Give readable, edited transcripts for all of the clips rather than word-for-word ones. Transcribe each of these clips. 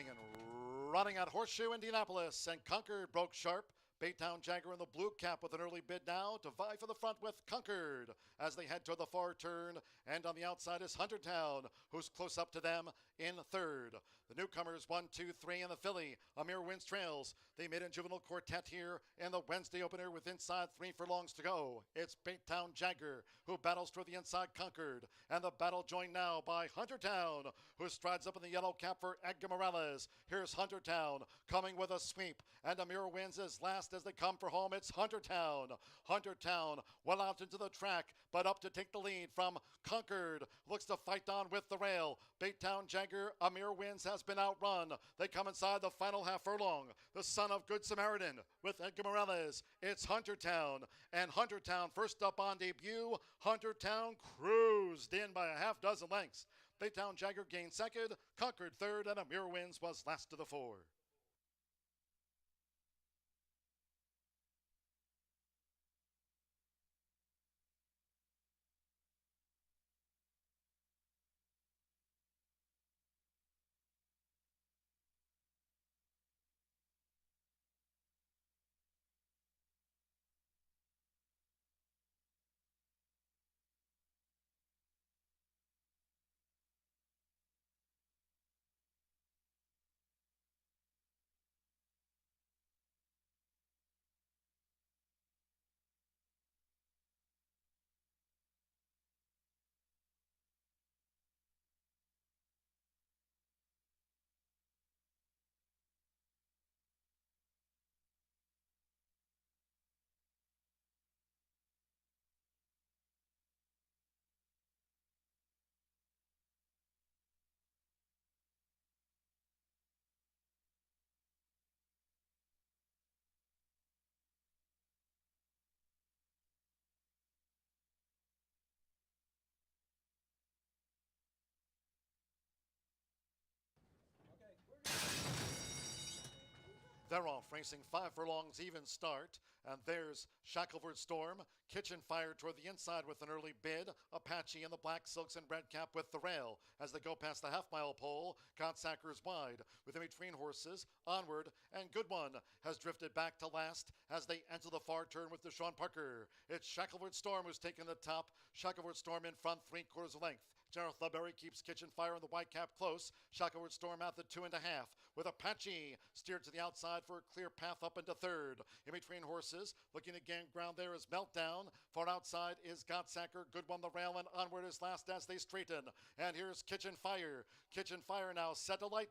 going and running at Horseshoe Indianapolis, and Concord broke sharp. Baytown Jagger in the blue cap with an early bid now to vie for the front with Concord as they head toward the far turn. And on the outside is Huntertown, who's close up to them in third. The newcomers 1, 2, 3, and the filly Amir Wins trails. They made a juvenile quartet here in the Wednesday opener with inside 3 furlongs to go. It's Baytown Jagger who battles toward the inside Concord, and the battle joined now by Huntertown, who strides up in the yellow cap for Edgar Morales. Here's Huntertown coming with a sweep, and Amir Wins is last as they come for home. It's Huntertown. Huntertown well out into the track, but up to take the lead from Concord. Looks to fight on with the rail. Baytown Jagger, Amir Wins has been outrun. They come inside the final half furlong. The son of Good Samaritan with Edgar Morales. It's Huntertown. And Huntertown first up on debut. Huntertown cruised in by a half dozen lengths. Baytown Jagger gained second, Concord third, and Amir Wins was last of the 4. They're off racing 5 furlongs even start, and there's Shackleford Storm, Kitchen Fire toward the inside with an early bid, Apache in the black silks and red cap with the rail. As they go past the half-mile pole, Godsackers wide, with in between horses, Onward, and Good One has drifted back to last as they enter the far turn with Deshaun Parker. It's Shackleford Storm who's taken the top. Shackleford Storm in front, 3/4 length. Jareth LeBerry keeps Kitchen Fire in the white cap close. Shackleford Storm out the 2.5, with Apache steered to the outside for a clear path up into third. In between horses, looking to gain ground there is Meltdown. Far outside is Godsacker. Good One the rail, and Onward is last as they straighten. And here's Kitchen Fire. Kitchen Fire now set to light.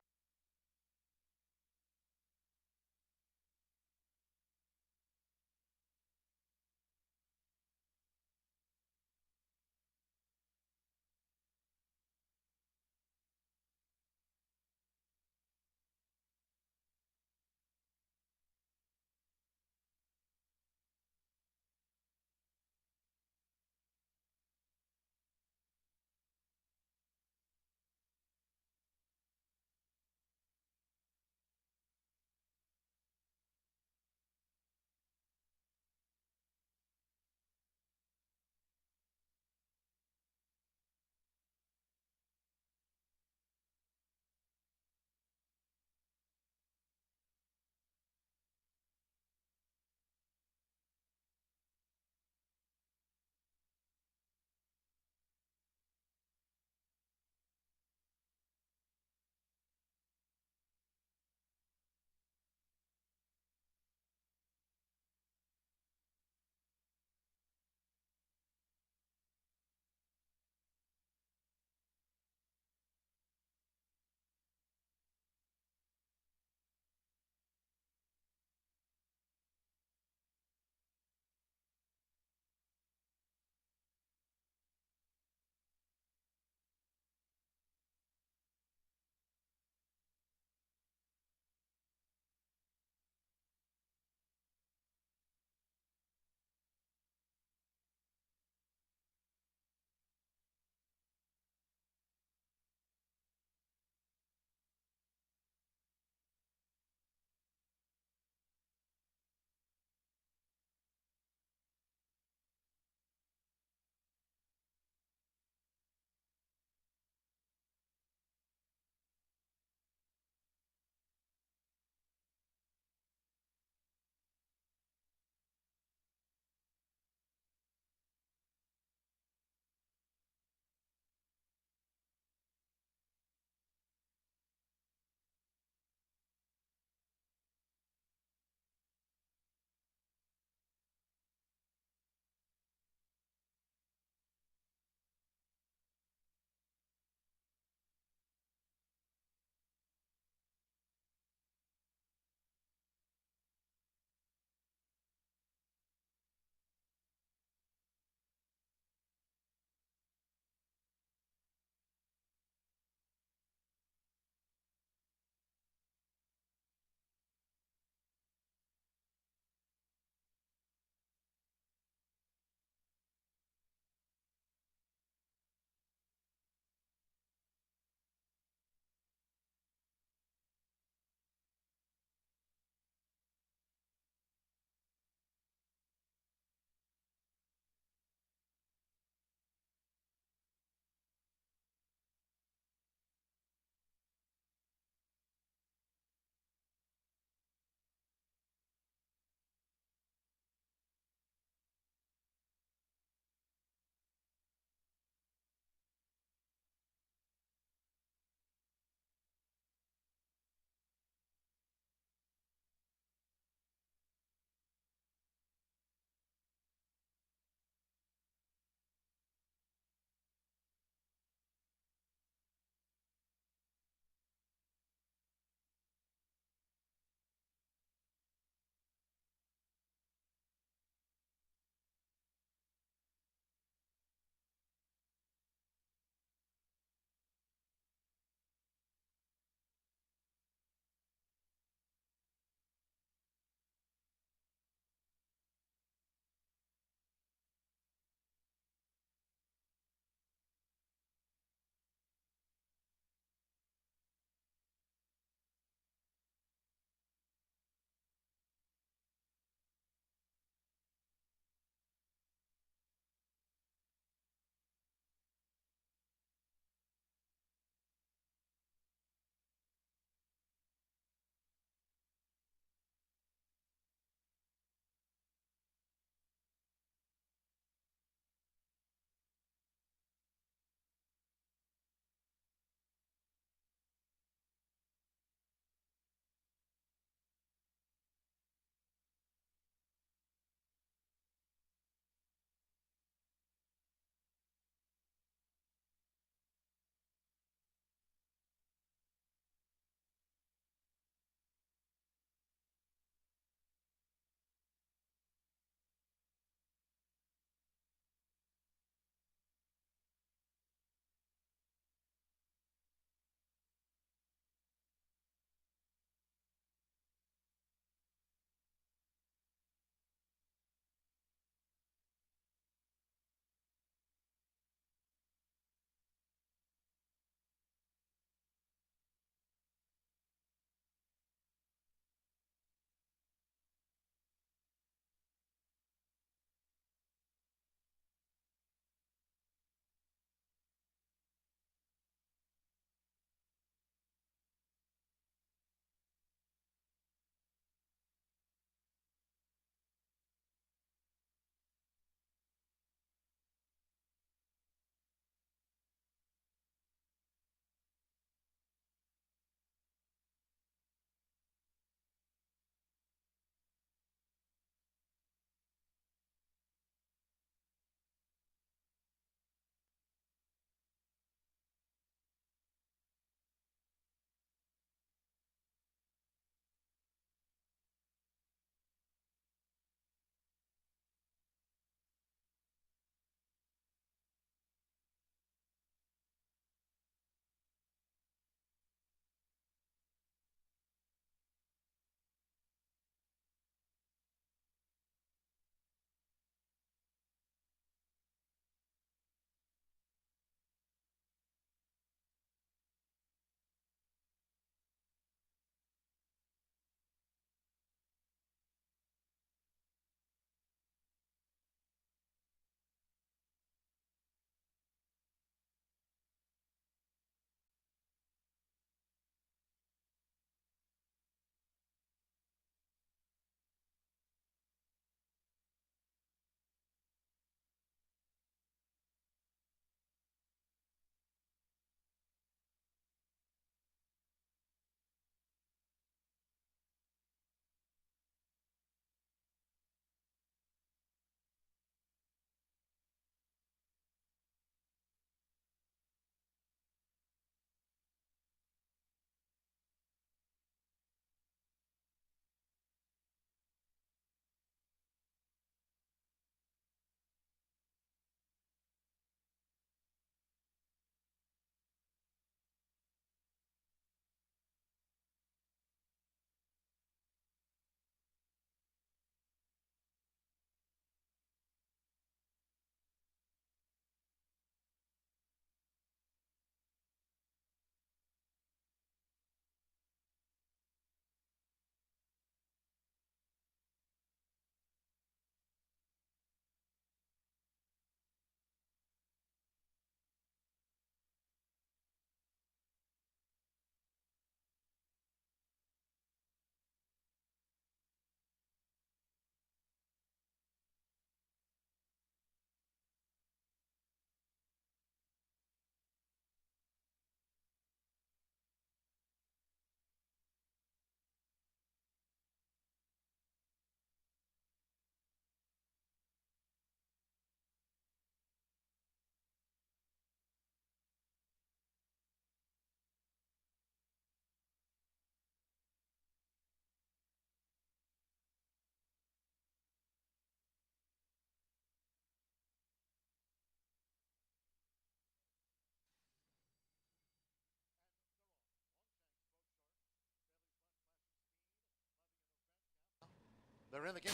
They're in the game.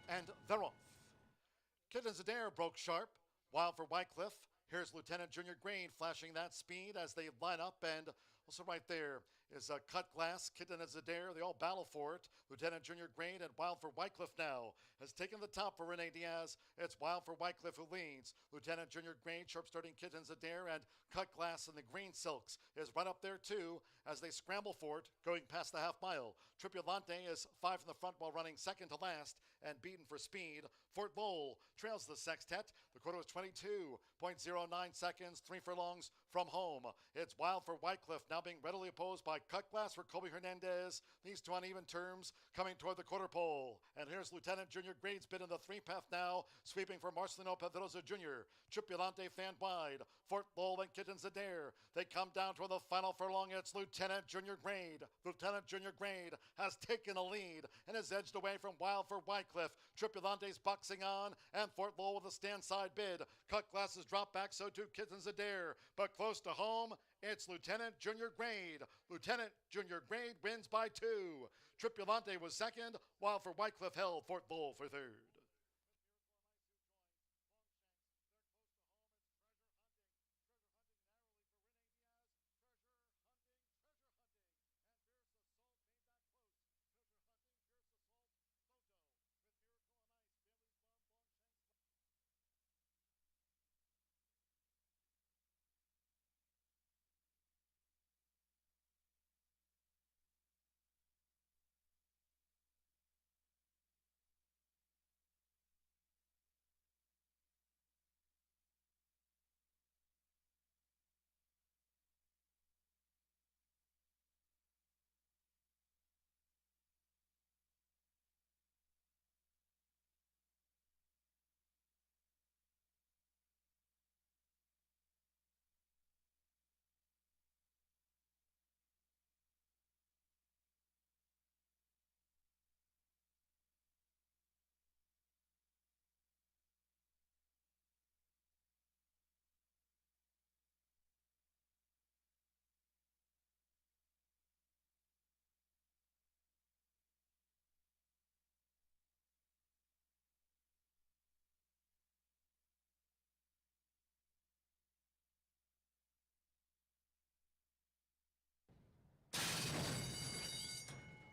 And they're off. Kittens Adair broke sharp. Wild for Wycliffe. Here's Lieutenant Junior Grain flashing that speed as they line up, and also right there is a cut glass. Kitten and Adair, they all battle for it. Lieutenant Junior Grain and Wild for Wycliffe now has taken the top for Rene Diaz. It's Wild for Wycliffe who leads. Lieutenant Junior Grain, sharp starting Kittens Adair, and cut glass in the green silks is right up there too as they scramble for it, going past the half mile. Tripulante is 5 from the front while running second to last and beaten for speed. Fort Lowell trails the sextet. The quarter was 22.09 seconds, 3 furlongs from home. It's Wild for Wycliffe now being readily opposed by Cut Glass for Kobe Hernandez. These two on even terms coming toward the quarter pole. And here's Lieutenant Junior Grain's bid in the 3-path now, sweeping for Marcelino Pedroza Jr. Tripulante fan wide. Fort Lowell and Kittens Adair. They come down toward the final furlong. It's Lieutenant Junior Grain. Lieutenant Junior Grain has taken a lead and is edged away from Wild for Wycliffe. Tripulante's boxing on, and Fort Lowell with a stand side bid. Cut Glasses drop back, so too Kittens Adair. But close to home, it's Lieutenant Junior Grain. Lieutenant Junior Grain wins by 2. Tripulante was second, while for Wycliffe held Fort Lowell for third.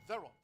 They're off.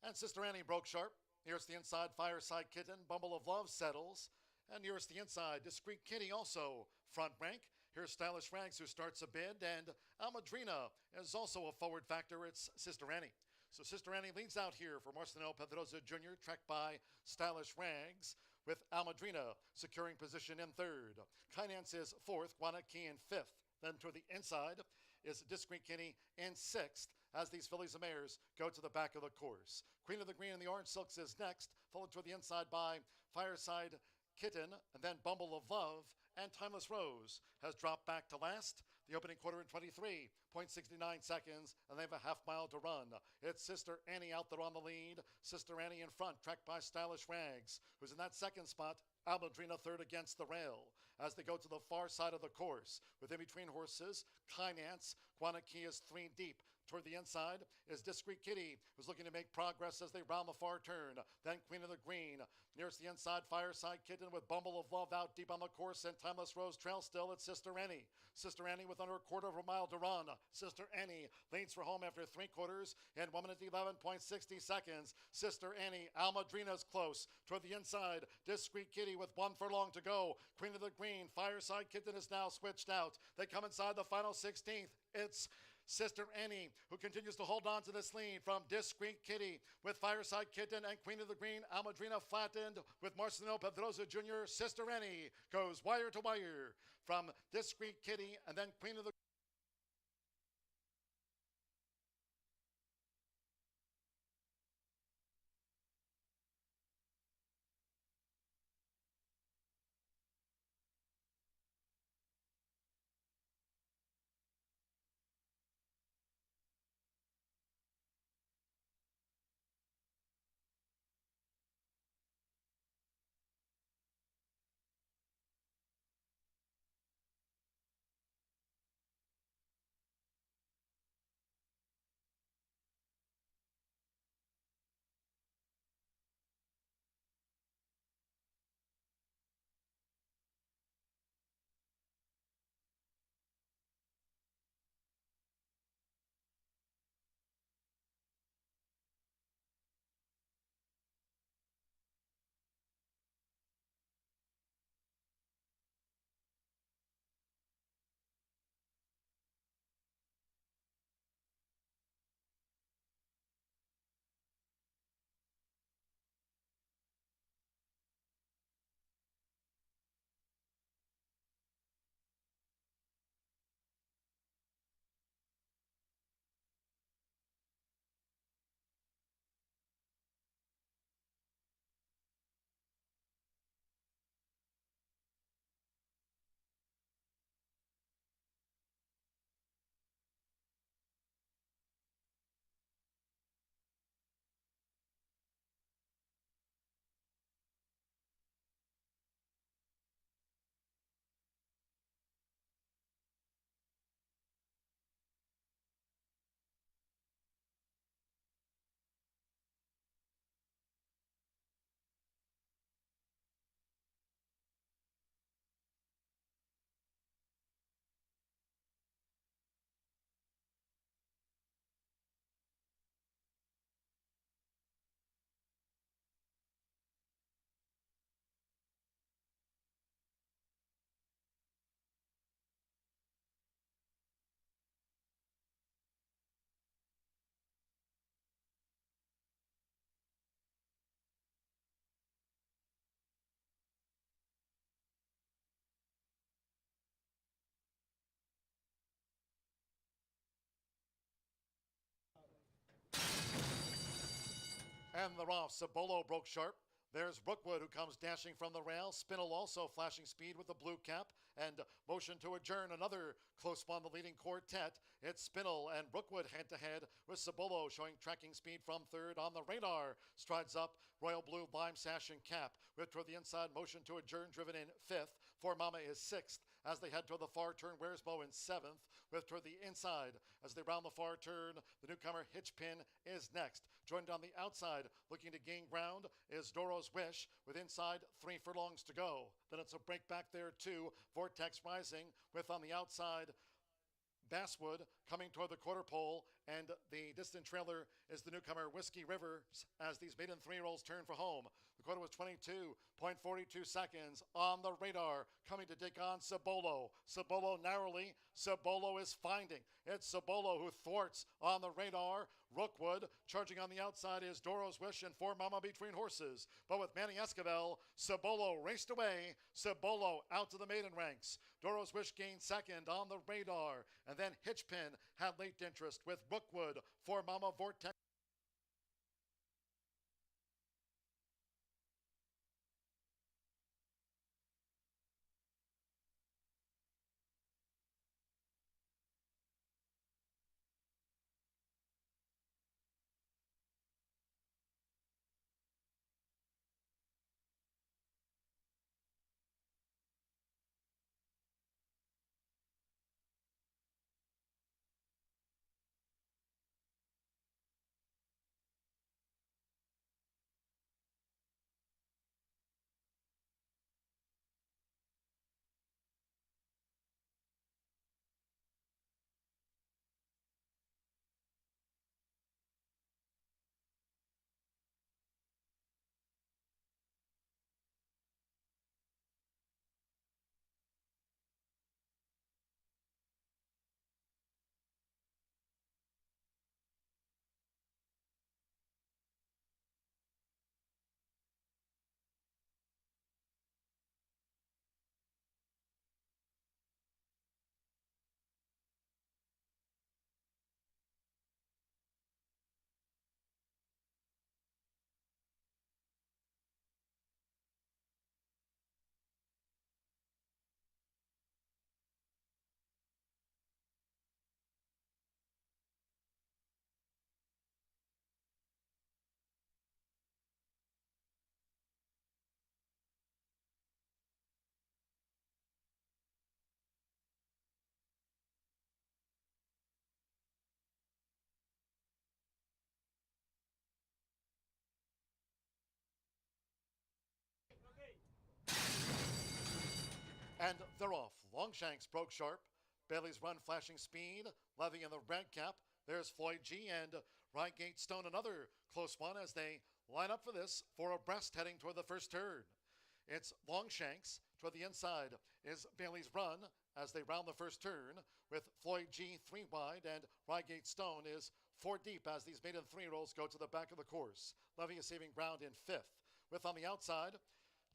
And Sister Annie broke sharp. Nearest the inside, Fireside Kitten, Bumble of Love settles. And nearest the inside, Discreet Kitty also front rank. Here's Stylish Rags who starts a bid, and Almadrina is also a forward factor. It's Sister Annie. So Sister Annie leads out here for Marcelino Pedroza Jr., tracked by Stylish Rags, with Almadrina securing position in third. Finance is fourth, Guanaki in fifth. Then toward the inside is Discreet Kitty in sixth, as these fillies and mares go to the back of the course. Queen of the Green and the Orange Silks is next, followed toward the inside by Fireside Kitten, and then Bumble of Love, and Timeless Rose has dropped back to last. The opening quarter in 23.69 seconds, and they have a half mile to run. It's Sister Annie out there on the lead. Sister Annie in front, tracked by Stylish Rags, who's in that second spot. Almadrina third against the rail as they go to the far side of the course. With in between horses, Kinance, Guanaki is 3 deep. Toward the inside is Discreet Kitty, who's looking to make progress as they round the far turn. Then Queen of the Green. Nearest the inside, Fireside Kitten with Bumble of Love out deep on the course, and Timeless Rose trail still. It's Sister Annie. Sister Annie with under a quarter of a mile to run. Sister Annie leads for home after 3 quarters in 1 minute 11.60 seconds. Sister Annie, Almadrina's close. Toward the inside, Discreet Kitty with 1 furlong to go. Queen of the Green, Fireside Kitten is now switched out. They come inside the final 16th. It's Sister Annie, who continues to hold on to this lead from Discreet Kitty with Fireside Kitten and Queen of the Green. Almadrina flattened with Marcelino Pedroza Jr. Sister Annie goes wire to wire from Discreet Kitty and then Queen of the And they're off. Cibolo broke sharp. There's Brookwood, who comes dashing from the rail. Spinel also flashing speed with the blue cap. And motion to adjourn, another close one, the leading quartet. It's Spinel and Brookwood head-to-head with Cibolo showing tracking speed from third on the radar. Strides up, royal blue, lime sash and cap. With toward the inside, motion to adjourn, driven in fifth. For Mama is sixth. As they head toward the far turn, Wearsmo in seventh. With toward the inside, as they round the far turn, the newcomer Hitchpin is next. Joined on the outside, looking to gain ground, is Doro's Wish, with inside 3 furlongs to go. Then it's a break back there too. Vortex rising, with on the outside Basswood coming toward the quarter pole, and the distant trailer is the newcomer Whiskey Rivers as these maiden 3-year-olds turn for home. The quarter was 22.42 seconds on the radar, coming to take on Cibolo. Cibolo narrowly. Cibolo is finding. It's Cibolo who thwarts on the radar. Rookwood charging on the outside is Doro's Wish and For Mama between horses. But with Manny Esquivel, Cibolo raced away. Cibolo out to the maiden ranks. Doro's Wish gained second on the radar. And then Hitchpin had late interest with Rookwood, For Mama, Vortex. And they're off. Longshanks broke sharp. Bailey's Run flashing speed. Levy in the red cap. There's Floyd G. and Rygate Stone, another close one as they line up for this for abreast heading toward the first turn. It's Longshanks. Toward the inside is Bailey's Run as they round the first turn with Floyd G 3 wide, and Rygate Stone is 4 deep as these maiden 3-year-olds go to the back of the course. Levy is saving ground in 5th. With on the outside,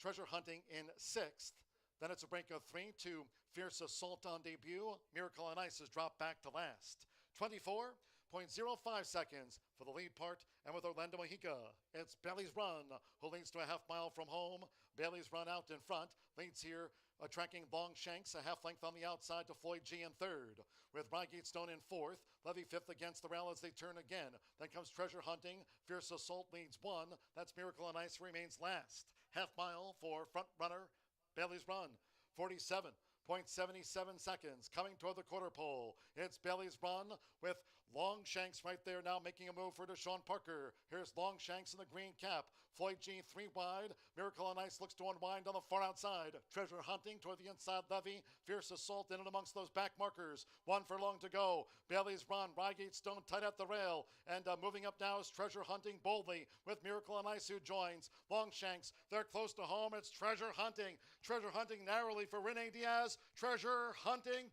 Treasure Hunting in 6th. Then it's a break of 3 to Fierce Assault on debut. Miracle on Ice has dropped back to last. 24.05 seconds for the lead part, and with Orlando Mojica, it's Bailey's Run, who leads to a half mile from home. Bailey's Run out in front, leads here, tracking Longshanks, a half length on the outside to Floyd G in third, with Rygate Stone in fourth, Levy fifth against the rail as they turn again. Then comes Treasure Hunting, Fierce Assault leads 1, that's Miracle on Ice remains last. Half mile for front runner Bailey's Run, 47.77 seconds, coming toward the quarter pole. It's Bailey's Run with Longshanks right there now making a move for Deshaun Parker. Here's Longshanks in the green cap. Floyd G 3 wide. Miracle on Ice looks to unwind on the far outside. Treasure Hunting toward the inside Levy. Fierce Assault in and amongst those back markers. 1 furlong to go. Bailey's Run, Rygate Stone tight at the rail. And moving up now is Treasure Hunting boldly with Miracle on Ice who joins. Longshanks, they're close to home. It's Treasure Hunting. Treasure Hunting narrowly for Rene Diaz. Treasure Hunting.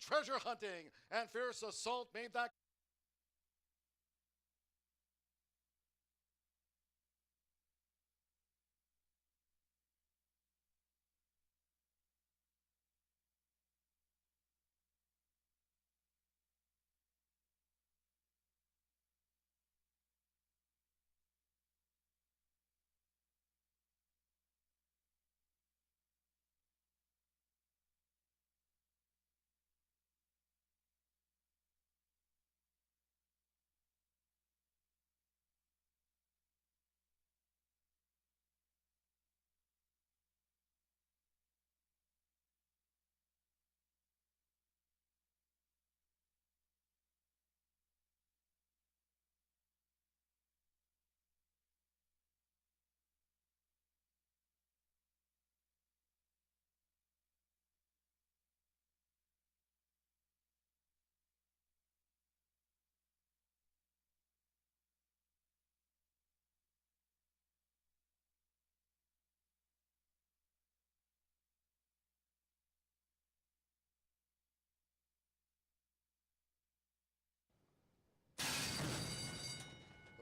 And Fierce Assault made that.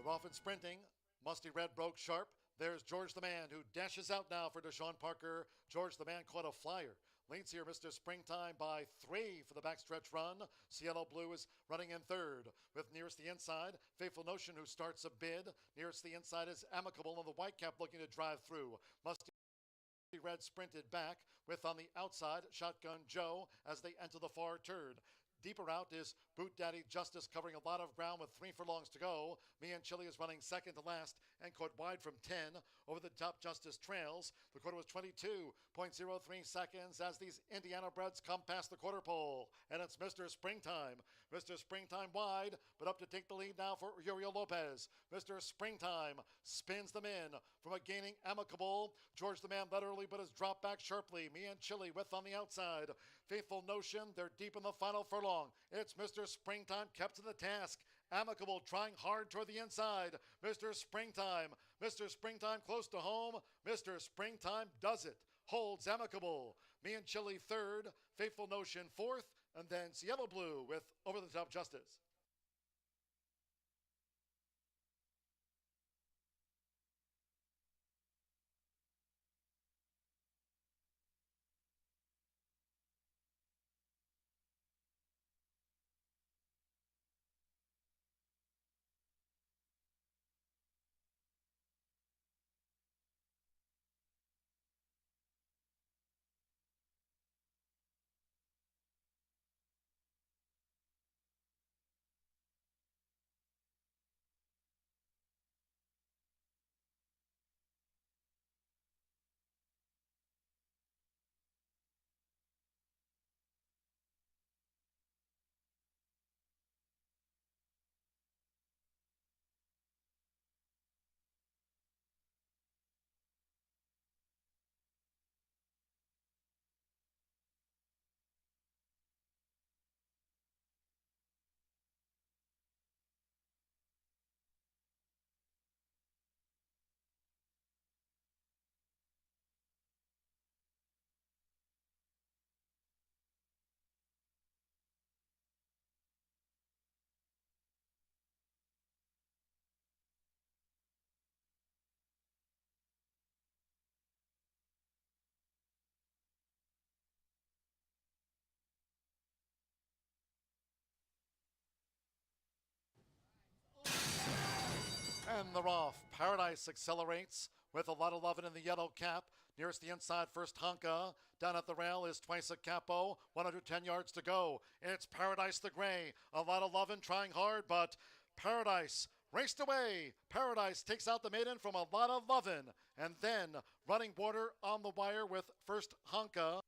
Off and sprinting. Musty Red broke sharp. There's George the Man, who dashes out now for Deshaun Parker. George the Man caught a flyer. Leads here Mr. Springtime by 3 for the backstretch run. Cielo Blue is running in third. With nearest the inside, Faithful Notion, who starts a bid. Nearest the inside is Amicable, and the Whitecap looking to drive through. Musty Red sprinted back with on the outside Shotgun Joe as they enter the far turn. Deeper out is Boot Daddy Justice, covering a lot of ground with 3 furlongs to go. Me and Chili is running second to last and caught wide from 10. Over the top, Justice trails. The quarter was 22.03 seconds as these Indiana breds come past the quarter pole. And it's Mr. Springtime. Mr. Springtime wide, but up to take the lead now for Uriel Lopez. Mr. Springtime spins them in from a gaining Amicable. George the Man led early, but has dropped back sharply. Me and Chili with on the outside. Faithful Notion, they're deep in the final furlong. It's Mr. Springtime kept to the task. Amicable trying hard toward the inside. Mr. Springtime close to home. Mr. Springtime does it. Holds Amicable. Me and Chili third. Faithful Notion fourth. And then Cielo Blue with Over the Top Justice. And they're off. Paradise accelerates with a lot of lovin' in the yellow cap. Nearest the inside, first Honka. Down at the rail is Twice a Capo. 110 yards to go. It's Paradise the Gray. A lot of lovin', trying hard, but Paradise raced away. Paradise takes out the maiden from a lot of lovin'. And then running border on the wire with first Honka.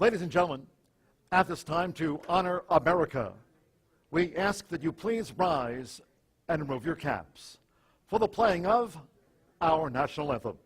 Ladies and gentlemen, at this time to honor America, we ask that you please rise and remove your caps for the playing of our national anthem.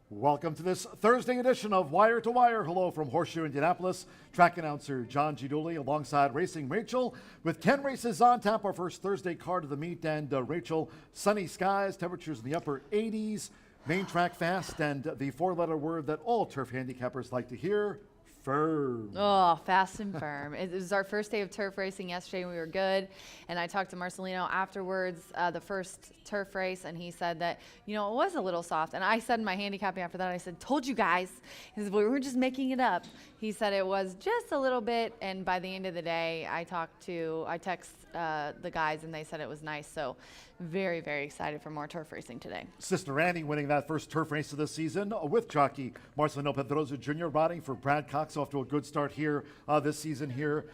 Welcome to this Thursday edition of Wire to Wire. Hello from Horseshoe Indianapolis. Track announcer John G. Dooley alongside Racing Rachel with 10 races on tap. Our first Thursday card of the meet. And Rachel, sunny skies, temperatures in the upper 80s, main track fast, and the four-letter word that all turf handicappers like to hear, firm. Oh, fast and firm. It was our first day of turf racing yesterday, and we were good. And I talked to Marcelino afterwards, the first turf race, and he said that, you know, it was a little soft. And I said in my handicapping after that, I said, told you guys. He said, we were just making it up. He said it was just a little bit, and by the end of the day, I text the guys, and they said it was nice. So very, very excited for more turf racing today. Sister Annie winning that first turf race of the season with jockey Marcelino Pedroza Jr. riding for Brad Cox, off to a good start here this season here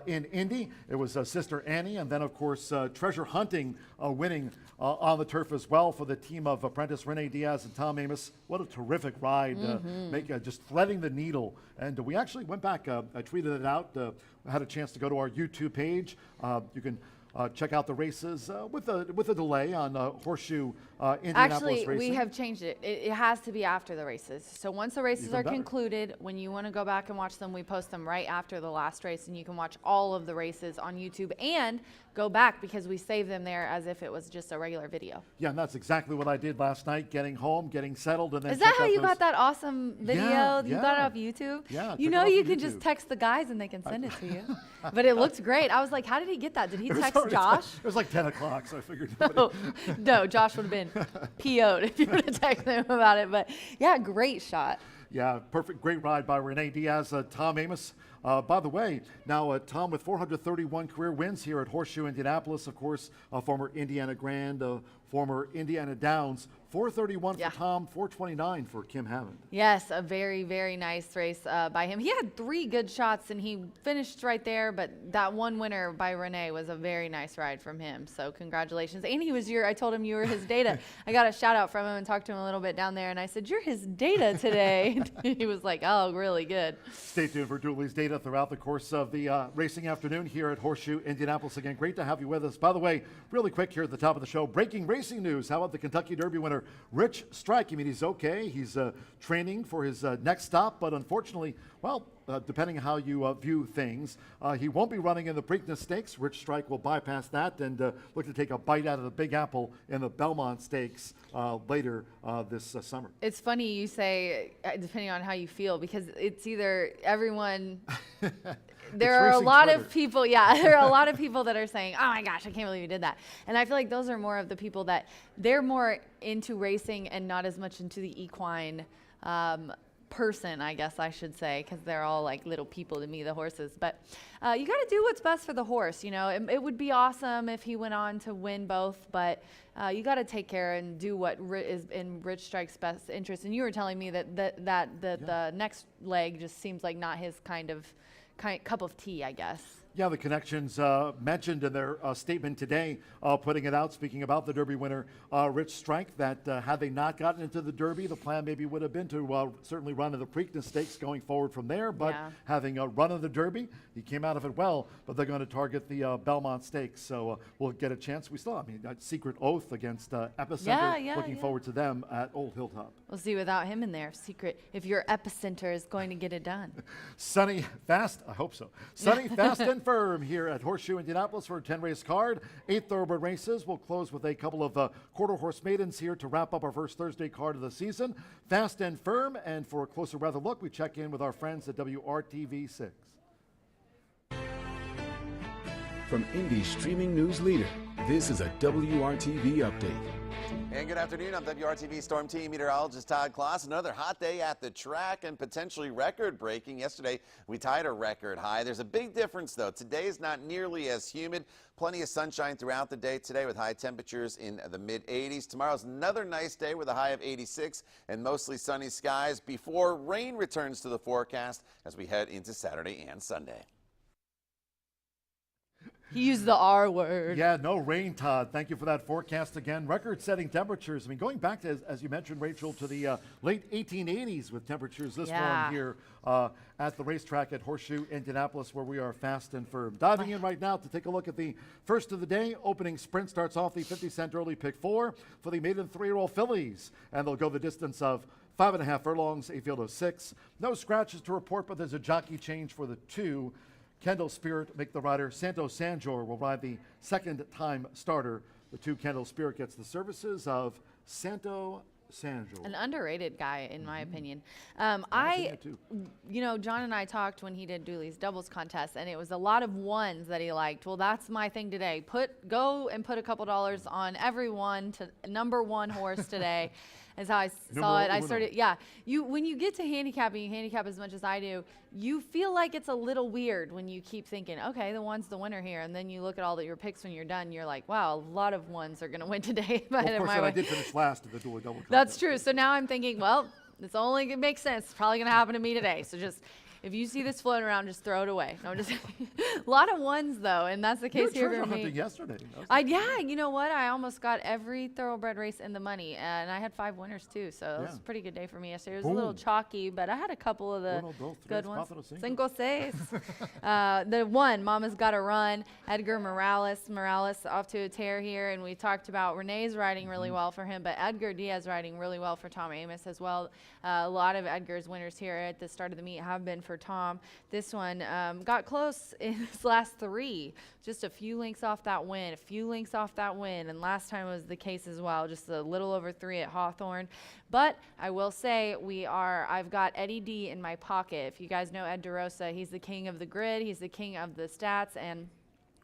in Indy. It was Sister Annie, and then of course Treasure Hunting winning on the turf as well for the team of apprentice Renee Diaz and Tom Amos. What a terrific ride, just threading the needle. And we actually went back, I tweeted it out, had a chance to go to our YouTube page. You can check out the races with a delay on Horseshoe Indianapolis Actually, Racing. we have changed it. It has to be after the races. So once the races Even are better. concluded, when you want to go back and watch them, we post them right after the last race, and you can watch all of the races on YouTube and go back because we save them there as if it was just a regular video. Yeah, and that's exactly what I did last night, getting home, getting settled, and then Is that check how out you those- got that awesome video? Yeah, You got yeah. it off YouTube? Yeah, You took it know off you of can just YouTube. text the guys and they can send it to you. But it looked great. I was like, how did he get that? Did he It was text already- Josh? It was like 10 o'clock, so I figured. Oh, no, Josh would have been PO'd if you would have texted him about it. But yeah, great shot. Yeah, perfect, great ride by Renee Diaz. Tom Amos By the way, now Tom with 431 career wins here at Horseshoe Indianapolis, of course, former Indiana Grand, former Indiana Downs. 431 for Tom, 429 for Kim Hammond. Yes, a very, very nice race by him. He had 3 good shots, and he finished right there, but that one winner by Renee was a very nice ride from him. So congratulations. And he was I told him you were his data. I got a shout out from him and talked to him a little bit down there, and I said, you're his data today. He was like, oh, really good. Stay tuned for Dooley's data throughout the course of the racing afternoon here at Horseshoe Indianapolis. Again, great to have you with us. By the way, really quick here at the top of the show, breaking racing news. How about the Kentucky Derby winner, Rich Strike? I mean, he's okay. He's training for his next stop, but unfortunately, well, depending on how you view things, he won't be running in the Preakness Stakes. Rich Strike will bypass that and look to take a bite out of the Big Apple in the Belmont Stakes later this summer. It's funny you say, depending on how you feel, because it's either everyone... There are a lot of people, there are a lot of people that are saying, oh my gosh, I can't believe you did that. And I feel like those are more of the people that they're more into racing and not as much into the equine person, I guess I should say, because they're all like little people to me, the horses. But you got to do what's best for the horse. You know, it would be awesome if he went on to win both, but you got to take care and do what is in Rich Strike's best interest. And you were telling me that the next leg just seems like not his kind of cup of tea, I guess. Yeah, the connections mentioned in their statement today, putting it out, speaking about the Derby winner, Rich Strike, that had they not gotten into the Derby, the plan maybe would have been to certainly run in the Preakness Stakes going forward from there. But having a run of the Derby, he came out of it well, but they're going to target the Belmont Stakes. So we'll get a chance. We still, a secret oath against Epicenter. Looking forward to them at Old Hilltop. We'll see without him in there. Secret, if your Epicenter is going to get it done. Sunny, fast, I hope so. Sunny, fast, and firm here at Horseshoe Indianapolis for a 10-race card. 8 thoroughbred races. We'll close with a couple of quarter horse maidens here to wrap up our first Thursday card of the season. Fast and firm, and for a closer weather look, we check in with our friends at WRTV 6. From Indy's streaming news leader, this is a WRTV update. And good afternoon, I'm WRTV Storm Team meteorologist Todd Kloss. Another hot day at the track and potentially record-breaking. Yesterday, we tied a record high. There's a big difference, though. Today is not nearly as humid. Plenty of sunshine throughout the day today with high temperatures in the mid-80s. Tomorrow's another nice day with a high of 86 and mostly sunny skies before rain returns to the forecast as we head into Saturday and Sunday. He used the R word. Yeah, no rain, Todd. Thank you for that forecast again. Record-setting temperatures. Going back to, as you mentioned, Rachel, to the late 1880s with temperatures this warm here at the racetrack at Horseshoe Indianapolis, where we are fast and firm. Diving in right now to take a look at the first of the day. Opening sprint starts off the 50-cent early pick 4 for the maiden 3-year-old fillies, and they'll go the distance of 5.5 furlongs, a field of 6. No scratches to report, but there's a jockey change for the 2. Kendall Spirit make the rider. Santo Sanjor will ride the second-time starter. The 2 Kendall Spirit gets the services of Santo Sanjor. An underrated guy, in my opinion. John and I talked when he did Dooley's doubles contest, and it was a lot of ones that he liked. Well, that's my thing today. Go and put a couple dollars on every one to number 1 horse today. Is how I saw it. I started, when you get to handicapping, you handicap as much as I do, you feel like it's a little weird when you keep thinking, okay, the 1's the winner here. And then you look at all your picks when you're done, you're like, wow, a lot of 1s are going to win today. Well, of course, I did finish last at the Dooley double contest. That's true. So now I'm thinking, well, it's only going to make sense. It's probably going to happen to me today. So just, if you see this floating around, just throw it away. No, just a lot of 1s though, and that's the case here for me. Yesterday. You know what? I almost got every thoroughbred race in the money, and I had 5 winners too. So it was a pretty good day for me yesterday. It was a little chalky, but I had a couple of the good ones. Cinco seis. The 1, Mama's Gotta Run. Edgar Morales off to a tear here, and we talked about Renee's riding really well for him, but Edgar Diaz riding really well for Tom Amos as well. A lot of Edgar's winners here at the start of the meet have been for Tom. This one got close in his last 3, just a few lengths off that win, and last time was the case as well, just a little over 3 at Hawthorne. But I will say I've got Eddie D in my pocket. If you guys know Ed DeRosa, he's the king of the grid, he's the king of the stats, and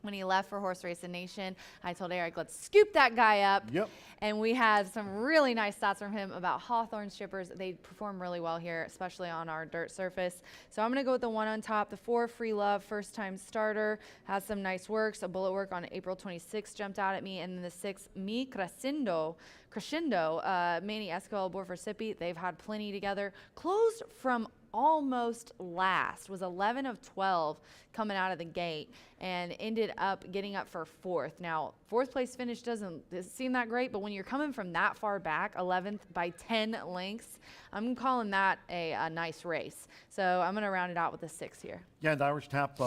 When he left for Horse Racing Nation, I told Eric, let's scoop that guy up. Yep. And we had some really nice stats from him about Hawthorne strippers. They perform really well here, especially on our dirt surface. So I'm going to go with the one on top. The 4 Free Love, first-time starter, has some nice works. A bullet work on April 26th jumped out at me. And then the 6, Mi Crescendo, Manny Esquivel aboard for Sippy. They've had plenty together. Closed from almost last, was 11 of 12 coming out of the gate, and ended up getting up for 4th. Now, 4th place finish doesn't seem that great, but when you're coming from that far back, 11th by 10 lengths, I'm calling that a nice race. So I'm going to round it out with a 6 here. Yeah, and Irish Tap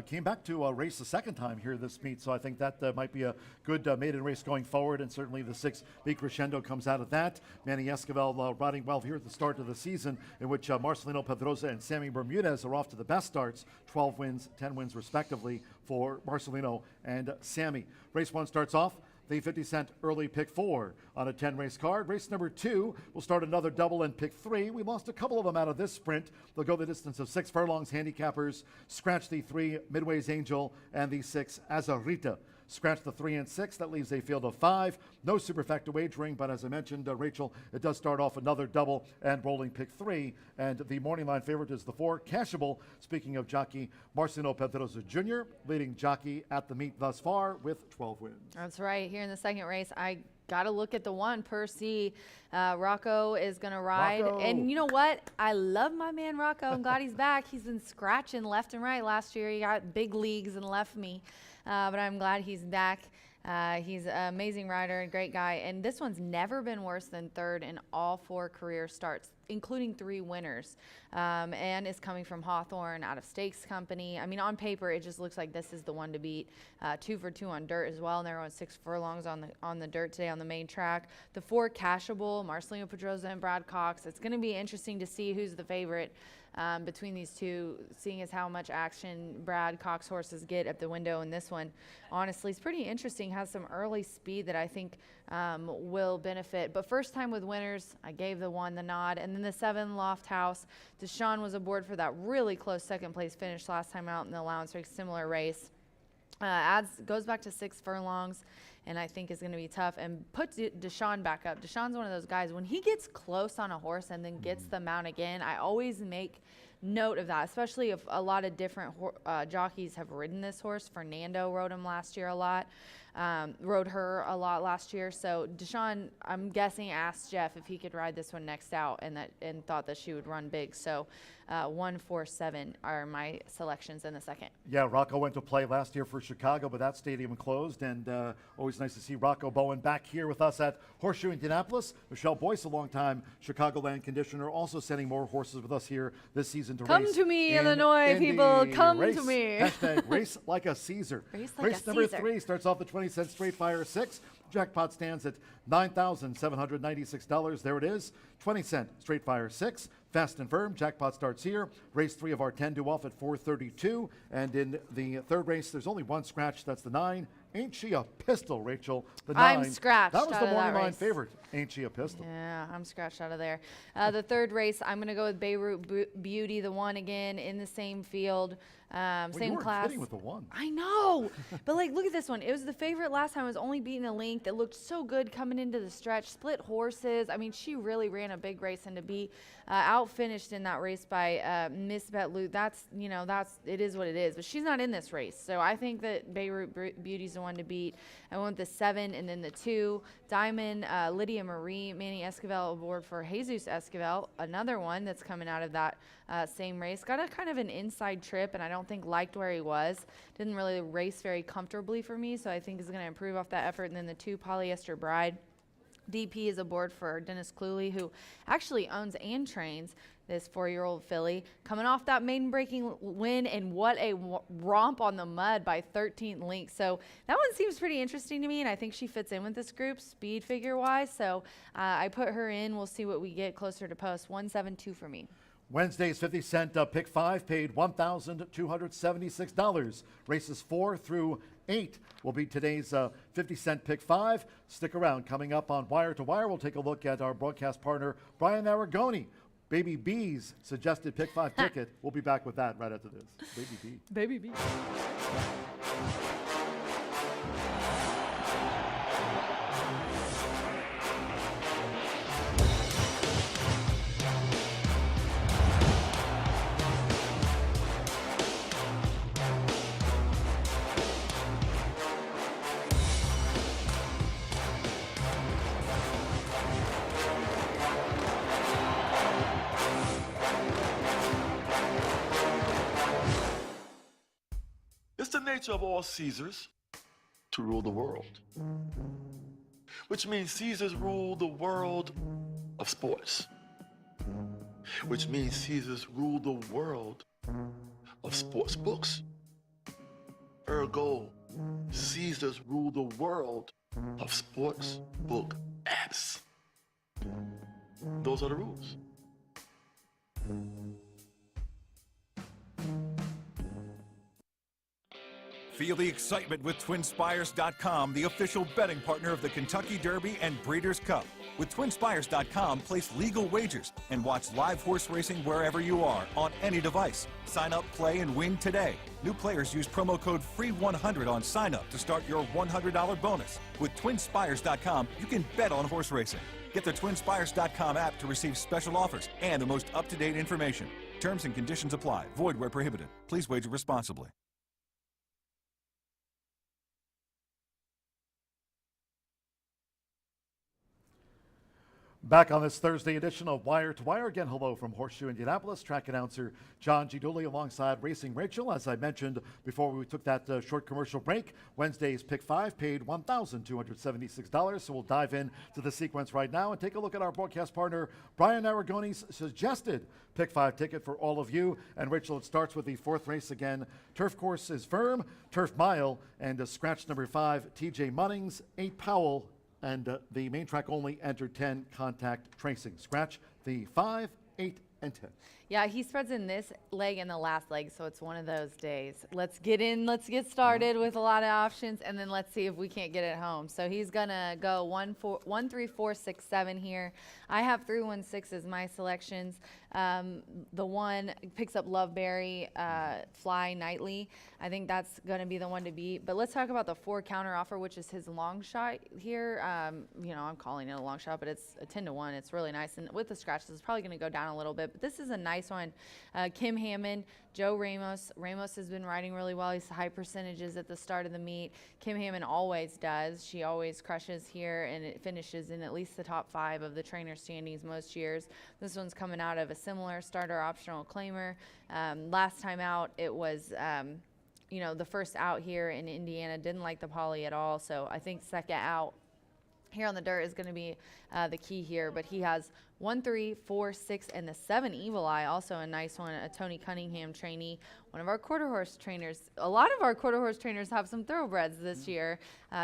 came back to race the second time here this meet, so I think that might be a good maiden race going forward, and certainly the 6 big crescendo comes out of that. Manny Esquivel riding well here at the start of the season, in which Marcelino Pedrosa and Sammy Bermudez are off to the best starts, 12 wins, 10 wins respectively for Marcelino and Sammy. Race 1 starts off the 50-cent early pick 4 on a 10-race card. Race number 2 will start another double and pick 3. We lost a couple of them out of this sprint. They'll go the distance of 6 furlongs. Handicappers scratch the 3 Midway's Angel and the 6 Azarita. Scratch the 3 and 6. That leaves a field of 5. No superfecta wagering, but as I mentioned, Rachel, it does start off another double and rolling pick 3. And the morning line favorite is the 4, Cashable. Speaking of jockey, Marcelino Pedrosa Jr., leading jockey at the meet thus far with 12 wins. That's right. Here in the second race, I got to look at the 1, Percy. Rocco is going to ride. Rocco. And you know what? I love my man Rocco. I'm glad he's back. He's been scratching left and right last year. He got big leagues and left me. But I'm glad he's back. He's an amazing rider, a great guy. And this one's never been worse than 3rd in all 4 career starts, including 3 winners. And is coming from Hawthorne, out of Stakes Company. I mean, on paper, it just looks like this is the one to beat. 2 for 2 on dirt as well. And they're on 6 furlongs on the dirt today on the main track. The 4, Cashable, Marcelino Pedrosa and Brad Cox. It's going to be interesting to see who's the favorite between these two, seeing as how much action Brad Cox horses get at the window in this one. Honestly, it's pretty interesting. Has some early speed that I think will benefit. But first time with winners, I gave the 1 the nod. And then the 7, Loft House. Deshaun was aboard for that really close second place finish last time out in the allowance race, similar race. Goes back to 6 furlongs, and I think is going to be tough, and puts Deshaun back up. Deshaun's one of those guys, when he gets close on a horse and then gets the mount again, I always make note of that, especially if a lot of different jockeys have ridden this horse. Fernando rode him last year a lot. Rode her a lot last year. So Deshaun, I'm guessing, asked Jeff if he could ride this one next out, and thought that she would run big. So 1, 4, 7 are my selections in the second. Yeah, Rocco went to play last year for Chicago, but that stadium closed, and always nice to see Rocco Bowen back here with us at Horseshoe Indianapolis. Michelle Boyce, a longtime Chicagoland conditioner, also sending more horses with us here this season to Come race. to me, in Illinois Indy. people. Come Race, to me. Hashtag race like a Caesar. Race number Caesar. 3 starts off the 20-cent straight fire 6. Jackpot stands at $9,796. There it is. 20-cent straight fire 6. Fast and firm. Jackpot starts here. Race 3 of our 10 due off at 4:32. And in the third race, there's only one scratch. That's the 9. Ain't she a pistol, Rachel? The 9. I'm scratched That was out the of that morning line race. favorite. Ain't she a pistol? Yeah, I'm scratched out of there. The third race, I'm going to go with Beirut Beauty, the 1 again, in the same field, Well, same you weren't class. kidding with the 1. I know, but like, look at this one. It was the favorite last time. It was only beating a length. It looked so good coming into the stretch. Split horses. I mean, she really ran a big race, and to be out-finished in that race by Miss Betlu, it is what it is. But she's not in this race, so I think that Beirut Beauty's the one to beat. I went the 7 and then the 2. Diamond, Lydia Marie, Manny Esquivel aboard for Jesus Esquivel, another one that's coming out of that same race. Got a kind of an inside trip, and I don't think liked where he was. Didn't really race very comfortably for me, so I think is going to improve off that effort. And then the 2, Polyester Bride. DP is aboard for Dennis Cluley, who actually owns and trains this 4-year-old filly, coming off that maiden-breaking win, and what a romp on the mud by 13 lengths. So that one seems pretty interesting to me, and I think she fits in with this group speed figure-wise. So I put her in. We'll see what we get closer to post. 172 for me. Wednesday's 50-cent pick 5 paid $1,276. Races 4 through 8 will be today's 50-cent pick 5. Stick around. Coming up on Wire to Wire, we'll take a look at our broadcast partner, Brian Aragoni. Baby B's suggested pick 5 ticket. We'll be back with that right after this. Baby B. Baby B. which of all Caesars to rule the world? Which means Caesars rule the world of sports. Which means Caesars rule the world of sports books. Ergo, Caesars rule the world of sports book apps. Those are the rules. Feel the excitement with TwinSpires.com, the official betting partner of the Kentucky Derby and Breeders' Cup. With TwinSpires.com, place legal wagers and watch live horse racing wherever you are on any device. Sign up, play, and win today. New players use promo code FREE100 on sign up to start your $100 bonus. With TwinSpires.com, you can bet on horse racing. Get the TwinSpires.com app to receive special offers and the most up-to-date information. Terms and conditions apply. Void where prohibited. Please wager responsibly. Back on this Thursday edition of Wire to Wire. Again, hello from Horseshoe Indianapolis. Track announcer John G. Dooley alongside Racing Rachel. As I mentioned before we took that short commercial break, Wednesday's Pick 5 paid $1,276. So we'll dive in to the sequence right now and take a look at our broadcast partner, Brian Aragone's suggested Pick 5 ticket for all of you. And Rachel, it starts with the fourth race again. Turf course is firm, Turf Mile, and scratch number 5, TJ Munnings, 8 Powell, and the main track only entered 10 contact tracing. Scratch the 5, 8, and 10. Yeah, he spreads in this leg and the last leg, so it's one of those days. Let's get started with a lot of options, and then let's see if we can't get it home. So he's going to go 1, 3, 4, 6, 7 here. I have 3, 1, 6 as my selections. The one picks up Loveberry, Fly Nightly. I think that's going to be the one to beat. But let's talk about the 4 counter offer, which is his long shot here. You know, I'm calling it a long shot, but it's a 10-1. It's really nice. And with the scratches, it's probably going to go down a little bit. But this is a nice one. Kim Hammond, Joe Ramos. Ramos has been riding really well. He's high percentages at the start of the meet. Kim Hammond always does. She always crushes here, and it finishes in at least the top 5 of the trainer standings most years. This one's coming out of a similar starter optional claimer. Last time out, it was you know, the first out here in Indiana. Didn't like the poly at all, so I think second out here on the dirt is going to be the key here. But he has 1, 3, 4, 6, and the 7 Evil Eye, also a nice one, a Tony Cunningham trainee, one of our quarter horse trainers. A lot of our quarter horse trainers have some thoroughbreds this year.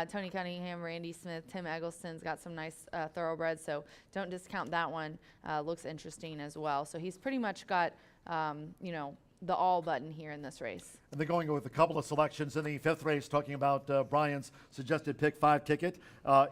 Tony Cunningham, Randy Smith, Tim Eggleston's got some nice thoroughbreds, so don't discount that one. Looks interesting as well. So he's pretty much got, you know, the all button here in this race. And they're going with a couple of selections in the 5th race, talking about Brian's suggested Pick 5 ticket.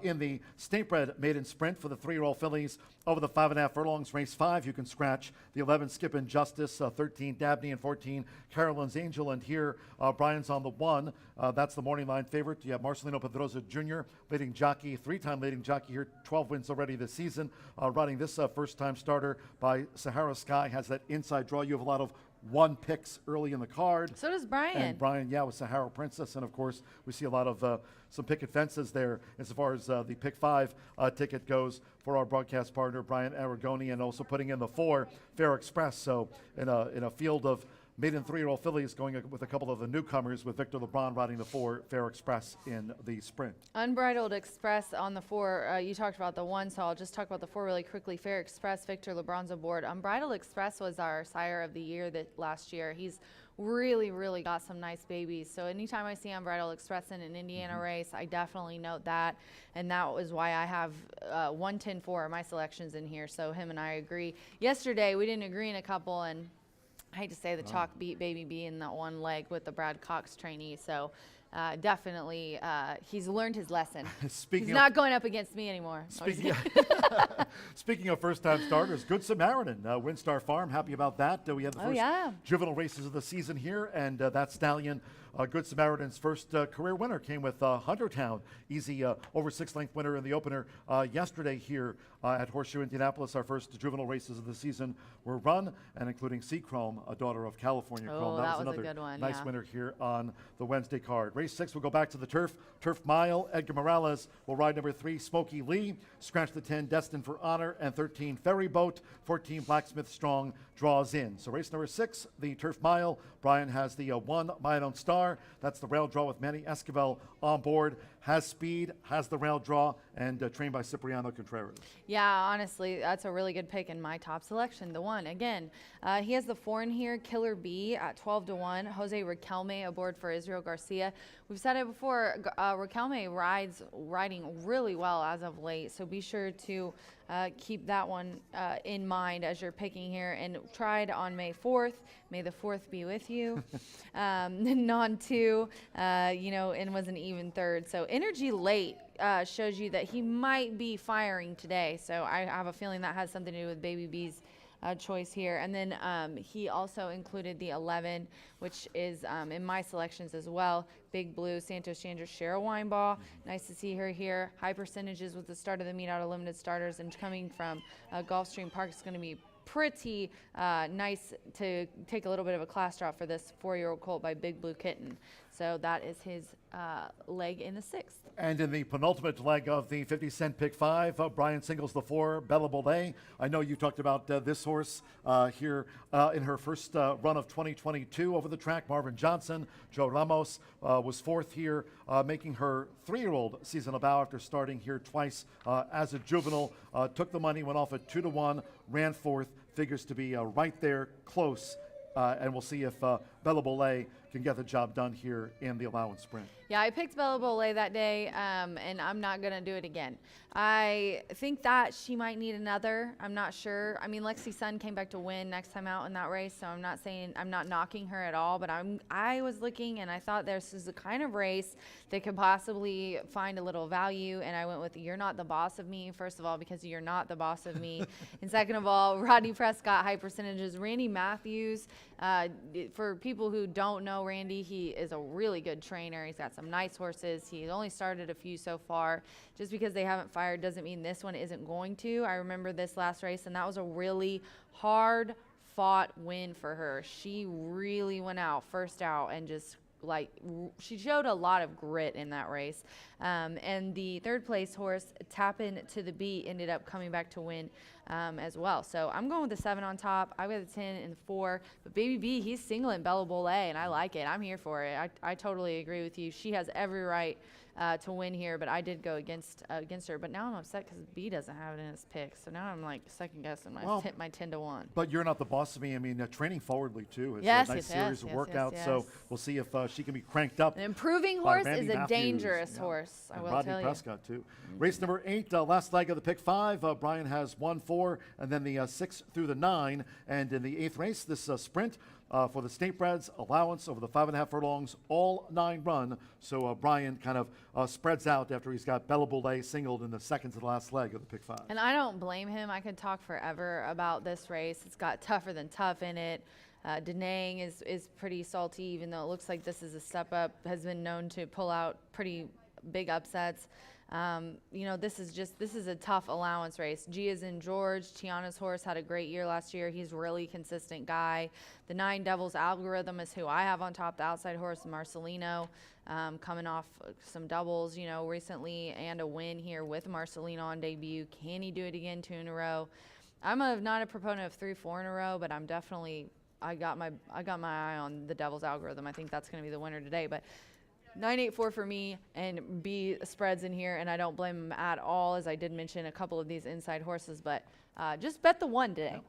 In the State-Bred Maiden Sprint for the 3-year-old fillies over the 5.5 furlongs, race 5, you can scratch the 11 Skippin' Justice, 13 Dabney, and 14 Carolyn's Angel. And here, Brian's on the 1. That's the morning line favorite. You have Marcelino Pedrosa Jr., leading jockey, 3-time leading jockey here, 12 wins already this season. Riding this first-time starter by Sahara Sky, has that inside draw. You have a lot of 1 picks early in the card. So does Brian. And Brian, yeah, with Sahara Princess. And, of course, we see a lot of some picket fences there as far as the Pick 5 ticket goes for our broadcast partner, Brian Aragoni, and also putting in the 4, Fair Express. So in a field of maiden 3-year-old fillies, going with a couple of the newcomers, with Victor LeBron riding the 4, Fair Express in the sprint. Unbridled Express on the 4. You talked about the 1, so I'll just talk about the 4 really quickly. Fair Express, Victor LeBron's aboard. Unbridled Express was our sire of the year last year. He's really got some nice babies. So anytime I see Unbridled Express in an Indiana race, I definitely note that. And that was why I have 1-10-4 my selections in here. So him and I agree. Yesterday, we didn't agree in a couple, and I hate to say the chalk beat Baby B in that one leg with the Brad Cox trainee. So definitely he's learned his lesson. He's not going up against me anymore. Speaking of first-time starters, Good Samaritan, Windstar Farm, happy about that. We have the first juvenile races of the season here, and that stallion, Good Samaritan's first career winner, came with Huntertown. Easy over 6-length winner in the opener yesterday here at Horseshoe Indianapolis. Our first juvenile races of the season were run, and including Seachrome, a daughter of California Chrome. That was another a good one, nice winner here on the Wednesday card. Race 6, we'll go back to the turf. Turf Mile, Edgar Morales will ride number 3, Smokey Lee. Scratch the 10, Destined for Honor, and 13, Ferry Boat. 14, Blacksmith Strong draws in. So race number 6, the Turf Mile. Brian has the 1, My Own Star. Star. That's the rail draw with Manny Esquivel on board. Has speed, has the rail draw, and trained by Cipriano Contreras. Yeah, honestly, that's a really good pick in my top selection. The one, again, he has the 4 in here, Killer B at 12-1. Jose Riquelme aboard for Israel Garcia. We've said it before, Riquelme riding really well as of late, so be sure to keep that one in mind as you're picking here. And tried on May 4th. May the 4th be with you. Non 2, and was an even third. So energy late shows you that he might be firing today. So I have a feeling that has something to do with Baby B's choice here. And then he also included the 11, which is in my selections as well. Big Blue, Santos Chandra, Cheryl Weinball. Nice to see her here. High percentages with the start of the meet out of limited starters, and coming from Gulfstream Park is going to be pretty nice to take a little bit of a class drop for this 4-year-old colt by Big Blue Kitten. So that is his leg in the 6th. And in the penultimate leg of the 50-cent pick 5, Brian singles the 4, Bella Bollet. I know you talked about this horse here in her first run of 2022 over the track. Marvin Johnson, Joe Ramos was 4th here, making her 3-year-old season about after starting here twice as a juvenile. Took the money, went off at 2-1, ran 4th, figures to be right there, close. And we'll see if Bella Bollet can get the job done here in the allowance sprint. Yeah, I picked Bella Bollet that day, and I'm not going to do it again. I think that she might need another. I'm not sure. I mean, Lexi Sun came back to win next time out in that race, so I'm not knocking her at all, but I was looking, and I thought this is the kind of race that could possibly find a little value, and I went with You're Not the Boss of Me, first of all, because you're not the boss of me. And second of all, Rodney Prescott, high percentages. Randy Matthews, for people who don't know Randy, he is a really good trainer. He's got some nice horses. He's only started a few so far. Just because they haven't fired doesn't mean this one isn't going to. I remember this last race, and that was a really hard fought win for her. She really went out first out and just she showed a lot of grit in that race. And the 3rd place horse, Tappin' to the Beat, ended up coming back to win as well. So I'm going with the 7 on top. I've got the 10 and the 4. But Baby B, he's singling Bella Bollet, and I like it. I'm here for it. I totally agree with you. She has every right to win here, but I did go against her. But now I'm upset because B doesn't have it in his pick. So now I'm like second guessing my 10-1. But You're Not the Boss of Me. I mean, training forwardly too. It's yes, a nice series of workouts. Yes. So we'll see if she can be cranked up. An improving horse is a dangerous horse. I will tell you. Rodney Prescott too. Race number 8, last leg of the pick 5. Brian has 1, 4, and then the 6 through the 9. And in the 8th race, this sprint for the State Breds, allowance over the 5.5 furlongs, all 9 run. So Brian kind of spreads out after he's got Bella Bollet singled in the second to the last leg of the pick 5. And I don't blame him. I could talk forever about this race. It's got tougher than tough in it. Da Nang is pretty salty, even though it looks like this is a step up, has been known to pull out pretty big upsets. This is a tough allowance race. G is in George. Tiana's horse had a great year last year. He's a really consistent guy. The 9 Devils Algorithm is who I have on top. The outside horse, Marcelino, coming off some doubles, recently, and a win here with Marcelino on debut. Can he do it again 2 in a row? I'm not a proponent of 3, 4 in a row, but I'm definitely, I got my eye on the Devils Algorithm. I think that's going to be the winner today, but 9-8-4 for me, and B spreads in here, and I don't blame him at all, as I did mention a couple of these inside horses, but just bet the 1 today.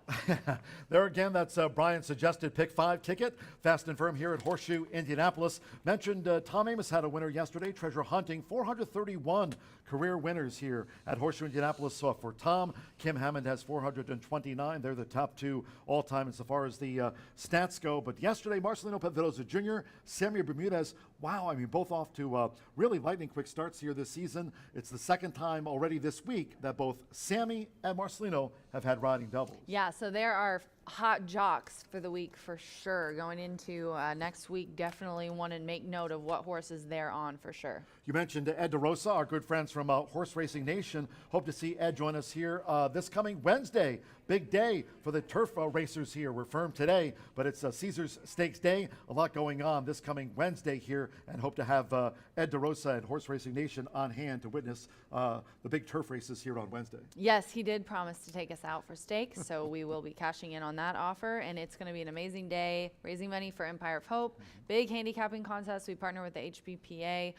There again, that's Brian's suggested pick 5 ticket. Fast and firm here at Horseshoe Indianapolis. Mentioned Tom Amos had a winner yesterday. Treasure Hunting, 431 career winners here at Horseshoe Indianapolis. So for Tom, Kim Hammond has 429. They're the top 2 all time insofar as the stats go. But yesterday, Marcelino Pedrosa Jr., Samuel Bermudez, wow, I mean, both off to really lightning quick starts here this season. It's the second time already this week that both Sammy and Marcelino have had riding doubles. Yeah, so there are hot jocks for the week for sure. Going into next week, definitely want to make note of what horses they're on for sure. You mentioned Ed DeRosa, our good friends from Horse Racing Nation. Hope to see Ed join us here this coming Wednesday. Big day for the turf racers here. We're firm today, but it's Caesars Stakes Day. A lot going on this coming Wednesday here, and hope to have Ed DeRosa and Horse Racing Nation on hand to witness the big turf races here on Wednesday. Yes, he did promise to take us out for stakes, so we will be cashing in on that offer, and it's going to be an amazing day, raising money for Empire of Hope. Big handicapping contest. We partner with the HBPA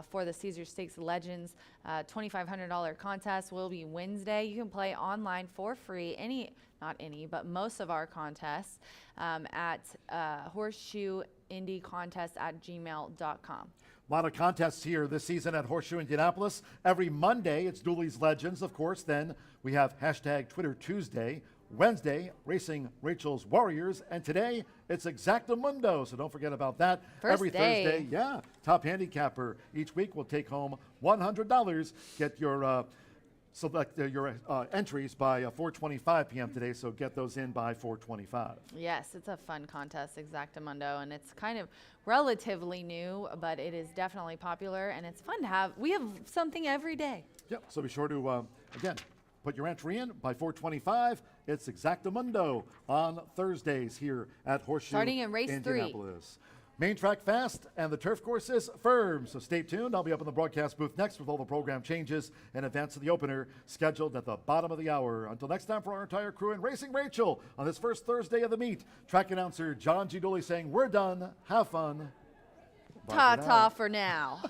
for the Caesars Stakes Legends $2,500 contest. Will be Wednesday. You can play online for free. Not any, but most of our contests at Horseshoe Indie Contest at gmail.com. A lot of contests here this season at Horseshoe Indianapolis. Every Monday, it's Dooley's Legends, of course. Then we have hashtag Twitter Tuesday. Wednesday, Racing Rachel's Warriors. And today, it's Exactamundo. So don't forget about that. Every Thursday, top handicapper each week will take home $100. Get your select your entries by 4:25 p.m. today, so get those in by 4:25. Yes, it's a fun contest, Exactamundo, and it's kind of relatively new, but it is definitely popular, and it's fun to have. We have something every day. Yep, so be sure to, again, put your entry in by 4:25. It's Exactamundo on Thursdays here at Horseshoe Starting in race 3. Indianapolis. Main track fast, and the turf course is firm, so stay tuned. I'll be up in the broadcast booth next with all the program changes in advance of the opener scheduled at the bottom of the hour. Until next time, for our entire crew and Racing Rachel on this first Thursday of the meet, track announcer John G. Dooley saying, we're done. Have fun. Bye Ta-ta for now.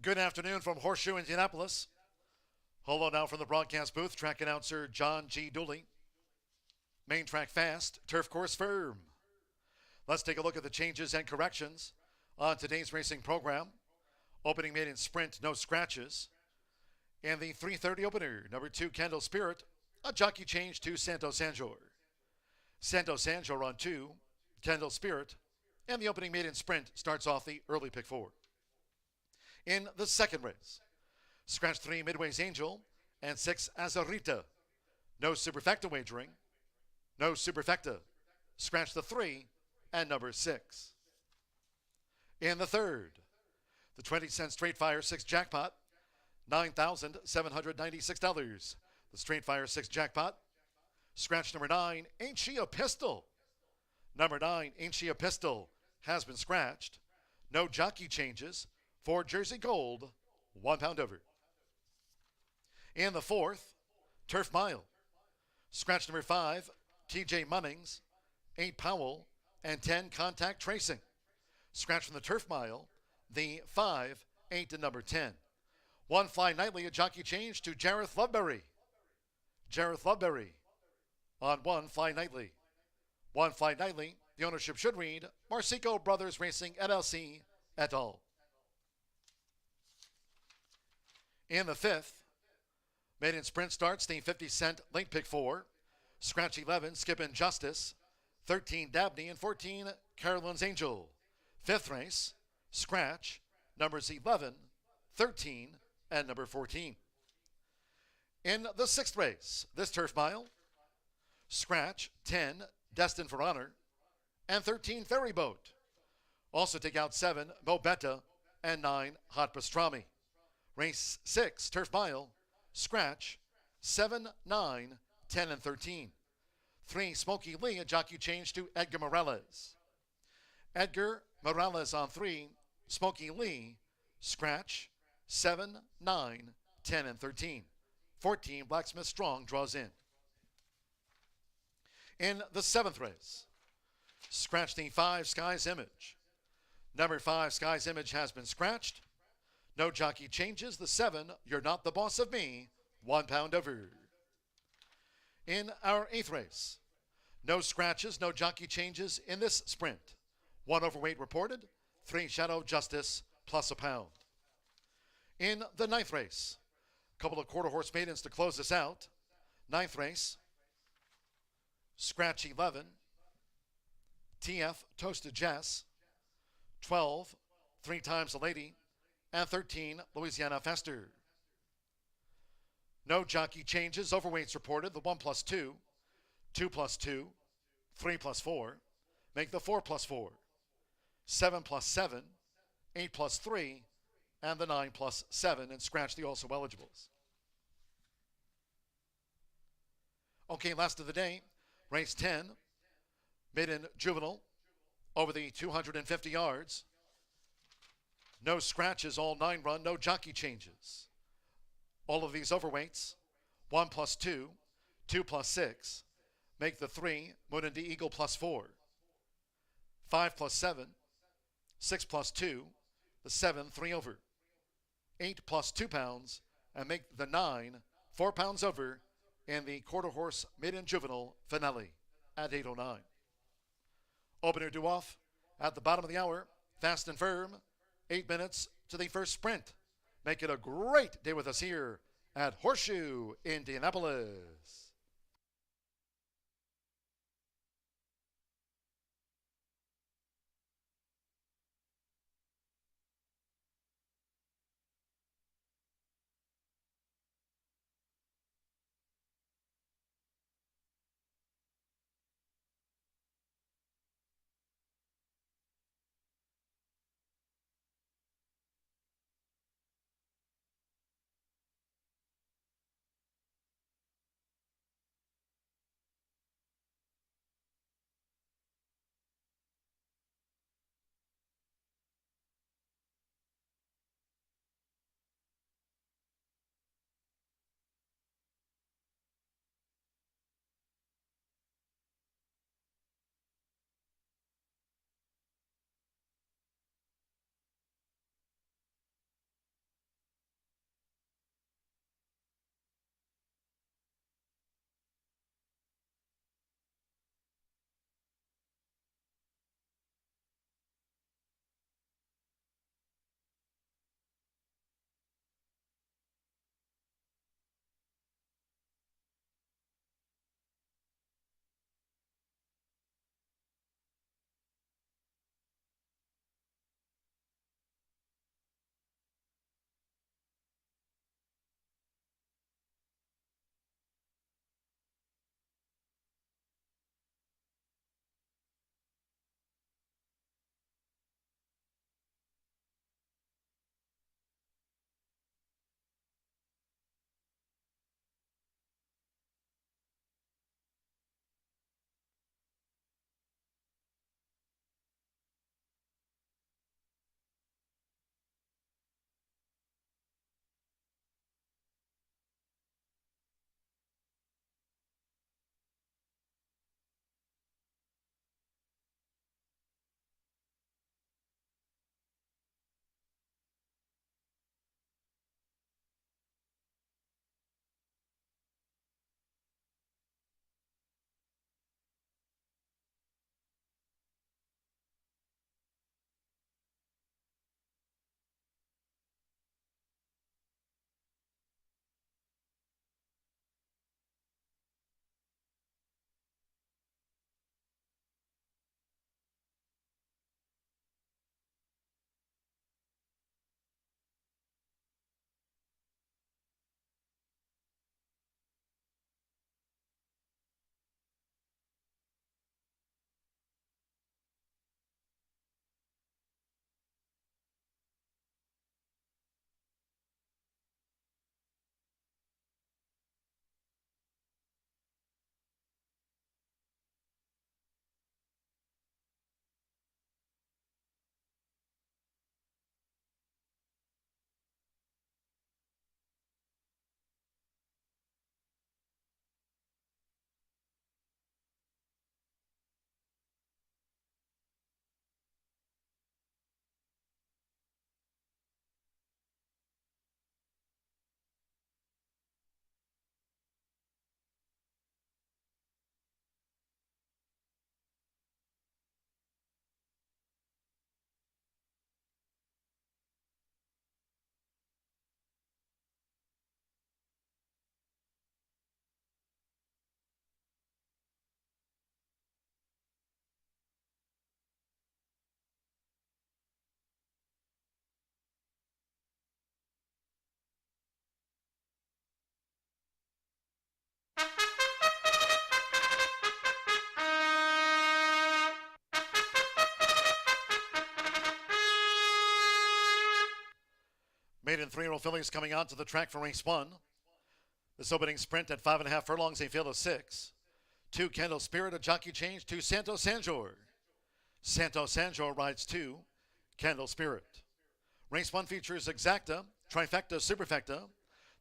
Good afternoon from Horseshoe Indianapolis. Hello now from the broadcast booth, track announcer John G. Dooley. Main track fast, turf course firm. Let's take a look at the changes and corrections on today's racing program. Opening made in sprint, no scratches. And the 3:30 opener, number 2, Candle Spirit, A jockey change to Santos Sanjor. Santos Sanjor on 2, Kendall Spirit, and the opening maiden sprint starts off the early pick 4. In the second race, scratch 3 Midway's Angel and 6 Azarita. No superfecta wagering. No superfecta. Scratch the 3 and number 6. In the third, the 20-cent Straight Fire 6 jackpot, $9,796. The Straight Fire 6 jackpot. Scratch number 9, Ain't She a Pistol? Number 9, Ain't She a Pistol, has been scratched. No jockey changes for Jersey Gold, £1 over. In the fourth, Turf Mile. Scratch number 5, TJ Munnings, 8 Powell, and 10 Contact Tracing. Scratch from the Turf Mile, the 5, 8 to number 10. One Fly Nightly, a jockey change to Jareth Loveberry. Jareth Loveberry on One Fly Nightly. One Fly Nightly, the ownership should read Marsico Brothers Racing LLC et al. In the fifth, maiden sprint starts the 50-cent link pick 4. Scratch 11, Skippin' Justice. 13, Dabney, and 14, Carolyn's Angel. Fifth race, scratch, numbers 11, 13, and number 14. In the sixth race, this Turf Mile, scratch 10, Destined for Honor, and 13, Ferry Boat. Also take out 7, Bobetta, and 9, Hot Pastrami. Race 6, Turf Mile, scratch 7, 9, 10, and 13. 3, Smokey Lee, a jockey change to Edgar Morales. Edgar Morales on 3, Smokey Lee, scratch 7, 9, 10, and 13. 14, Blacksmith Strong draws in. In the seventh race, scratch the 5, Sky's Image. Number 5, Sky's Image has been scratched. No jockey changes. The 7, You're Not the Boss of Me, £1 over. In our eighth race, no scratches, no jockey changes in this sprint. 1 overweight reported, 3 Shadow Justice plus £1. In the ninth race, a couple of quarter horse maidens to close this out. Ninth race, scratch 11, TF Toasted Jess, 12, 3 Times a Lady, and 13, Louisiana Fester. No jockey changes, overweights reported, the 1 plus 2, 2 plus 2, 3 plus 4, make the 4 plus 4, 7 plus 7, 8 plus 3, and the 9 plus 7, and scratch the also eligibles. Okay, last of the day, race 10, maiden juvenile, over the 250 yards. No scratches, all 9 run, no jockey changes. All of these overweights, 1 plus 2, 2 plus 6, make the 3, Mundi Eagle plus 4, 5 plus 7, 6 plus 2, the 7, 3 over, 8 plus 2 pounds, and make the 9, 4 pounds over in the quarter horse maiden juvenile finale at 8:09. Opener due off at the bottom of the hour, fast and firm, 8 minutes to the first sprint. Make it a great day with us here at Horseshoe Indianapolis. maiden 3-year-old fillies coming onto the track for race 1. This opening sprint at 5.5 furlongs, a field of 6. 2, Kendall Spirit, a jockey change to Santos Sanjor. Santos Sanjor rides 2, Kendall Spirit. Race 1 features Exacta, Trifecta, Superfecta.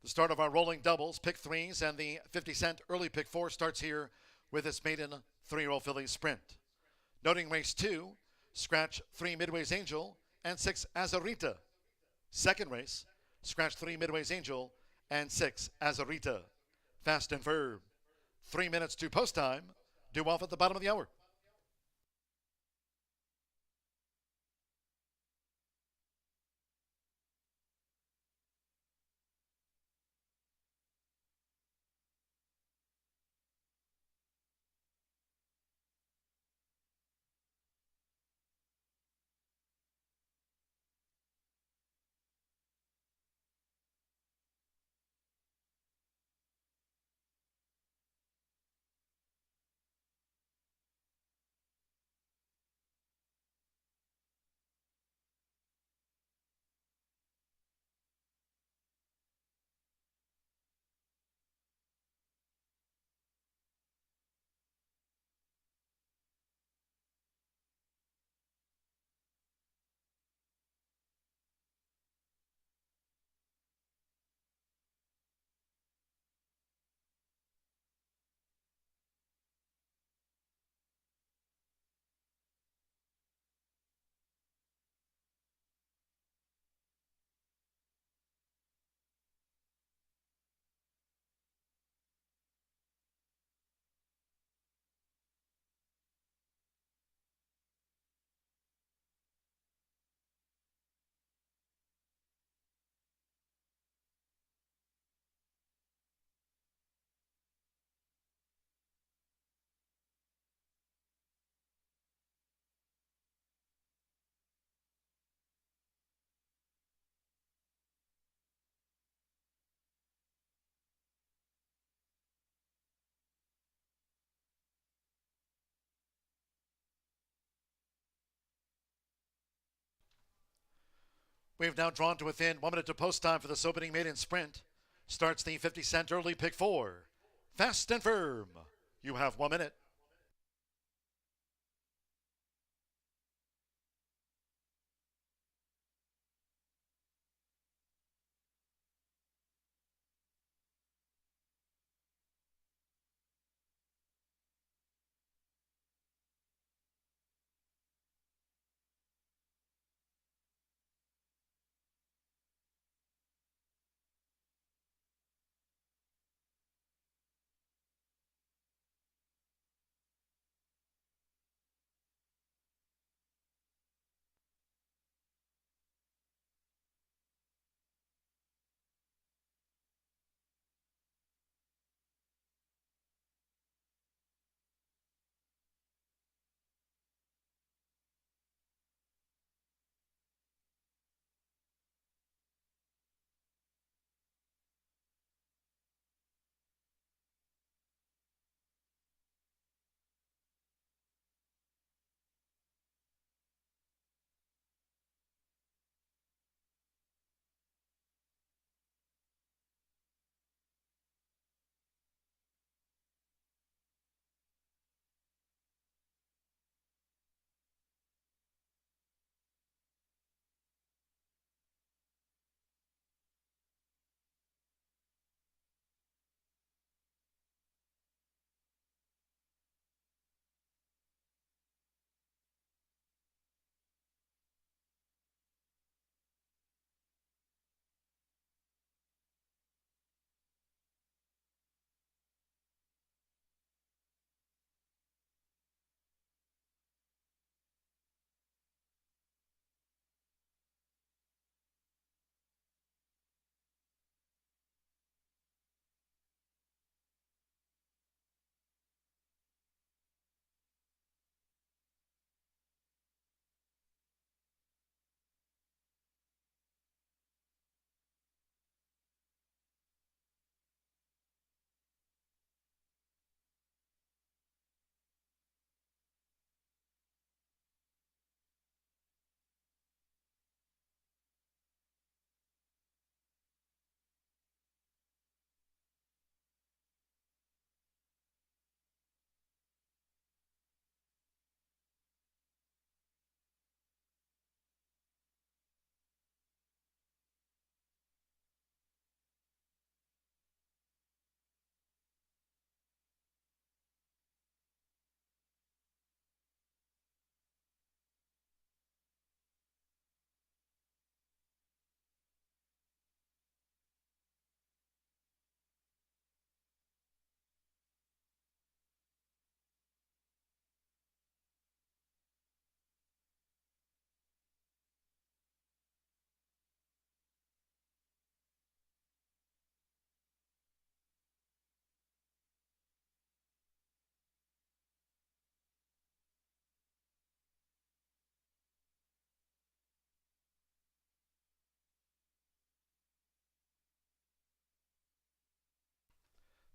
The start of our rolling doubles, pick 3s, and the 50-cent early pick 4 starts here with this maiden 3-year-old filly sprint. Noting race 2, scratch 3 Midway's Angel and 6 Azarita. Second race, scratch 3 Midway's Angel and 6 Azarita. Fast and firm. 3 minutes to post time. Due off at the bottom of the hour. We've now drawn to within 1 minute to post time for this opening maiden sprint. Starts the 50-cent early pick 4. Fast and firm. You have 1 minute.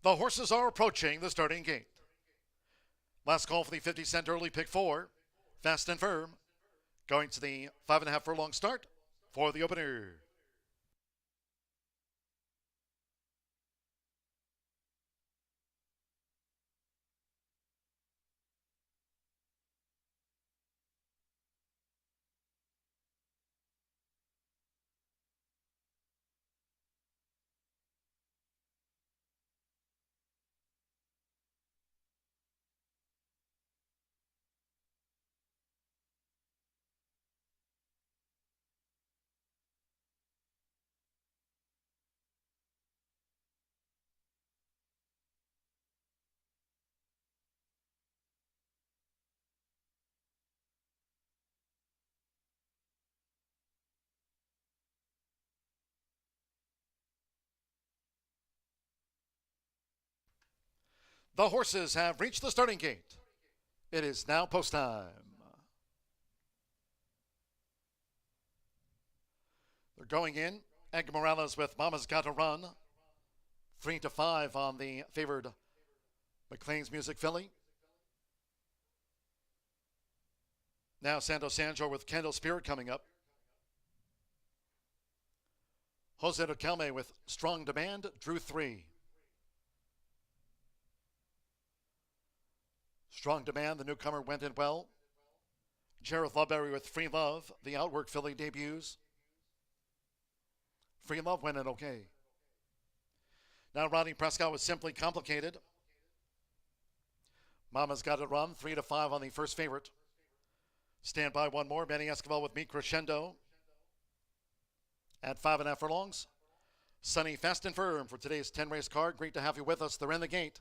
The horses are approaching the starting gate. Last call for the 50-cent early pick 4. Fast and Firm. Going to the 5.5 furlong start for the opener. The horses have reached the starting gate. It is now post time. They're going in. Edgar Morales with Mama's Gotta Run. 3-5 on the favored McLean's Music Filly. Now Santo Sanjo with Kendall Spirit coming up. Jose Riquelme with Strong Demand drew 3. Strong Demand, the newcomer, went in well. Jareth Loveberry with Free Love, the Outwork filly debuts. Free Love went in okay. Now Rodney Prescott was Simply Complicated. Mama's Got It Run, 3-5 on the first favorite. Stand by one more, Manny Escobar with Me Crescendo. At 5.5 furlongs. Sunny Fast and Firm for today's 10-race card. Great to have you with us. They're in the gate.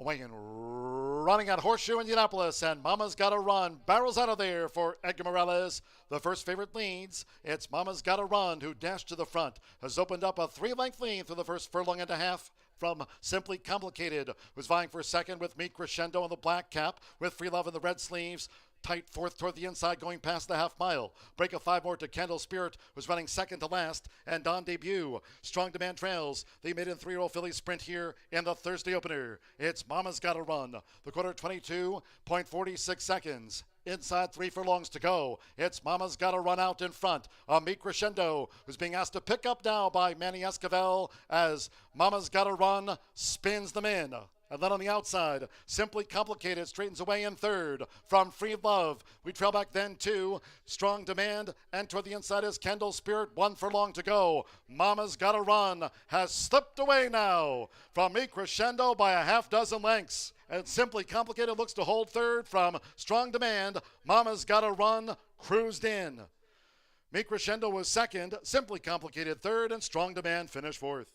Away and running at Horseshoe Indianapolis, and Mama's Gotta Run barrels out of there for Edgar Morales. The first favorite leads. It's Mama's Gotta Run, who dashed to the front, has opened up a 3-length lead through the first furlong and a half from Simply Complicated, who's vying for second with Me Crescendo in the black cap, with Free Love in the red sleeves. Tight fourth toward the inside, going past the half mile. Break of 5 more to Kendall Spirit, who's running second to last, and Don Debut. Strong Demand trails. They made in 3-year-old filly sprint here in the Thursday opener. It's Mama's Gotta Run. The quarter 22.46 seconds. Inside 3 furlongs to go. It's Mama's Gotta Run out in front. Me Crescendo, who's being asked to pick up now by Manny Escobar as Mama's Gotta Run spins them in. And then on the outside, Simply Complicated straightens away in third from Free Love. We trail back then to Strong Demand, and toward the inside is Kendall Spirit, 1 furlong to go. Mama's Gotta Run has slipped away now from Me Crescendo by a half dozen lengths. And Simply Complicated looks to hold third from Strong Demand. Mama's Gotta Run cruised in. Me Crescendo was second, Simply Complicated third, and Strong Demand finished fourth.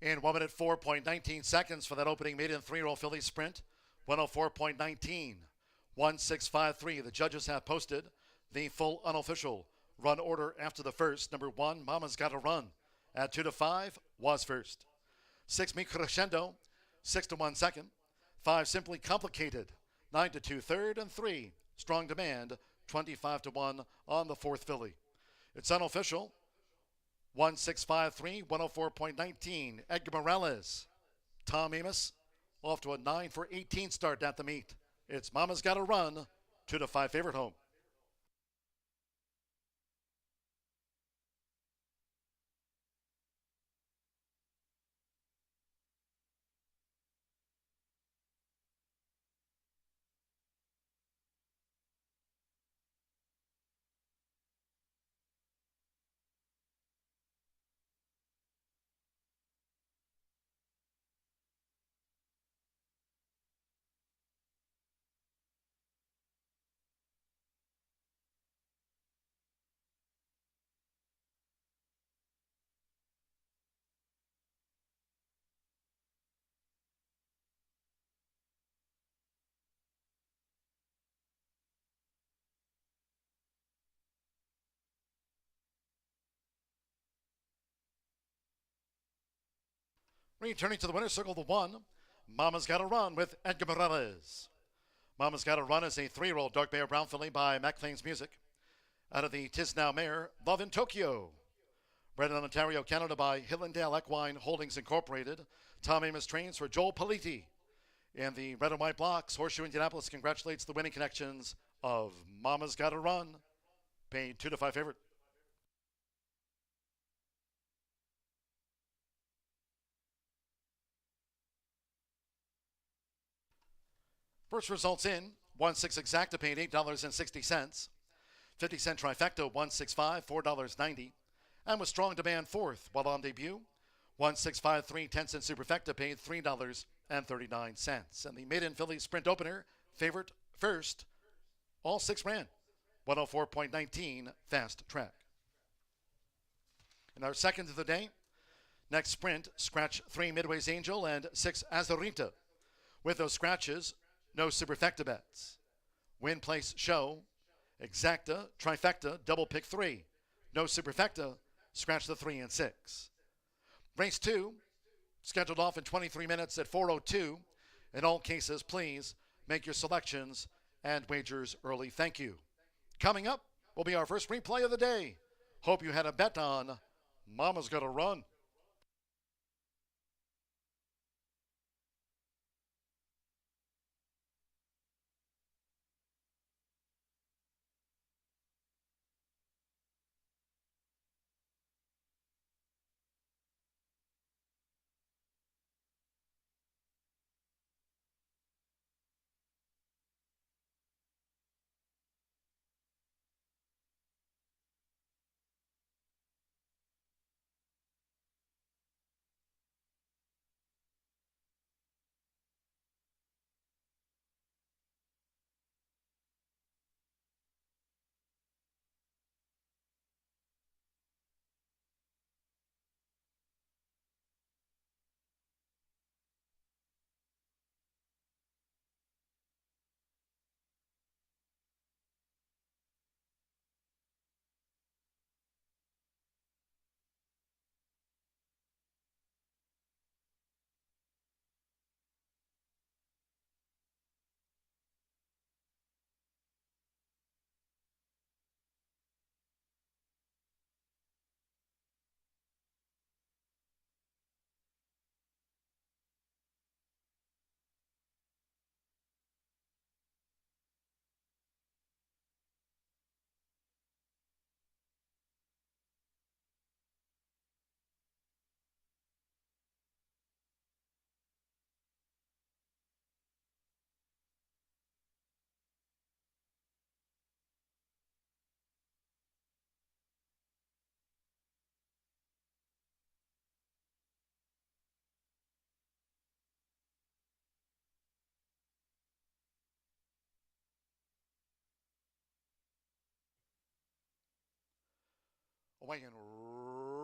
In 1 minute 4.19 seconds for that opening maiden 3-year-old filly sprint. 104.19. 1653. The judges have posted the full unofficial run order after the first. Number 1, Mama's Gotta Run. At 2-5, was first. 6, Me Crescendo. 6-1 second. 5, Simply Complicated. 9-2 third. And 3, Strong Demand. 25-1 on the fourth filly. It's unofficial. 1653, 104.19. Edgar Morales. Tom Amos off to a 9 for 18 start at the meet. It's Mama's Gotta Run, 2-5 favorite home. Returning to the winner's circle, the 1, Mama's Gotta Run with Edgar Morales. Mama's Gotta Run is a 3-year-old dark bear brown filly by McLean's Music. Out of the Tis Now mare, Love in Tokyo. Bred in Ontario, Canada by Hillendale Equine Holdings Incorporated. Tom Amos trains for Joel Politi. In the red and white blocks, Horseshoe Indianapolis congratulates the winning connections of Mama's Gotta Run. Paid 2-5 favorite. First results in 1-6 exacta paid $8.60. 50-cent trifecta 165 $4.90. And with strong demand fourth while on debut 1653 10-cent superfecta paid $3.39. And the maiden filly sprint opener favorite first, all 6 ran 104.19 fast track. In our second of the day, next sprint, scratch 3 Midway's Angel and 6 Azarita. With those scratches, no superfecta bets. Win, place, show, exacta, trifecta, double pick 3. No superfecta, scratch the 3 and 6. Race 2, scheduled off in 23 minutes at 4:02. In all cases, please make your selections and wagers early. Thank you. Coming up will be our first replay of the day. Hope you had a bet on Mama's Gotta Run. Away and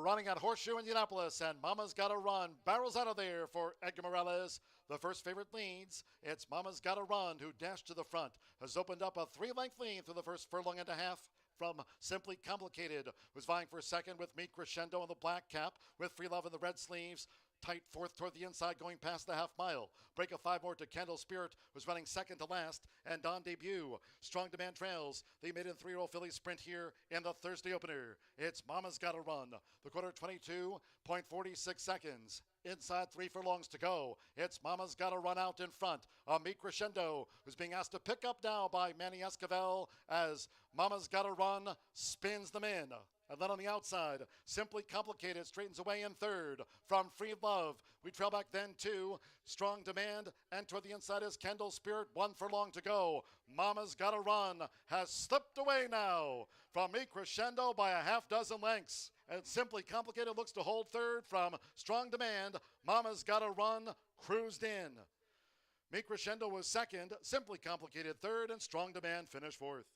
running at Horseshoe Indianapolis, and Mama's Gotta Run barrels out of there for Edgar Morales. The first favorite leads. It's Mama's Gotta Run, who dashed to the front, has opened up a 3-length lead through the first furlong and a half from Simply Complicated, was vying for second with Meet Crescendo in the black cap, with Free Love in the red sleeves. Tight fourth toward the inside, going past the half mile. Break of 5 more to Kendall Spirit, was running second to last, and on debut. Strong Demand trails the maiden 3-year-old filly sprint here in the Thursday opener. It's Mama's Gotta Run. The quarter 22.46 seconds. Inside 3 furlongs to go. It's Mama's Gotta Run out in front. Meet Crescendo, who's being asked to pick up now by Manny Esquivel as Mama's Gotta Run spins them in. And then on the outside, Simply Complicated straightens away in third. From Free Love, we trail back then to Strong Demand, and toward the inside is Kendall Spirit, 1 furlong to go. Mama's Gotta Run has slipped away now from Meet Crescendo by a half dozen lengths. And Simply Complicated looks to hold third from Strong Demand. Mama's Gotta Run cruised in. Meet Crescendo was second, Simply Complicated third, and Strong Demand finished fourth.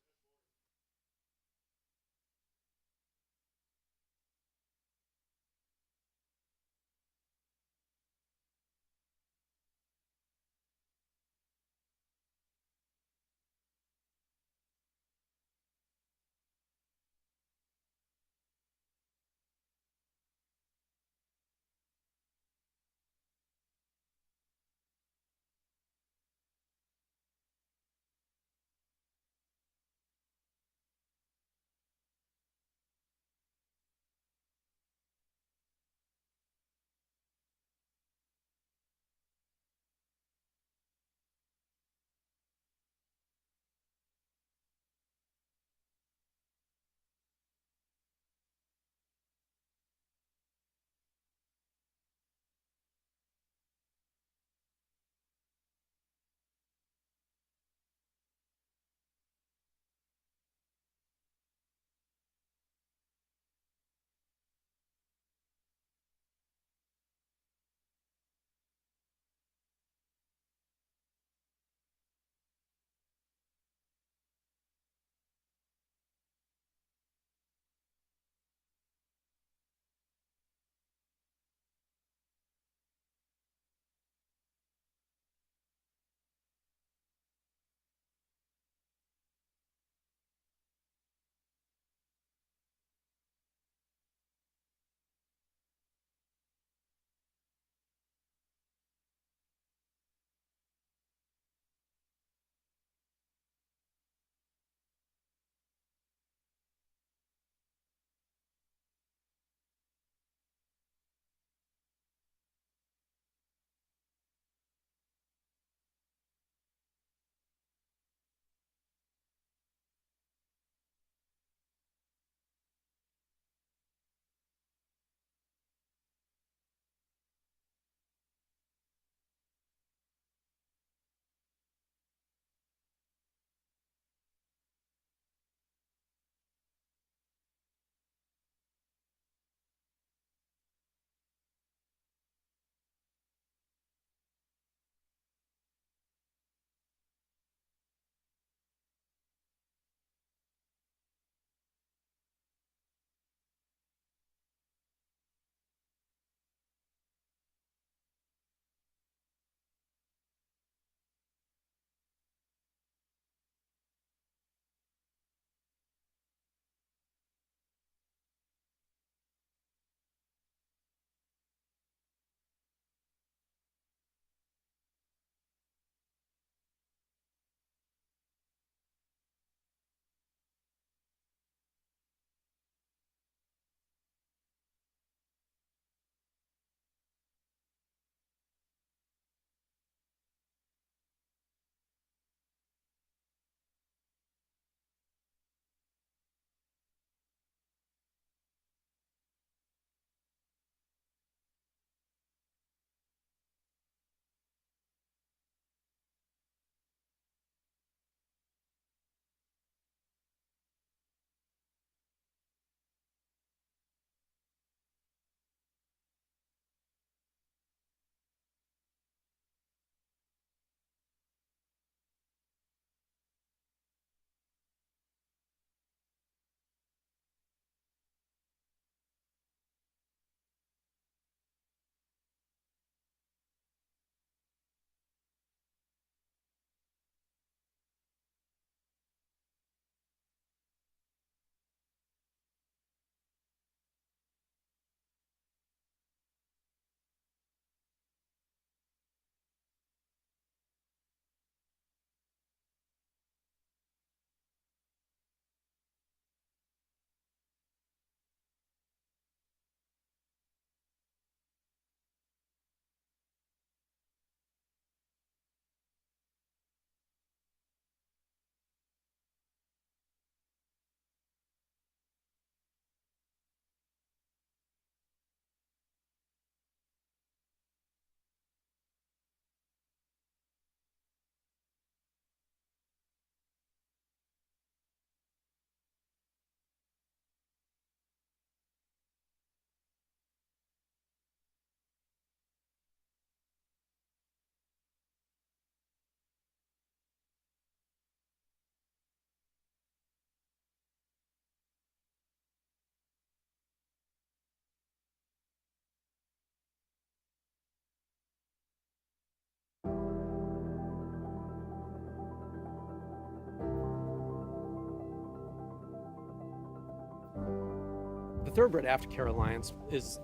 The Thoroughbred Aftercare Alliance is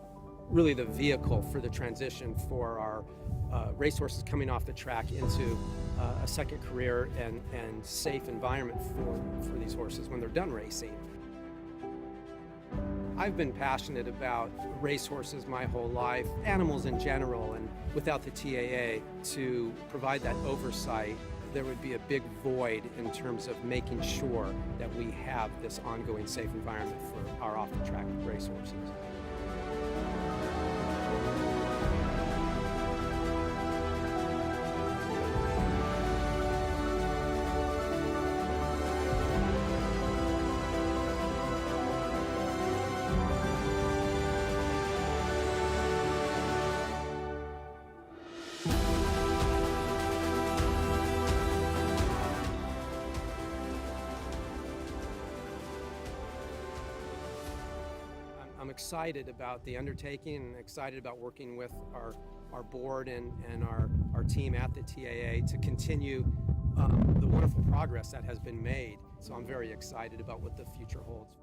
really the vehicle for the transition for our racehorses coming off the track into a second career and safe environment for these horses when they're done racing. I've been passionate about racehorses my whole life, animals in general, and without the TAA to provide that oversight, there would be a big void in terms of making sure that we have this ongoing safe environment for our off-the-track racehorses. I'm excited about the undertaking and excited about working with our board and our team at the TAA to continue the wonderful progress that has been made. So I'm very excited about what the future holds.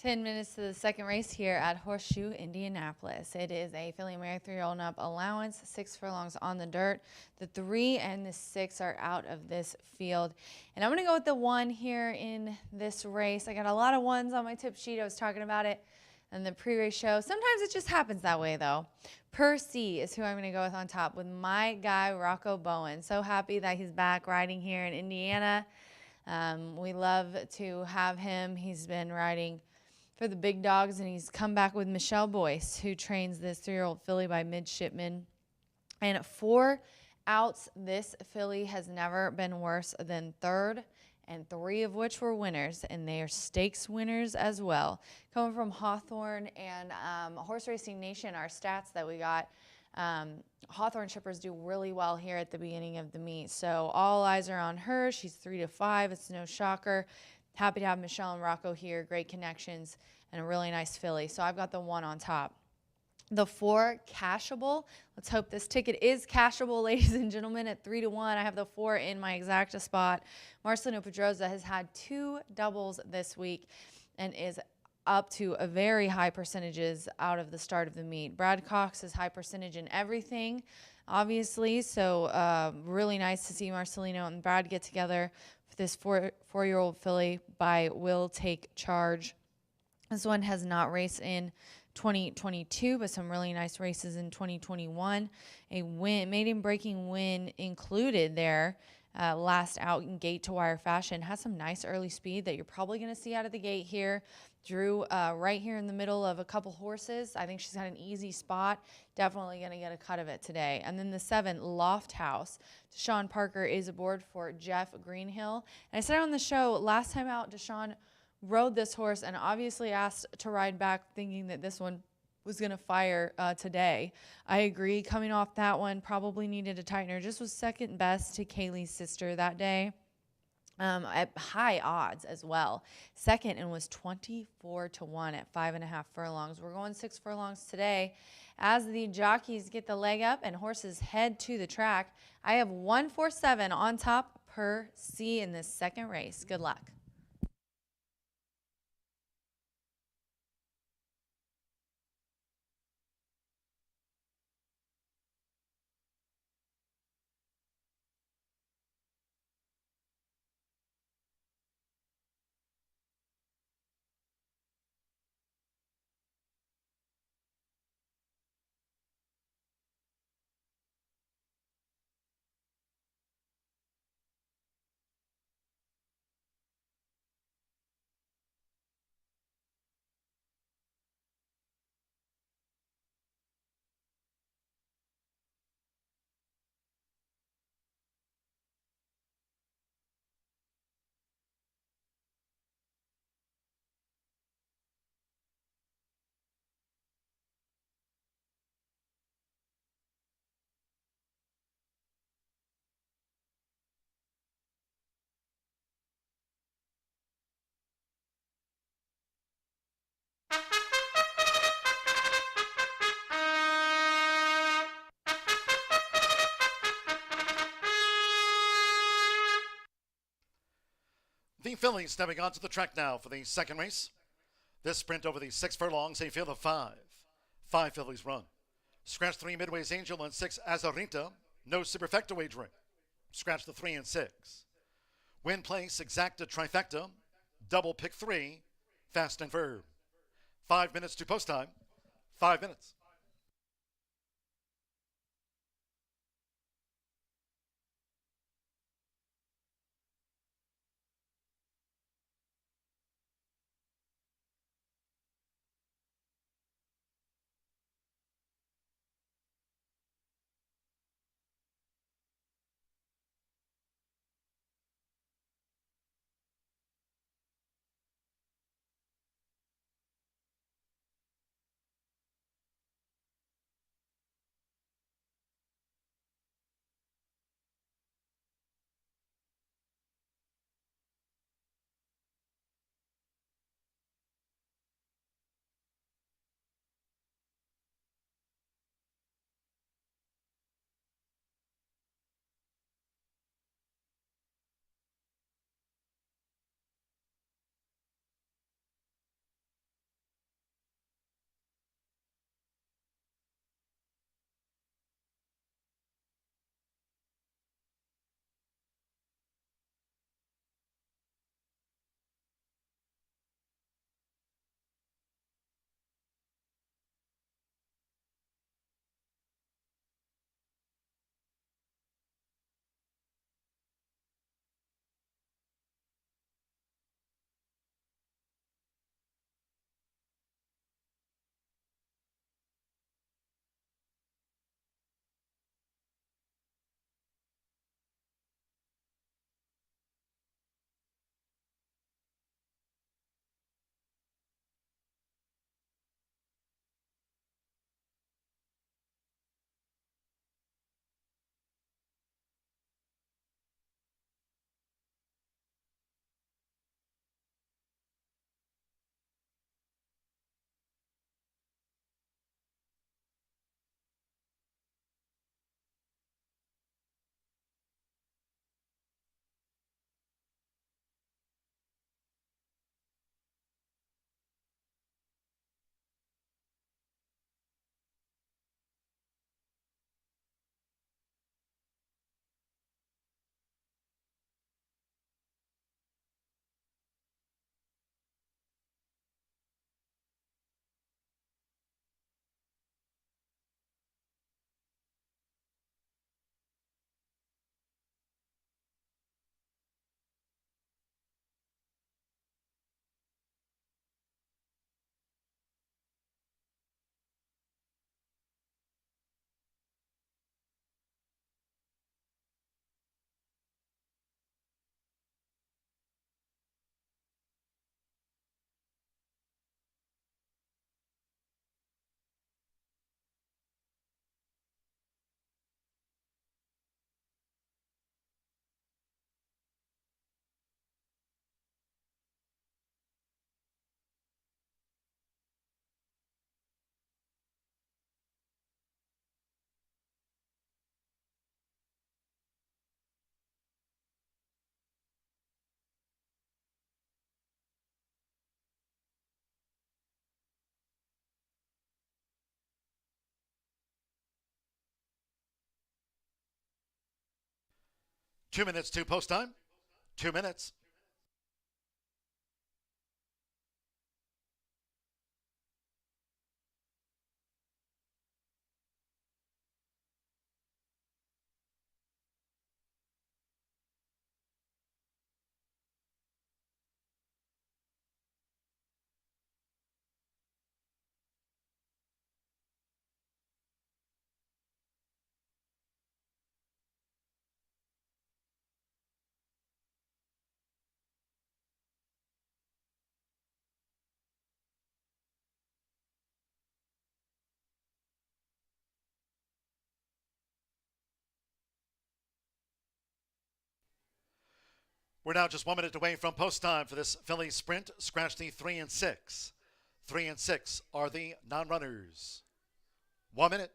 Ten minutes to the second race here at Horseshoe Indianapolis. It is a filly mare 3-year-old and up allowance, 6 furlongs on the dirt. The 3 and the 6 are out of this field. And I'm going to go with the 1 here in this race. I got a lot of 1s on my tip sheet. I was talking about it and the pre-race show. Sometimes it just happens that way, though. Percy is who I'm going to go with on top with my guy, Rocco Bowen. So happy that he's back riding here in Indiana. We love to have him. He's been riding for the big dogs, and he's come back with Michelle Boyce, who trains this 3-year-old filly by Midshipman. And 4 outs, this filly has never been worse than third, and 3 of which were winners, and they are stakes winners as well. Coming from Hawthorne and Horse Racing Nation, our stats that we got, Hawthorne shippers do really well here at the beginning of the meet. So all eyes are on her. She's 3-5. It's no shocker. Happy to have Michelle and Rocco here. Great connections and a really nice filly. So I've got the 1 on top. The 4, cashable. Let's hope this ticket is cashable, ladies and gentlemen, at 3-1. I have the 4 in my exacta spot. Marcelino Pedroza has had 2 doubles this week and is up to a very high percentages out of the start of the meet. Brad Cox is high percentage in everything, obviously. So really nice to see Marcelino and Brad get together for this 4-year-old filly by Will Take Charge. This one has not raced in 2022, but some really nice races in 2021. A win, maiden breaking win included there. Last out in gate to wire fashion. Has some nice early speed that you're probably going to see out of the gate here. Drew right here in the middle of a couple horses. I think she's got an easy spot. Definitely going to get a cut of it today. And then the 7, Loft House. Deshaun Parker is aboard for Jeff Greenhill. And I said on the show last time out, Deshaun rode this horse and obviously asked to ride back, thinking that this one was going to fire today. I agree. Coming off that one, probably needed a tightener. Just was second best to Kaylee's sister that day. At high odds as well. Second, and was 24-1 at 5.5 furlongs. We're going 6 furlongs today. As the jockeys get the leg up and horses head to the track, I have 147 on top per C in this second race. Good luck. The fillies stepping onto the track now for the second race. This sprint over the 6 furlongs, a field of 5. 5 fillies run. Scratch 3 Midway's Angel and 6 Azarinta. No superfecta wagering. Scratch the 3 and 6. Win place, exacta trifecta. Double pick 3. Fast and firm. 5 minutes to post time. 5 minutes. 2 minutes to post time. 2 minutes. We're now just 1 minute away from post time for this Philly sprint. Scratch the 3 and 6. 3 and 6 are the non-runners. 1 minute.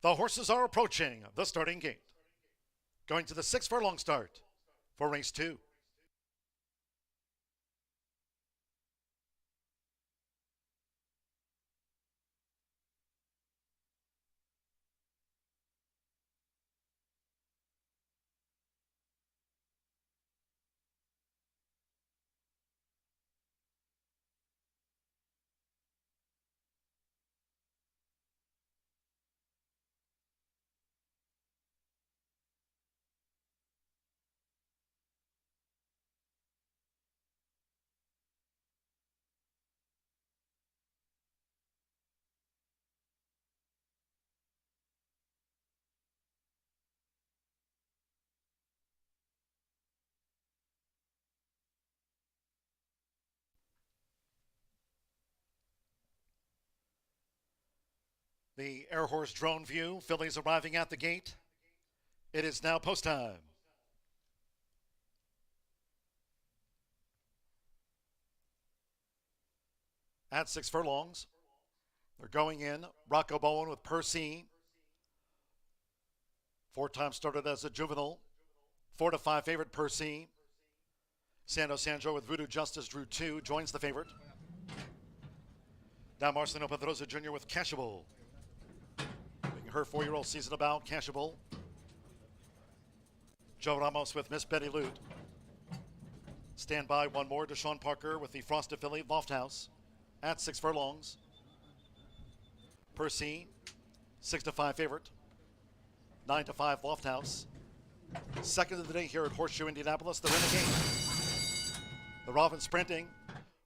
The horses are approaching the starting gate. Going to the 6 furlong start for race 2. The Air Horse drone view. Fillies arriving at the gate. It is now post time. At 6 furlongs, they're going in. Rocco Bowen with Percy. 4 times started as a juvenile. 4-5 favorite Percy. Sando Sandro with Voodoo Justice drew 2, joins the favorite. Now Marcelino Pedrosa Jr. with Cashable. Her 4-year-old season about Cashable. Joe Ramos with Miss Betty Lute. Stand by one more. Deshaun Parker with the Frosted Filly Lofthouse at 6 furlongs. Percy, 6-5 favorite. 9-5 Lofthouse. Second of the day here at Horseshoe Indianapolis. The Renegade. The Robin sprinting.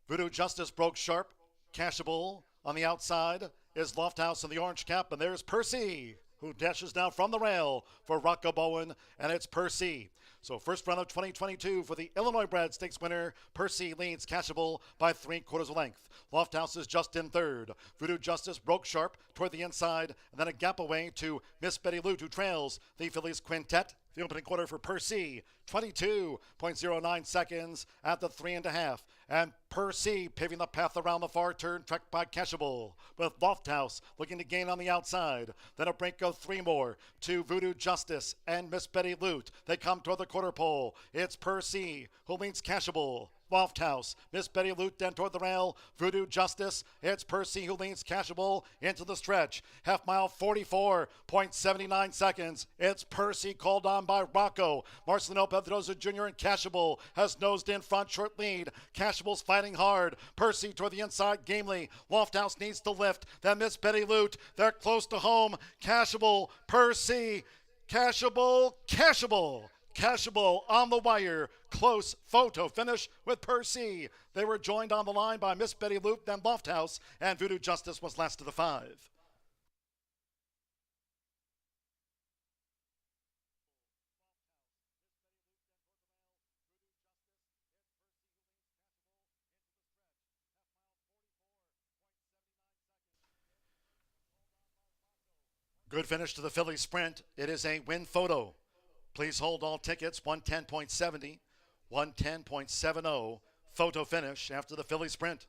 Voodoo Justice broke sharp. Cashable on the outside is Lofthouse in the orange cap, and there's Percy, who dashes down from the rail for Rocco Bowen, and it's Percy. So first run of 2022 for the Illinois bred stakes winner. Percy leads Cashable by 3/4 length. Lofthouse is just in third. Voodoo Justice broke sharp toward the inside, and then a gap away to Miss Betty Lute, who trails the Phillies quintet. The opening quarter for Percy, 22.09 seconds at the 3.5. And Percy paving the path around the far turn, tracked by Cashable, with Lofthouse looking to gain on the outside. Then a break of 3 more to Voodoo Justice and Miss Betty Lute. They come toward the quarter pole. It's Percy who leads Cashable. Lofthouse, Miss Betty Lute then toward the rail. Voodoo Justice. It's Percy who leans Cashable into the stretch. Half mile, 44.79 seconds. It's Percy called on by Rocco. Marcelino Pedrosa Jr. and Cashable has nosed in front, short lead. Cashable's fighting hard. Percy toward the inside gamely. Lofthouse needs to lift. Then Miss Betty Lute. They're close to home. Cashable, Percy, Cashable, Cashable. Cashable on the wire. Close photo finish with Percy. They were joined on the line by Miss Betty Lute, then Lofthouse, and Voodoo Justice was last to the 5. Good finish to the Philly sprint. It is a win photo. Please hold all tickets. 110.70, 110.70 photo finish after the Philly sprint.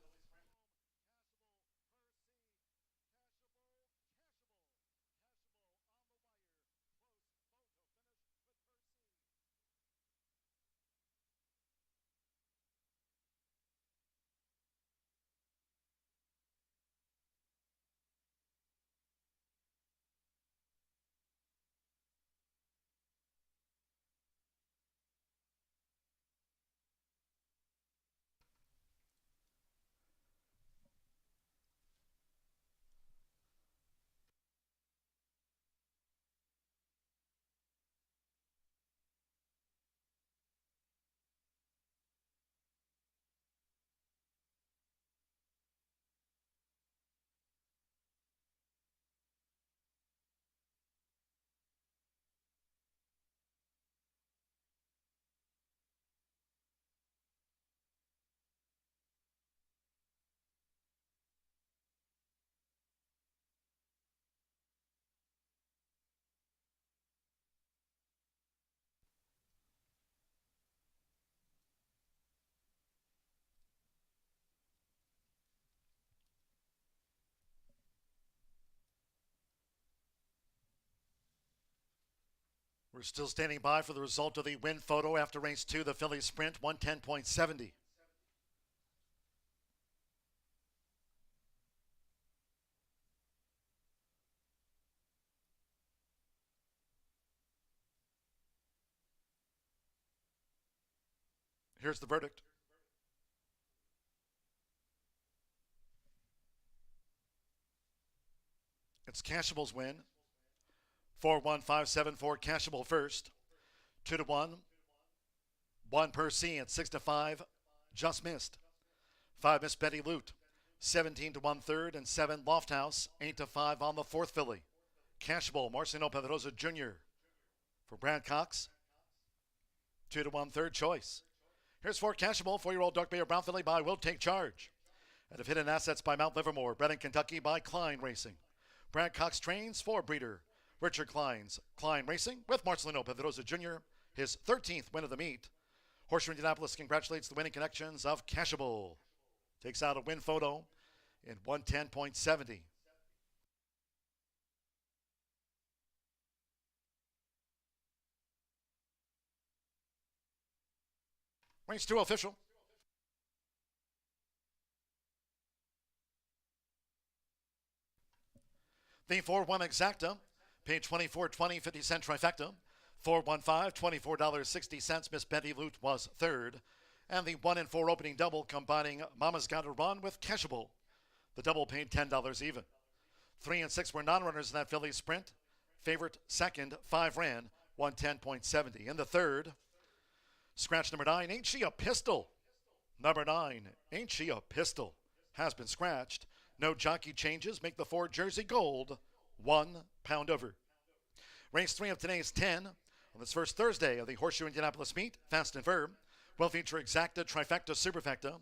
We're still standing by for the result of the win photo after race 2, the Philly sprint, 110.70. Here's the verdict. It's Cashable's win. 4-1-5-7-4 Cashable first. 2-1. 1 Percy at 6-5. Just missed. 5 Miss Betty Lute. 17-1 third and 7 Lofthouse. 8-5 on the 4th filly. Cashable, Marcelino Pedrosa Jr. for Brad Cox. 2-1 third choice. Here's 4 Cashable, 4-year-old Dark Bay Brown filly by Will Take Charge. And of Hidden Assets by Mount Livermore, bred in Kentucky by Klein Racing. Brad Cox trains for breeder Richard Klein's Klein Racing with Marcelino Pedrosa Jr., his 13th win of the meet. Horseshoe Indianapolis congratulates the winning connections of Cashable. Takes out a win photo in 110.70. Race 2 official. The 4-1 exacta, paid $24.20, 50-cent trifecta. 415, $24.60. Miss Betty Lute was third. And the 1-4 opening double combining Mama's Gotta Run with Cashable. The double paid $10 even. 3 and 6 were non-runners in that Philly sprint. Favorite second, 5 ran, 110.70. In the third, scratch number 9, Ain't She a Pistol? Number 9, Ain't She a Pistol? Has been scratched. No jockey changes. Make the 4 Jersey Gold 1 pound over. Race 3 of today's 10 on this first Thursday of the Horseshoe Indianapolis meet. Fast and firm. Will feature exacta, trifecta, superfecta.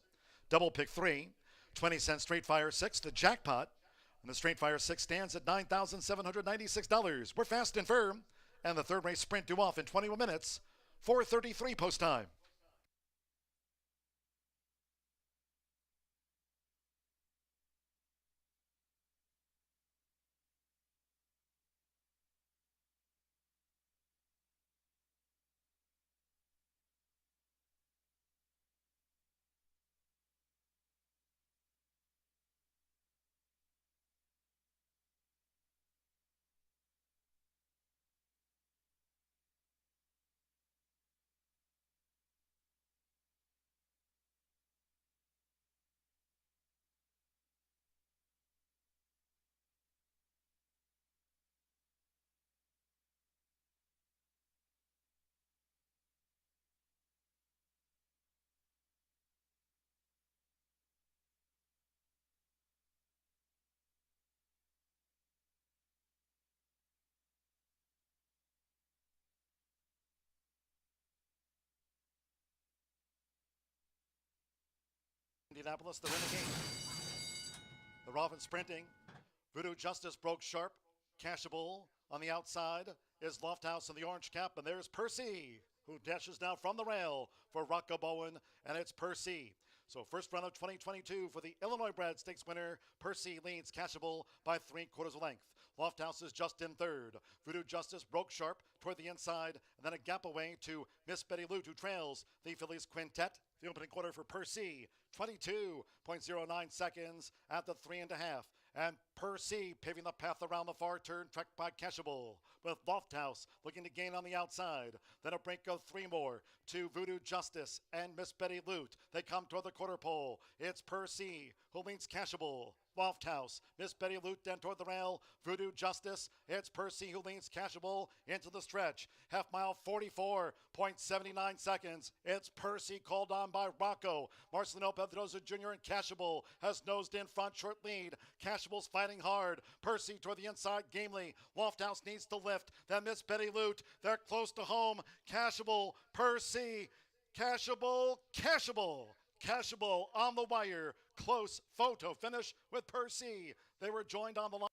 Double pick 3. 20-cent straight fire 6. The jackpot. And the straight fire 6 stands at $9,796. We're fast and firm. And the third race sprint due off in 21 minutes. 4:33 post time. Indianapolis, the renegade. The Robin sprinting. Voodoo Justice broke sharp. Cashable on the outside is Lofthouse in the orange cap, and there's Percy, who dashes now from the rail for Rocco Bowen, and it's Percy. So first run of 2022 for the Illinois bred stakes winner. Percy leads Cashable by 3/4 a length. Lofthouse is just in third. Voodoo Justice broke sharp toward the inside, and then a gap away to Miss Betty Lute, who trails the Phillies quintet. The opening quarter for Percy, 22.09 seconds at the 3.5. And Percy paving the path around the far turn, tracked by Cashable, with Lofthouse looking to gain on the outside. Then a break of 3 more to Voodoo Justice and Miss Betty Lute. They come toward the quarter pole. It's Percy who leads Cashable. Lofthouse, Miss Betty Lute then toward the rail. Voodoo Justice, it's Percy who leads Cashable into the stretch. Half mile, 44.79 seconds. It's Percy called on by Rocco. Marcelino Pedrosa Jr. and Cashable has nosed in front, short lead. Cashable's fighting hard. Percy toward the inside gamely. Lofthouse needs to lift. Then Miss Betty Lute, they're close to home. Cashable, Percy, Cashable, Cashable. Cashable on the wire. Close photo finish with Percy. They were joined on the line.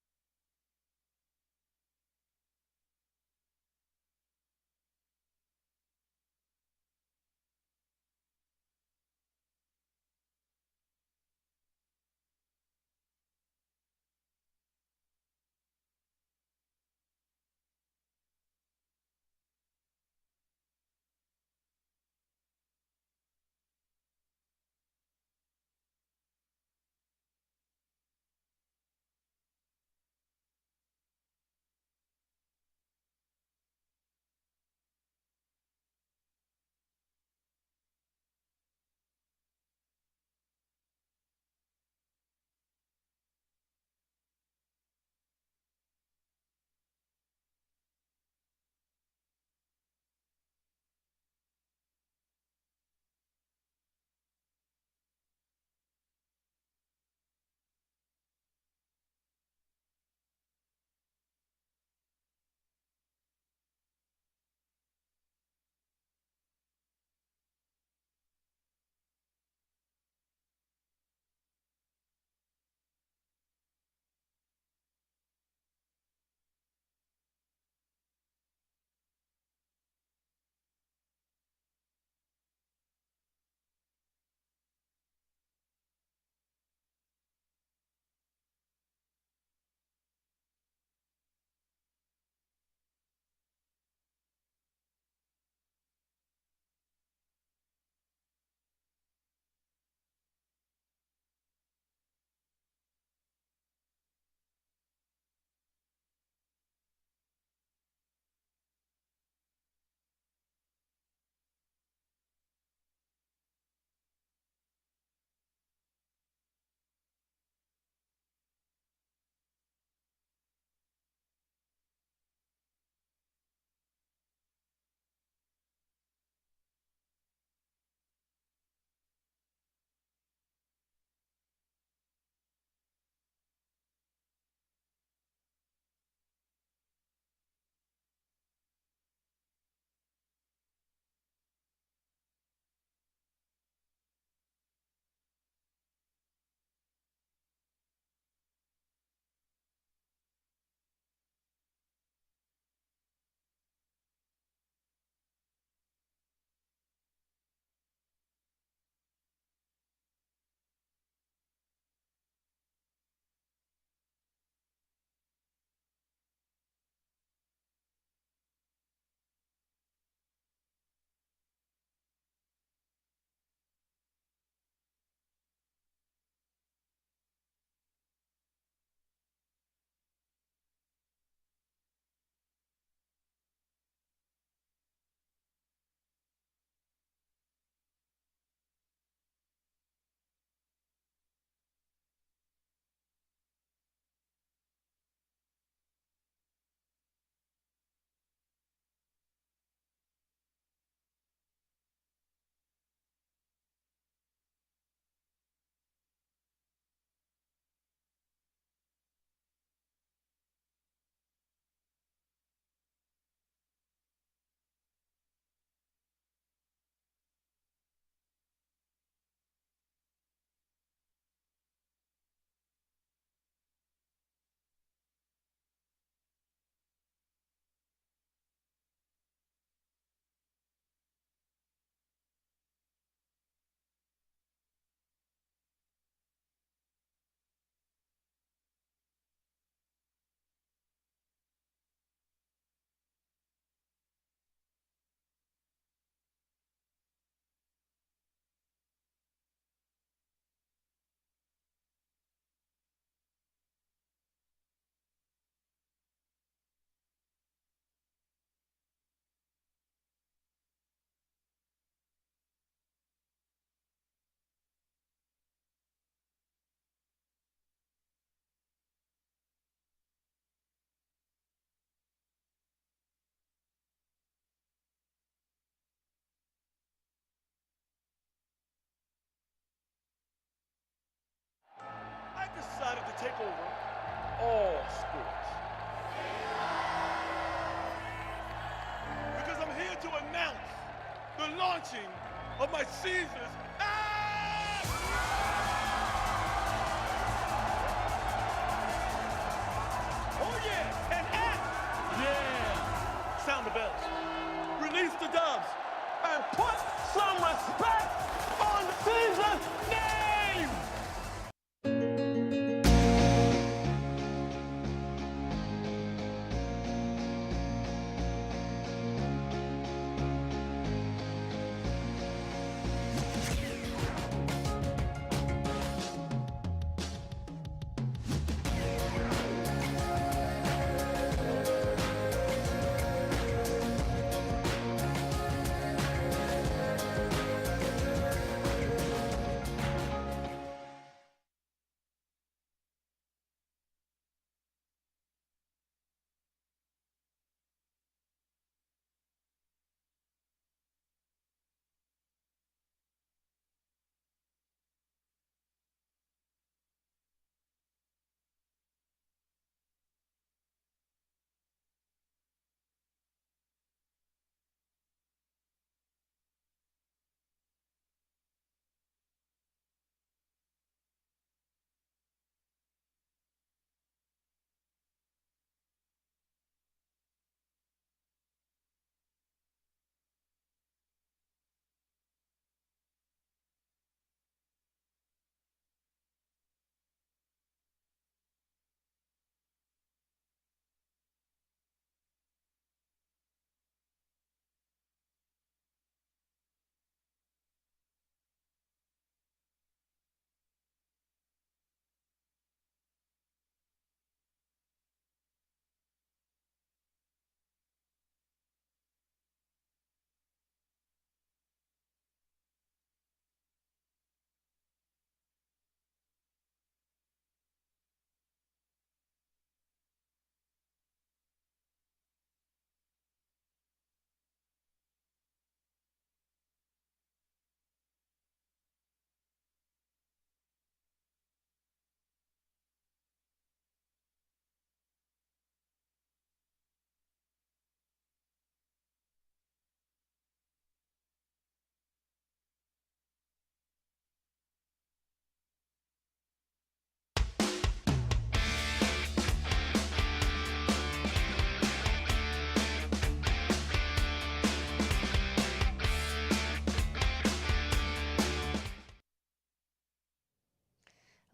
take over all sports. Because I'm here to announce the launching of my Caesars. Oh yeah, and yeah. Sound the bells. Release the doves and put some respect on Caesar's name.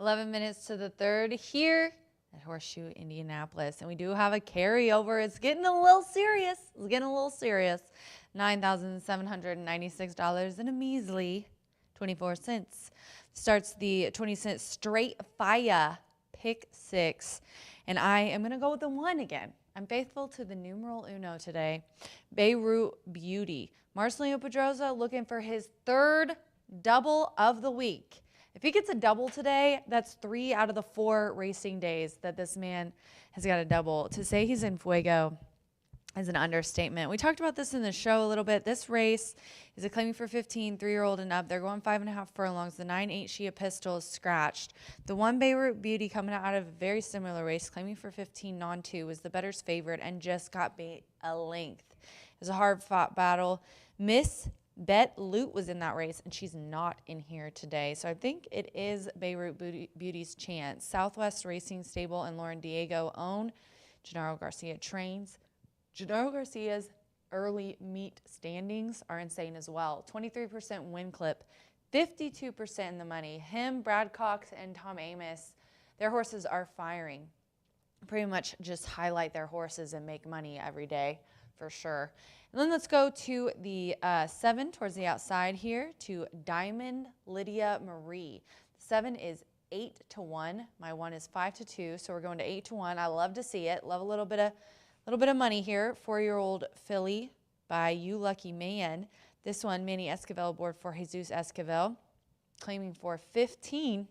11 minutes to the third here at Horseshoe Indianapolis. And we do have a carryover. It's getting a little serious. It's getting a little serious. $9,796 and a measly 24 cents. Starts the 20-cent straight fire pick six. And I am going to go with the one again. I'm faithful to the numeral uno today. Beirut Beauty. Marcelino Pedroza looking for his third double of the week. If he gets a double today, that's 3 out of the 4 racing days that this man has got a double. To say he's in fuego is an understatement. We talked about this in the show a little bit. This race is a claiming for 15, 3-year-old and up. They're going 5.5 furlongs. The 9-8 Shia Pistol is scratched. The one Beirut Beauty coming out of a very similar race, claiming for 15, non-2, was the better's favorite and just got beat a length. It was a hard-fought battle. Miss Bet Loot was in that race, and she's not in here today. So I think it is Beirut Beauty's chance. Southwest Racing Stable and Lauren Diego own. Gennaro Garcia trains. Gennaro Garcia's early meet standings are insane as well. 23% win clip, 52% in the money. Him, Brad Cox, and Tom Amos, their horses are firing. Pretty much just highlight their horses and make money every day for sure. And then let's go to the 7 towards the outside here to Diamond Lydia Marie. The 7 is 8-1. My 1 is 5-2. So we're going to 8-1. I love to see it. Love a little bit of money here. 4-year-old filly by You Lucky Man. This one, Manny Esquivel aboard for Jesus Esquivel, claiming for 15.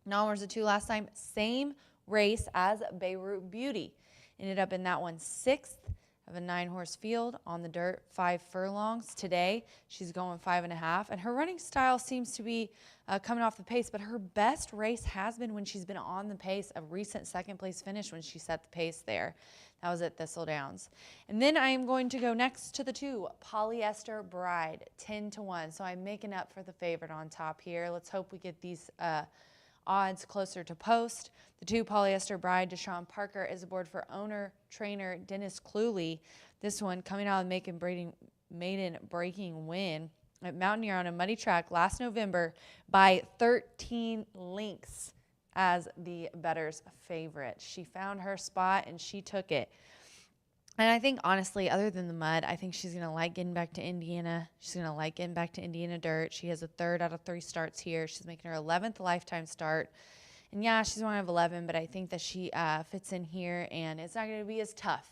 Non-winners of 2 last time. Same race as Beirut Beauty. Ended up in that one 6th of a 9-horse field on the dirt, 5 furlongs. Today, she's going 5.5, and her running style seems to be coming off the pace, but her best race has been when she's been on the pace. A recent second-place finish when she set the pace there. That was at Thistledowns. And then I am going to go next to the 2, Polyester Bride, 10-1. So I'm making up for the favorite on top here. Let's hope we get these odds closer to post. The 2, Polyester Bride, Deshaun Parker is aboard for owner-trainer Dennis Cluley. This one coming out of the maiden breaking win at Mountaineer on a muddy track last November by 13 lengths as the bettor's favorite. She found her spot and she took it. And I think, honestly, other than the mud, I think she's going to like getting back to Indiana. She's going to like getting back to Indiana dirt. She has a 3rd out of 3 starts here. She's making her 11th lifetime start. And yeah, she's one of 11, but I think that she fits in here, and it's not going to be as tough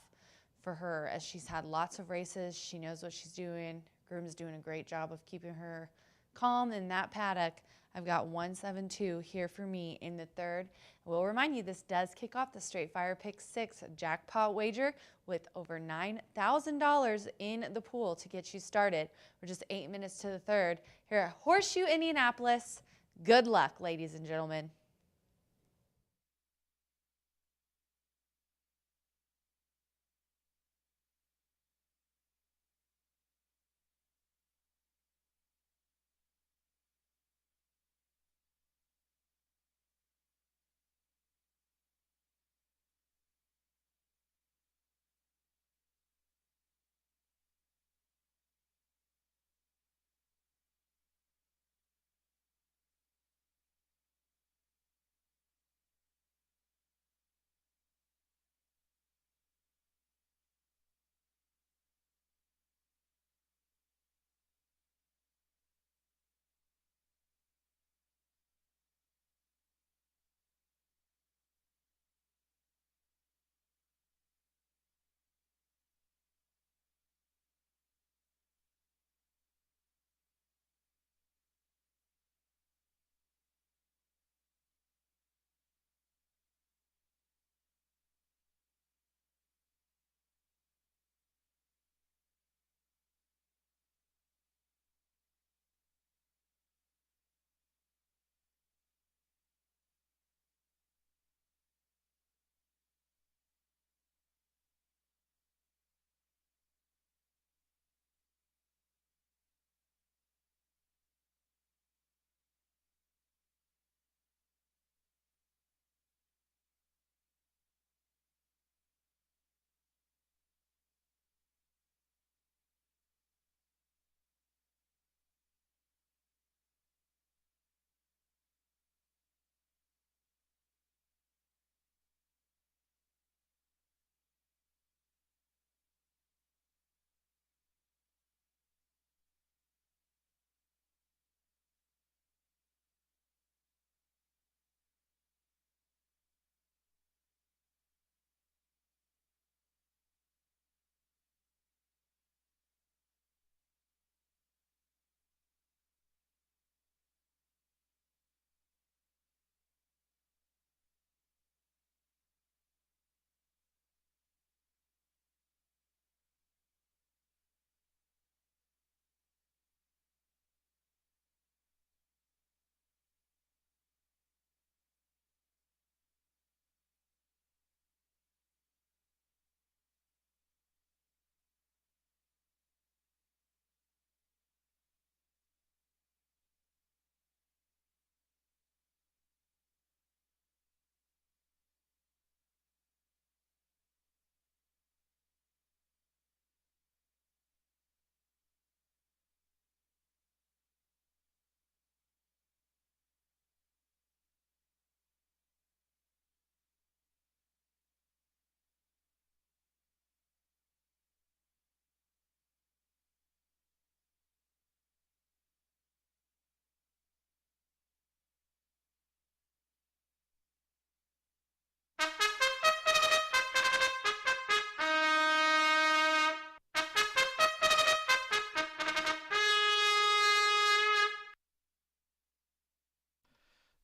for her as she's had lots of races. She knows what she's doing. Groom's doing a great job of keeping her calm in that paddock. I've got 172 here for me in the 3rd. I will remind you, this does kick off the Straight Fire Pick 6 jackpot wager with over $9,000 in the pool to get you started. We're just 8 minutes to the 3rd here at Horseshoe Indianapolis. Good luck, ladies and gentlemen.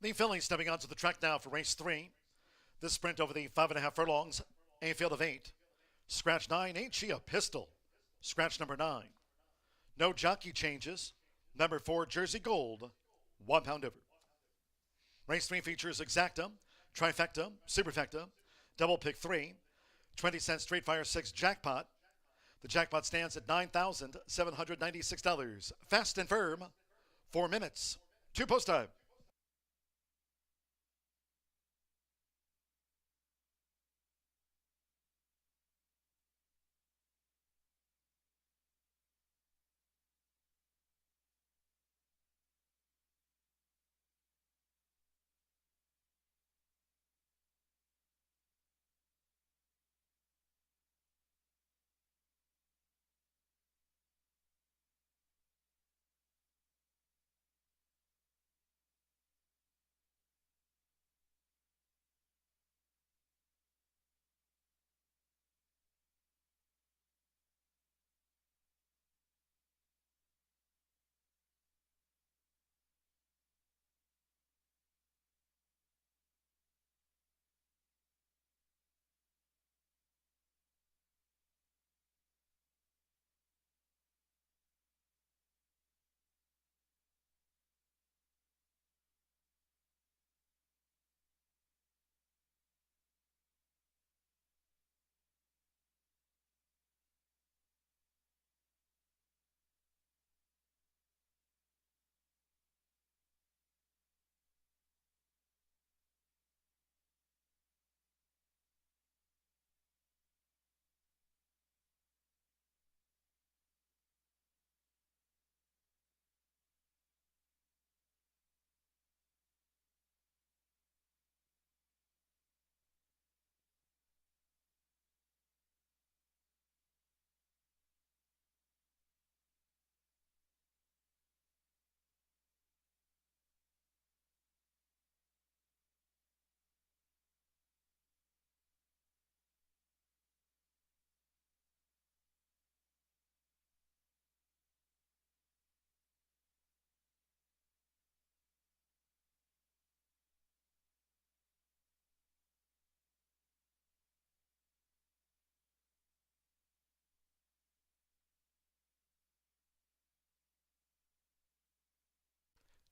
The fillies stepping onto the track now for race 3. This sprint over the 5.5 furlongs, a field of 8. Scratch 9, ain't she a pistol? Scratch number 9. No jockey changes. Number 4, Jersey Gold, 1 pound over. Race 3 features Exacta, Trifecta, Superfecta, Double Pick 3, 20-cent Straight Fire 6 Jackpot. The jackpot stands at $9,796. Fast and firm, 4 minutes. 2 post time.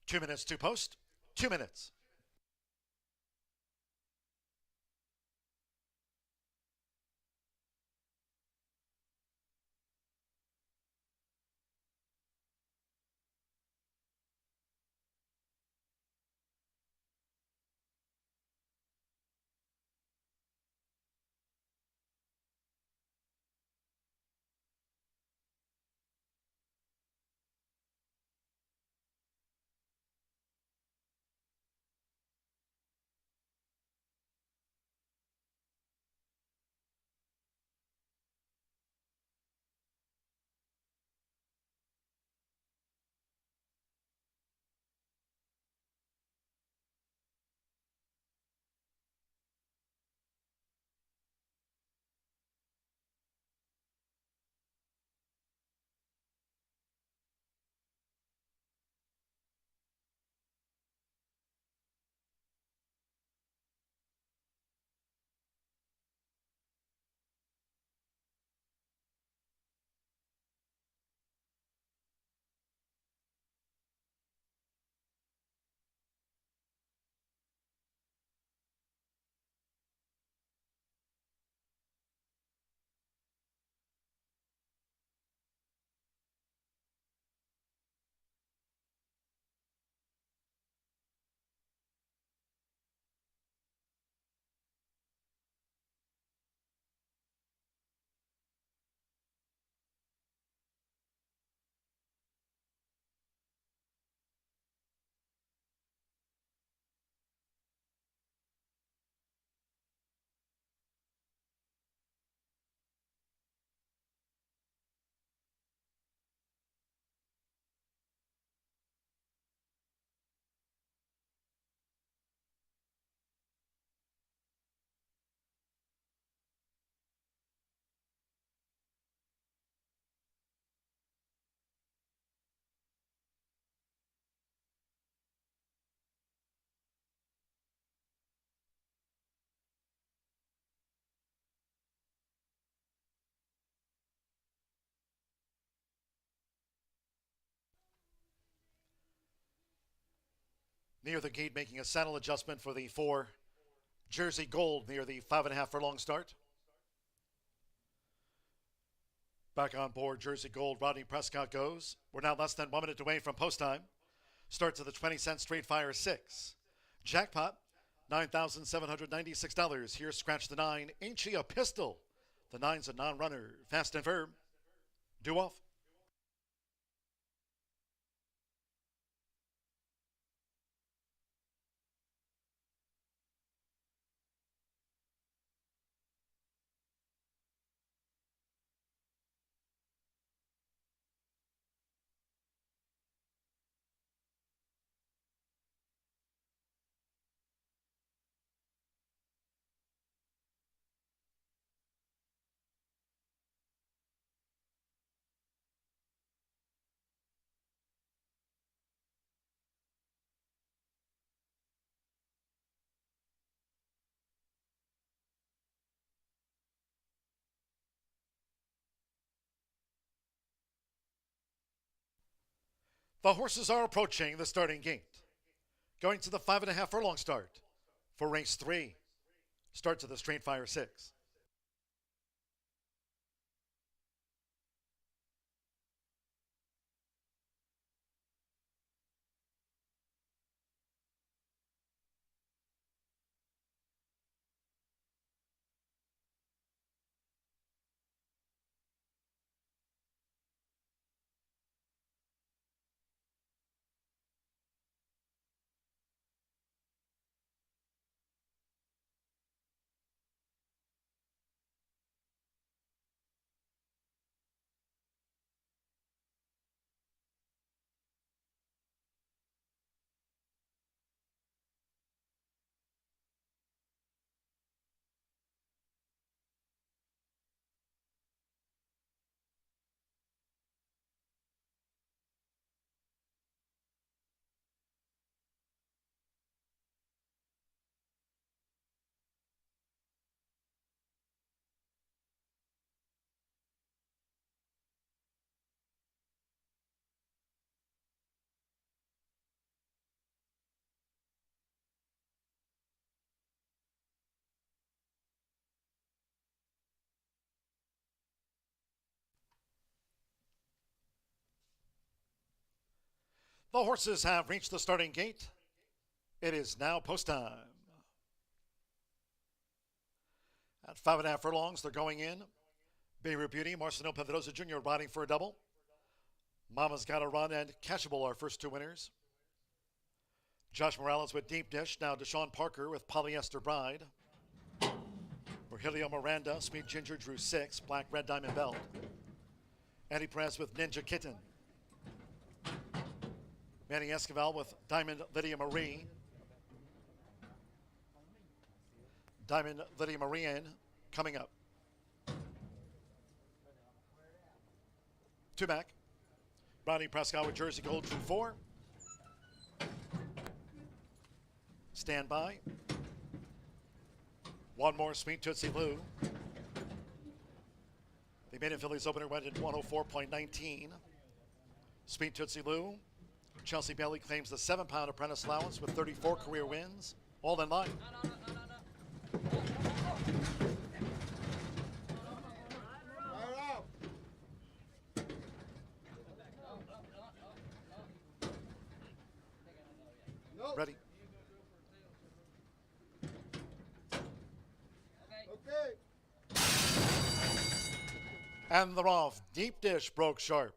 Two minutes to post. 2 minutes. Near the gate, making a saddle adjustment for the 4 Jersey Gold near the 5.5 furlong start. Back on board, Jersey Gold. Rodney Prescott goes. We're now less than 1 minute away from post time. Starts at the 20-cent straight fire 6. Jackpot, $9,796. Here, scratch the 9. Ain't she a pistol? The 9's a non-runner. Fast and firm. Due off. The horses are approaching the starting gate. Going to the 5.5 furlong start for race 3. Starts at the straight fire 6. The horses have reached the starting gate. It is now post time. At 5.5 furlongs, they're going in. Beirut Beauty, Marcelo Pedrosa Jr. riding for a double. Mama's Got a Run and Cashable, our first 2 winners. Josh Morales with Deep Dish. Now Deshaun Parker with Polyester Bride. Virgilio Miranda, Sweet Ginger drew 6, Black Red Diamond Belt. Eddie Perez with Ninja Kitten. Manny Esquivel with Diamond Lydia Marie. Diamond Lydia Marie in, coming up. 2 back. Rodney Prescott with Jersey Gold drew 4. Stand by. 1 more, Sweet Tootsie Lou. The maiden Phillies opener went in 104.19. Sweet Tootsie Lou. Chelsea Bailey claims the 7-pound apprentice allowance with 34 career wins. All in line. Ready. And they're off. Deep Dish broke sharp.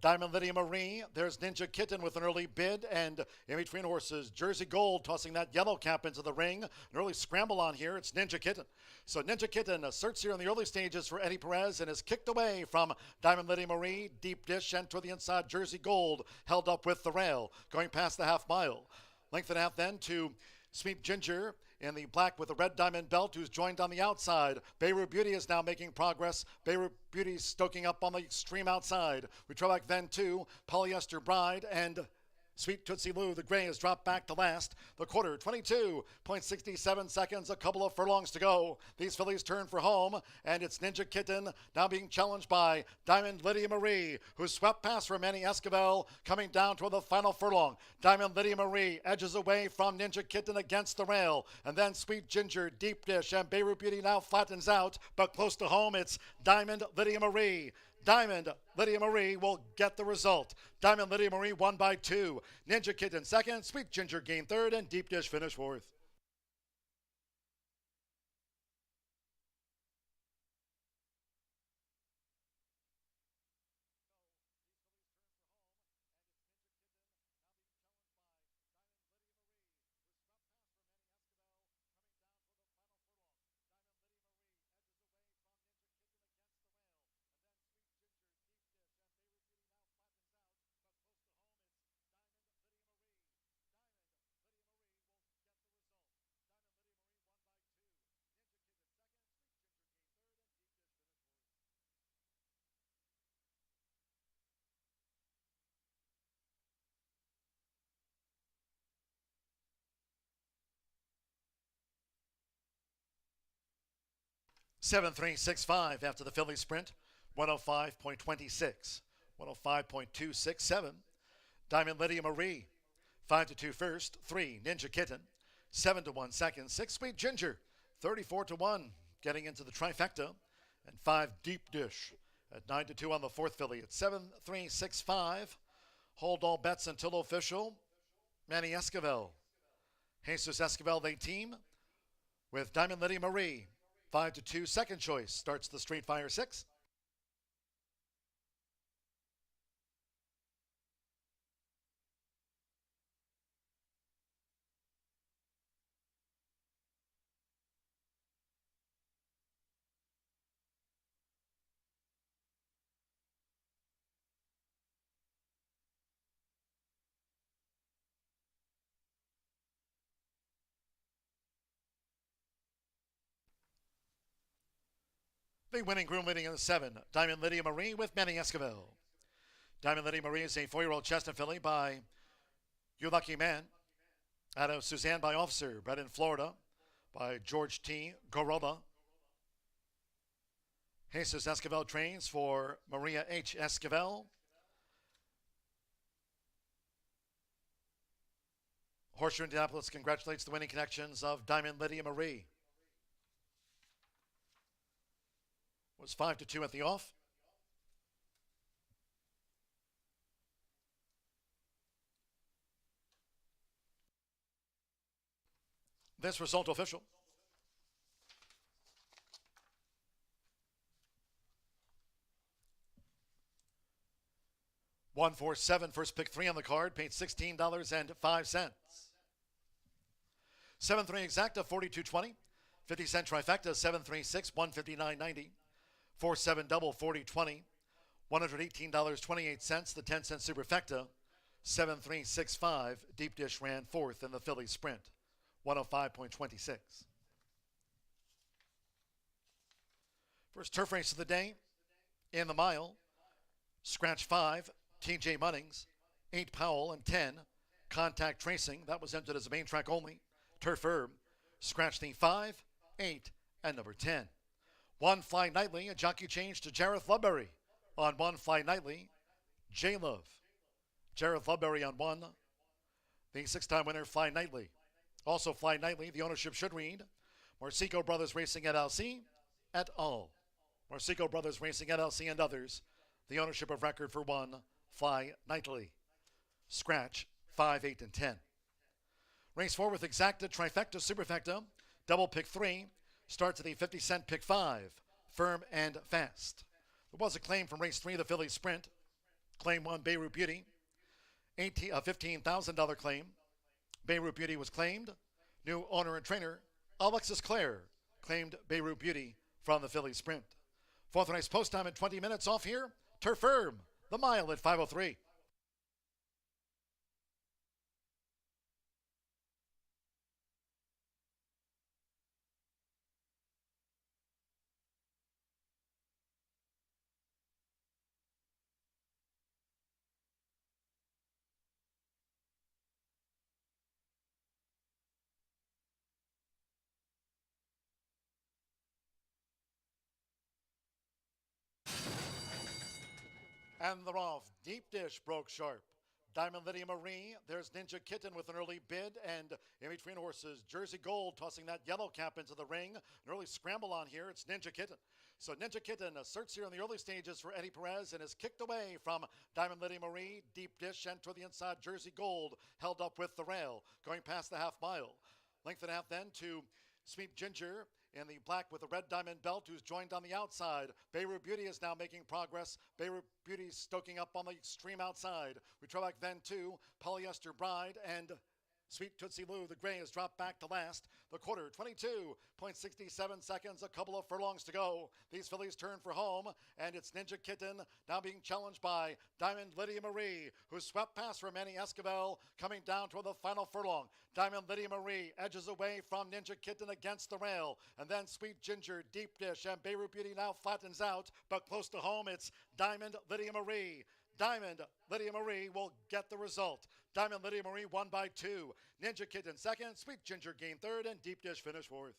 Diamond Lydia Marie, there's Ninja Kitten with an early bid, and in between horses, Jersey Gold tossing that yellow cap into the ring. An early scramble on here, it's Ninja Kitten. So Ninja Kitten asserts here in the early stages for Eddie Perez and is kicked away from Diamond Lydia Marie. Deep Dish and to the inside, Jersey Gold held up with the rail, going past the half mile. Length and a half then to Sweet Ginger in the black with the red diamond belt, who's joined on the outside. Beirut Beauty is now making progress. Beirut Beauty stoking up on the extreme outside. We trail back then to Polyester Bride and Sweet Tootsie Lou, the gray, has dropped back to last. The quarter, 22.67 seconds, a couple of furlongs to go. These fillies turn for home, and it's Ninja Kitten now being challenged by Diamond Lydia Marie, who swept past Romani Esquivel, coming down toward the final furlong. Diamond Lydia Marie edges away from Ninja Kitten against the rail, and then Sweet Ginger, Deep Dish, and Beirut Beauty now flattens out, but close to home, it's Diamond Lydia Marie. Diamond Lydia Marie will get the result. Diamond Lydia Marie won by 2. Ninja Kitten second, Sweet Ginger gained third, and Deep Dish finished fourth. Seven, 3.65 after the Philly sprint. 105.26. 105.267. Diamond Lydia Marie. 5-2 first. 3, Ninja Kitten. 7-1 second. 6, Sweet Ginger. 34-1 getting into the trifecta. And 5, Deep Dish at 9-2 on the fourth filly. At 7, 3.65. Hold all bets until official. Manny Esquivel. Jesus Esquivel, they team with Diamond Lydia Marie. 5-2 second choice starts the Street Fire 6. The winning groom leading in the 7, Diamond Lydia Marie with Manny Esquivel. Diamond Lydia Marie is a 4-year-old chestnut filly by You Lucky Man out of Suzanne by Officer, bred in Florida by George T. Gorola. Jesus Esquivel trains for Maria H. Esquivel. Horseshoe Indianapolis congratulates the winning connections of Diamond Lydia Marie. Was 5-2 at the off. This result official. $147, first pick 3 on the card, paid $16.05. 7-3 exacta, $42.20. 50-cent trifecta, 736, $159.90. 4-7 double, $40.20. $118.28. The 10-cent superfecta, 7-3-6-5. Deep Dish ran fourth in the Philly sprint, 105.26. First turf race of the day in the mile. Scratch 5, TJ Munnings. 8, Powell, and 10, Contact Tracing. That was entered as a main track only. Turf Herb. Scratch the 5, 8, and number 10. 1 Fly Nightly, a jockey change to Jareth Ludbury. On 1 Fly Nightly, J Love. Jareth Ludbury on 1. The 6-time winner, Fly Nightly. Also Fly Nightly, the ownership should read Marsico Brothers Racing LLC et al. Marsico Brothers Racing LLC and others. The ownership of record for 1 Fly Nightly. Scratch 5, 8, and 10. Race 4 with exacta, trifecta, superfecta. Double pick 3. Starts at the 50-cent pick 5. Firm and Fast. There was a claim from race 3, the Philly Sprint. Claim 1, Beirut Beauty. A $15,000 claim. Beirut Beauty was claimed. New owner and trainer, Alexis Clare, claimed Beirut Beauty from the Philly Sprint. Fourth race post time in 20 minutes off here. Turf Firm, the mile at 5:03. And they're off. Deep dish broke sharp. Diamond Lydia Marie, there's Ninja Kitten with an early bid, and in between horses, Jersey Gold tossing that yellow cap into the ring. An early scramble on here, it's Ninja Kitten. So Ninja Kitten asserts here in the early stages for Eddie Perez and is kicked away from Diamond Lydia Marie. Deep dish and toward the inside, Jersey Gold held up with the rail, going past the half mile. Length and a half then to Sweet Ginger in the black with the red diamond belt, who's joined on the outside. Beirut Beauty is now making progress. Beirut Beauty stoking up on the extreme outside. We try back then to Polyester Bride and Sweet Tootsie Lou. The gray has dropped back to last. The quarter, 22.67 seconds, a couple of furlongs to go. These fillies turn for home, and it's Ninja Kitten now being challenged by Diamond Lydia Marie, who swept past Romani Esquivel, coming down toward the final furlong. Diamond Lydia Marie edges away from Ninja Kitten against the rail, and then Sweet Ginger, Deep Dish, and Beirut Beauty now flattens out, but close to home, it's Diamond Lydia Marie. Diamond Lydia Marie will get the result. Diamond Lydia Marie won by 2. Ninja Kitten second, Sweet Ginger gained third, and Deep Dish finished fourth.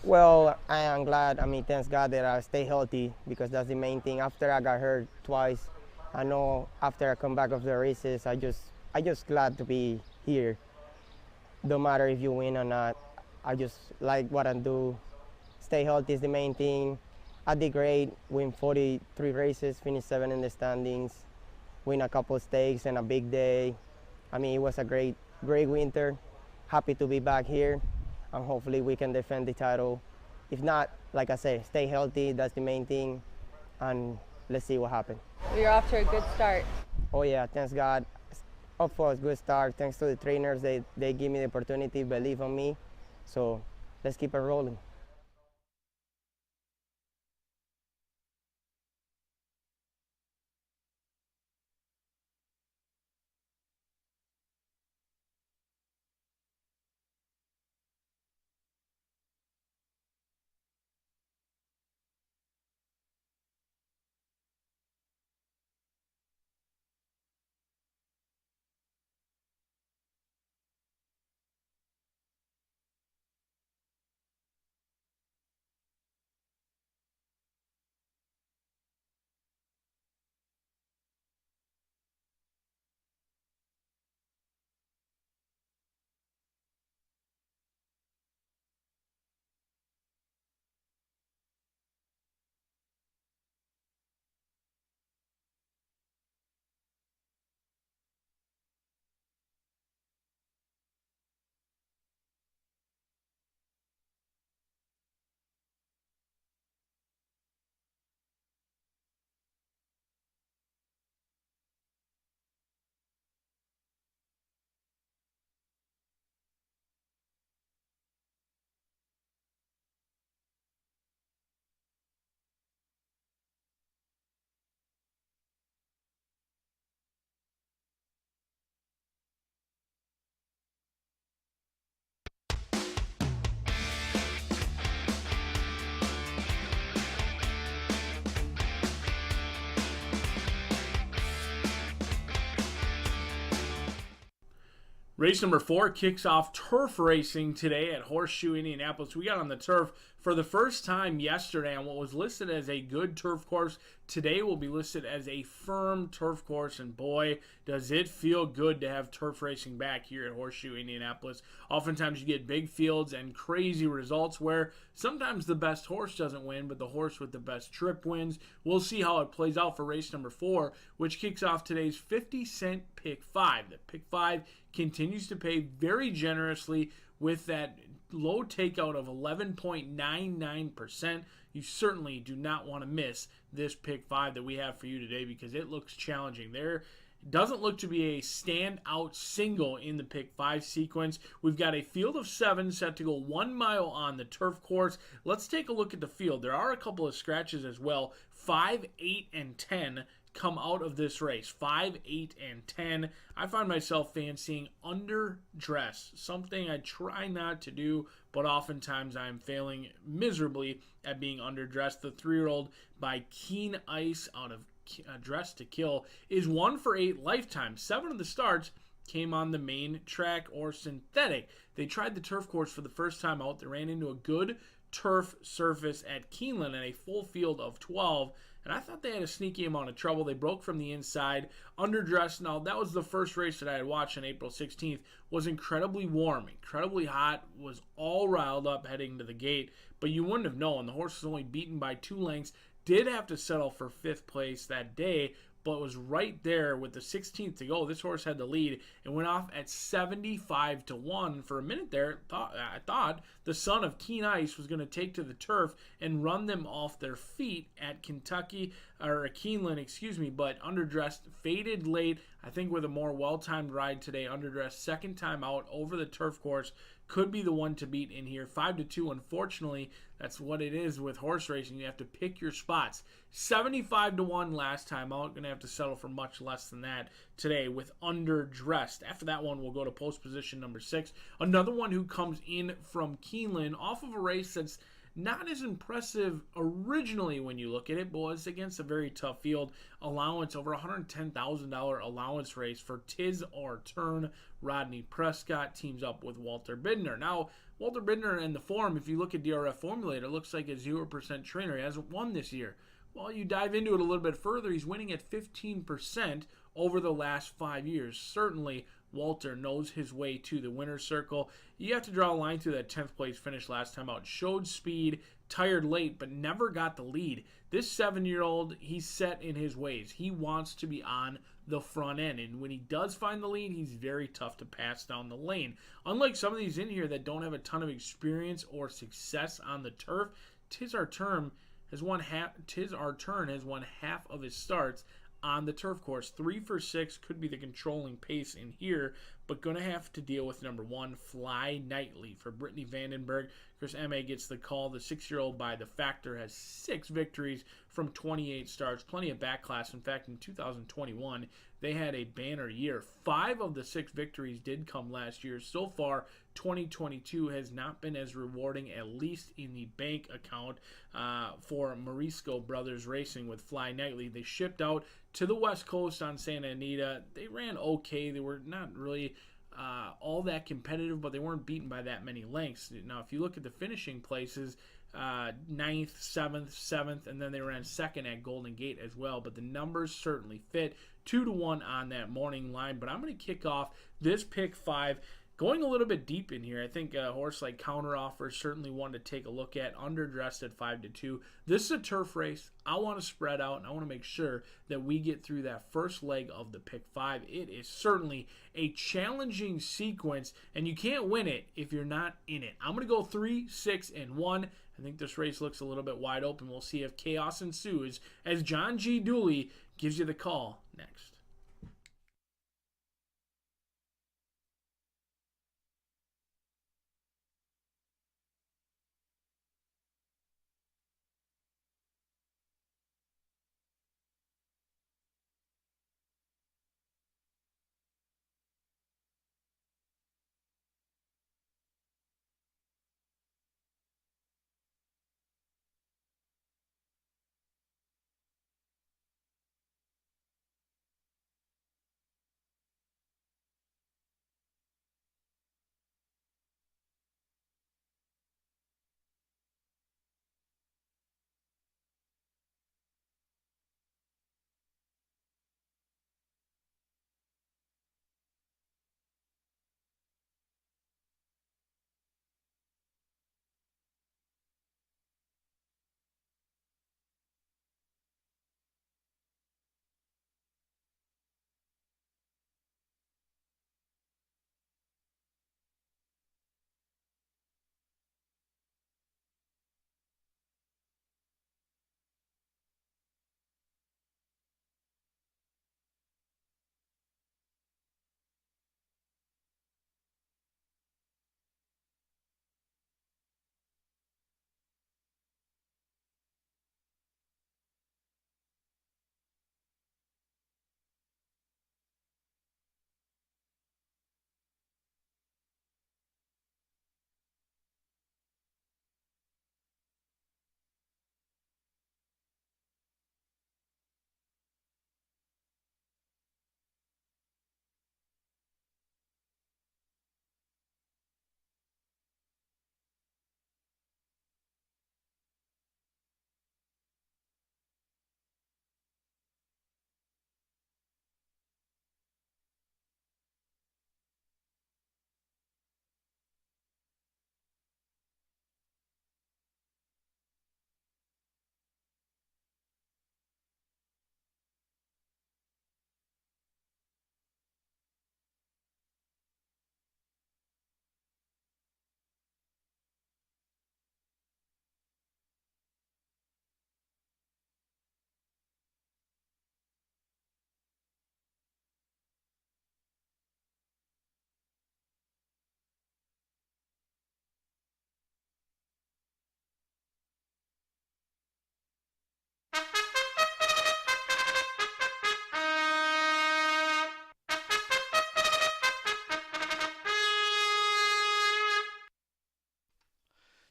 Well, I am glad. I mean, thanks God that I stay healthy because that's the main thing. After I got hurt twice, I know after I come back of the races, I just glad to be here. No matter if you win or not, I just like what I do. Stay healthy is the main thing. I did great. Win 43 races, finished 7 in the standings, win a couple stakes and a big day. I mean, it was a great winter. Happy to be back here, and hopefully we can defend the title. If not, like I say, stay healthy, that's the main thing, and let's see what happens. You're off to a good start. Oh yeah, thanks God. Up for a good start. Thanks to the trainers, they give me the opportunity, believe on me. So let's keep it rolling. Race number 4 kicks off turf racing today at Horseshoe Indianapolis. We got on the turf for the first time yesterday on what was listed as a good turf course. Today will be listed as a firm turf course, and boy, does it feel good to have turf racing back here at Horseshoe Indianapolis. Oftentimes you get big fields and crazy results where sometimes the best horse doesn't win, but the horse with the best trip wins. We'll see how it plays out for race number 4, which kicks off today's 50-cent Pick 5. The Pick 5 continues to pay very generously with that low takeout of 11.99%. You certainly do not want to miss this Pick 5 that we have for you today because it looks challenging. There doesn't look to be a standout single in the Pick 5 sequence. We've got a field of 7 set to go 1 mile on the turf course. Let's take a look at the field. There are a couple of scratches as well. 5, 8, and 10 come out of this race. 5, 8, and 10. I find myself fancying underdress, something I try not to do, but oftentimes I'm failing miserably at being underdressed. The 3-year-old by Keen Ice out of Dress to Kill is 1 for 8 lifetime. 7 of the starts came on the main track or synthetic. They tried the turf course for the first time out. They ran into a good turf surface at Keeneland in a full field of 12, and I thought they had a sneaky amount of trouble. They broke from the inside, underdressed. Now, that was the first race that I had watched on April 16th. Was incredibly warm, incredibly hot, was all riled up heading to the gate, but you wouldn't have known. The horse was only beaten by 2 lengths, did have to settle for 5th place that day, but was right there with the 16th to go. This horse had the lead and went off at 75-1. For a minute there, I thought the son of Keen Ice was going to take to the turf and run them off their feet at Keeneland, but underdressed, faded late. I think with a more well-timed ride today, underdressed second time out over the turf course, could be the one to beat in here. 5-2, unfortunately, that's what it is with horse racing. You have to pick your spots. 75-1 last time out. Going to have to settle for much less than that today with underdressed. After that one, we'll go to post position number 6. Another one who comes in from Keeneland off of a race that's not as impressive originally when you look at it, but was against a very tough field. Allowance, over $110,000 allowance race for Tis Our Turn. Rodney Prescott teams up with Walter Bidner. Now, Walter Bidner in the form, if you look at DRF Formulator, looks like a 0% trainer. He hasn't won this year. Well, you dive into it a little bit further, he's winning at 15% over the last 5 years. Certainly, Walter knows his way to the winner's circle. You have to draw a line through that 10th place finish last time out. Showed speed, tired late, but never got the lead. This 7-year-old, he's set in his ways. He wants to be on the front end, and when he does find the lead, he's very tough to pass down the lane. Unlike some of these in here that don't have a ton of experience or success on the turf, Tis Our Turn has won half of his starts on the turf course. 3 for 6 could be the controlling pace in here, but going to have to deal with number 1, Fly Nightly for Brittany Vandenberg. Chris M.A. gets the call. The 6-year-old by the Factor has 6 victories from 28 starts. Plenty of back class. In fact, in 2021, they had a banner year. 5 of the 6 victories did come last year. So far, 2022 has not been as rewarding, at least in the bank account, for Morisco Brothers Racing with Fly Nightly. They shipped out to the West Coast on Santa Anita. They ran okay. They were not really all that competitive, but they weren't beaten by that many lengths. Now, if you look at the finishing places, 9th, 7th, and then they ran 2nd at Golden Gate as well. But the numbers certainly fit. 2-1 on that morning line. But I'm going to kick off this pick 5. Going a little bit deep in here, I think a horse like Counter Offer certainly one to take a look at. Underdressed at 5-2. This is a turf race. I want to spread out, and I want to make sure that we get through that first leg of the pick 5. It is certainly a challenging sequence, and you can't win it if you're not in it. I'm going to go 3, 6, and 1. I think this race looks a little bit wide open. We'll see if chaos ensues as John G. Dooley gives you the call next.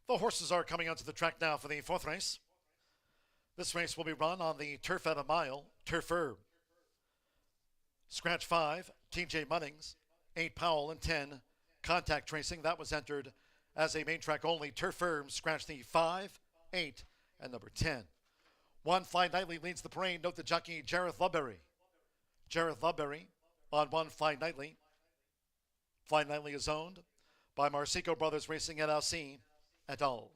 The The horses are coming onto the track now for the fourth race. This race will be run on the turf at a mile, turf herb. Scratch 5, TJ Munnings, 8 Powell, and 10 Contact Tracing. That was entered as a main track only. Turf herb, scratch the 5, 8, and number 10. 1 Fly Nightly leads the parade. Note the jockey Jareth Ludbury. Jareth Ludbury on 1 Fly Nightly. Fly Nightly is owned by Marsico Brothers Racing LLC et al.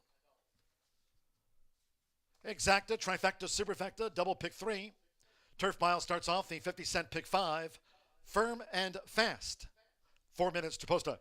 Exacta, trifecta, superfecta, double pick 3. Turf Mile starts off the 50-cent pick 5. Firm and Fast. 4 minutes to post time.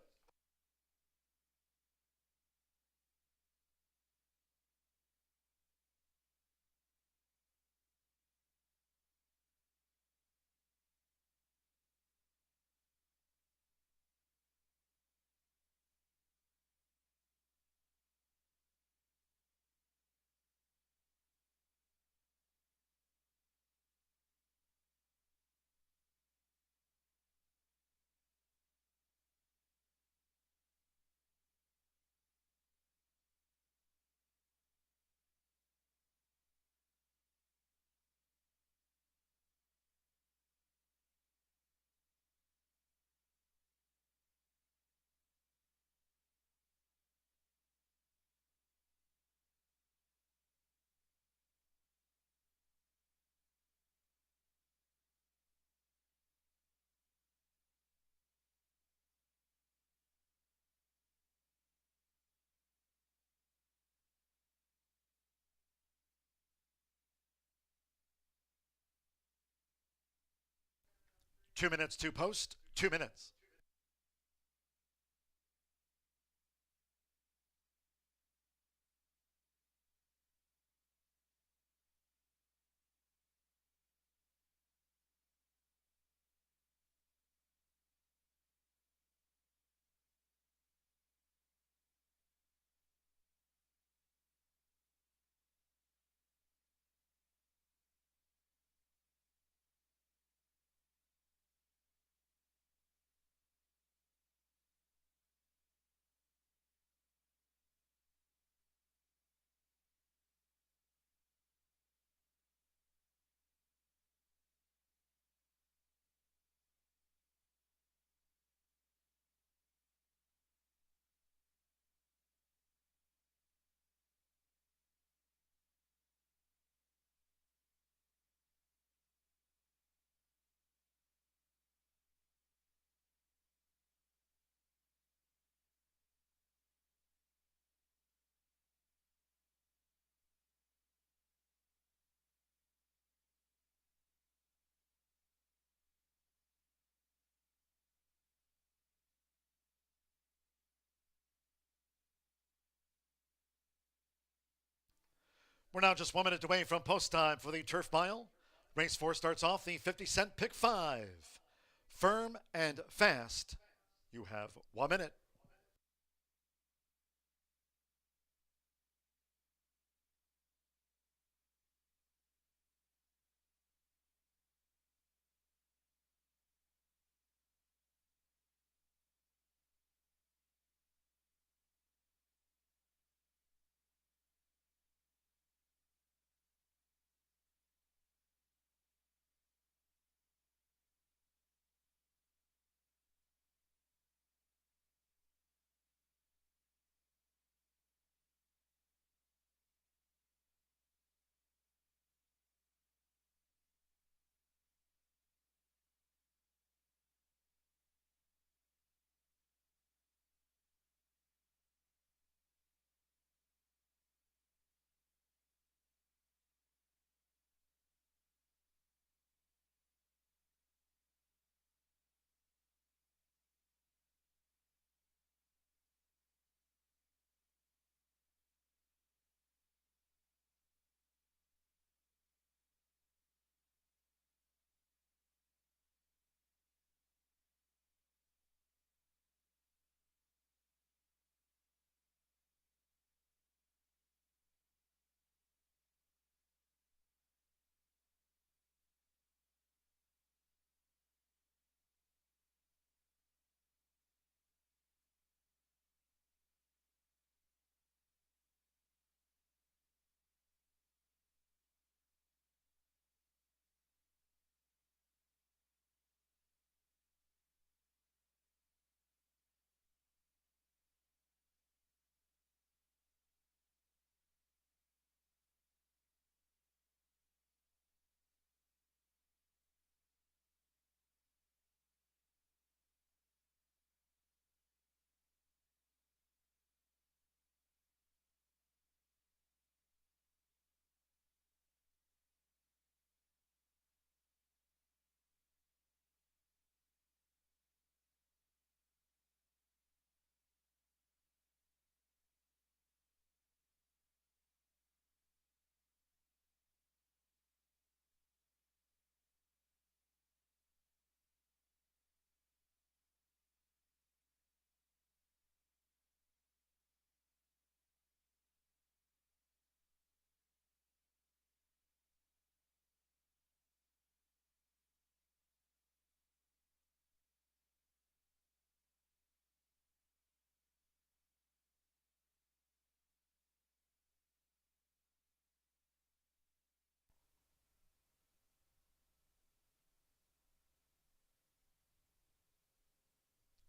Two minutes to post. 2 minutes. We're now just 1 minute away from post time for the Turf Mile. Race 4 starts off the 50-cent pick 5. Firm and Fast. You have 1 minute.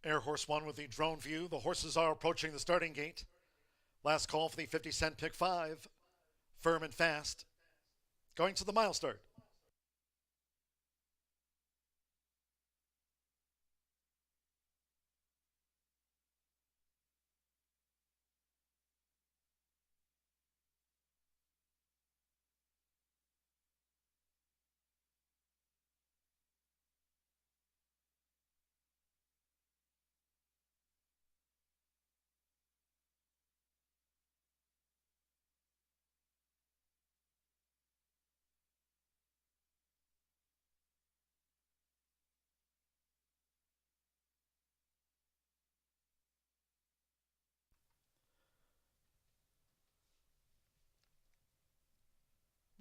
Air Horse 1 with the drone view. The horses are approaching the starting gate. Last call for the 50-cent pick 5. Firm and fast. Going to the mile start.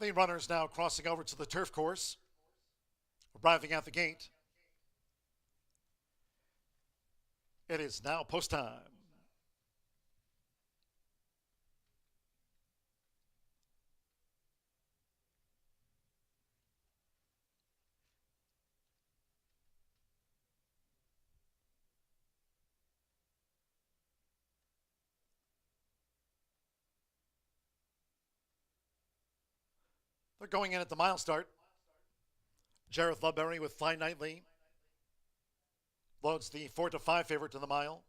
The runners now crossing over to the turf course, arriving at the gate. It is now post time. They're going in at the mile start. Jareth Ludbury with Fly Nightly loads the 4-5 favorite to the mile.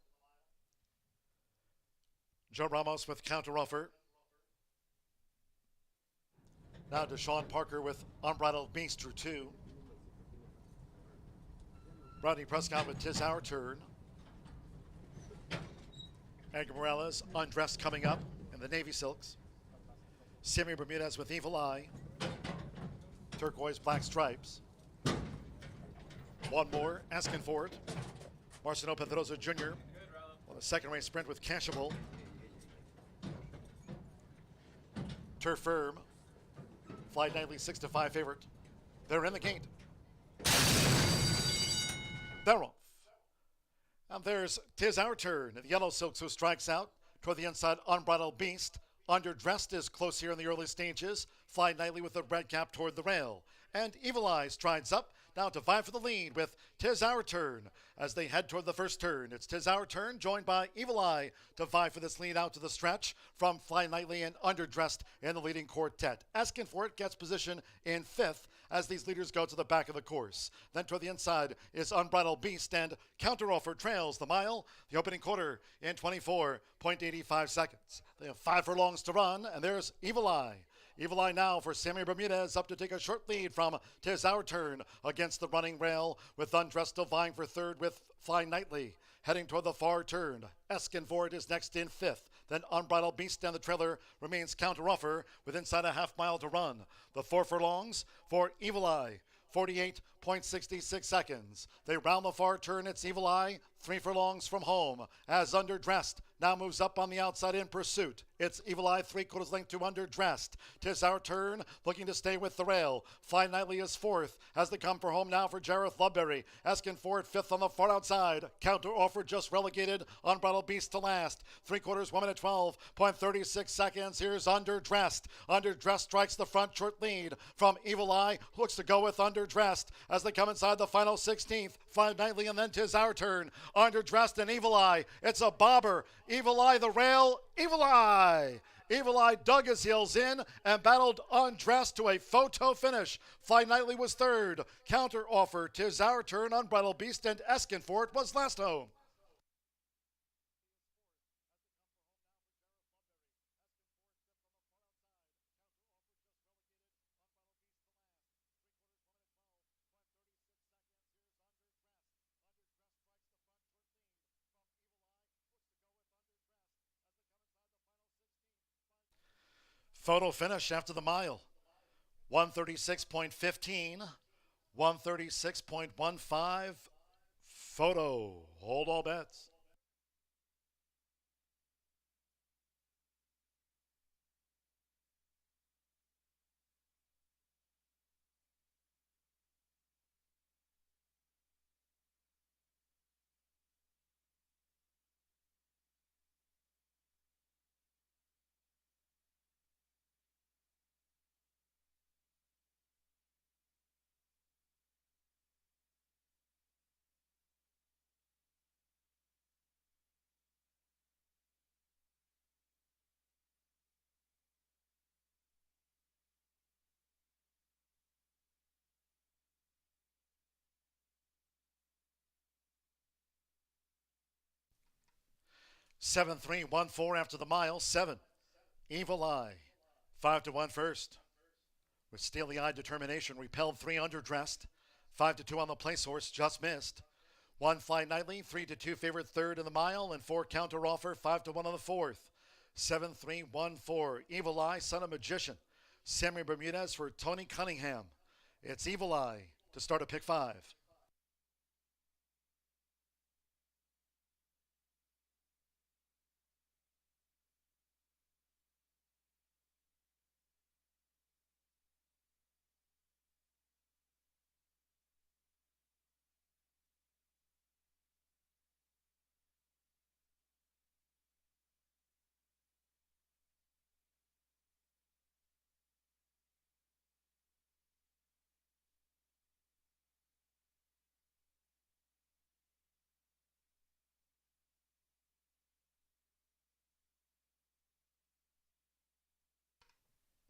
Joe Ramos with Counter Offer. Now Deshaun Parker with Unbridled Beast through 2. Rodney Prescott with 'Tis Our Turn. Edgar Morales, Undressed, coming up in the Navy Silks. Sammy Bermudez with Evil Eye. Turquoise Black Stripes. One more, asking for it. Marcelo Pedroza Jr. on a second race sprint with Cashable. Turf Firm. Fly Nightly 6-5 favorite. They're in the gate. They're off. And there's 'Tis Our Turn. The Yellow Silks who strikes out toward the inside. Unbridled Beast. Underdressed is close here in the early stages. Fly Nightly with the red cap toward the rail. And Evil Eye strides up now to vie for the lead with 'Tis Our Turn as they head toward the first turn. It's 'Tis Our Turn joined by Evil Eye to vie for this lead out to the stretch from Fly Nightly and Underdressed in the leading quartet. Asking for it gets position in 5th as these leaders go to the back of the course. Then toward the inside is Unbridled Beast and Counter Offer trails the mile. The opening quarter in 24.85 seconds. They have 5 furlongs to run, and there's Evil Eye. Evil Eye now for Sammy Bermudez up to take a short lead from 'Tis Our Turn against the running rail with Undressed still vying for 3rd with Fly Nightly. Heading toward the far turn. Eskinford is next in 5th. Then Unbridled Beast and the trailer remains Counter Offer with inside a half mile to run. The 4 furlongs for Evil Eye. 48.66 seconds. They round the far turn. It's Evil Eye, 3 furlongs from home. As Underdressed now moves up on the outside in pursuit. It's Evil Eye, 3/4 length to Underdressed. 'Tis Our Turn, looking to stay with the rail. Fly Nightly is 4th as they come for home now for Jareth Ludbury. Eskinford 5th on the far outside. Counter Offer just relegated. Unbridled Beast to last. 3/4, 1 minute 12.36 seconds. Here's Underdressed. Underdressed strikes the front short lead from Evil Eye. Looks to go with Underdressed as they come inside the final 16th. Fly Nightly and then 'Tis Our Turn. Underdressed and Evil Eye. It's a bobber. Evil Eye the rail. Evil Eye. Evil Eye dug his heels in and battled Undressed to a photo finish. Fly Nightly was 3rd. Counter Offer, 'Tis Our Turn, Unbridled Beast, and Eskinford was last home. Photo finish after the mile. 136.15, 136.15. Photo. Hold all bets. 7-3-1-4 after the mile. 7. Evil Eye. 5-1 first. With steely-eyed determination, repelled 3 underdressed. 5-2 on the place horse, just missed. 1 Fly Nightly, 3-2 favorite third in the mile, and 4 counter offer, 5-1 on the fourth. 7-3-1-4. Evil Eye, Son of Magician. Sammy Bermudez for Tony Cunningham. It's Evil Eye to start a pick 5.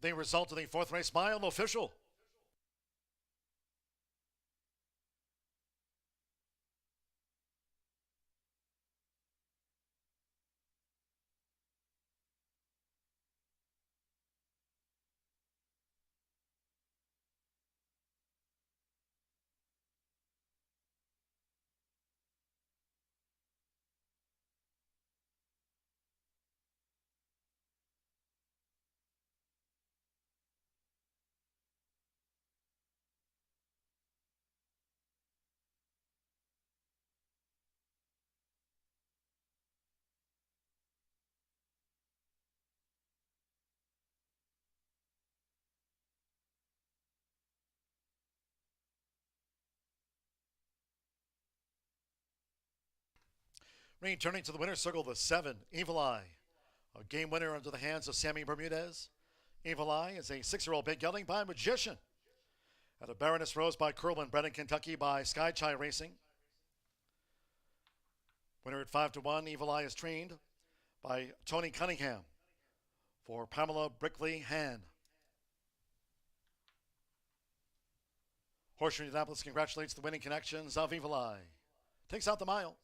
The result of the 4th race mile official. Returning to the winner's circle, the 7, Evil Eye. A game winner under the hands of Sammy Bermudez. Evil Eye is a 6-year-old big gelding by Magician. At a Baroness Rose by Curlin, bred in Kentucky by Sky Chai Racing. Winner at 5-1, Evil Eye is trained by Tony Cunningham for Pamela Brickley Han. Horseshoe Indianapolis congratulates the winning connections of Evil Eye. Takes out the mile.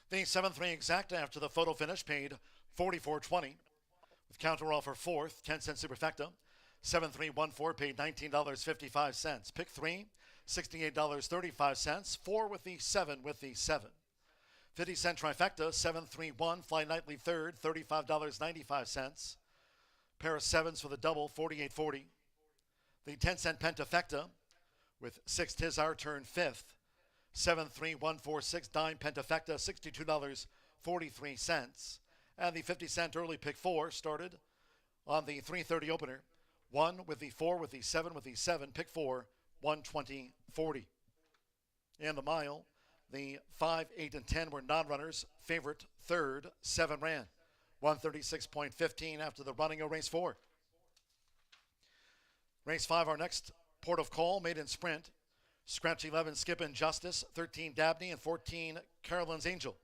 The 7-3 exacta after the photo finish paid $44.20 with counter offer 4th, 10-cent superfecta. 7-3-1-4 paid $19.55. Pick 3, $68.35. 4 with the 7 with the 7. 50-cent trifecta, 7-3-1, Fly Nightly third, $35.95. Pair of 7s for the double, $48.40. The 10-cent pentafecta with 6 Tis Our Turn 5th. 7-3-1-4-6 dime pentafecta, $62.43. And the 50-cent early pick 4 started on the 3:30 opener. 1 with the 4 with the 7 with the 7. Pick 4, $120.40. In the mile, the 5, 8, and 10 were non-runners. Favorite third, 7 ran. 136.15 after the running of race 4. Race 5, our next port of call, made in sprint. Scratch 11, Skip and Justice. 13, Dabney, and 14, Carolyn's Angel.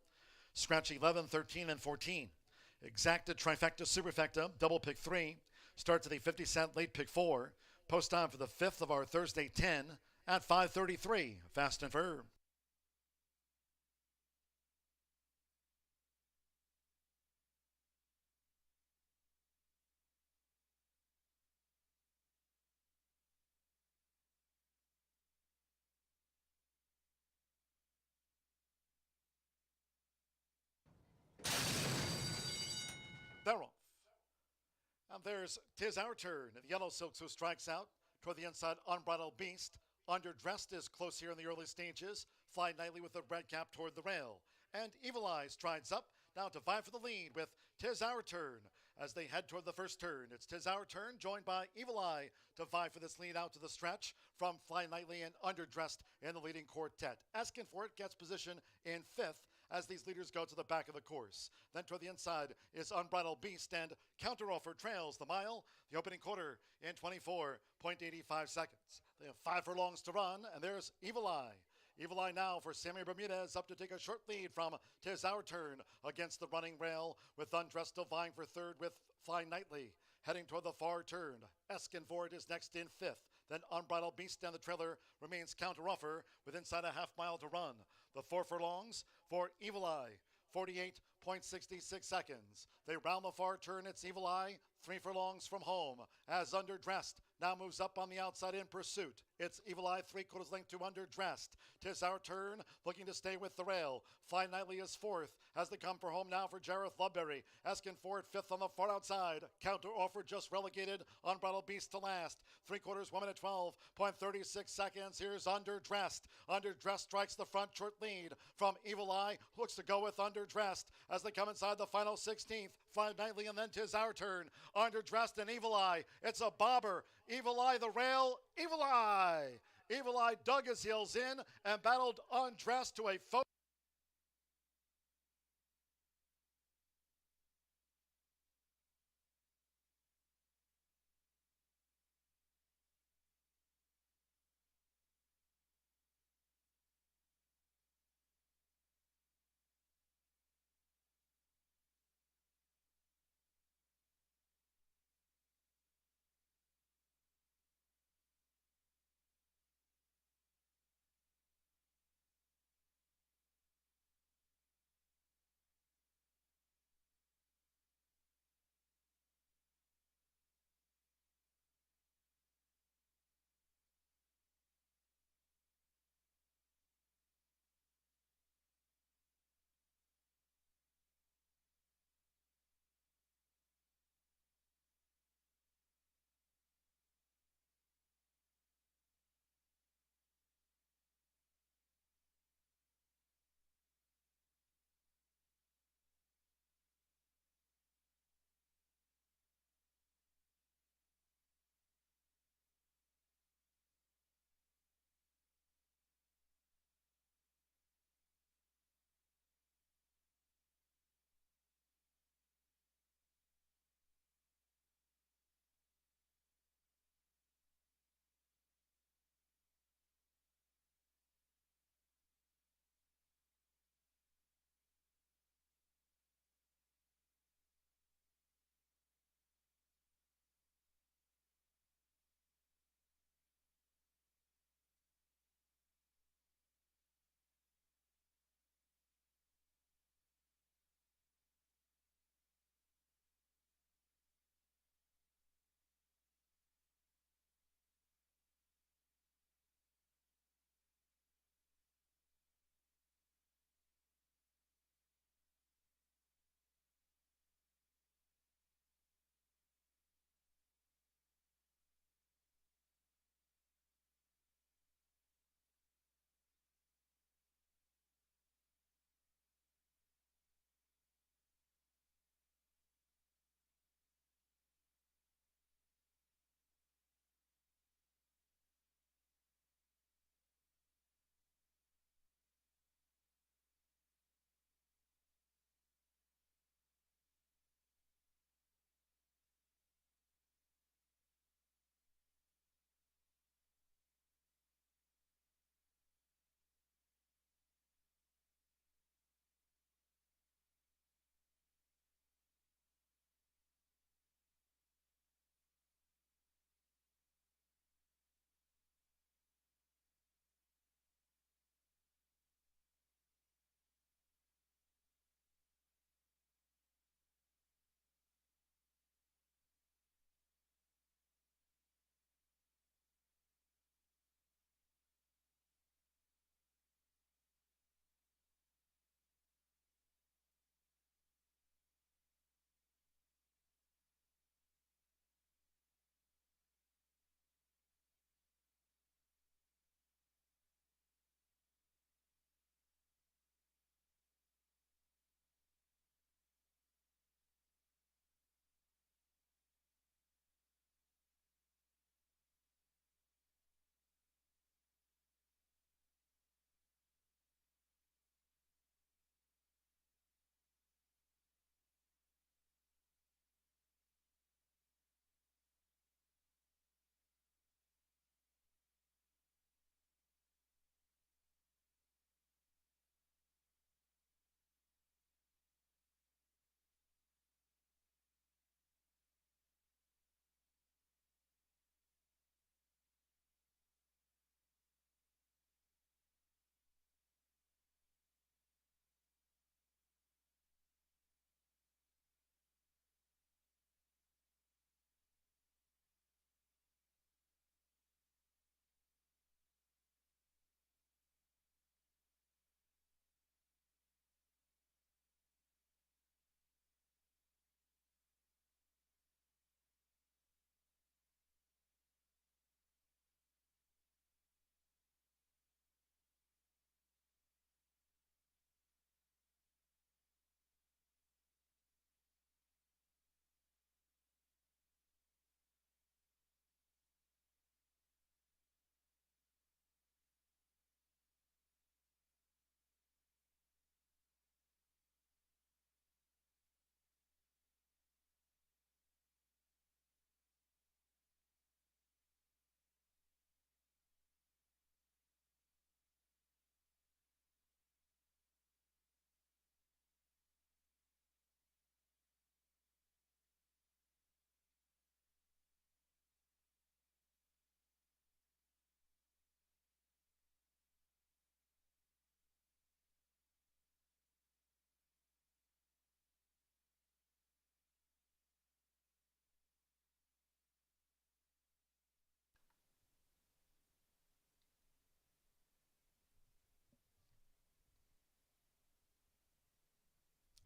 Scratch 11, 13, and 14. Exacta, trifecta, superfecta, double pick 3. Start to the 50-cent late pick 4. Post time for the 5th of our Thursday 10 at 5:33. Fast and firm. They're off. And there's Tis Our Turn. The yellow silks who strikes out toward the inside. Unbridled Beast. Underdressed is close here in the early stages. Fly Nightly with the red cap toward the rail. And Evil Eye strides up now to vie for the lead with Tis Our Turn as they head toward the first turn. It's Tis Our Turn joined by Evil Eye to vie for this lead out to the stretch from Fly Nightly and Underdressed in the leading quartet. Asking for it gets position in 5th as these leaders go to the back of the course. Then toward the inside is Unbridled Beast, and Counteroffer trails the mile. The opening quarter in 24.85 seconds. They have 5 furlongs to run, and there's Evil Eye. Evil Eye now for Sammy Bermudez, up to take a short lead from Tis Our Turn against the running rail, with Undressed still vying for third with Fly Nightly. Heading toward the far turn, Eskinford is next in 5th. Then Unbridled Beast, and the trailer remains Counteroffer with inside a half mile to run. The 4 furlongs for Evil Eye, 48.66 seconds. They round the far turn, it's Evil Eye, 3 furlongs from home, as Underdressed now moves up on the outside in pursuit. It's Evil Eye 3/4 length to Underdressed. 'Tis Our Turn, looking to stay with the rail. Fly Nightly is 4th, as they come for home now for Jareth Ludbury. Eskinford 5th on the far outside. Counteroffer just relegated. Unbridled Beast to last. 3/4 1 minute 12.36 seconds. Here's Underdressed. Underdressed strikes the front short lead from Evil Eye. Looks to go with Underdressed as they come inside the final 16th. Fly Nightly, and then 'Tis Our Turn. Underdressed and Evil Eye. It's a bobber. Evil Eye the rail. Evil Eye. Evil Eye dug his heels in and battled Undressed to a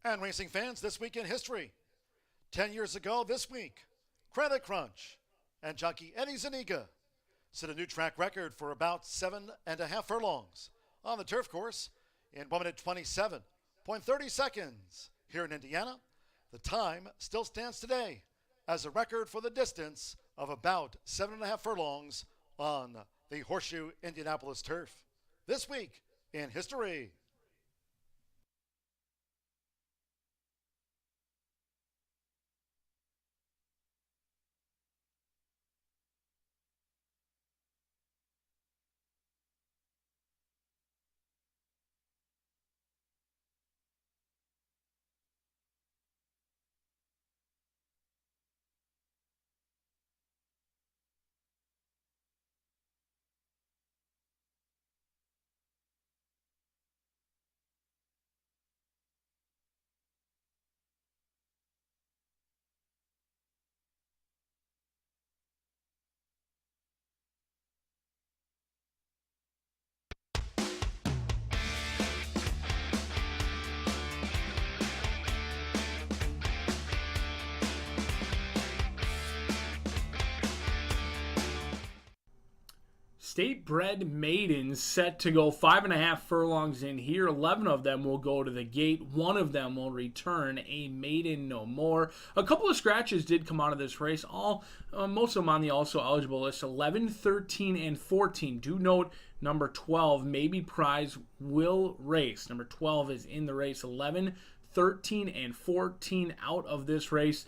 And racing fans, this week in history. 10 years ago this week, Credit Crunch and jockey Eddie Zuniga set a new track record for about 7.5 furlongs on the turf course in 1 minute 27.30 seconds. Here in Indiana, the time still stands today as a record for the distance of about 7.5 furlongs on the Horseshoe Indianapolis turf. This week in history. State-bred maidens set to go 5.5 furlongs in here. 11 of them will go to the gate. 1 of them will return a maiden no more. A couple of scratches did come out of this race. Most of them on the also eligible list. 11, 13, and 14. Do note number 12, Maybe Prize, will race. Number 12 is in the race. 11, 13, and 14 out of this race.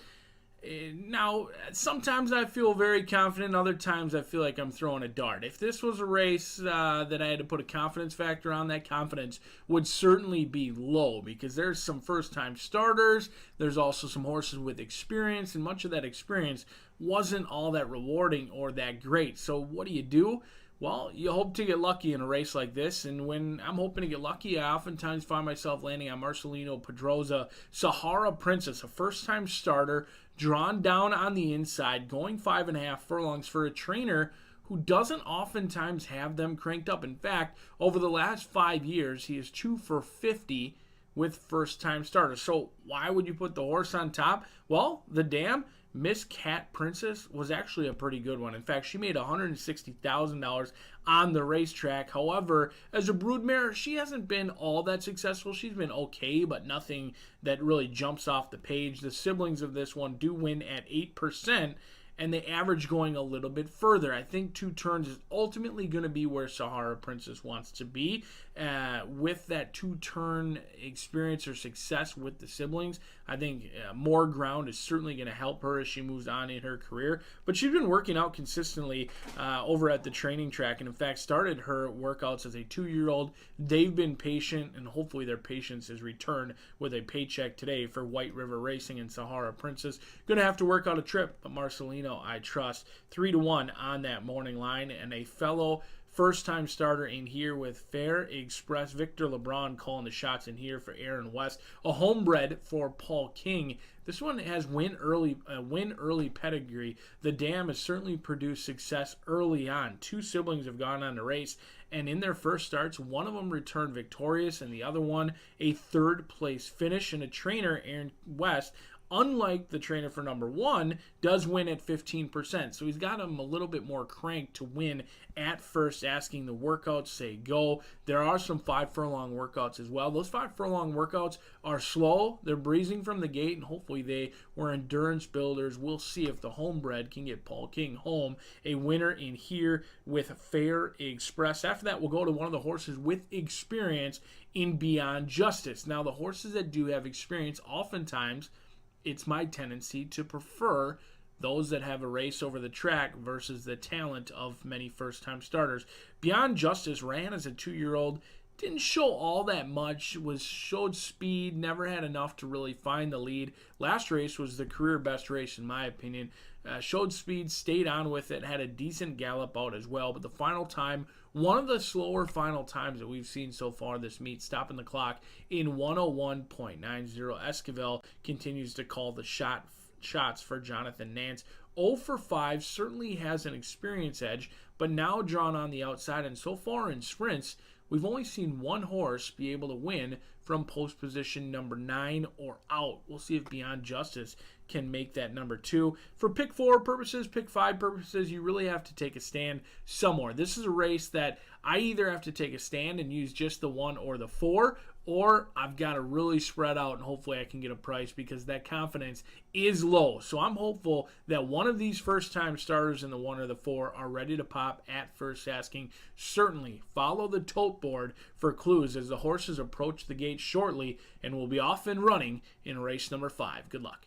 Now, sometimes I feel very confident. Other times I feel like I'm throwing a dart. If this was a race that I had to put a confidence factor on, that confidence would certainly be low because there's some first-time starters. There's also some horses with experience, and much of that experience wasn't all that rewarding or that great. So what do? Well, you hope to get lucky in a race like this, and when I'm hoping to get lucky, I oftentimes find myself landing on Marcelino Pedroza, Sahara Princess, a first-time starter, drawn down on the inside, going 5.5 furlongs for a trainer who doesn't oftentimes have them cranked up. In fact, over the last 5 years, he is 2 for 50 with first-time starters. So why would you put the horse on top? Well, the dam, Miss Cat Princess, was actually a pretty good one. In fact, she made $160,000 on the racetrack. However, as a broodmare, she hasn't been all that successful. She's been okay, but nothing that really jumps off the page. The siblings of this one do win at 8%, and they average going a little bit further. I think 2 turns is ultimately going to be where Sahara Princess wants to be. With that 2-turn experience or success with the siblings, I think more ground is certainly going to help her as she moves on in her career. But she's been working out consistently over at the training track, and in fact started her workouts as a 2-year-old. They've been patient, and hopefully their patience is returned with a paycheck today for White River Racing and Sahara Princess. Going to have to work out a trip, but Marcelino, I trust. 3-1 on that morning line, and a fellow first-time starter in here with Fair Express. Victor LeBron calling the shots in here for Aaron West. A homebred for Paul King. This one has win early pedigree. The dam has certainly produced success early on. 2 siblings have gone on the race, and in their first starts, one of them returned victorious, and the other one a 3rd-place finish. And a trainer, Aaron West, unlike the trainer for number 1, does win at 15%. So he's got him a little bit more cranked to win at first, asking the workouts say go. There are some 5-furlong workouts as well. Those 5-furlong workouts are slow. They're breezing from the gate, and hopefully they were endurance builders. We'll see if the homebred can get Paul King home. A winner in here with Fair Express. After that, we'll go to one of the horses with experience in Beyond Justice. Now, the horses that do have experience, oftentimes, it's my tendency to prefer those that have a race over the track versus the talent of many first-time starters. Beyond Justice ran as a 2-year-old, didn't show all that much, showed speed, never had enough to really find the lead. Last race was the career best race in my opinion. Showed speed, stayed on with it, had a decent gallop out as well, but the final time, one of the slower final times that we've seen so far this meet, stopping the clock in 101.90. Esquivel continues to call the shots for Jonathan Nance. 0 for 5 certainly has an experience edge, but now drawn on the outside, and so far in sprints, we've only seen one horse be able to win from post position number 9 or out. We'll see if Beyond Justice can make that number 2. For pick 4 purposes, pick 5 purposes, you really have to take a stand somewhere. This is a race that I either have to take a stand and use just the 1 or the 4, or I've got to really spread out and hopefully I can get a price because that confidence is low. So I'm hopeful that one of these first-time starters in the 1 or the 4 are ready to pop at first asking. Certainly follow the tote board for clues as the horses approach the gate shortly and will be off and running in race number 5. Good luck.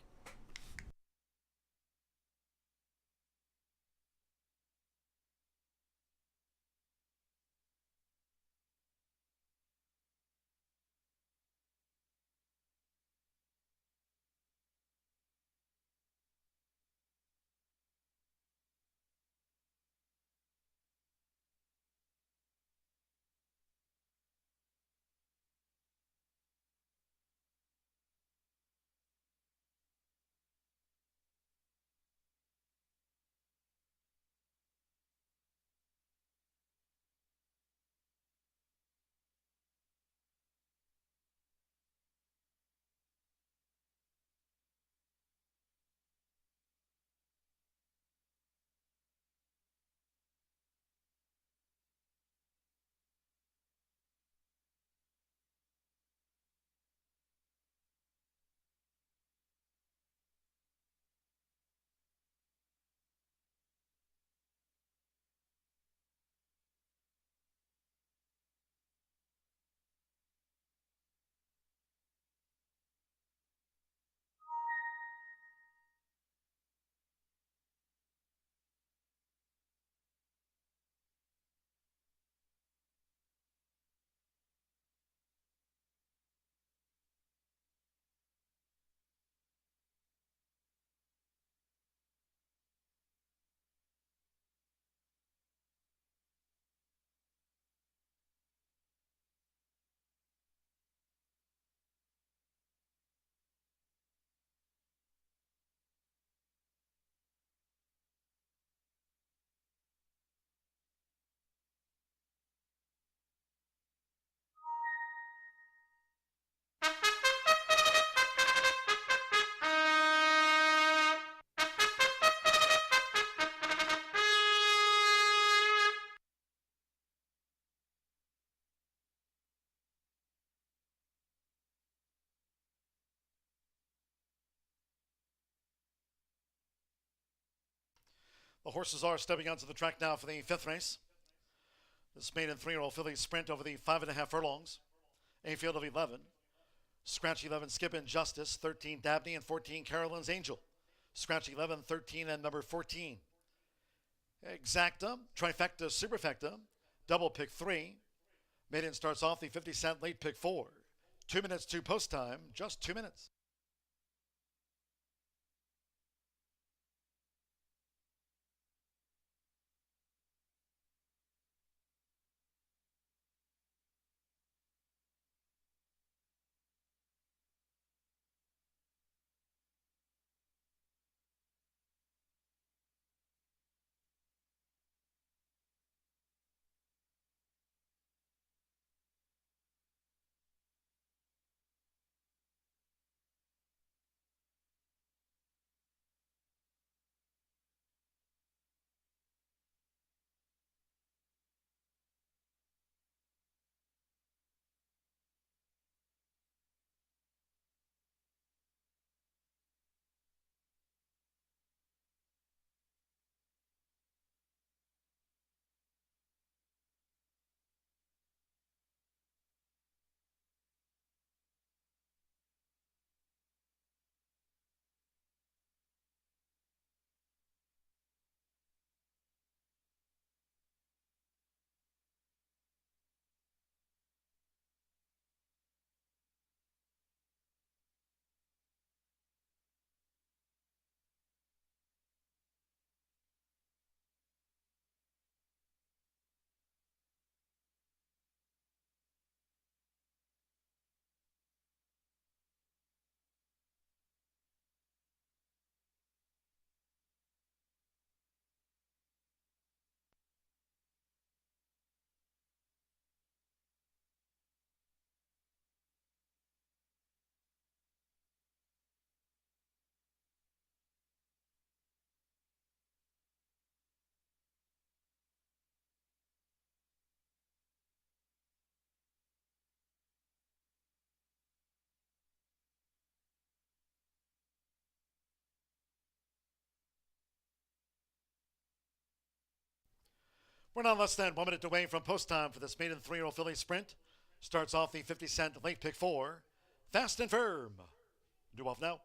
The horses are stepping onto the track now for the 5th race. This maiden 3-year-old filly sprint over the 5.5 furlongs. A field of 11. Scratch 11, Skip Injustice. 13, Dabney, and 14, Carolyn's Angel. Scratch 11, 13, and number 14. Exacta, Trifecta, Superfecta. Double pick 3. Maiden starts off the 50-cent late pick 4. 2 minutes to post time, just 2 minutes. We're now less than 1 minute away from post time for this maiden 3-year-old filly sprint. Starts off the 50-cent late pick 4. Fast and Firm. Due off now.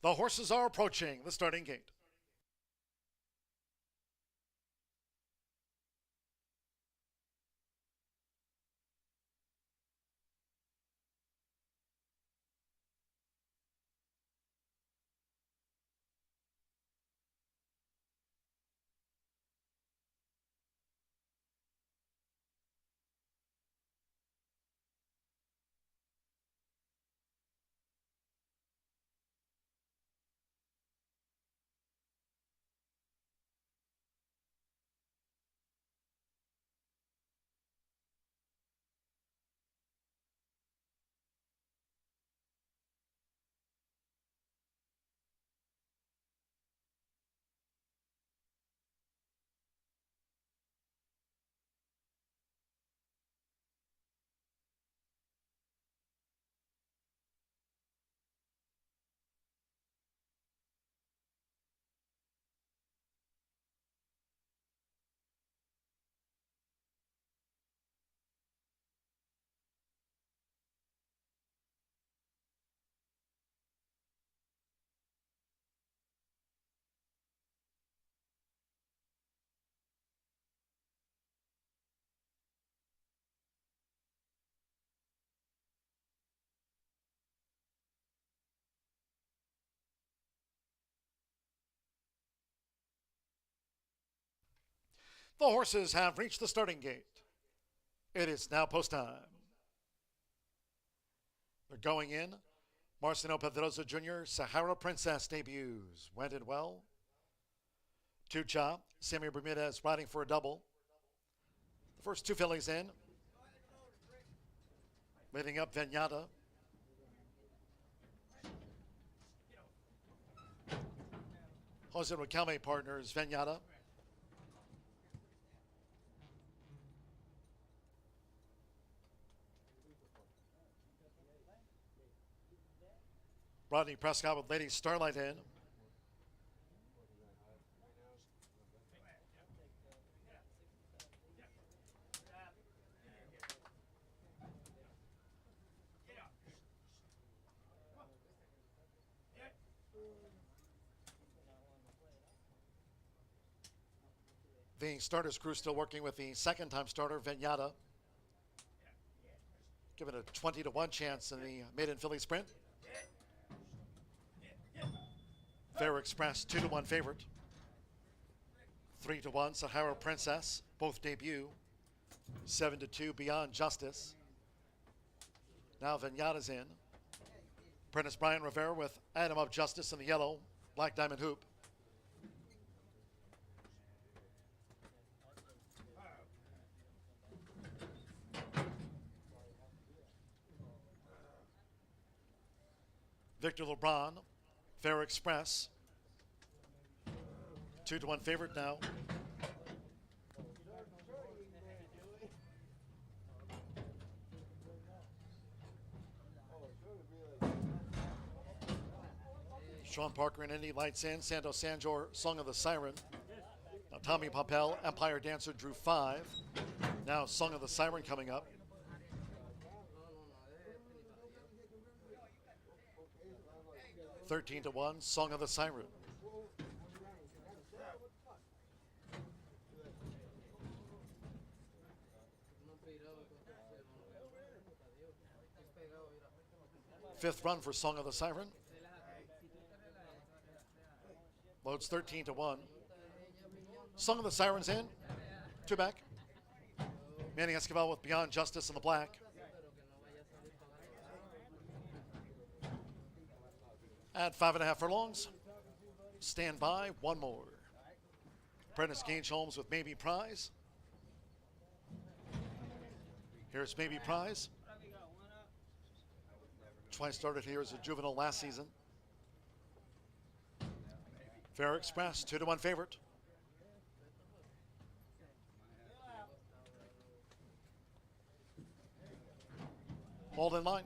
The horses are approaching the starting gate. The horses have reached the starting gate. It is now post time. They're going in. Marcelino Pedrosa Jr., Sahara Princess debuts. Went in well. Tucha, Sammy Bermudez riding for a double. The first two fillies in. Leading up Venata. Jose Riquelme partners Venata. Rodney Prescott with Lady Starlight in. The starters crew still working with the second-time starter, Venata. Given a 20-1 chance in the maiden filly sprint. Fair Express, 2-1 favorite. 3-1, Sahara Princess, both debut. 7-2, Beyond Justice. Now Vignata's in. Apprentice Brian Rivera with Adam of Justice in the yellow, black diamond hoop. Victor LeBron, Fair Express. 2-1 favorite now. Sean Parker and Indy lights in. Santos Sanjor, Song of the Siren. Now Tommy Papel, Empire Dancer, drew 5. Now Song of the Siren coming up. $13-1, Song of the Siren. Fifth run for Song of the Siren. Loads 13-1. Song of the Siren's in. 2 back. Manny Escobar with Beyond Justice in the black. At 5.5 furlongs. Stand by, one more. Apprentice Gage Holmes with Maybe Prize. Here's Maybe Prize. Twice started here as a juvenile last season. Fair Express, 2-1 favorite. Hold in line.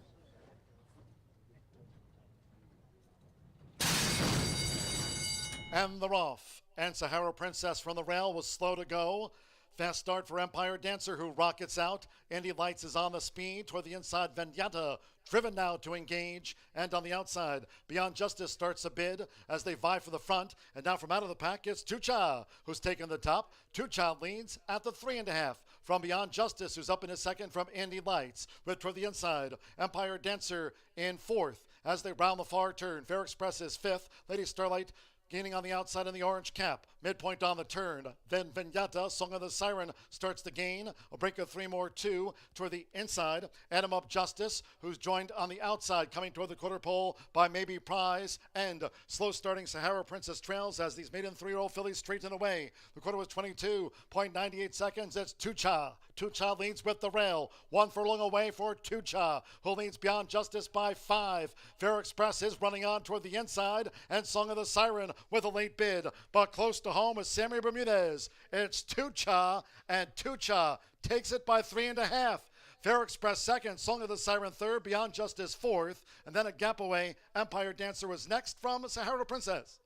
And they're off. And Sahara Princess from the rail was slow to go. Fast start for Empire Dancer, who rockets out. Indy Lights is on the speed toward the inside. Vignata driven now to engage. And on the outside, Beyond Justice starts a bid as they vie for the front. And now from out of the pack, it's Tucha, who's taken the top. Tucha leads at the 3.5 from Beyond Justice, who's up in his second from Indy Lights. But toward the inside, Empire Dancer in 4th as they round the far turn. Fair Express is 5th. Lady Starlight gaining on the outside in the orange cap. Midpoint on the turn. Then Vignata, Song of the Siren, starts the gain. A break of 3 more, 2 toward the inside. Adam of Justice, who's joined on the outside, coming toward the quarter pole by Maybe Prize. And slow starting Sahara Princess trails as these maiden 3-year-old fillies straighten away. The quarter was 22.98 seconds. It's Tucha. Tucha leads with the rail. 1 furlong away for Tucha, who leads Beyond Justice by 5. Fair Express is running on toward the inside. And Song of the Siren with a late bid. But close to home is Sammy Bermudez. It's Tucha, and Tucha takes it by 3.5. Fair Express second, Song of the Siren third, Beyond Justice fourth, and then a gap away, Empire Dancer was next from Sahara Princess.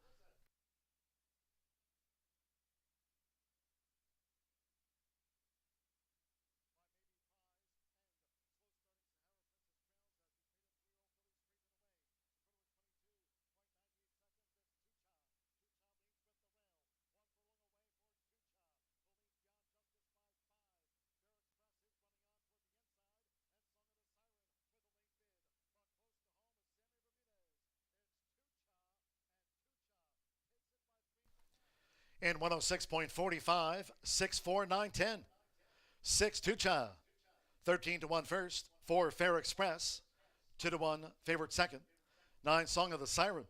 In 106.45, 6-4, 9-10. 6 Tucha, 13-1 first, 4 Fair Express, 2-1 favorite second, 9 Song of the Siren,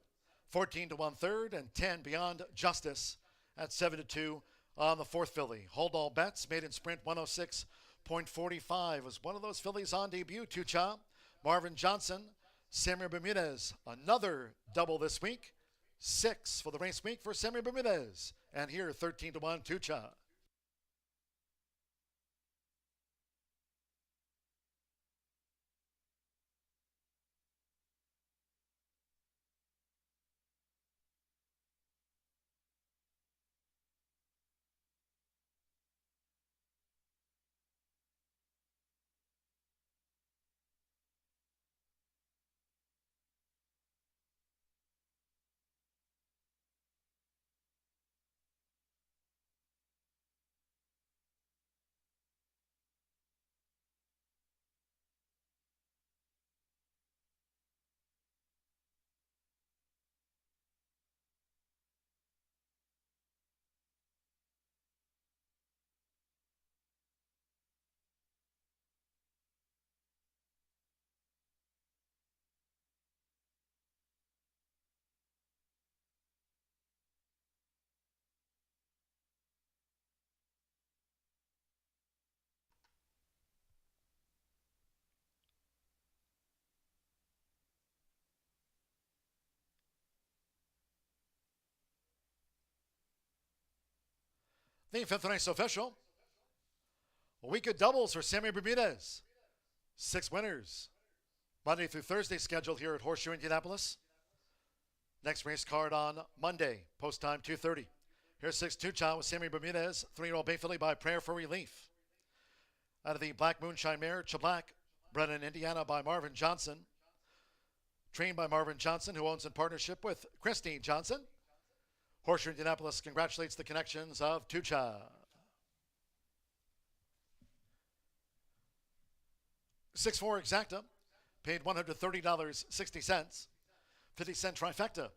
14-1 third, and 10 Beyond Justice at 7-2 on the fourth filly. Hold all bets, made in sprint 106.45 was one of those fillies on debut. Tucha, Marvin Johnson, Samuel Bermudez, another double this week. 6 for the race week for Samuel Bermudez. And here, 13-1 Tucha. The fifth race official. A week of doubles for Sammy Bermudez. 6 winners. Monday through Thursday scheduled here at Horseshoe Indianapolis. Next race card on Monday, post time 2:30. Here's 6-2 Child with Sammy Bermudez, 3-year-old bay filly by Prayer for Relief. Out of the Black Moonshine mare, Chablac, bred in Indiana by Marvin Johnson. Trained by Marvin Johnson, who owns in partnership with Christy Johnson. Horseshoe Indianapolis congratulates the connections of Tucha. 6-4 Exacta, paid $130.60. 50-cent trifecta,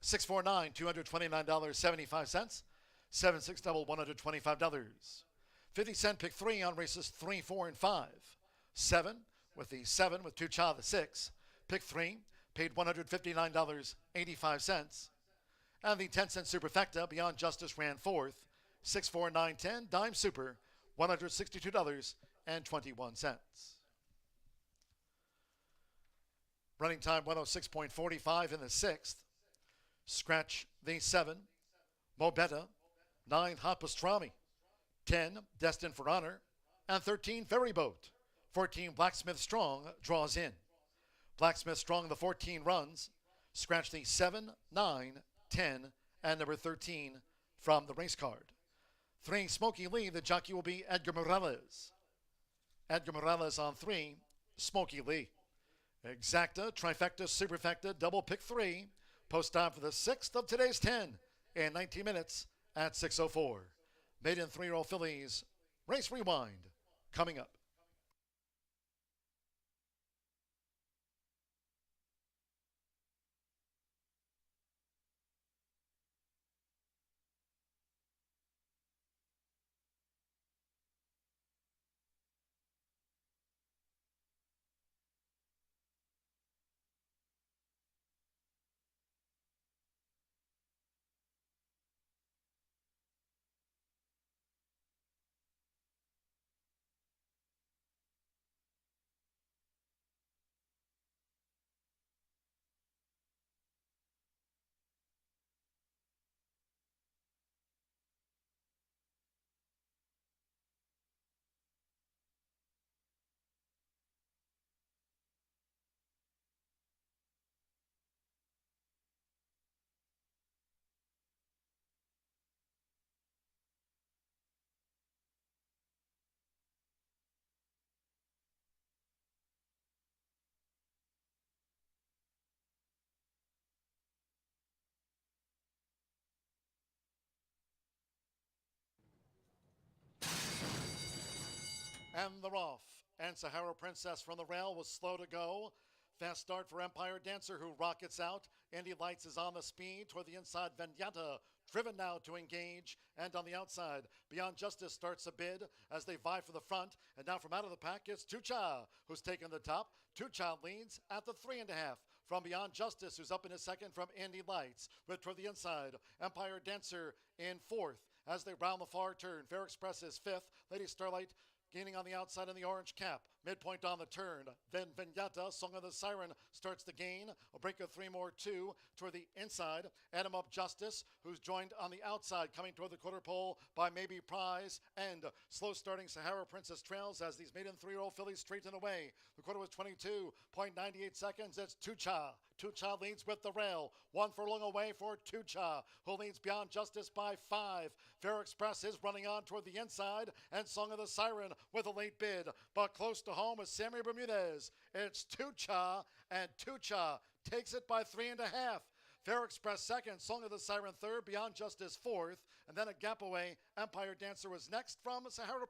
649, $229.75. 7-6 double, $125. 50-cent pick 3 on races 3, 4, and 5. 7 with the 7 with Tucha the 6. Pick 3 paid $159.85. And the 10-cent superfecta Beyond Justice ran 4th. 6, 4, 9, 10 dime super, $162.21. Running time 106.45 in the 6th. Scratch the 7. Mobetta. 9 Hot Pastrami. 10 Destined for Honor. And 13 Ferryboat. 14 Blacksmith Strong draws in. Blacksmith Strong the 14 runs. Scratch the 7, 9, 10, and number 13 from the race card. 3 Smoky Lee. The jockey will be Edgar Morales. Edgar Morales on 3. Smoky Lee. Exacta, trifecta, superfecta, double pick 3. Post time for the 6th of today's 10 in 19 minutes at 6:04. Maiden 3-year-old fillies, race rewind, coming up. And they're off. And Sahara Princess from the rail was slow to go. Fast start for Empire Dancer, who rockets out. Indy Lights is on the speed toward the inside. Vignata driven now to engage. And on the outside, Beyond Justice starts a bid as they vie for the front. And now from out of the pack, it's Tucha, who's taken the top. Tucha leads at the 3.5 from Beyond Justice, who's up in his second from Indy Lights. But toward the inside, Empire Dancer in 4th as they round the far turn. Fair Express is 5th. Lady Starlight gaining on the outside in the orange cap. Midpoint on the turn. Then Vignata, Song of the Siren, starts the gain. A break of 3 more, 2 toward the inside. Adam Up Justice, who's joined on the outside, coming toward the quarter pole by Maybe Prize. And slow starting Sahara Princess trails as these maiden 3-year-old fillies straighten away. The quarter was 22.98 seconds. It's Tucha. Tucha leads with the rail. 1 furlong away for Tucha, who leads Beyond Justice by 5. Fair Express is running on toward the inside. And Song of the Siren with a late bid. But close to home is Sammy Bermudez. It's Tucha, and Tucha takes it by 3.5. Fair Express second, Song of the Siren third, Beyond Justice fourth, and then a gap away. Empire Dancer was next from Sahara.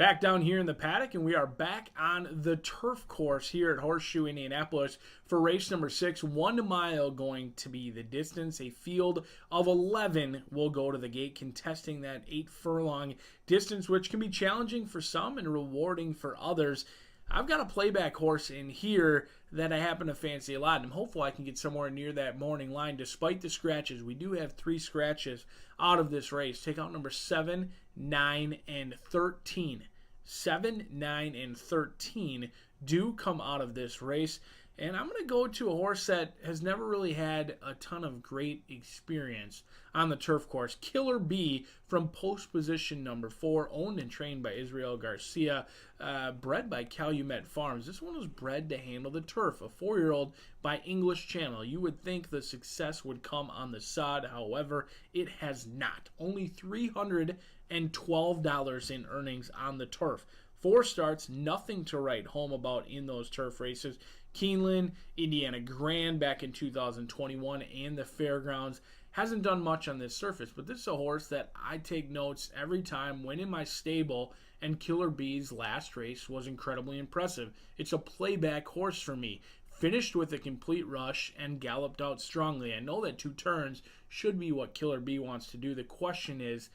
Back down here in the paddock, and we are back on the turf course here at Horseshoe Indianapolis for race number 6. 1 mile going to be the distance. A field of 11 will go to the gate, contesting that 8 furlong distance, which can be challenging for some and rewarding for others. I've got a playback horse in here that I happen to fancy a lot, and I'm hopeful I can get somewhere near that morning line despite the scratches. We do have 3 scratches out of this race. Take out number 7, 9, and 13. 7, 9, and 13 do come out of this race. And I'm going to go to a horse that has never really had a ton of great experience on the turf course. Killer B from post position number 4, owned and trained by Israel Garcia, bred by Calumet Farms. This one was bred to handle the turf, a 4-year-old by English Channel. You would think the success would come on the sod. However, it has not. Only $312 in earnings on the turf. 4 starts, nothing to write home about in those turf races. Keeneland, Indiana Grand back in 2021, and the Fairgrounds. Hasn't done much on this surface, but this is a horse that I take notes every time when in my stable, and Killer B's last race was incredibly impressive. It's a playback horse for me. Finished with a complete rush and galloped out strongly. I know that 2 turns should be what Killer B wants to do. The question is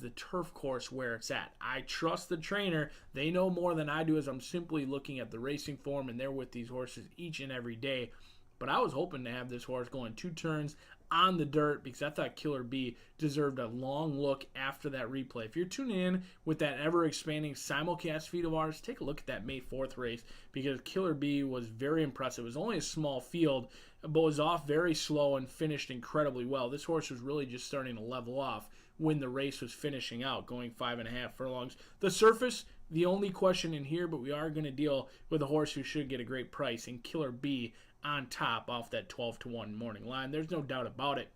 the turf course where it's at? I trust the trainer. They know more than I do, as I'm simply looking at the racing form, and they're with these horses each and every day. But I was hoping to have this horse going 2 turns on the dirt because I thought Killer B deserved a long look after that replay. If you're tuning in with that ever-expanding simulcast feed of ours, take a look at that May 4th race because Killer B was very impressive. It was only a small field, but was off very slow and finished incredibly well. This horse was really just starting to level off when the race was finishing out, going 5.5 furlongs. The surface, the only question in here, but we are going to deal with a horse who should get a great price, and Killer B on top off that 12-1 morning line. There's no doubt about it.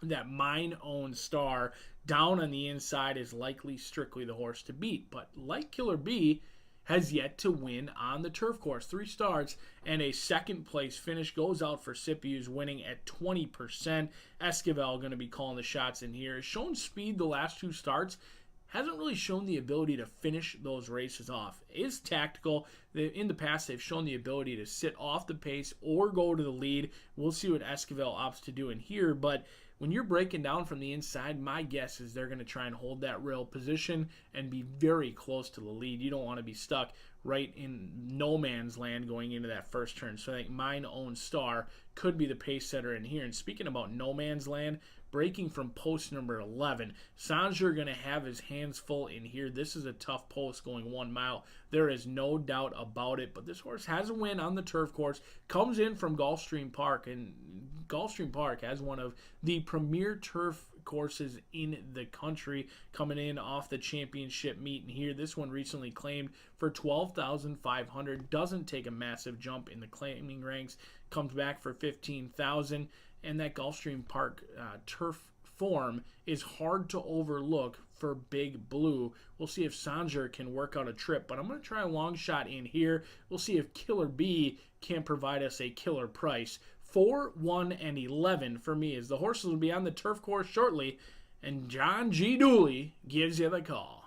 That Mine Own Star down on the inside is likely strictly the horse to beat, but like Killer B, has yet to win on the turf course. 3 starts and a second place finish. Goes out for Sipius, winning at 20%. Esquivel going to be calling the shots in here. Has shown speed the last 2 starts. Hasn't really shown the ability to finish those races off. Is tactical. In the past, they've shown the ability to sit off the pace or go to the lead. We'll see what Esquivel opts to do in here, but when you're breaking down from the inside, my guess is they're going to try and hold that rail position and be very close to the lead. You don't want to be stuck right in no man's land going into that first turn. So I think Mine Own Star could be the pace setter in here. And speaking about no man's land, breaking from post number 11, Sanger going to have his hands full in here. This is a tough post going 1 mile. There is no doubt about it. But this horse has a win on the turf course. Comes in from Gulfstream Park, and Gulfstream Park has one of the premier turf courses in the country, coming in off the championship meet. And here, this one recently claimed for $12,500. Doesn't take a massive jump in the claiming ranks. Comes back for $15,000. And that Gulfstream Park turf form is hard to overlook for Big Blue. We'll see if Sanger can work out a trip, but I'm going to try a long shot in here. We'll see if Killer B can provide us a killer price. 4, 1, and 11 for me, as the horses will be on the turf course shortly, and John G. Dooley gives you the call.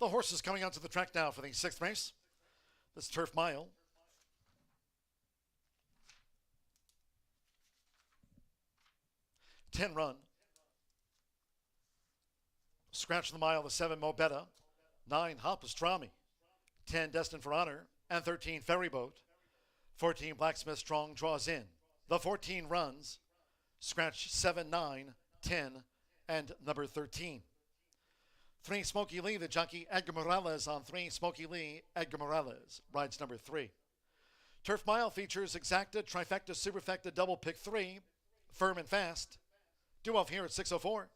horses coming onto the track now for the 6th race. This turf mile. Ten run. Scratch the mile, the 7 Mobetta. 9 Hop Pastrami. 10 Destined for Honor. And 13 Ferryboat. 14 Blacksmith Strong draws in. The 14 runs. Scratch 7, 9, 10, and number 13. 3 Smoky Lee, the jockey Edgar Morales on 3. Smoky Lee, Edgar Morales rides number 3. Turf Mile features Exacta, Trifecta, Superfecta, Double Pick 3, Firm and Fast. Due off here at 6:04.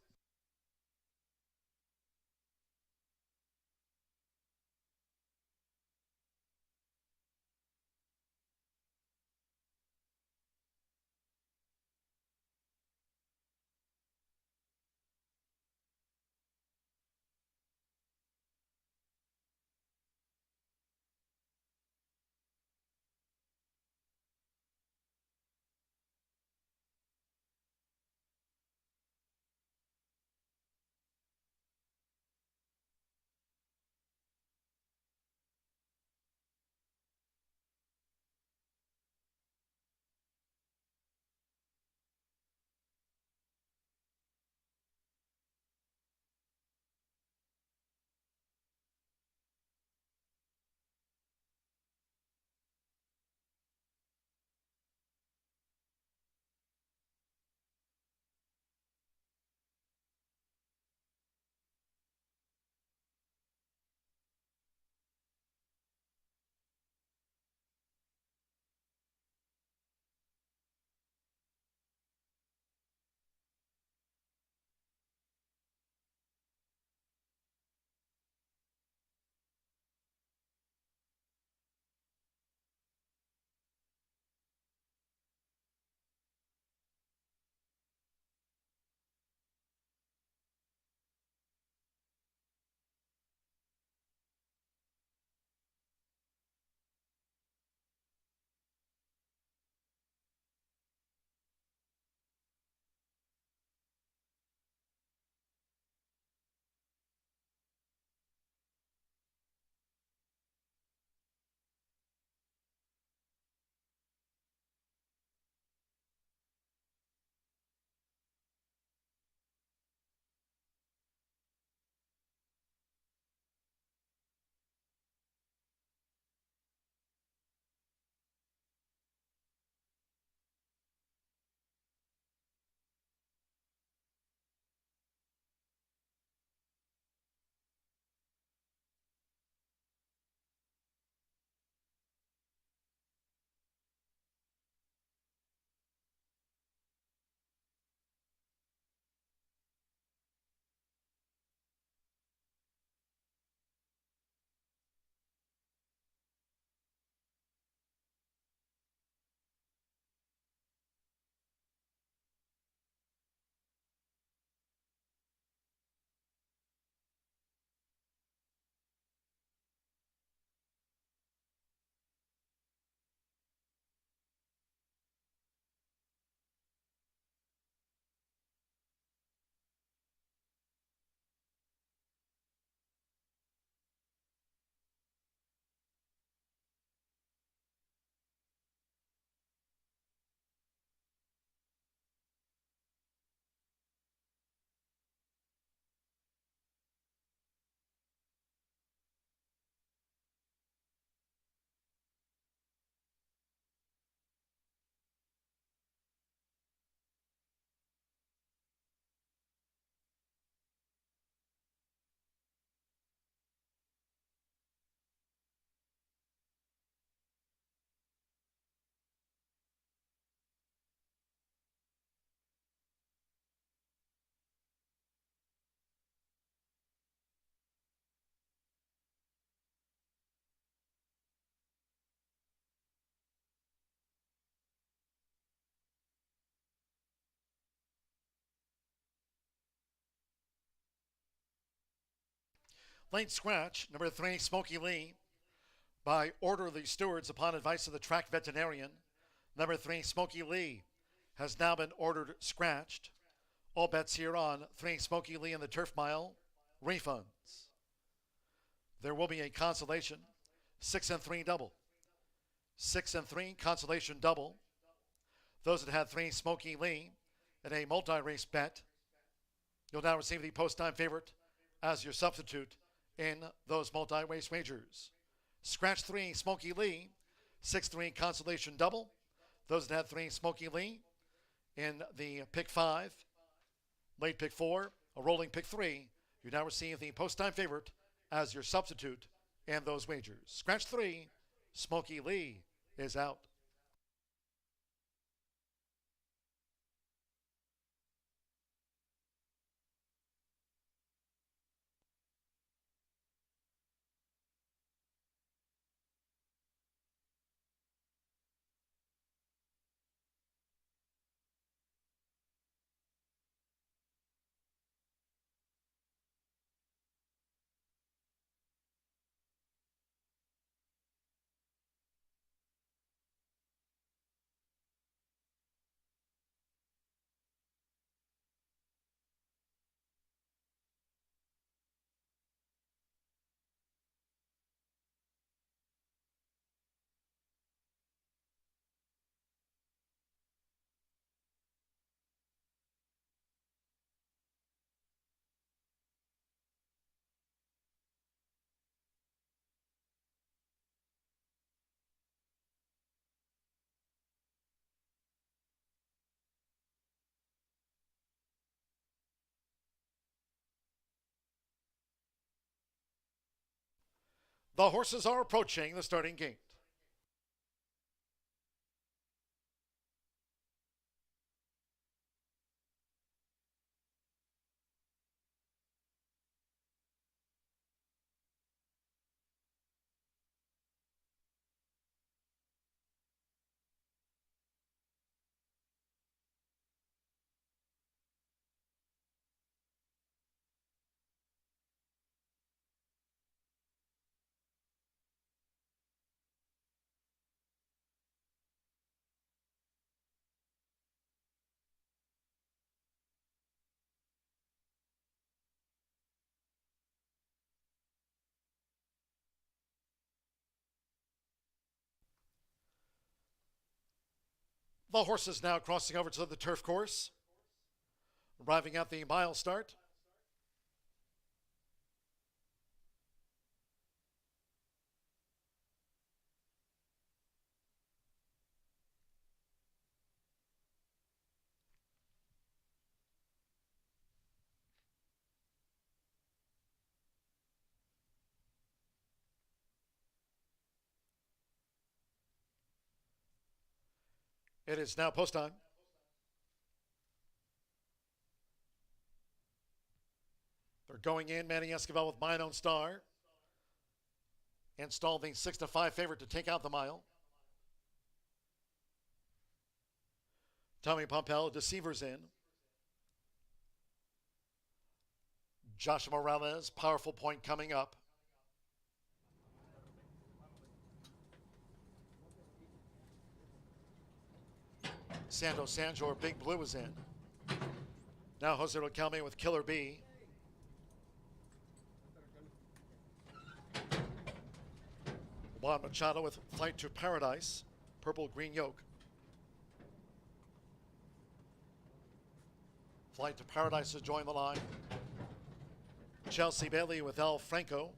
Late scratch, number 3, Smoky Lee, by order of the stewards upon advice of the track veterinarian. Number 3, Smoky Lee, has now been ordered scratched. All bets here on 3, Smoky Lee in the turf mile. Refunds. There will be a consolation 6 and 3 double. 6 and 3 consolation double. Those that had 3 Smokey Lee in a multi-race bet, you'll now receive the post-time favorite as your substitute in those multi-race wagers. Scratch 3 Smokey Lee, 6-3 consolation double. Those that had 3 Smokey Lee in the pick 5, late pick 4, a rolling pick 3, you now receive the post-time favorite as your substitute in those wagers. Scratch 3, Smokey Lee is out. The horses are approaching the starting gate. The horses now crossing over to the turf course, arriving at the mile start. It is now post time. They're going in. Manny Escobar with Mine Own Star. Installed the 6-5 favorite to take out the mile. Tommy Pompel, Deceivers in. Joshua Morales, Powerful Point coming up. Sando Sanjo or Big Blue is in. Now Jose Riquelme with Killer B. Juan Machado with Flight to Paradise, Purple Green Yoke. Flight to Paradise has joined the line. Chelsea Bailey with El Franco.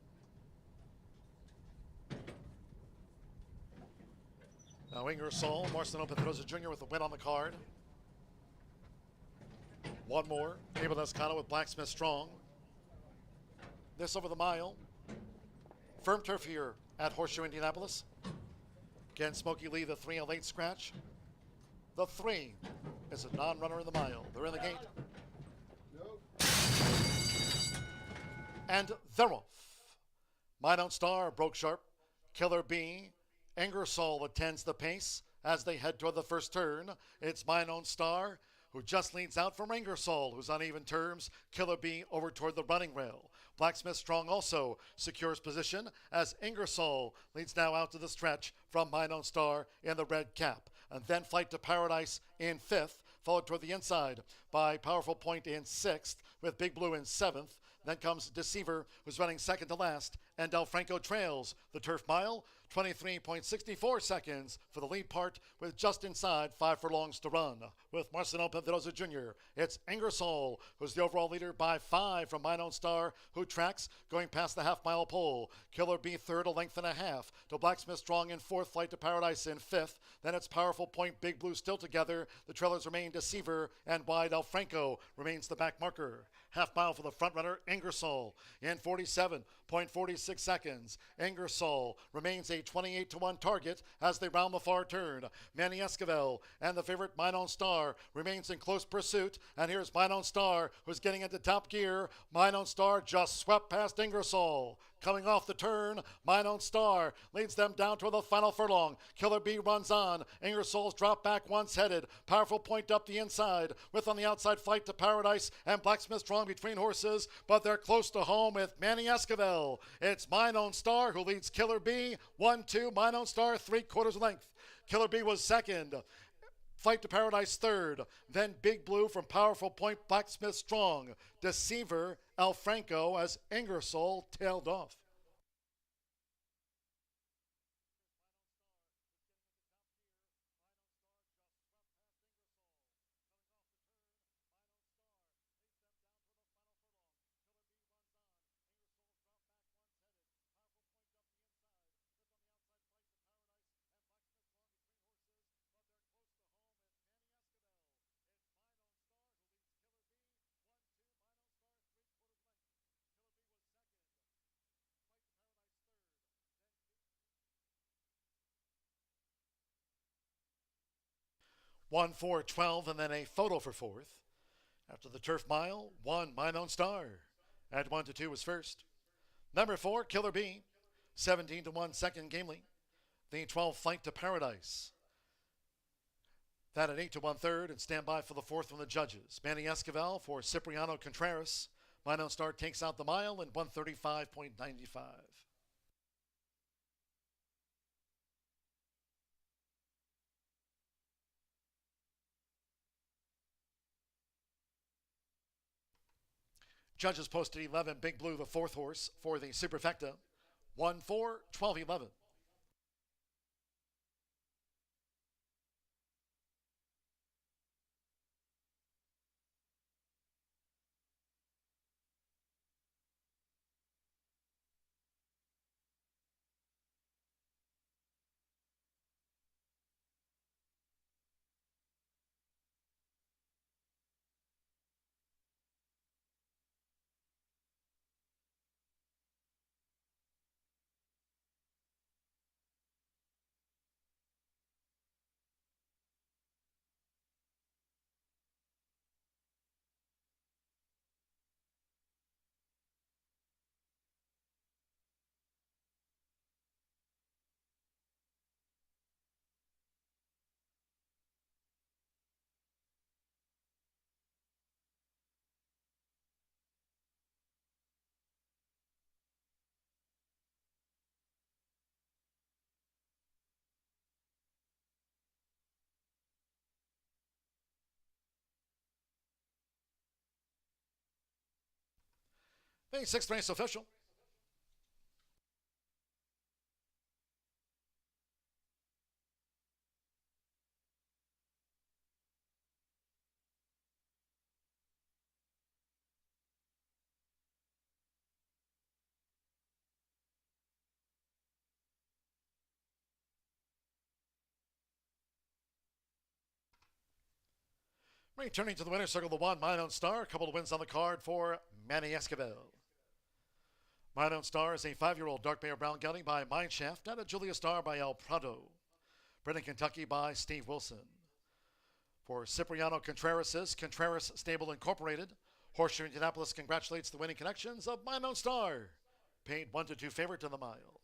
Now Ingersoll, Marcelo Pedroza Jr. with the win on the card. One more, Abel Escano with Blacksmith Strong. This over the mile. Firm turf here at Horseshoe Indianapolis. Again, Smokey Lee, the 3 a late scratch. The 3 is a non-runner in the mile. They're in the gate. And they're off. Mine Own Star broke sharp. Killer B. Ingersoll attends the pace as they head toward the first turn. It's Mine Own Star who just leads out from Ingersoll, who's on even terms. Killer B over toward the running rail. Blacksmith Strong also secures position as Ingersoll leads now out to the stretch from Mine Own Star in the red cap. And then Flight to Paradise in 5th, followed toward the inside by Powerful Point in 6th, with Big Blue in 7th. Then comes Deceiver, who's running second to last and Del Franco trails the turf mile 23.64 seconds for the lead part with just inside 5 furlongs to run. With Marcelo Pedroza Jr., it's Ingersoll, who's the overall leader by 5 from Mine Own Star, who tracks going past the half-mile pole. Killer Bee third, a length and a half. To Blacksmith Strong in fourth, Flight to Paradise in fifth. Then it's Powerful Point, Big Blue still together. The trailers remain Deceiver, and Wide El Franco remains the back marker. Half mile for the front runner, Ingersoll, in 47.46 seconds. Ingersoll remains a 28-1 target as they round the far turn. Manny Esquivel and the favorite Mine Own Star remains in close pursuit. And here's Mine Own Star, who's getting into top gear. Mine Own Star just swept past Ingersoll. Coming off the turn, Mine Own Star leads them down to the final furlong. Killer Bee runs on. Ingersoll's drop back once headed. Powerful Point up the inside, with on the outside Flight to Paradise and Blacksmith Strong between horses, but they're close to home with Manny Esquivel. It's Mine Own Star who leads Killer Bee 1-2. Mine Own Star 3/4 length. Killer Bee was second. Flight to Paradise third. Then Big Blue from Powerful Point, Blacksmith Strong. Deceiver, El Franco as Ingersoll tailed off. One, 4, 12, and then a photo for fourth. After the turf mile, 1, Mine Own Star. At 1-2 was first. Number 4, Killer Bee. 17-1 second, Gamely. The 12, Flight to Paradise. That at 8-1 third, and stand by for the fourth from the judges. Manny Esquivel for Cipriano Contreras. Mine Own Star takes out the mile in 1:35.95. Judges posted 11, Big Blue, the fourth horse for the Superfecta. 1-4, 12-11. The sixth race official. Returning to the winner's circle, the 1, Mine Own Star. A couple of wins on the card for Manny Esquivel. Mine Own Star is a 5-year-old Dark Bear Brown Gelding by Mineshaft and a Julia Star by El Prado. Bred in Kentucky by Steve Wilson. For Cipriano Contreras' Contreras Stable Incorporated, Horseshoe Indianapolis congratulates the winning connections of Mine Own Star. Paid 1-2 favorite to the mile.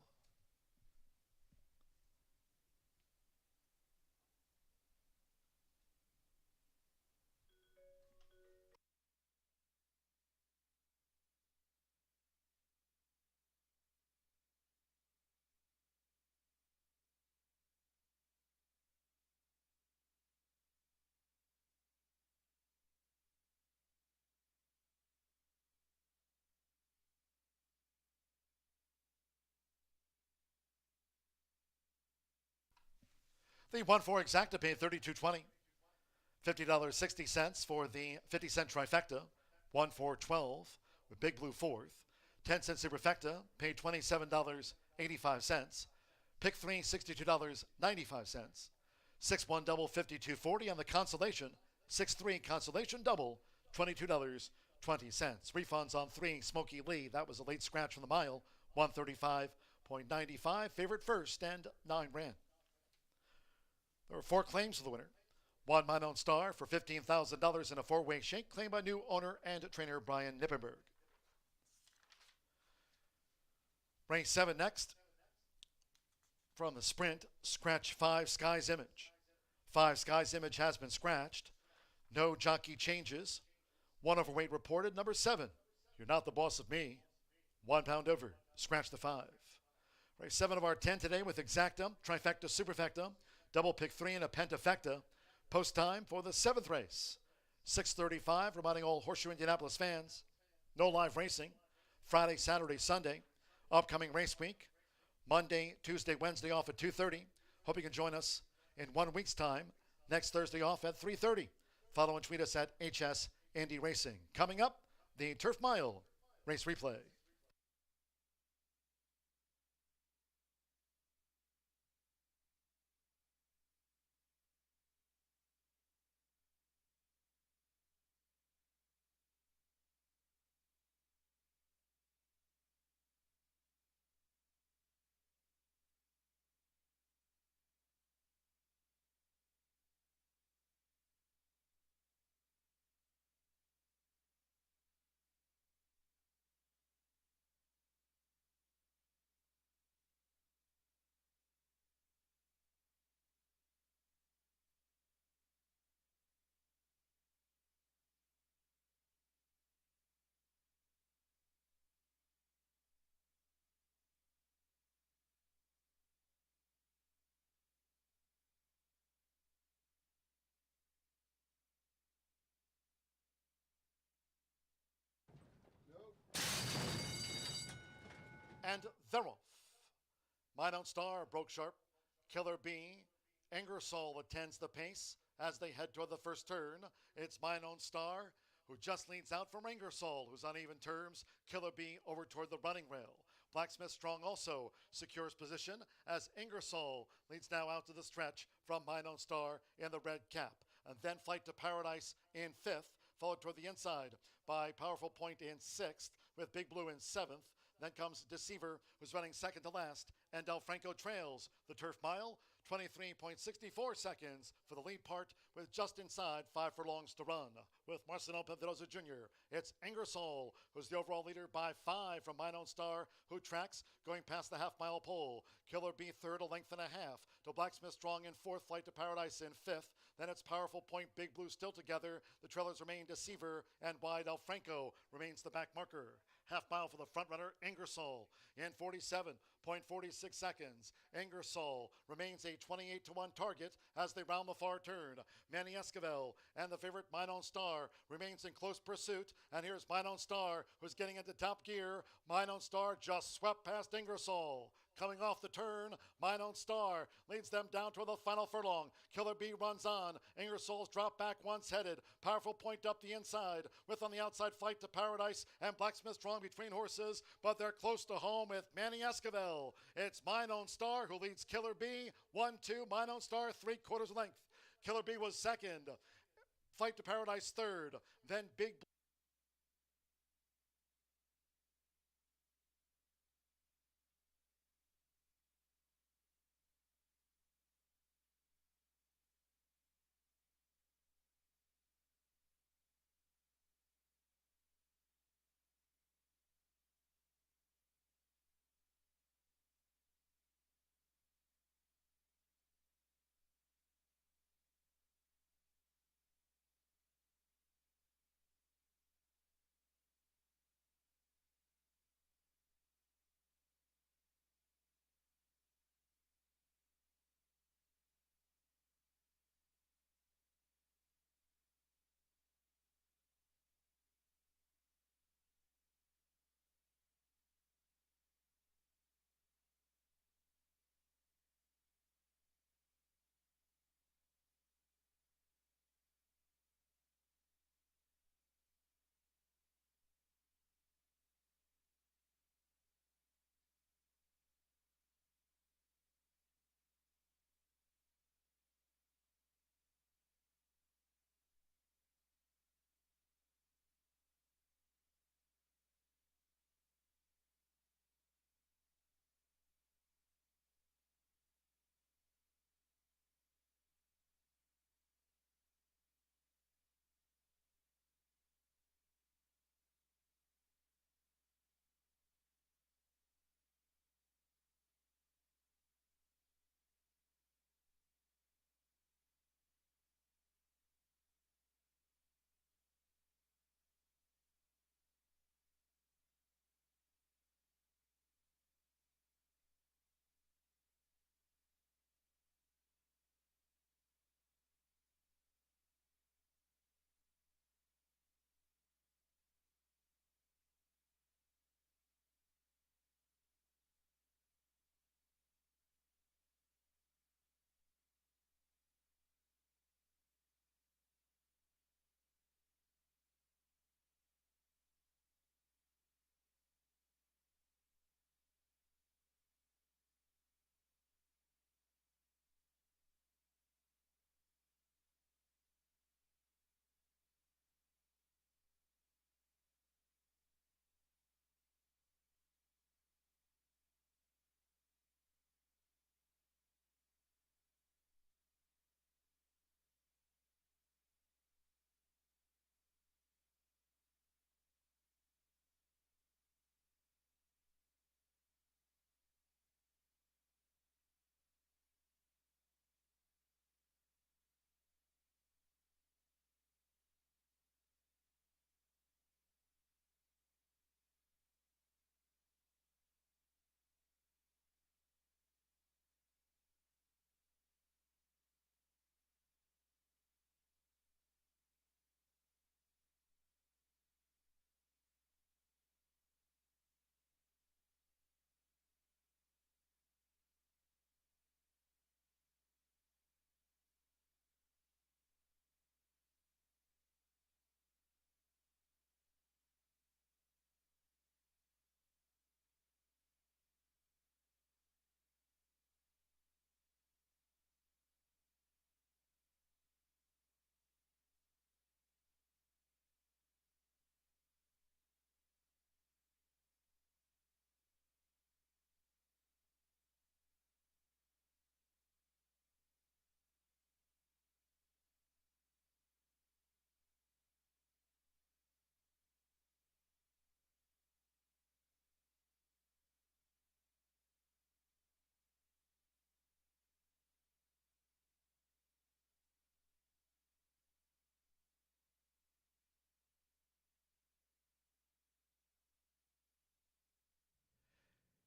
The 1-4 exacta paid $32.20. $50.60 for the 50-cent trifecta. 1-4-12 with Big Blue fourth. 10-cent superfecta paid $27.85. Pick 3, $62.95. 6-1 double, $52.40 on the consolation. 6-3 consolation double, $22.20. Refunds on 3, Smokey Lee. That was a late scratch from the mile. 135.95. Favorite first and 9 ran. There were 4 claims for the winner. 1 My Known Star for $15,000 in a 4-way shake, claimed by new owner and trainer Brian Nippenberg. Race 7 next. From the sprint, scratch 5 Sky's Image. 5 Sky's Image has been scratched. No jockey changes. 1 overweight reported. Number 7, You're Not the Boss of Me. 1 pound over. Scratch the 5. Race 7 of our 10 today with exacta, trifecta, superfecta, double pick 3 and a pentafecta. Post time for the 7th race. 6:35, reminding all Horseshoe Indianapolis fans, no live racing. Friday, Saturday, Sunday. Upcoming race week. Monday, Tuesday, Wednesday off at 2:30. Hope you can join us in 1 week's time. Next Thursday off at 3:30. Follow and tweet us at HS Indy Racing. Coming up, the Turf Mile race replay. And they're off. My Known Star broke sharp. Killer Bee. Ingersoll attends the pace as they head toward the first turn. It's My Known Star who just leads out from Ingersoll, who's on even terms. Killer Bee over toward the running rail. Blacksmith Strong also secures position as Ingersoll leads now out to the stretch from My Known Star in the red cap. And then Flight to Paradise in 5th, followed toward the inside by Powerful Point in 6th, with Big Blue in 7th. Then comes Deceiver, who's running second to last, and Del Franco trails the Turf Mile. 23.64 seconds for the lead part, with just inside 5 furlongs to run. With Marcelo Pedroza Jr., it's Ingersoll, who's the overall leader by 5 from My Known Star, who tracks going past the half-mile pole. Killer Bee third, a length and a half. To Blacksmith Strong in 4th, Flight to Paradise in 5th. Then it's Powerful Point, Big Blue still together. The trailers remain Deceiver, and wide Del Franco remains the back marker. Half mile for the front runner, Ingersoll, in 47.46 seconds. Ingersoll remains a 28-1 target as they round the far turn. Manny Esquivel and the favorite My Known Star remains in close pursuit. And here's My Known Star, who's getting into top gear. My Known Star just swept past Ingersoll. Coming off the turn, My Known Star leads them down to the final furlong. Killer Bee runs on. Ingersoll's drop back once headed. Powerful Point up the inside, with on the outside Flight to Paradise and Blacksmith Strong between horses, but they're close to home with Manny Esquivel. It's My Known Star who leads Killer Bee 1-2. My Known Star 3/4 length. Killer Bee was second. Flight to Paradise third. Then Big Blue.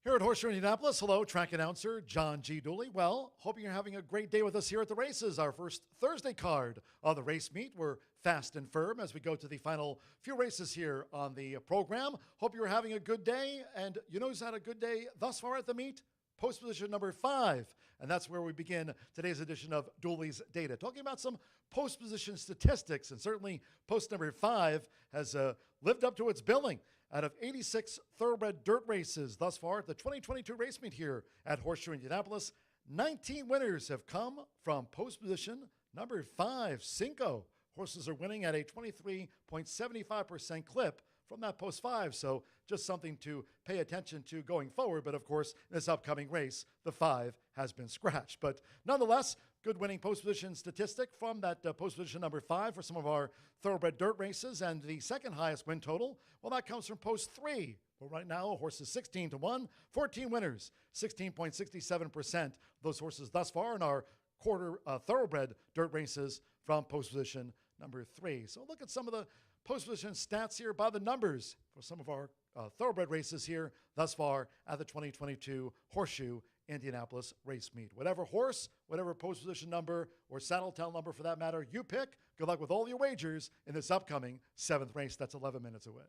Here at Horseshoe Indianapolis, hello, track announcer John G. Dooley. Well, hoping you're having a great day with us here at the races. Our first Thursday card of the race meet. We're fast and firm as we go to the final few races here on the program. Hope you're having a good day. And you know who's had a good day thus far at the meet? Post position number 5. And that's where we begin today's edition of Dooley's Data. Talking about some post position statistics. And certainly post number 5 has lived up to its billing. Out of 86 thoroughbred dirt races thus far at the 2022 race meet here at Horseshoe Indianapolis, 19 winners have come from post position number 5, Cinco. Horses are winning at a 23.75% clip from that post 5, so just something to pay attention to going forward. But of course, in this upcoming race, the 5 has been scratched. But nonetheless, good winning post position statistic from that post position number 5 for some of our thoroughbred dirt races. And the second highest win total, well, that comes from post 3. Well, right now, a horse is 16-1, 14 winners, 16.67%. Those horses thus far in our quarter thoroughbred dirt races from post position number 3. So look at some of the post position stats here by the numbers for some of our thoroughbred races here thus far at the 2022 Horseshoe Indianapolis race meet. Whatever horse, whatever post position number or saddle tail number for that matter you pick, good luck with all your wagers in this upcoming 7th race that's 11 minutes away.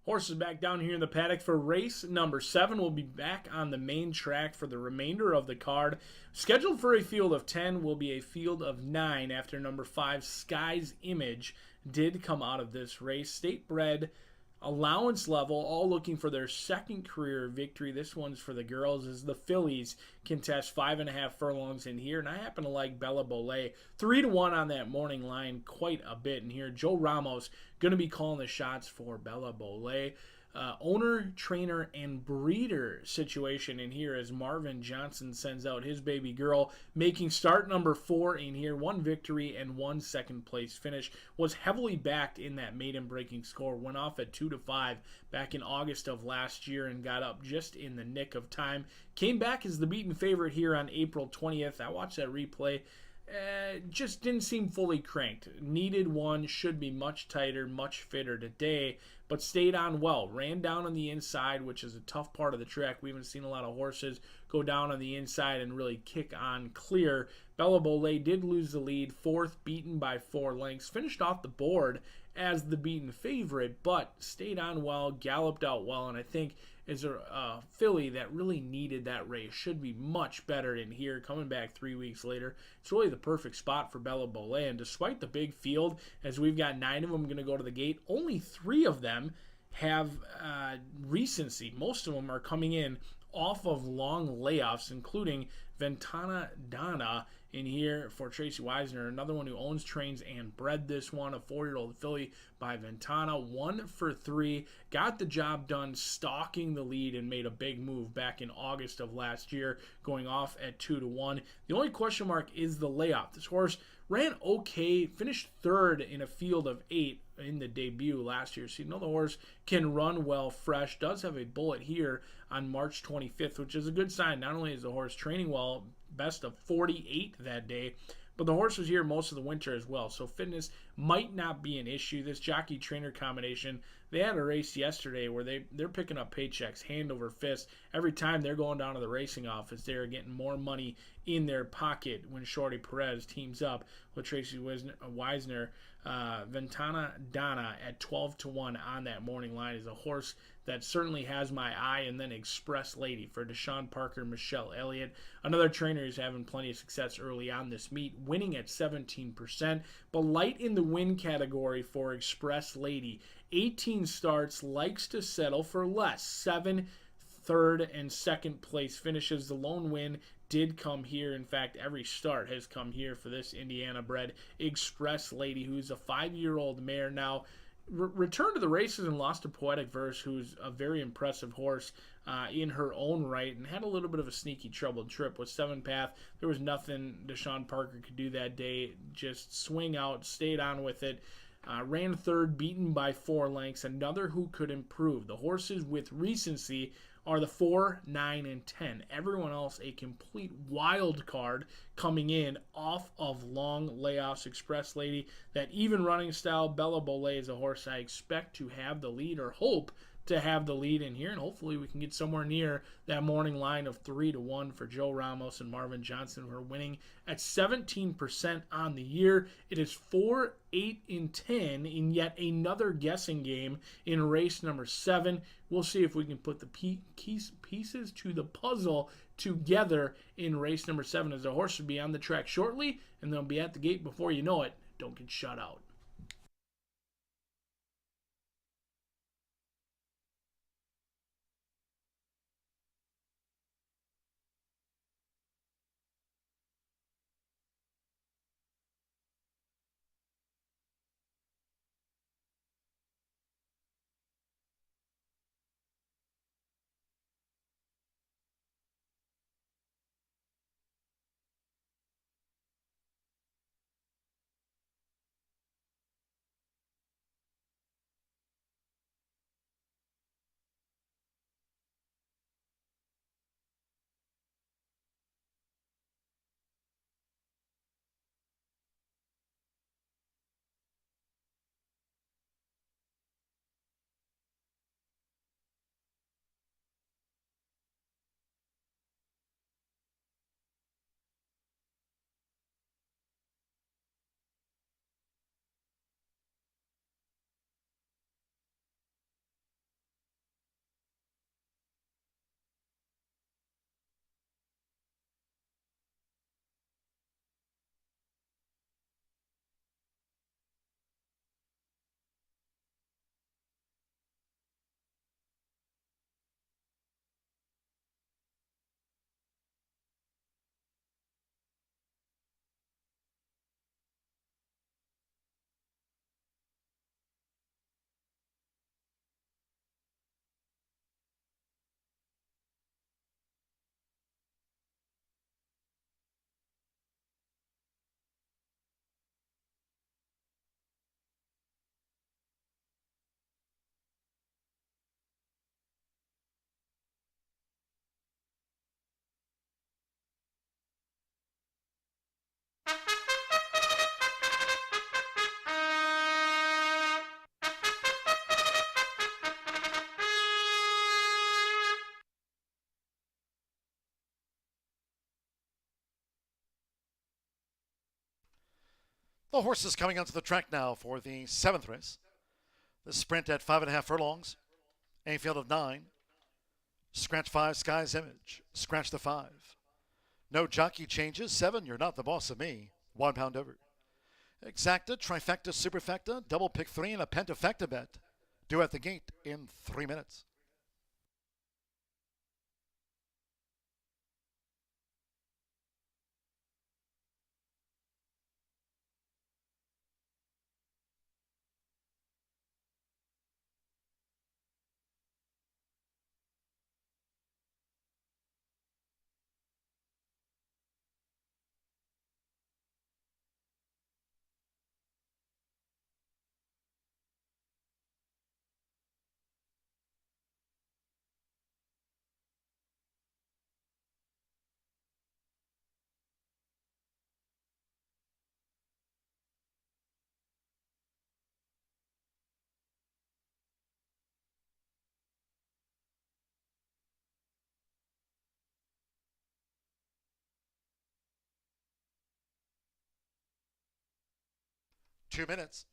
Horses back down here in the paddock for race number 7. We'll be back on the main track for the remainder of the card. Scheduled for a field of 10 will be a field of 9 after number 5, Sky's Image, did come out of this race. State bred, allowance level, all looking for their second career victory. This one's for the girls as the fillies contest 5.5 furlongs in here. And I happen to like Bella Bollet. 3-1 on that morning line quite a bit in here. Joe Ramos going to be calling the shots for Bella Bollet. Owner, trainer, and breeder situation in here as Marvin Johnson sends out his baby girl, making start number 4 in here. 1 victory and 1 second place finish. Was heavily backed in that maiden breaking score. Went off at 2-5 back in August of last year and got up just in the nick of time. Came back as the beaten favorite here on April 20th. I watched that replay. Just didn't seem fully cranked. Needed one, should be much tighter, much fitter today, but stayed on well. Ran down on the inside, which is a tough part of the track. We haven't seen a lot of horses go down on the inside and really kick on clear. Bella Bollet did lose the lead, 4th, beaten by 4 lengths. Finished off the board as the beaten favorite, but stayed on well, galloped out well, and I think is a filly that really needed that race. Should be much better in here, coming back 3 weeks later. It's really the perfect spot for Bella Bollet, and despite the big field, as we've got 9 of them going to go to the gate, only 3 of them have recency. Most of them are coming in off of long layoffs, including Ventana Donna in here for Tracy Wisner, another one who owns, trains, and bred this one, a 4-year-old filly by Ventana. 1 for 3, got the job done, stalking the lead, and made a big move back in August of last year, going off at 2-1. The only question mark is the layoff. This horse ran okay, finished 3rd in a field of 8 in the debut last year. So you know the horse can run well fresh. Does have a bullet here on March 25th, which is a good sign. Not only is the horse training well, best of 48 that day, but the horse was here most of the winter as well. So fitness might not be an issue. This jockey-trainer combination, they had a race yesterday where they're picking up paychecks hand over fist. Every time they're going down to the racing office, they're getting more money in their pocket when Shorty Perez teams up with Tracy Wisner Ventana Donna at 12-1 on that morning line is a horse that certainly has my eye. And then Express Lady for Deshaun Parker, Michelle Elliott, another trainer who's having plenty of success early on this meet, winning at 17%, but light in the win category for Express Lady. 18 starts, likes to settle for less. 7 third and second place finishes. The lone win did come here. In fact, every start has come here for this Indiana-bred Express Lady, who's a 5-year-old mare now. Returned to the races and lost to Poetic Verse, who's a very impressive horse in her own right, and had a little bit of a sneaky troubled trip with 7-Path. There was nothing Deshaun Parker could do that day. Just swing out, stayed on with it. Ran third, beaten by 4 lengths. Another who could improve. The horses with recency are the 4, 9, and 10. Everyone else a complete wild card coming in off of long layoffs. Express Lady, that even running style. Bella Bollet is a horse I expect to have the lead, or hope to have the lead in here, and hopefully we can get somewhere near that morning line of 3-1 for Joe Ramos and Marvin Johnson, who are winning at 17% on the year. It is 4, 8, and 10 in yet another guessing game in race number 7. We'll see if we can put the pieces to the puzzle together in race number 7, as the horse will be on the track shortly, and they'll be at the gate before you know it. Don't get shut out. The horses coming onto the track now for the 7th race. The sprint at 5.5 furlongs. A field of 9. Scratch 5, Sky's Image. Scratch the 5. No jockey changes. 7, You're Not the Boss of Me. 1 pound over. Exacta, trifecta, superfecta, double pick 3, and a pentafecta bet. Due at the gate in 3 minutes. Two minutes.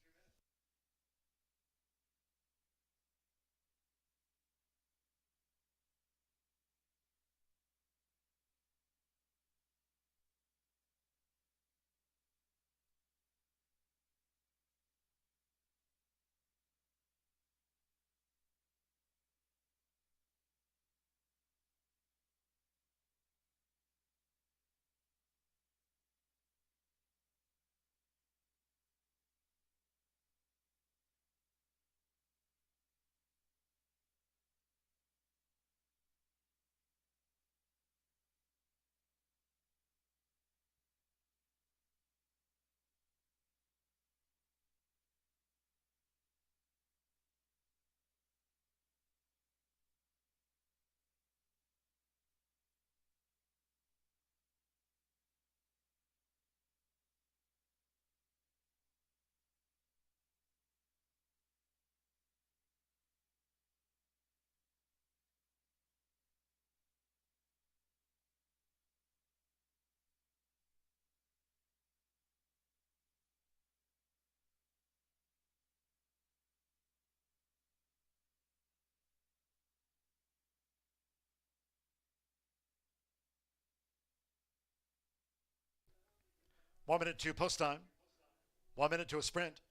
1 minute to post time. 1 minute to a sprint.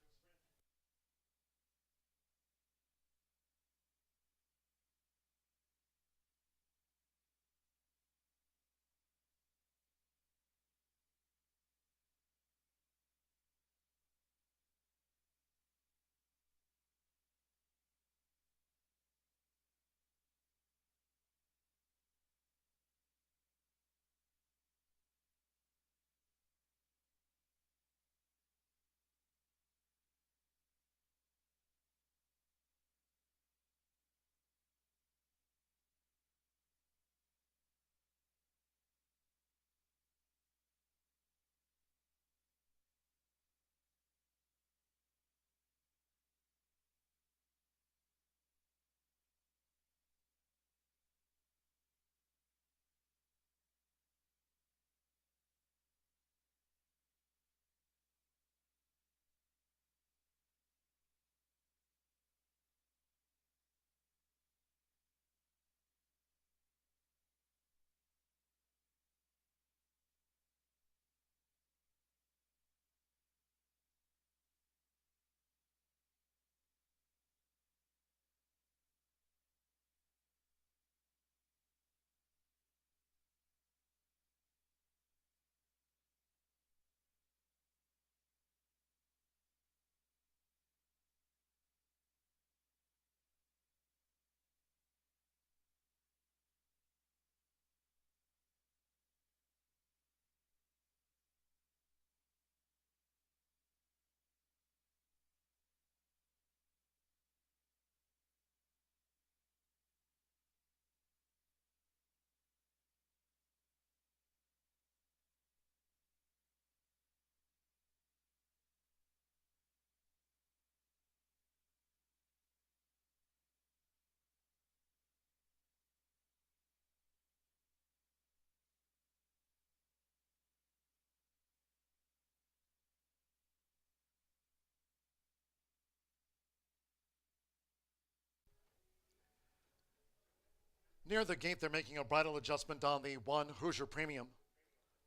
Near the gate, they're making a bridle adjustment on the 1 Hoosier Premium.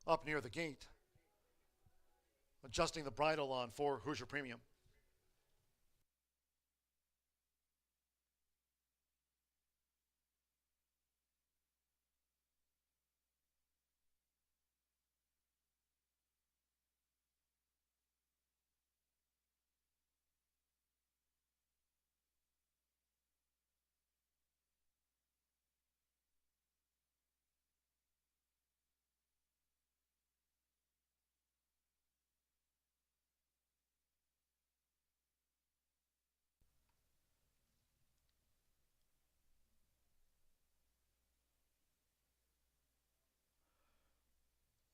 Up near the gate. Adjusting the bridle on 4 Hoosier Premium.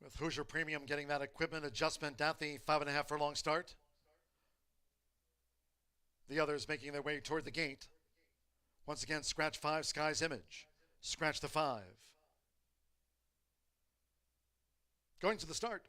With Hoosier Premium getting that equipment adjustment at the 5.5 furlong start. The others making their way toward the gate. Once again, scratch 5, Sky's Image. Scratch the 5. Going to the start.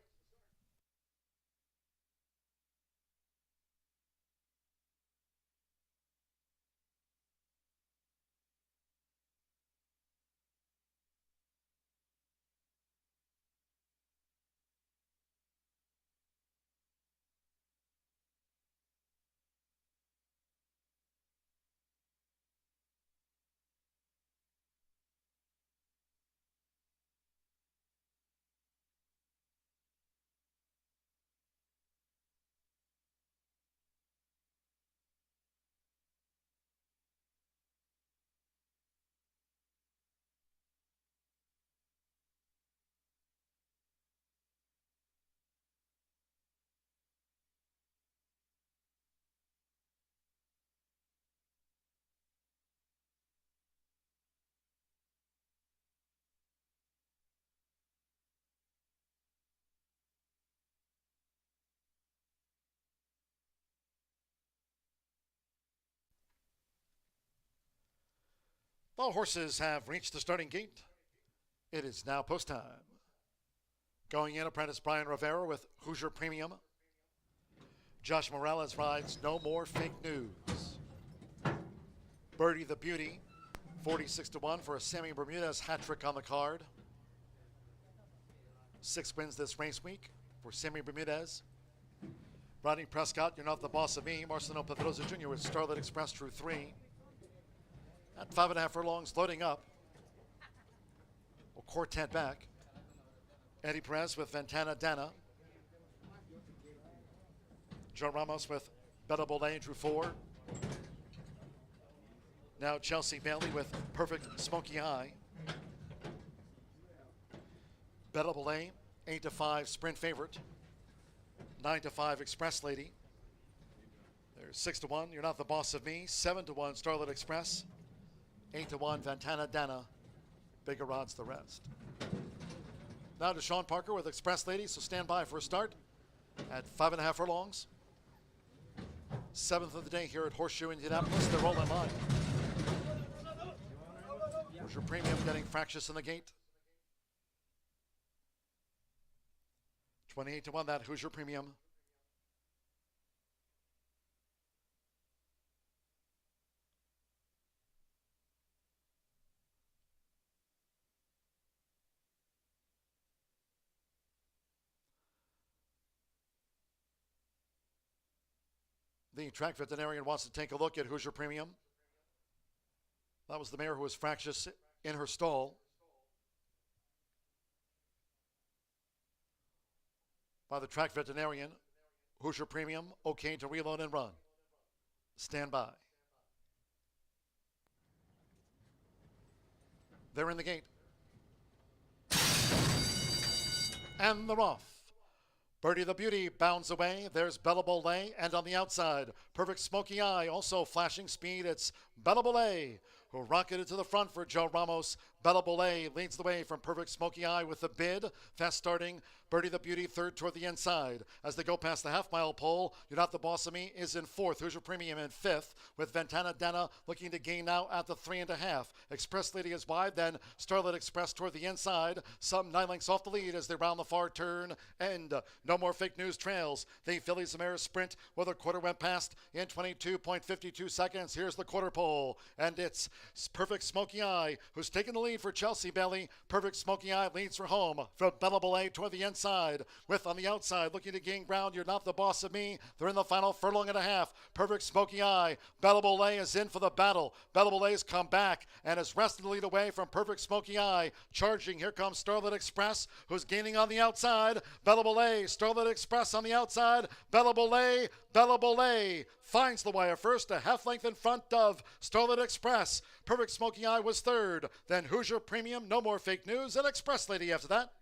The horses have reached the starting gate. It is now post time. Going in, apprentice Brian Rivera with Hoosier Premium. Josh Morales rides No More Fake News. Birdie the Beauty, 46-1 for a Sammy Bermudez hat trick on the card. 6 wins this race week. for Sammy Bermudez. Rodney Prescott, You're Not the Boss of Me. Marcelino Pedrosa Jr. with Starlight Express, True 3. At 5.5 furlongs, loading up. Quartet back. Eddie Perez with Ventana Dana. Joe Ramos with Bella Bolay, Drew 4. Now Chelsea Bailey with Perfect Smoky Eye. Bella Bolay, 8-5 sprint favorite. 9-5 Express Lady. There's 6-1, You're Not the Boss of Me. 7-1 Starlight Express. 8-1 Ventana Dana. Bigger odds the rest. Now to Sean Parker with Express Lady, so stand by for a start at 5.5 furlongs. 7th of the day here at Horseshoe Indianapolis. They're rolling line. Here's your premium getting fractious in the gate. 28-1 that Hoosier Premium. The track veterinarian wants to take a look at Hoosier Premium. That was the mare who was fractious in her stall. By the track veterinarian, Hoosier Premium, okay to reload and run. Stand by. They're in the gate. And they're off. Birdie the Beauty bounds away. There's Bella Bolay, and on the outside, Perfect Smoky Eye, also flashing speed. It's Bella Bolay, who rocketed to the front for Joe Ramos. Bella Bolay leads the way from Perfect Smoky Eye with the bid. Fast starting, Birdie the Beauty third toward the inside. As they go past the half-mile pole, You're Not the Boss of Me is in fourth. Hoosier Premium in fifth, with Ventana Dana looking to gain now at the 3.5. Express Lady is wide, then Starlight Express toward the inside. Some 9 lengths off the lead as they round the far turn. And No More Fake News trails. The Phillies Ameris sprint, where the quarter went past in 22.52 seconds. Here's the quarter pole, and it's Perfect Smoky Eye who's taken the lead for Chelsea Bailey. Perfect Smoky Eye leads for home from Bella Bolay toward the inside, with on the outside looking to gain ground. You're Not the Boss of Me. They're in the final furlong and a half. Perfect Smoky Eye. Bella Bolay is in for the battle. Bella Bolay's come back and has wrested the lead away from Perfect Smoky Eye. Charging, here comes Starlight Express, who's gaining on the outside. Bella Bolay, Starlight Express on the outside. Bella Bolay, Bella Bolay finds the wire first, a half length in front of Starlight Express. Perfect Smoky Eye was third. Then Hoosier Premium, No More Fake News, and Express Lady after that.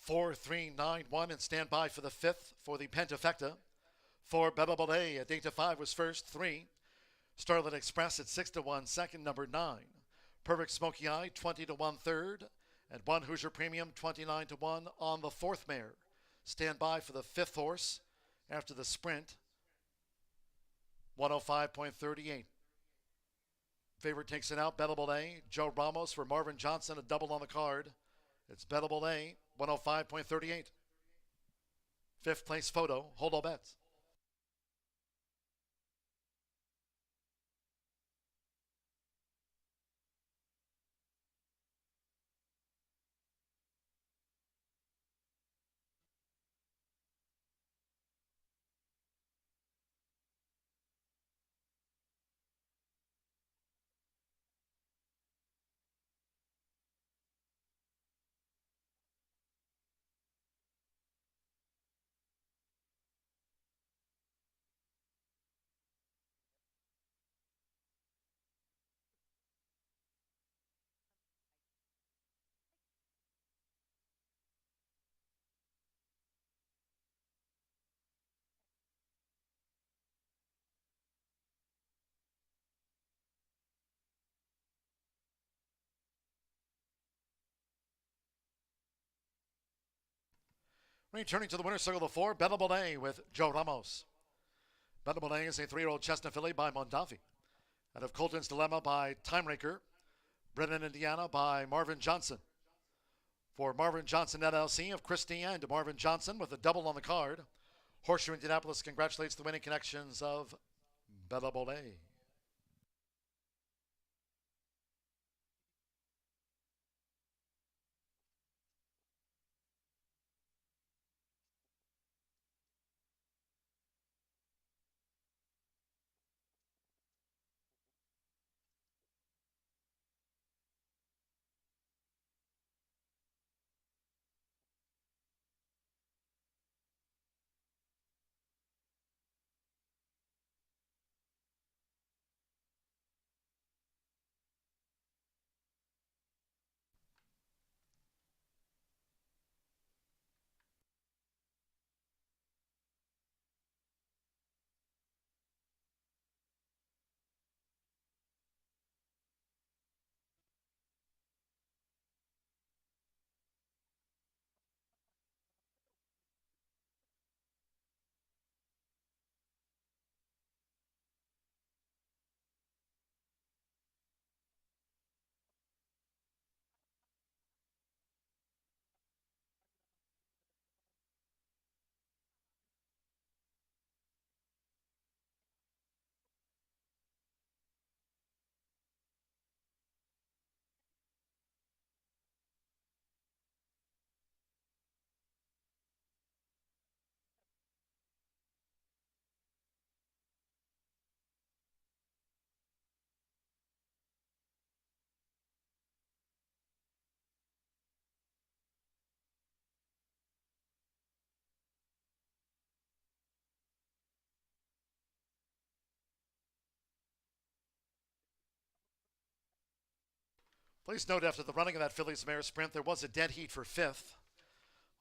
Four, 3, 9, 1, and stand by for the fifth for the Pentafecta. For Bella Bolay at 8-5 was first, 3. Starlight Express at 6-1, second, number 9. Perfect Smoky Eye, 20-1, third. And 1 Hoosier Premium, 29-1 on the fourth mare. Stand by for the fifth horse after the sprint. 105.38. Favorite takes it out, Bella Bolay. Joe Ramos for Marvin Johnson, a double on the card. It's Bella Bolay, 105.38. Fifth place photo, hold all bets. Returning to the winner's circle of 4, Bella Bonet with Joe Ramos. Bella Bonet is a 3-year-old chestnut filly by Mondavi. Out of Colton's Dilemma by Timeraker. Brennan, Indiana by Marvin Johnson. For Marvin Johnson LLC of Christie and Marvin Johnson with a double on the card. Horseshoe Indianapolis congratulates the winning connections of Bella Bonet. Please note after the running of that Phillies Mare Sprint, there was a dead heat for 5th.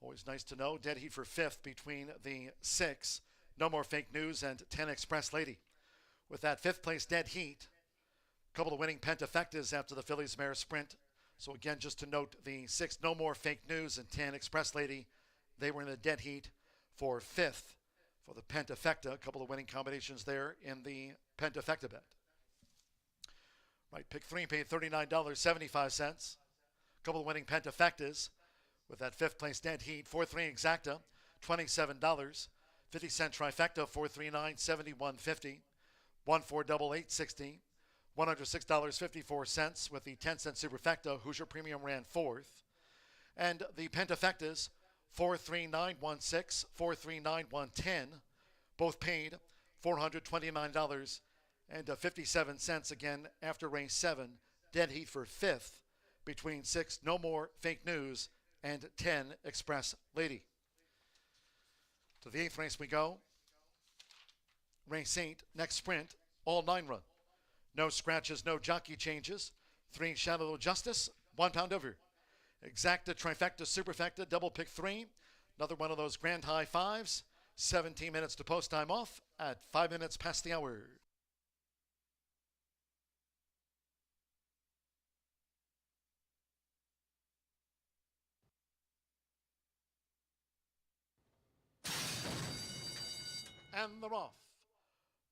Always nice to know. Dead heat for 5th between the 6, No More Fake News, and 10 Express Lady. With that 5th place dead heat, a couple of winning pentafectas after the Phillies Mare Sprint. So again, just to note, the 6, No More Fake News, and 10 Express Lady, they were in the dead heat for 5th for the pentafecta. A couple of winning combinations there in the pentafecta bet. Right, pick 3 paid $39.75. A couple of winning pentafectas with that 5th place dead heat. 4-3 exacta, $27. 50-cent trifecta, 439, $71.50. 1-4 double, $8.60. $106.54 with the 10-cent superfecta. Hoosier Premium ran 4th. And the pentafectas, 43916, 43910, both paid $429.57 again after race 7. Dead heat for 5th between 6, No More Fake News, and 10, Express Lady. To the 8th race we go. Race 8, next sprint, all 9 run. No scratches, no jockey changes. 3, Shadow of Justice, 1 pound over. Exacta, trifecta, superfecta, double pick 3. Another one of those grand high 5s. 17 minutes to post time off at 5 minutes past the hour. And they're off.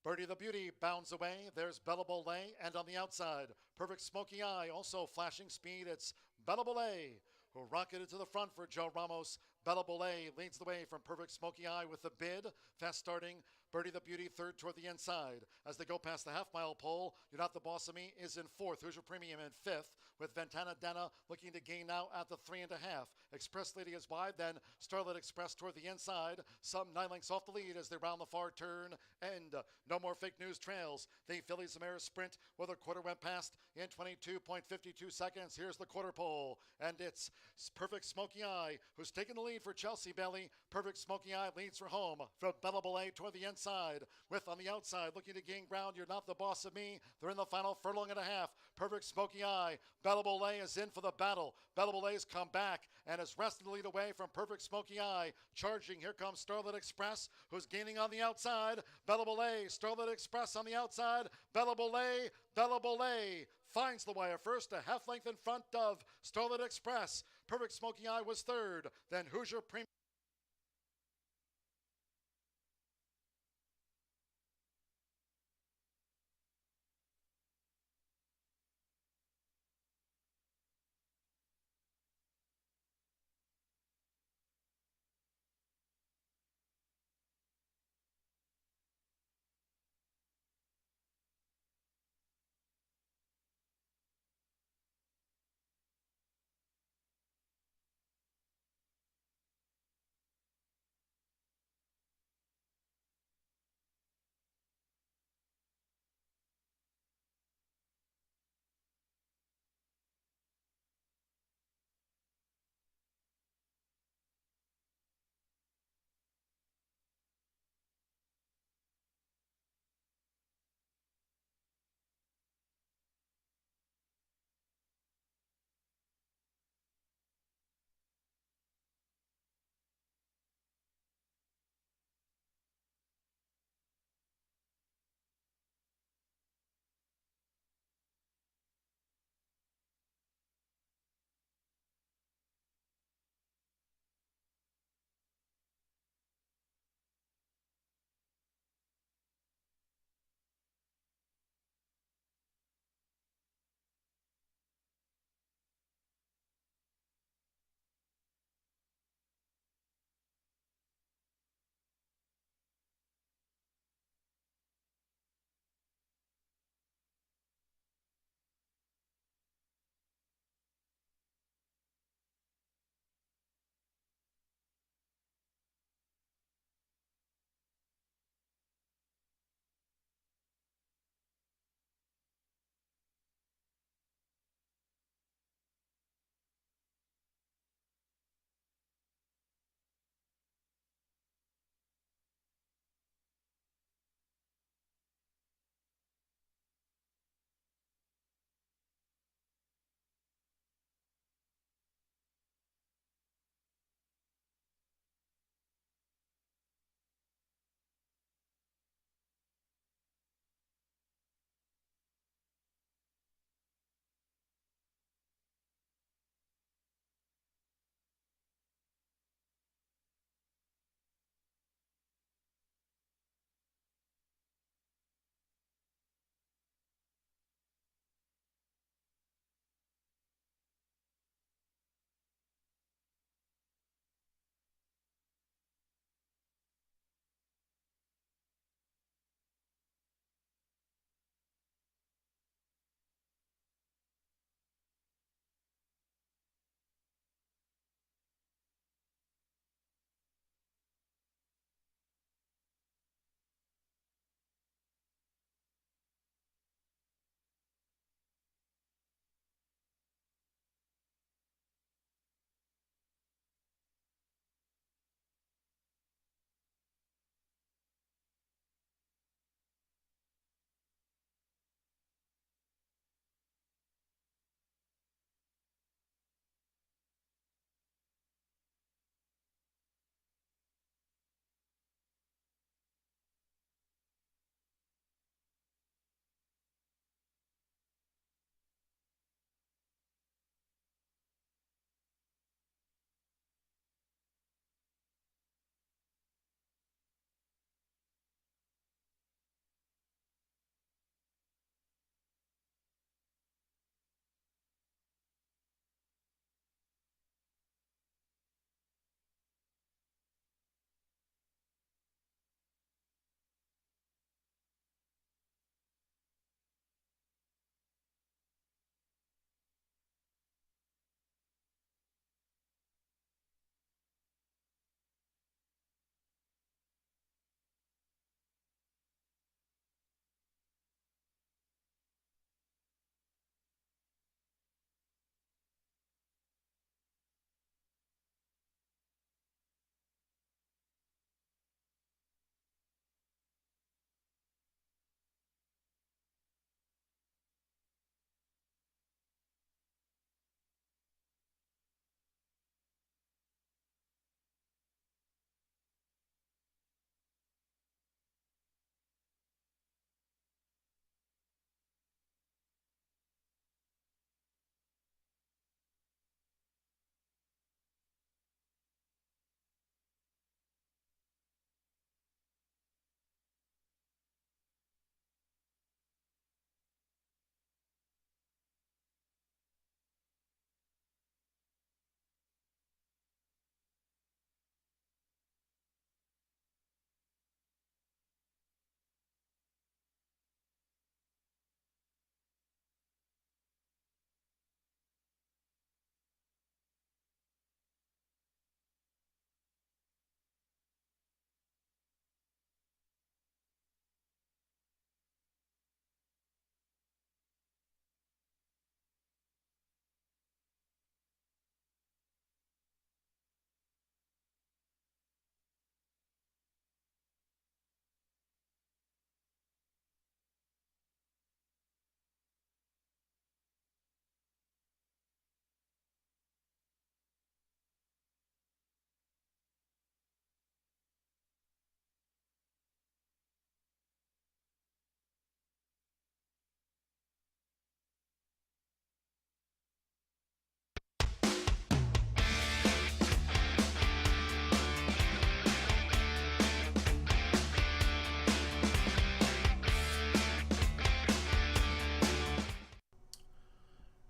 Birdie the Beauty bounds away. There's Bella Bolet, and on the outside, Perfect Smoky Eye, also flashing speed. It's Bella Bolet, who rocketed to the front for Joe Ramos. Bella Bolet leads the way from Perfect Smoky Eye with the bid. Fast starting, Birdie the Beauty third toward the inside. As they go past the half-mile pole, You're Not the Boss of Me is in 4th. Hoosier Premium in 5th, with Ventana Dana looking to gain now at the 3.5. Express Lady is wide, then Starlit Express toward the inside. Some 9 lengths off the lead as they round the far turn, and No More Fake News trails the Phillies Mare Sprint, where the quarter went past in 22.52 seconds. Here's the quarter pole, and it's Perfect Smoky Eye who's taking the lead for Chelsea Belly. Perfect Smoky Eye leads for home from Bella Bolet toward the inside, with on the outside looking to gain ground. You're Not the Boss of Me. They're in the final furlong and a half. Perfect Smoky Eye. Bella Bolet is in for the battle. Bella Bolet's come back and has wrested the lead away from Perfect Smoky Eye. Charging, here comes Starlit Express, who's gaining on the outside. Bella Bolet, Starlit Express on the outside. Bella Bolet finds the wire first, a half length in front of Starlit Express. Perfect Smoky Eye was third, then Hoosier Premium.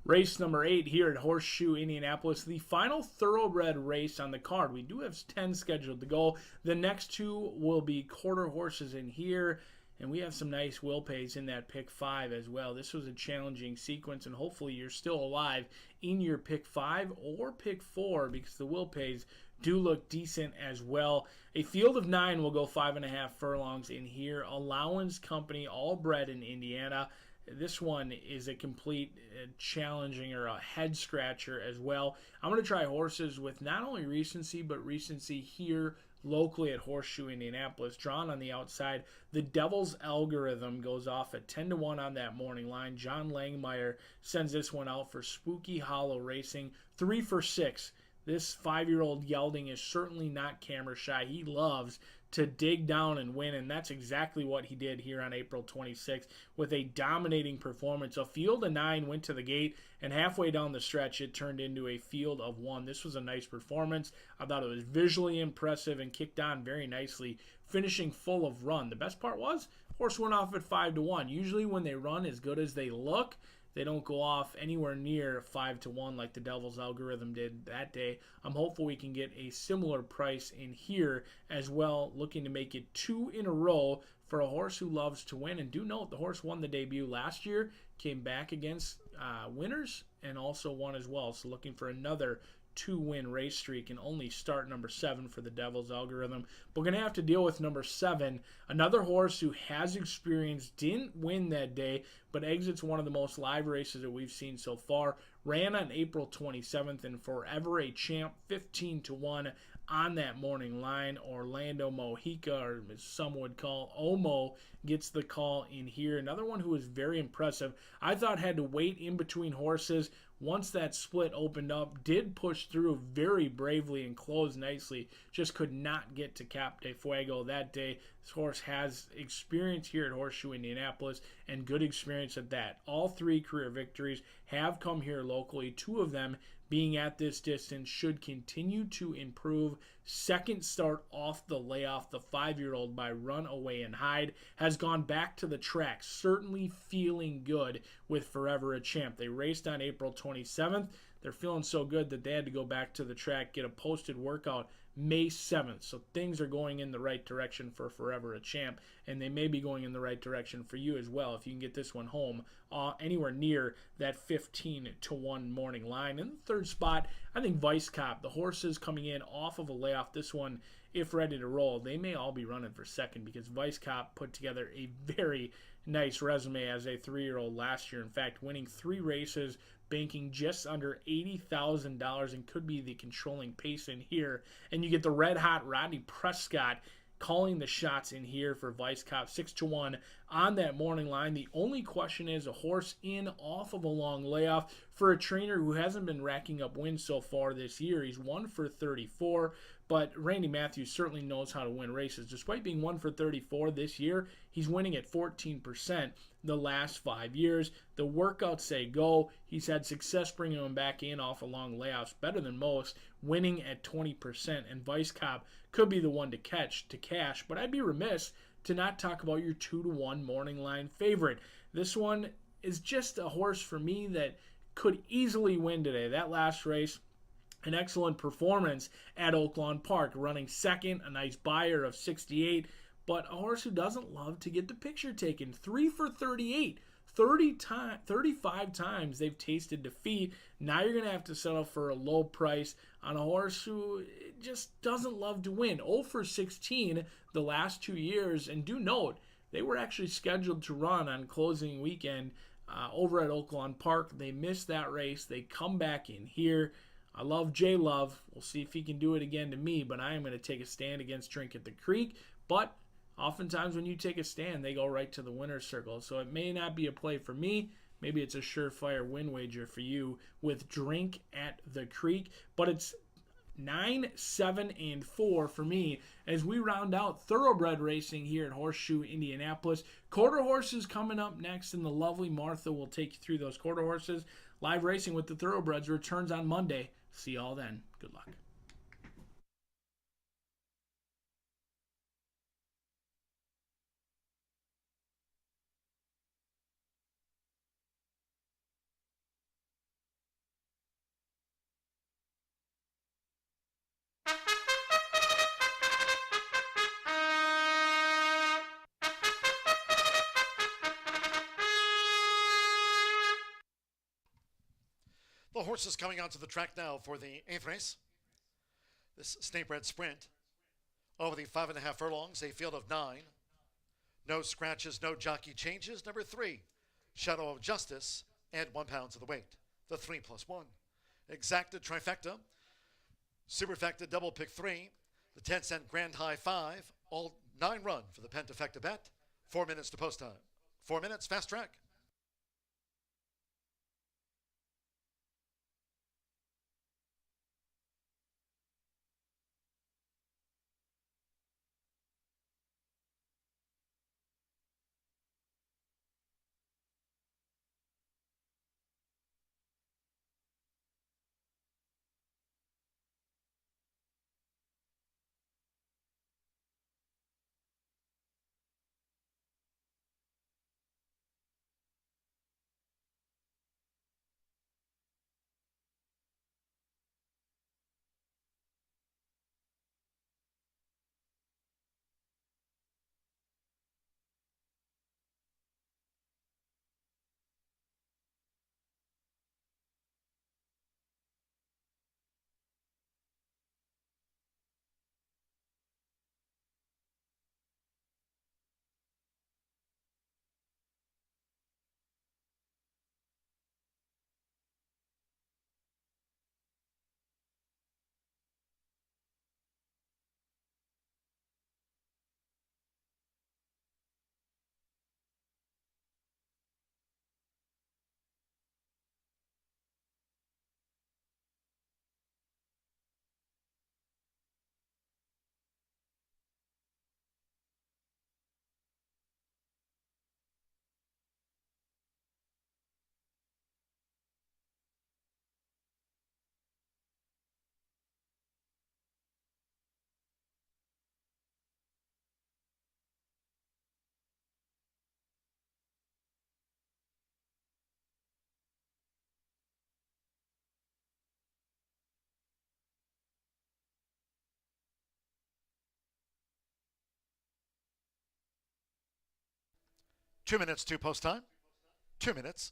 Race number 8 here at Horseshoe Indianapolis, the final thoroughbred race on the card. We do have 10 scheduled to go. The next 2 will be quarter horses in here, and we have some nice will pays in that pick 5 as well. This was a challenging sequence, and hopefully you're still alive in your pick 5 or pick 4 because the will pays do look decent as well. A field of 9 will go 5.5 furlongs in here. Allowance Company, all bred in Indiana. This one is a complete challenging or a head scratcher as well. I'm going to try horses with not only recency, but recency here locally at Horseshoe Indianapolis. Drawn on the outside, the Devil's Algorithm goes off at 10-1 on that morning line. John Langmeyer sends this one out for Spooky Hollow Racing, 3 for 6. This 5-year-old gelding is certainly not camera shy. He loves to dig down and win, and that's exactly what he did here on April 26th with a dominating performance. A field of 9 went to the gate, and halfway down the stretch, it turned into a field of 1. This was a nice performance. I thought it was visually impressive and kicked on very nicely, finishing full of run. The best part was, horse went off at 5-1. Usually when they run as good as they look, they don't go off anywhere near 5-1 like the Devil's Algorithm did that day. I'm hopeful we can get a similar price in here as well, looking to make it 2 in a row for a horse who loves to win. And do note, the horse won the debut last year, came back against winners, and also won as well. So looking for another 2-win race streak, and only start number 7 for the Devil's Algorithm. We're going to have to deal with number 7, another horse who has experience, didn't win that day, but exits one of the most live races that we've seen so far. Ran on April 27th and Forever a Champ, 15-1 on that morning line. Orlando Mojica, or as some would call Omo, gets the call in here. Another one who was very impressive. I thought had to wait in between horses. Once that split opened up, did push through very bravely and closed nicely. Just could not get to Cap de Fuego that day. This horse has experience here at Horseshoe Indianapolis, and good experience at that. All 3 career victories have come here locally. 2 of them being at this distance, should continue to improve. Second start off the layoff, the 5-year-old by Runaway and Hide has gone back to the track, certainly feeling good with Forever a Champ. They raced on April 27th. They're feeling so good that they had to go back to the track, get a posted workout May 7th. So things are going in the right direction for Forever a Champ, and they may be going in the right direction for you as well if you can get this one home anywhere near that 15-1 morning line. In the third spot, I think Vice Cop, the horses coming in off of a layoff, this one, if ready to roll, they may all be running for second, because Vice Cop put together a very nice resume as a 3-year-old last year. In fact, winning 3 races, banking just under $80,000, and could be the controlling pace in here. And you get the red-hot Rodney Prescott calling the shots in here for Vice Cop, 6-1 on that morning line. The only question is a horse in off of a long layoff for a trainer who hasn't been racking up wins so far this year. He's 1 for 34, but Randy Matthews certainly knows how to win races. Despite being 1 for 34 this year, he's winning at 14% the last 5 years. The workouts say go. He's had success bringing him back in off of long layoffs, better than most, winning at 20%, and Vice Cop could be the one to cash, but I'd be remiss to not talk about your 2-1 morning line favorite. This one is just a horse for me that could easily win today. That last race, an excellent performance at Oaklawn Park, running second, a nice buyer of 68, but a horse who doesn't love to get the picture taken. 3 for 38. 35 times they've tasted defeat. Now you're going to have to settle for a low price on a horse who just doesn't love to win. 0 for 16 the last 2 years. And do note, they were actually scheduled to run on closing weekend over at Oaklawn Park. They missed that race. They come back in here. I love J Love. We'll see if he can do it again to me, but I am going to take a stand against Drink at the Creek. But oftentimes when you take a stand, they go right to the winner's circle. So it may not be a play for me. Maybe it's a surefire win wager for you with Drink at the Creek. But it's 9, 7, and 4 for me as we round out thoroughbred racing here at Horseshoe Indianapolis. Quarter horses coming up next, and the lovely Martha will take you through those quarter horses. Live racing with the thoroughbreds returns on Monday. See you all then. Good luck. The horses coming onto the track now for the 8th race. This state-bred sprint over the 5.5 furlongs, a field of 9. No scratches, no jockey changes. Number 3, Shadow of Justice, add 1 pound to the weight. The 3+1. Exacta trifecta, superfecta double pick 3, the 10-cent grand high 5, all 9 run for the pentafecta bet. 4 minutes to post time. 4 minutes, fast track. Two minutes to post time. 2 minutes.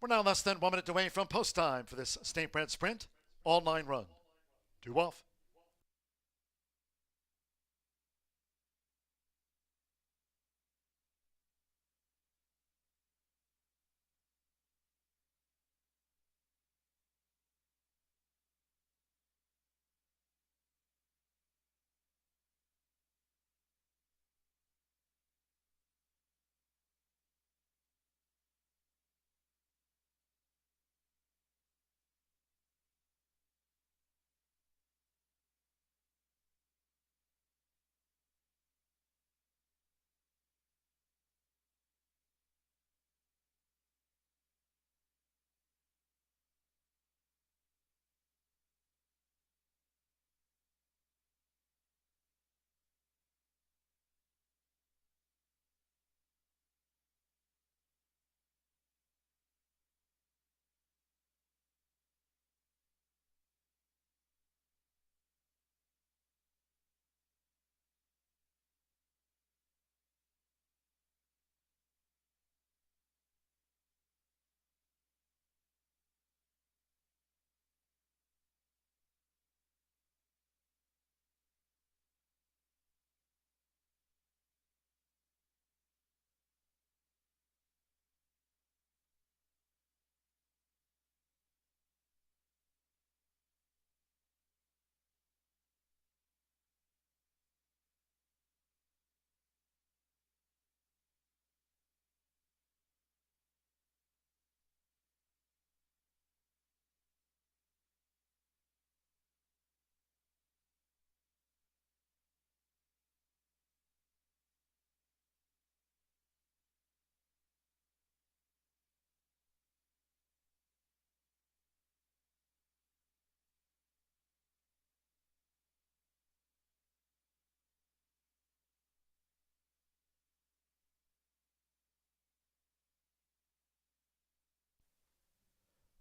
We're now less than 1 minute away from post time for this state-bred sprint. All 9 run. 2 off.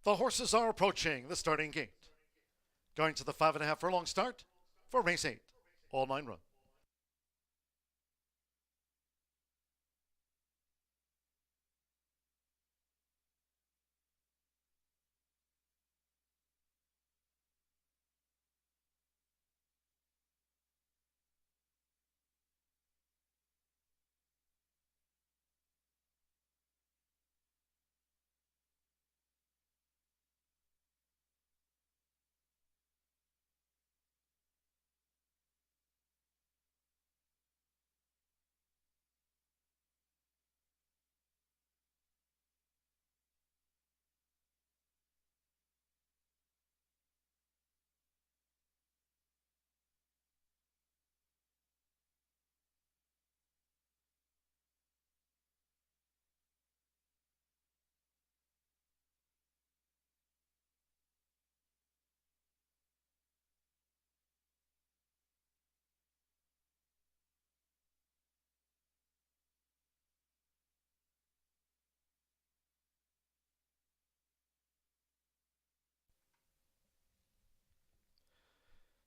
The horses are approaching the starting gate. Going to the 5.5 furlong start for race 8. All 9 run.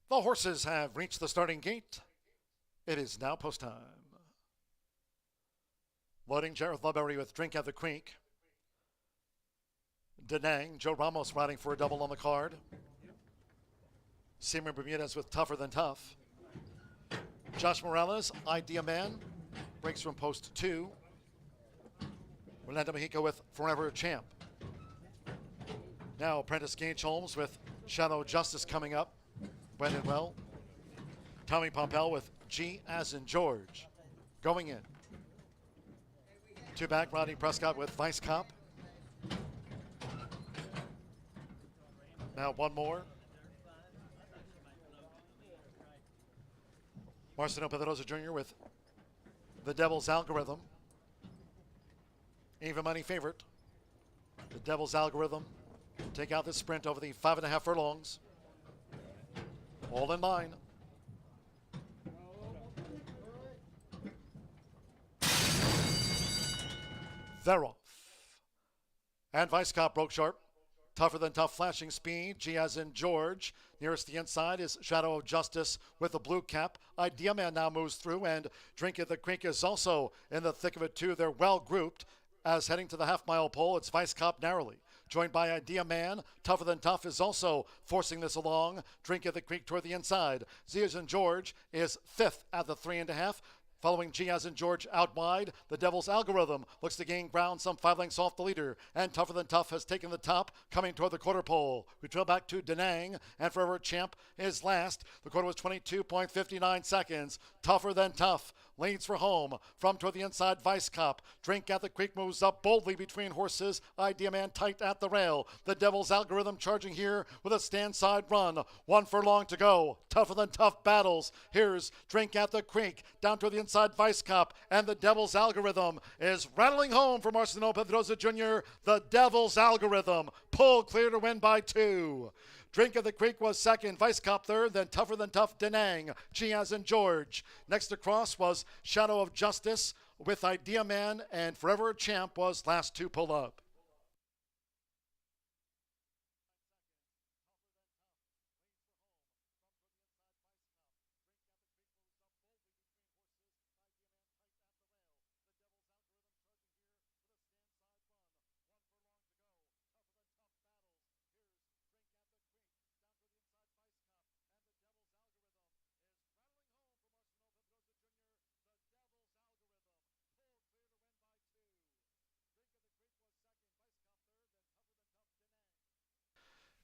The horses have reached the starting gate. It is now post time. Loading Jareth Ludbury with Drink at the Creek. Denang, Joe Ramos riding for a double on the card. Simon Bermudez with Tougher Than Tough. Josh Morales, Idea Man, breaks from post 2. Rolando Mexico with Forever Champ. Now Apprentice Gage Holmes with Shadow Justice coming up. Brendan Well. Tommy Pompel with G as in George. Going in. 2 back, Rodney Prescott with Vice Cop. Now 1 more. Marcelo Pedrosa Jr. with The Devil's Algorithm. Even money favorite. The Devil's Algorithm. Take out this sprint over the 5.5 furlongs. All in line. They're off. And Vice Cop broke sharp. Tougher Than Tough, flashing speed. G as in George. Nearest the inside is Shadow of Justice with the blue cap. Idea Man now moves through, and Drink at the Creek is also in the thick of it too. They're well grouped. As heading to the half-mile pole, it's Vice Cop narrowly. Joined by Idea Man. Tougher Than Tough is also forcing this along. Drink at the Creek toward the inside. Z as in George is 5th at the 3.5. Following G as in George out wide, the Devil's Algorithm looks to gain ground some 5 lengths off the leader, and Tougher Than Tough has taken the top, coming toward the quarter pole. We trail back to Denang, and Forever Champ is last. The quarter was 22.59 seconds. Tougher Than Tough leads for home. From toward the inside, Vice Cop. Drink at the Creek moves up boldly between horses. Idea Man tight at the rail. The Devil's Algorithm charging here with a stand side run. 1 furlong to go. Tougher Than Tough battles. Here's Drink at the Creek. Down toward the inside, Vice Cop. And the Devil's Algorithm is rattling home for Marcelo Pedrosa Jr. The Devil's Algorithm. Pull clear to win by 2. Drink of the Creek was second, Vice Cop third, then Tougher Than Tough Denang, G as in George. Next across was Shadow of Justice with Idea Man, and Forever Champ was last to pull up.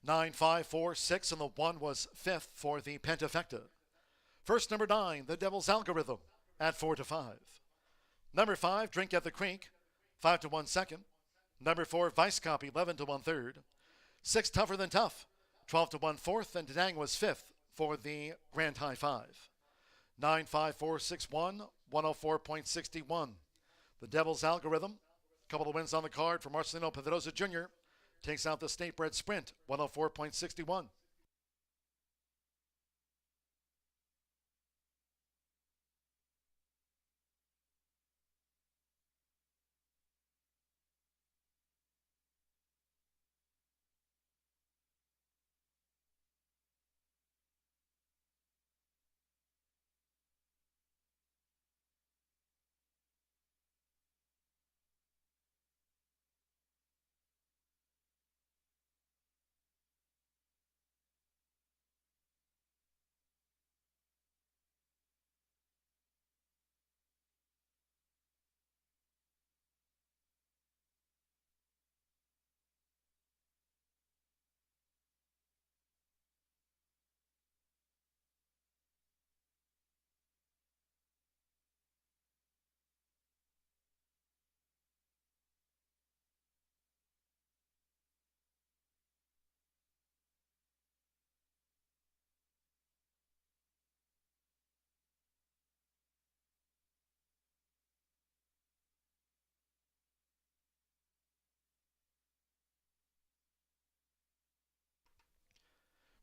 Nine, 5, 4, 6, and the 1 was 5th for the Pentafecta. First, number 9, the Devil's Algorithm at 4-5. Number 5, Drink at the Creek, 5-1 second. Number 4, Vice Cop, 11-1 third. 6, Tougher Than Tough, 12-1 fourth, and Denang was 5th for the Grand High 5. 9, 5, 4, 6, 1, 104.61. The Devil's Algorithm, a couple of wins on the card for Marcelino Pedrosa Jr., takes out the State Bred Sprint, 104.61.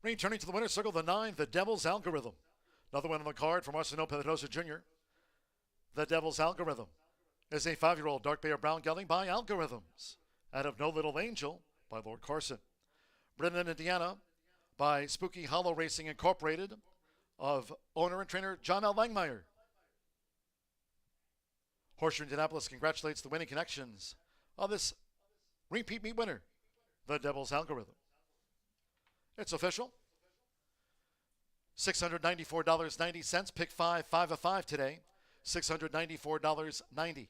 Returning to the winner's circle, the 9, the Devil's Algorithm. Another one on the card from Marcelo Pedrosa Jr. The Devil's Algorithm is a 5-year-old dark bay or brown gelding by Algorithms. Out of No Little Angel by Lord Carson. Brendan, Indiana by Spooky Hollow Racing Incorporated of owner and trainer John L. Langmeyer. Horseshoe Indianapolis congratulates the winning connections of this repeat meet winner, the Devil's Algorithm. It's official. $694.90. Pick 5, 5 of 5 today. $694.90.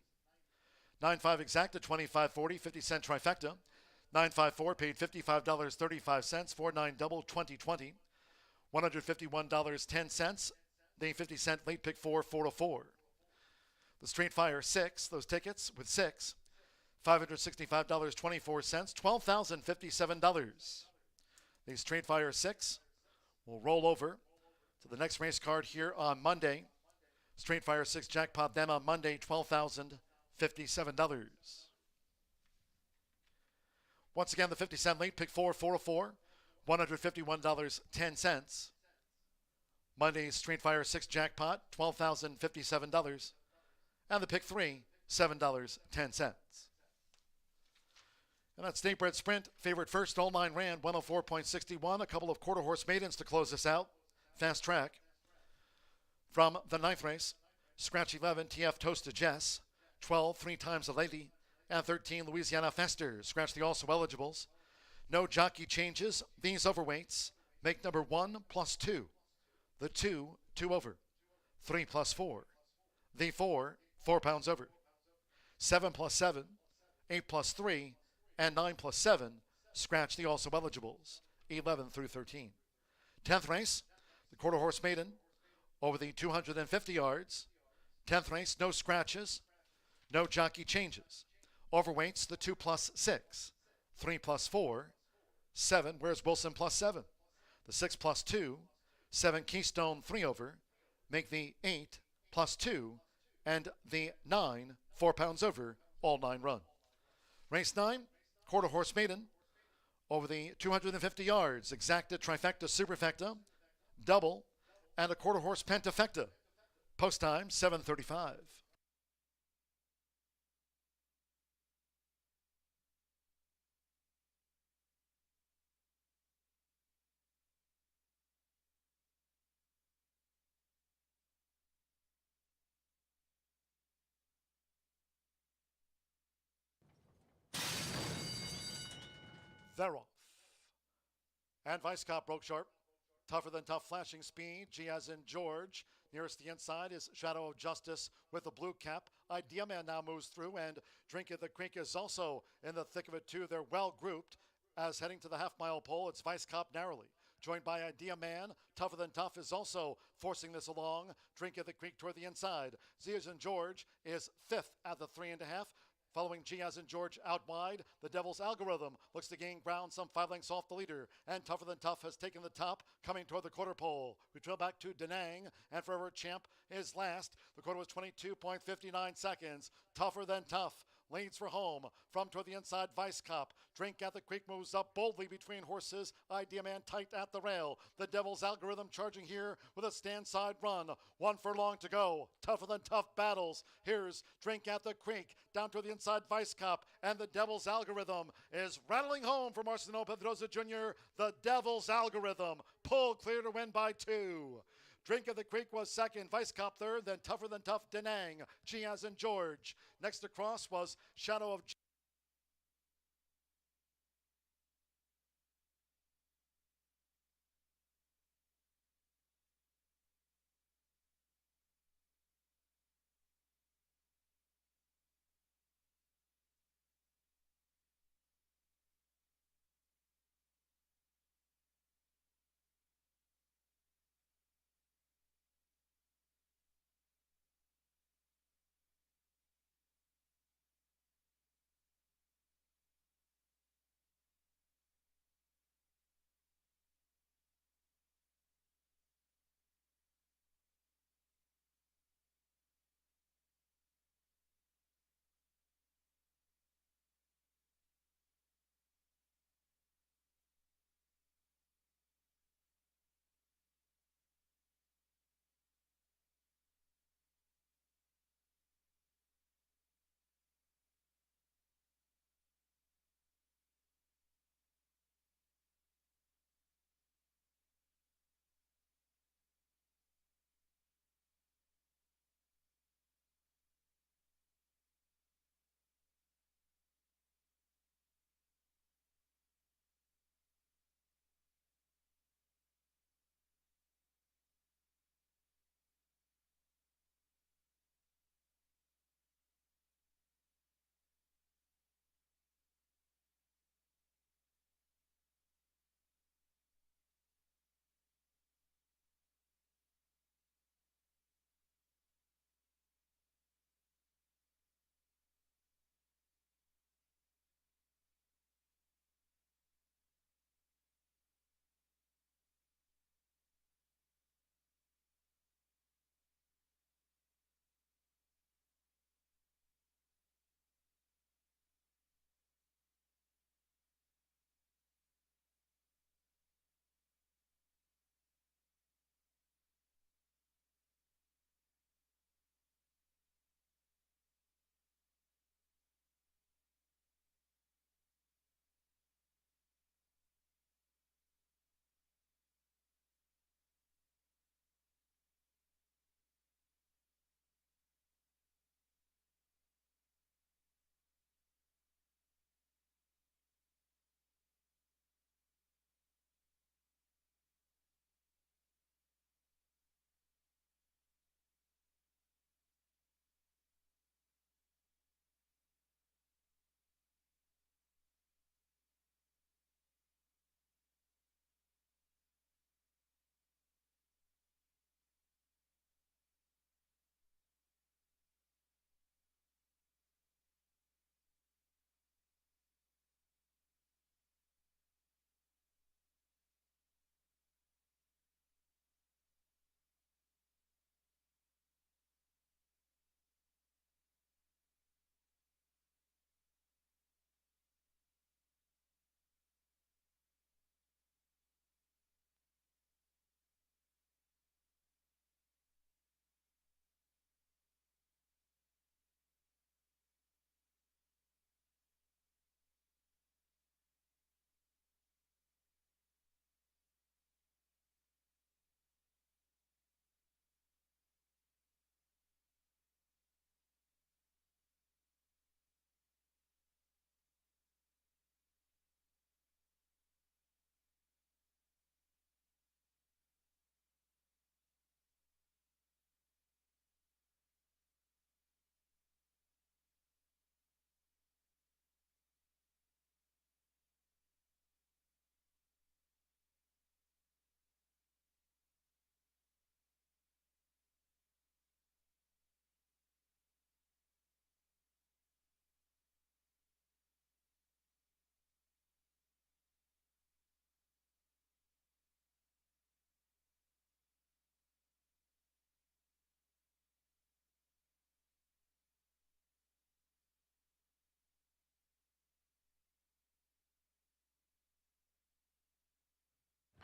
9-5 exact at $25.40, 50-cent trifecta. 954 paid $55.35. 4-9 double 2020. $151.10. The 50-cent late pick 4, 4 to 4. The Street Fire 6, those tickets with 6, $565.24, $12,057. The Street Fire 6 will roll over to the next race card here on Monday. Street Fire 6 jackpot them on Monday, $12,057. Once again, the 50-cent late pick 4, 4 to 4, $151.10. Monday's Street Fire 6 jackpot, $12,057. And the pick 3, $7.10. And that State Bred Sprint, favorite first, all 9 ran, 104.61. A couple of quarter horse maidens to close this out. Fast track. From the 9th race, Scratch 11, TF Toast to Jess. 12, 3 times a lady. And 13, Louisiana Fester. Scratch the also eligibles. No jockey changes. These overweights make number 1 plus 2. The 2, 2 over. 3 plus 4. The 4, 4 pounds over. 7 plus 7, 8 plus 3, and 9 plus 7. Scratch the also eligibles. 11 through 13. 10th race, the quarter horse maiden over the 250 yards. 10th race, no scratches, no jockey changes. Overweights, the 2 plus 6, 3 plus 4, 7. Where's Wilson plus 7? The 6 plus 2, 7 Keystone 3 over, make the 8 plus 2, and the 9, 4 pounds over, all 9 run. Race 9, quarter horse maiden over the 250 yards. Exacta, trifecta, superfecta, double, and a quarter horse pentafecta. Post time, 7:35. They're off. And Vice Cop broke sharp. Tougher than tough, flashing speed. G as in George. Nearest the inside is Shadow of Justice with the blue cap. Idea Man now moves through, and Drink of the Creek is also in the thick of it too. They're well grouped as heading to the half-mile pole. It's Vice Cop narrowly, joined by Idea Man. Tougher than tough is also forcing this along. Drink of the Creek toward the inside. Z as in George is 5th at the 3.5. Following G as in George out wide, the Devil's Algorithm looks to gain ground some 5 lengths off the leader, and Tougher Than Tough has taken the top, coming toward the quarter pole. We trail back to Denang, and Forever Champ is last. The quarter was 22.59 seconds. Tougher Than Tough leads for home. From toward the inside, Vice Cop. Drink at the Creek moves up boldly between horses. Idea Man tight at the rail. The Devil's Algorithm charging here with a stand side run. 1 furlong to go. Tougher Than Tough battles. Here's Drink at the Creek. Down toward the inside, Vice Cop. And the Devil's Algorithm is rattling home for Marcelo Pedrosa Jr. The Devil's Algorithm. Pull clear to win by 2. Drink of the Creek was second, Vice Cop third, then Tougher Than Tough Denang, G as in George. Next across was Shadow of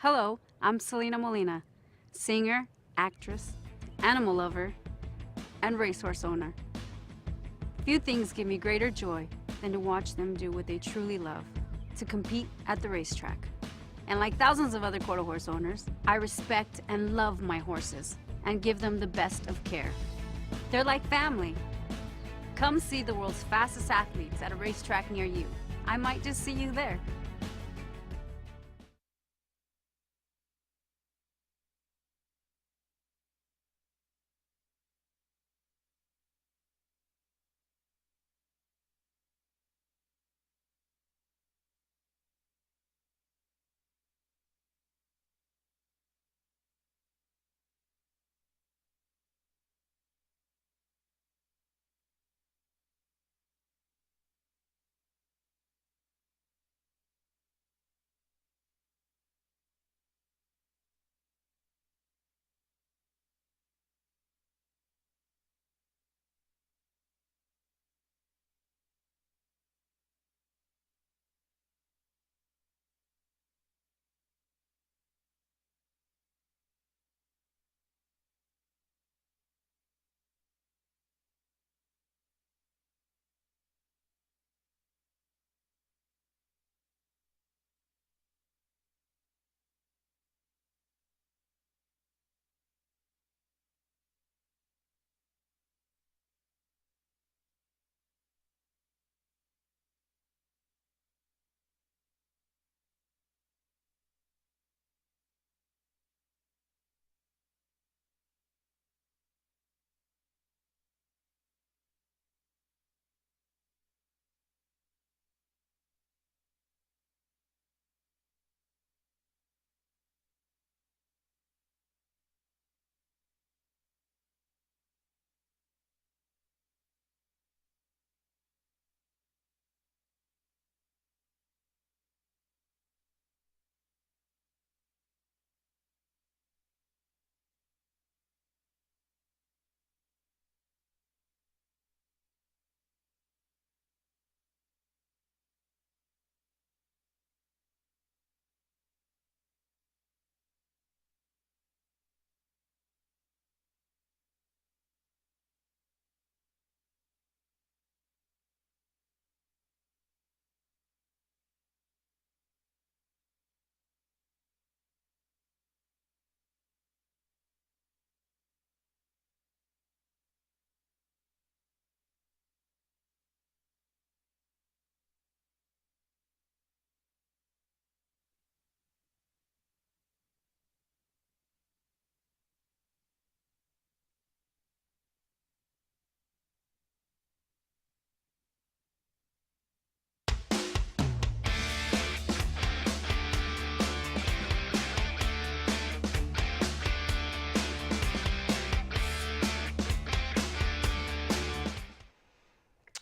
Hello, I'm Selena Molina, singer, actress, animal lover, and racehorse owner. Few things give me greater joy than to watch them do what they truly love, to compete at the racetrack. And like thousands of other quarter horse owners, I respect and love my horses and give them the best of care. They're like family. Come see the world's fastest athletes at a racetrack near you. I might just see you there.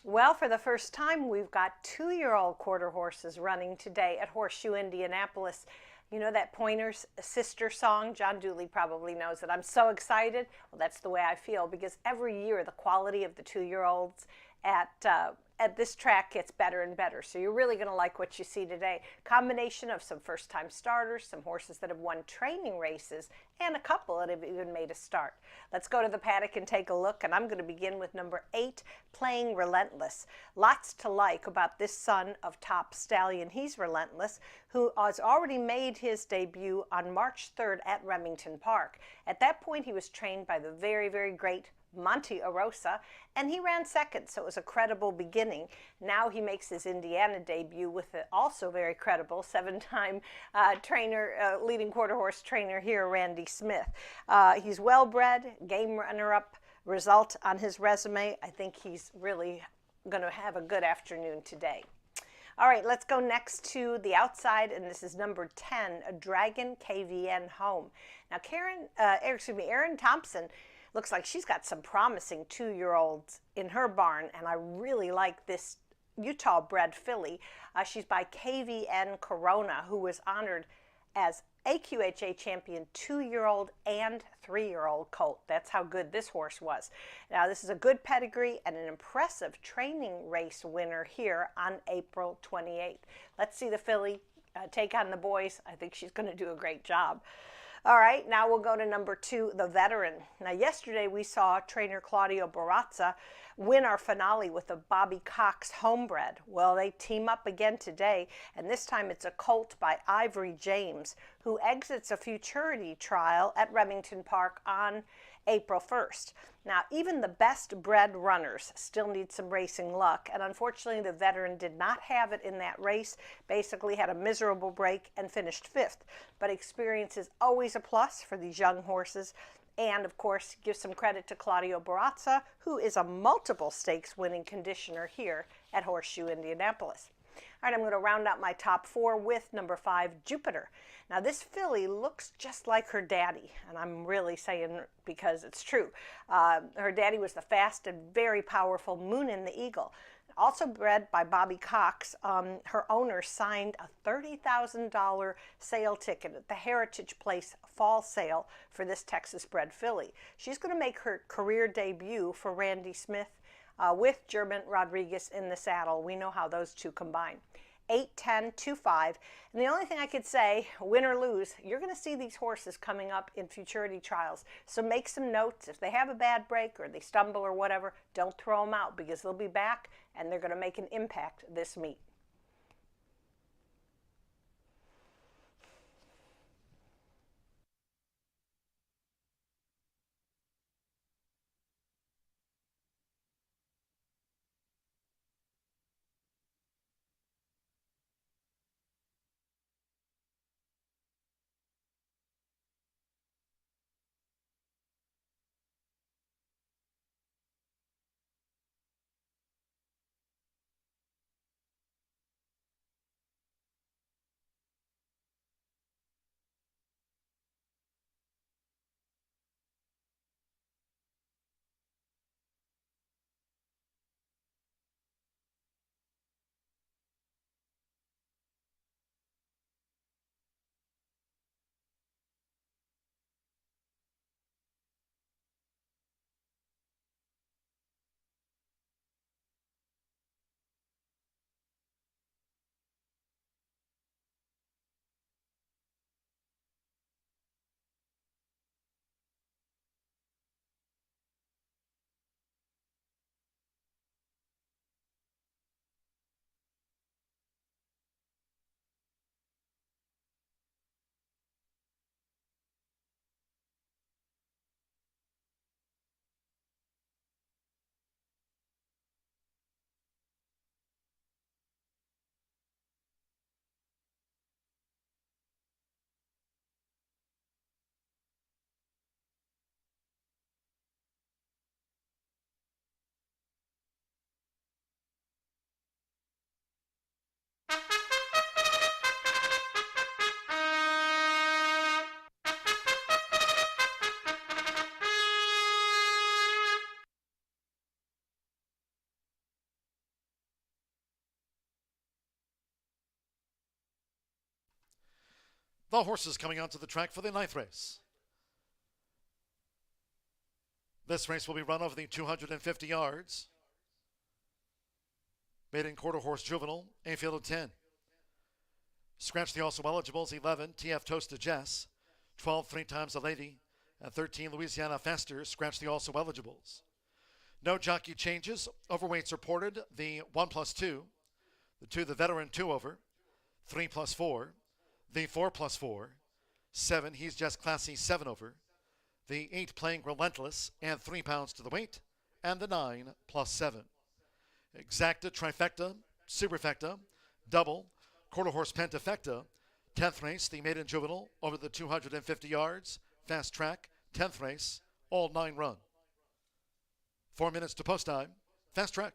Well, for the first time, we've got 2-year-old quarter horses running today at Horseshoe Indianapolis. You know that Pointer's Sister song? John Dooley probably knows it. I'm so excited. Well, that's the way I feel, because every year the quality of the 2-year-olds at this track gets better and better. So you're really going to like what you see today. Combination of some first-time starters, some horses that have won training races, and a couple that have even made a start. Let's go to the paddock and take a look, and I'm going to begin with number 8, Playing Relentless. Lots to like about this son of Top Stallion. He's Relentless, who has already made his debut on March 3rd at Remington Park. At that point, he was trained by the very, very great Monte Arosa, and he ran second, so it was a credible beginning. Now he makes his Indiana debut with an also very credible 7-time leading quarter horse trainer here, Randy Smith. He's well-bred, game runner-up result on his resume. I think he's really going to have a good afternoon today. All right, let's go next to the outside, and this is number 10, a Dragon KVN Home. Now, Erin Thompson looks like she's got some promising 2-year-olds in her barn, and I really like this Utah-bred filly. She's by KVN Corona, who was honored as AQHA champion 2-year-old and 3-year-old colt. That's how good this horse was. Now, this is a good pedigree and an impressive training race winner here on April 28th. Let's see the filly take on the boys. I think she's going to do a great job. All right, now we'll go to number 2, the veteran. Now, yesterday we saw trainer Claudio Barazza win our finale with a Bobby Cox homebred. Well, they team up again today, and this time it's a colt by Ivory James, who exits a futurity trial at Remington Park on April 1st. Now, even the best bred runners still need some racing luck, and unfortunately the veteran did not have it in that race, basically had a miserable break and finished 5th. But experience is always a plus for these young horses, and of course give some credit to Claudio Barazza, who is a multiple stakes winning conditioner here at Horseshoe Indianapolis. All right, I'm going to round out my top 4 with number 5, Jupiter. Now, this filly looks just like her daddy, and I'm really saying because it's true. Her daddy was the fast and very powerful Moon in the Eagle. Also bred by Bobby Cox, her owner signed a $30,000 sale ticket at the Heritage Place fall sale for this Texas-bred filly. She's going to make her career debut for Randy Smith with German Rodriguez in the saddle. We know how those two combine. 8, 10, 2, 5. And the only thing I could say, win or lose, you're going to see these horses coming up in futurity trials. So make some notes. If they have a bad break or they stumble or whatever, don't throw them out because they'll be back and they're going to make an impact this meet. The horses coming onto the track for the 9th race. This race will be run over the 250 yards. Maiden quarter horse juvenile, a field of 10. Scratch the also eligibles, 11, TF Toast to Jess, 12, 3 times a lady, and 13, Louisiana Faster, scratch the also eligibles. No jockey changes. Overweights reported, the 1+2, the 2, the veteran 2 over, 3+4, the 4+4, 7, he's just classy 7 over, the 8 playing relentless and 3 pounds to the weight, and the 9+7. Exacta, trifecta, superfecta, double, quarter horse pentafecta, 10th race, the maiden juvenile over the 250 yards, fast track, 10th race, all 9 run. 4 minutes to post time, fast track.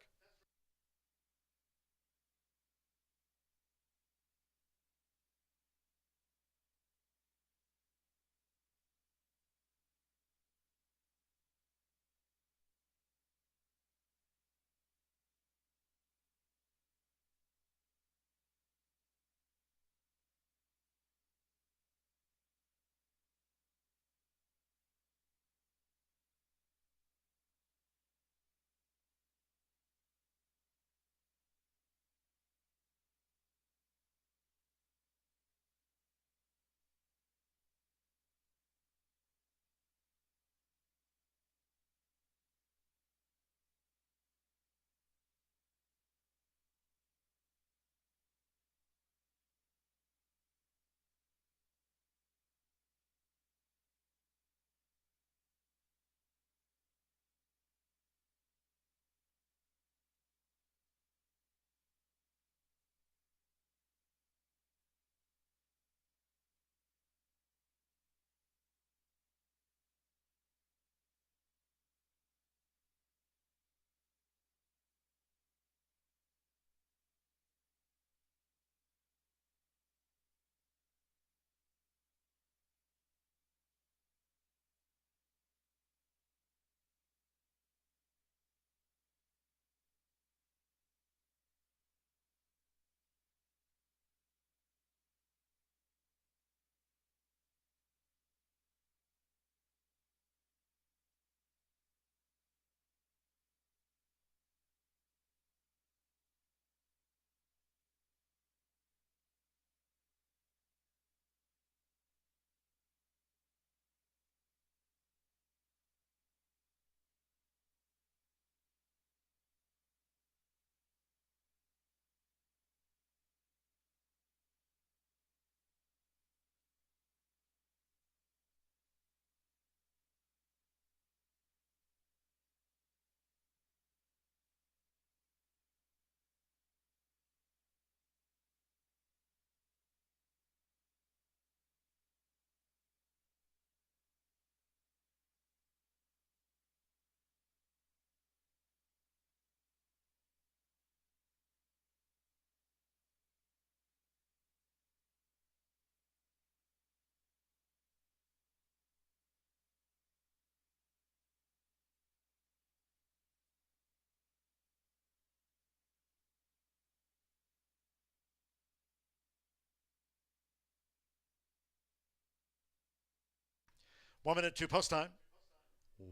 1 minute to post time.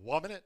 1 minute.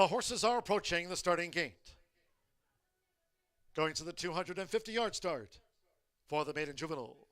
The horses are approaching the starting gate. Going to the 250-yard start for the maiden juvenile.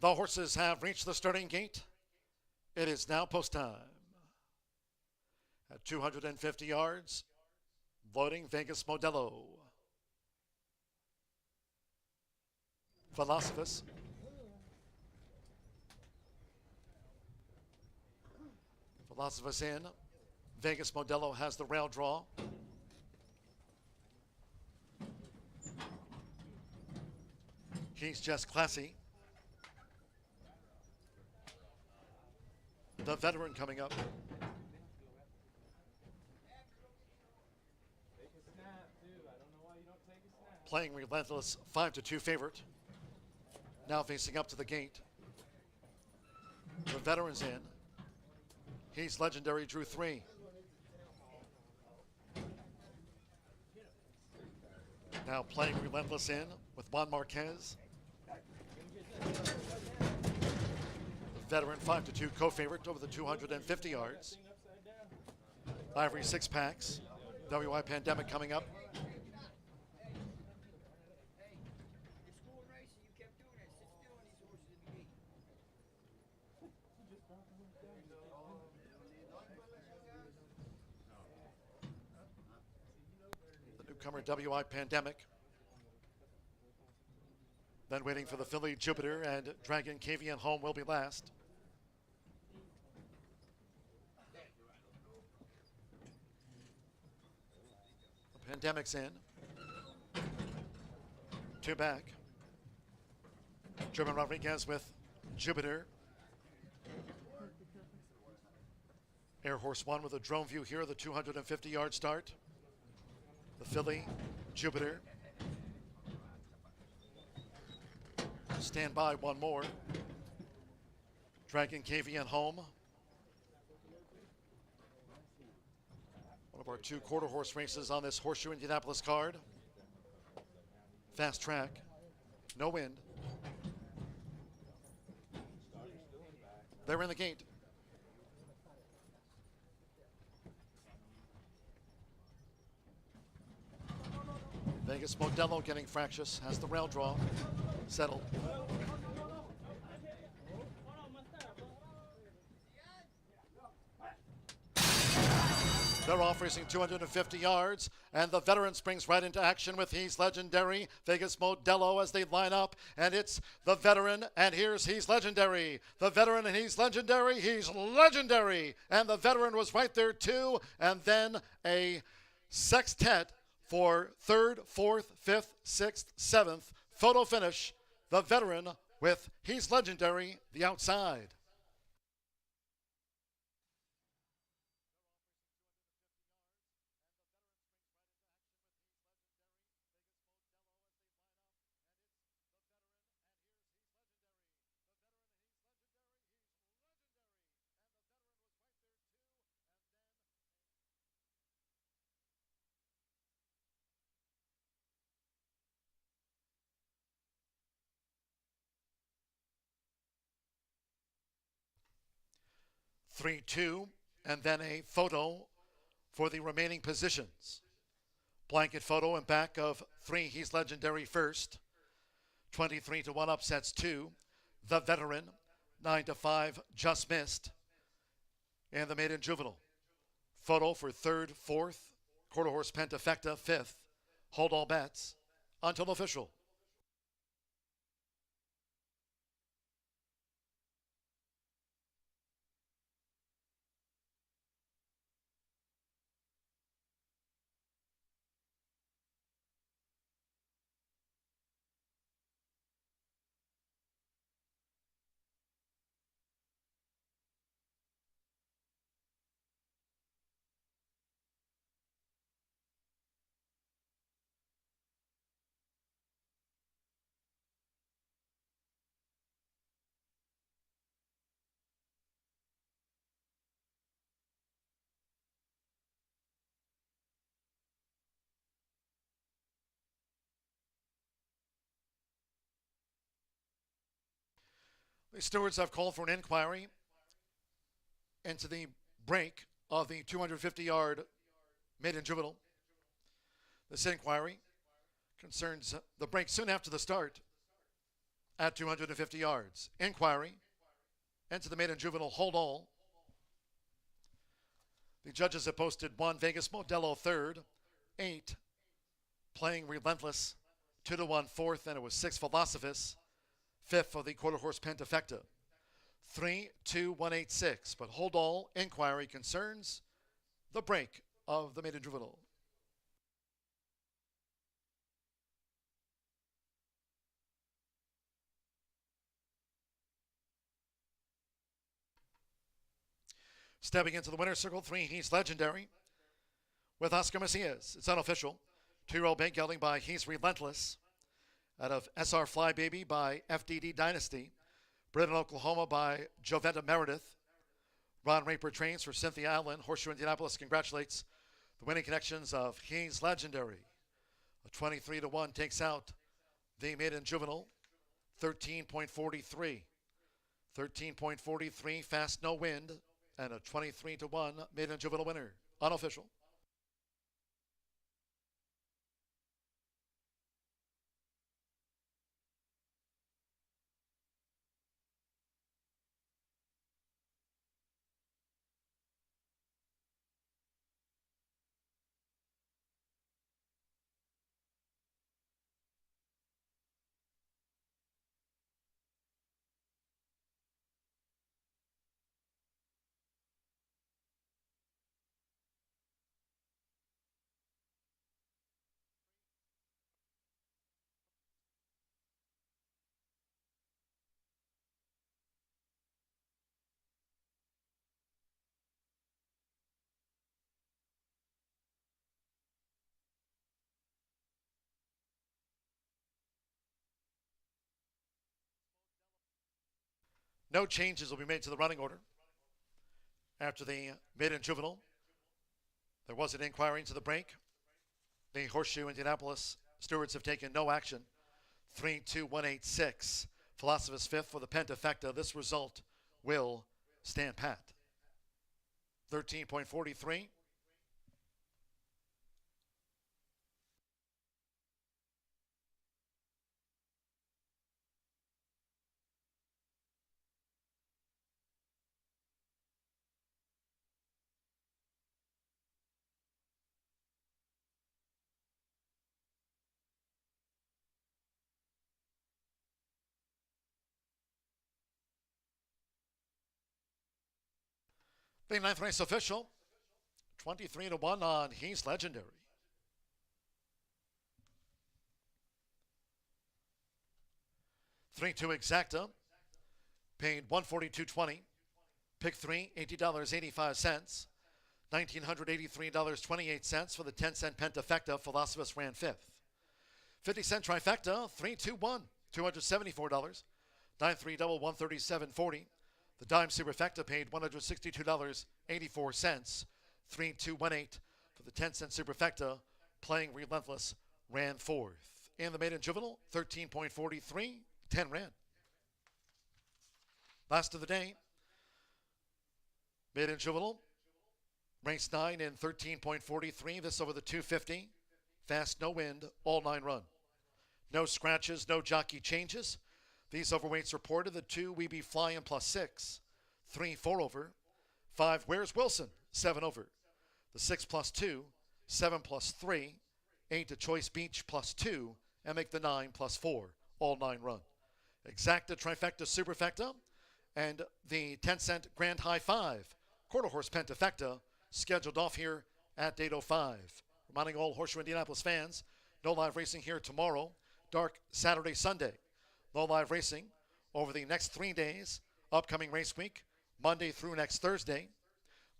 The horses have reached the starting gate. It is now post time. At 250 yards, loading Vegas Modelo. Philosophus. Philosophus in. Vegas Modelo has the rail draw. He's just classy. The veteran coming up. Playing relentless 5-2 favorite. Now facing up to the gate. The veteran's in. He's Legendary drew 3. Now playing Relentless in with Juan Marquez. The veteran 5-2 co-favorite over the 250 yards. Ivory 6-packs. WI Pandemic coming up. The newcomer WI Pandemic. Then waiting for the Philly Jupiter and Dragon KVN Home will be last. The Pandemic's in. 2 back. German Rodriguez with Jupiter. Air Horse 1 with a drone view here, the 250-yard start. The Philly Jupiter. Stand by one more. Dragon KVN Home. One of our 2 quarter horse races on this Horseshoe Indianapolis card. Fast track. No wind. They're in the gate. Vegas Modelo getting fractious. Has the rail draw settled. They're off racing 250 yards, and the veteran springs right into action with He's Legendary, Vegas Modelo as they line up, and it's the veteran, and here's He's Legendary. The veteran and He's Legendary, He's Legendary, and the veteran was right there too, and then a sextet for 3rd, 4th, 5th, 6th, 7th. Photo finish, the veteran with He's Legendary, the outside. Three, 2, and then a photo for the remaining positions. Blanket photo in back of 3, He's Legendary first. 23-1 upsets 2. The veteran, 9-5, just missed. And the maiden juvenile. Photo for 3rd, 4th, quarter horse Pentafecta 5th. Hold all bets until official. The stewards have called for an inquiry into the break of the 250-yard maiden juvenile. This inquiry concerns the break soon after the start at 250 yards. Inquiry into the maiden juvenile hold all. The judges have posted 1 Vegas Modelo 3rd, 8 playing Relentless, 2-1 4th, and it was 6 Philosophus. 5th for the quarter horse Pentafecta. 3-2-1-8-6. But hold all inquiry concerns the break of the maiden juvenile. Stepping into the winner's circle, 3, He's Legendary with Oscar Macias. It's unofficial. 2-year-old bank gelding by He's Relentless. Out of SR Flybaby by FDD Dynasty. Bred in Oklahoma by Joventa Meredith. Ron Raper trains for Cynthia Allen. Horseshoe Indianapolis congratulates the winning connections of He's Legendary. A 23-1 takes out the maiden juvenile. 13.43. 13.43, fast, no wind, and a 23-1 maiden juvenile winner. Unofficial. No changes will be made to the running order. After the maiden juvenile, there was an inquiry into the break. The Horseshoe Indianapolis stewards have taken no action. 3-2-1-8-6. Philosopher's fifth for the Pentafecta. This result will stand pat. 13.43. The ninth race official, 23-1 on He's Legendary. Three two exacta, paid $142.20. Pick three, $80.85. $1,983.28 for the 10-cent Pentafecta. Philosopher's ran fifth. 50-cent trifecta, 3-2-1, $274. 9-3 double, $137.40. The dime superfecta paid $162.84. 3-2-1-8 for the 10-cent superfecta. Playing Relentless ran fourth. In the maiden juvenile, 13.43, 10 ran. Last of the day, maiden juvenile, race 9 in 13.43. This over the 250. Fast, no wind, all 9 run. No scratches, no jockey changes. These overweights reported: the 2 We Be Flying +6, 3 4 over, 5 Where's Wilson 7 over, the 6 +2, 7 +3, 8 to Choice Beach +2, and make the 9 +4, all 9 run. Exacta, trifecta, superfecta, and the 10-cent Grand High 5 quarter horse Pentafecta scheduled off here at 8:05. Reminding all Horseshoe Indianapolis fans, no live racing here tomorrow. Dark Saturday, Sunday. No live racing over the next 3 days. Upcoming race week, Monday through next Thursday.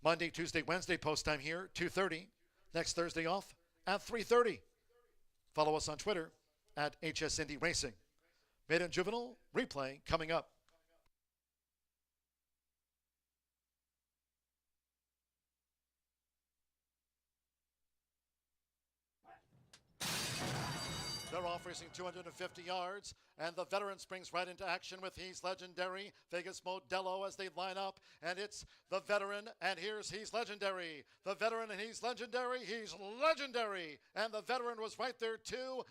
Monday, Tuesday, Wednesday post time here, 2:30. Next Thursday off at 3:30. Follow us on Twitter at HSIndy Racing. Maiden Juvenile replay coming up. They're off racing 250 yards, and the veteran springs right into action with He's Legendary. Vegas Modelo as they line up, and it's the veteran, and here's He's Legendary. The veteran and He's Legendary. He's legendary, and the veteran was right there too.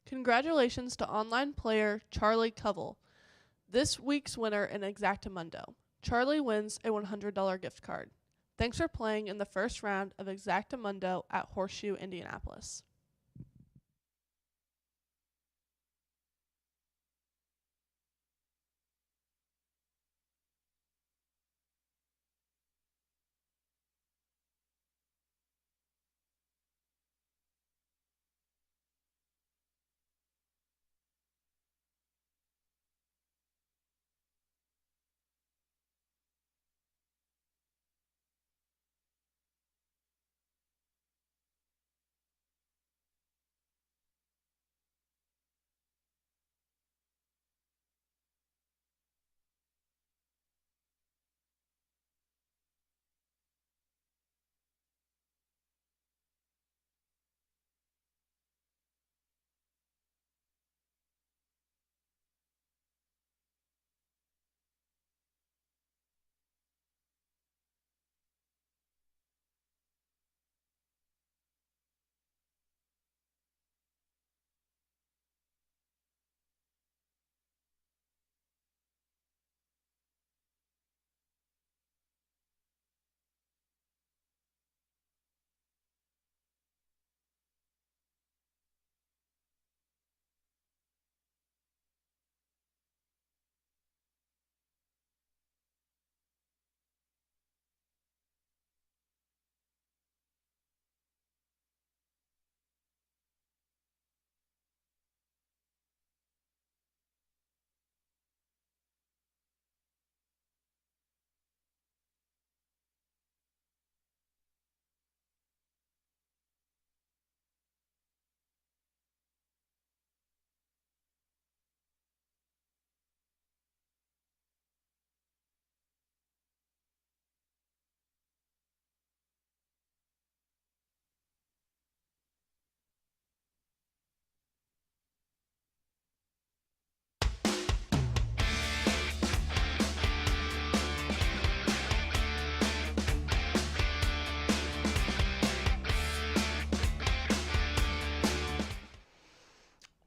Congratulations to online player Charlie Covell. This week's winner in Exactamundo. Charlie wins a $100 gift card. Thanks for playing in the first round of Exactamundo at Horseshoe Indianapolis.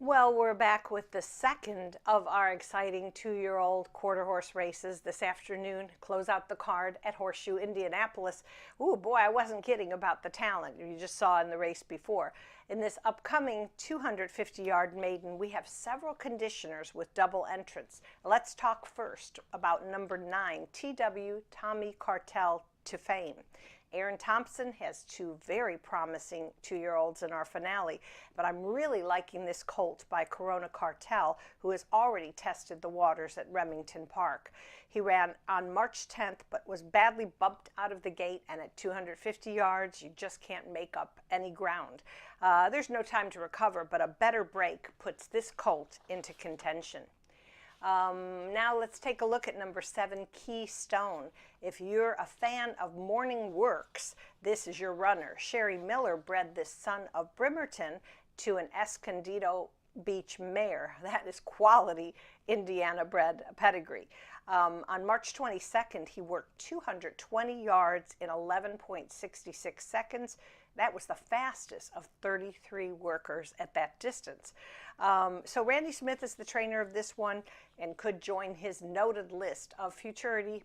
Well, we're back with the second of our exciting 2-year-old quarter horse races this afternoon. Close out the card at Horseshoe Indianapolis. Ooh, boy, I wasn't kidding about the talent you just saw in the race before. In this upcoming 250-yard maiden, we have several conditioners with double entrants. Let's talk first about number 9, TW Tommy Cartel to Fame. Aaron Thompson has 2 very promising 2-year-olds in our finale, but I'm really liking this colt by Corona Cartel, who has already tested the waters at Remington Park. He ran on March 10th, but was badly bumped out of the gate, and at 250 yards, you just can't make up any ground. There's no time to recover, but a better break puts this colt into contention. Now let's take a look at number 7, Keystone. If you're a fan of morning works, this is your runner. Sherry Miller bred this son of Bremerton to an Escondido Beach mare. That is quality Indiana bred pedigree. On March 22nd, he worked 220 yards in 11.66 seconds. That was the fastest of 33 workers at that distance. So Randy Smith is the trainer of this one and could join his noted list of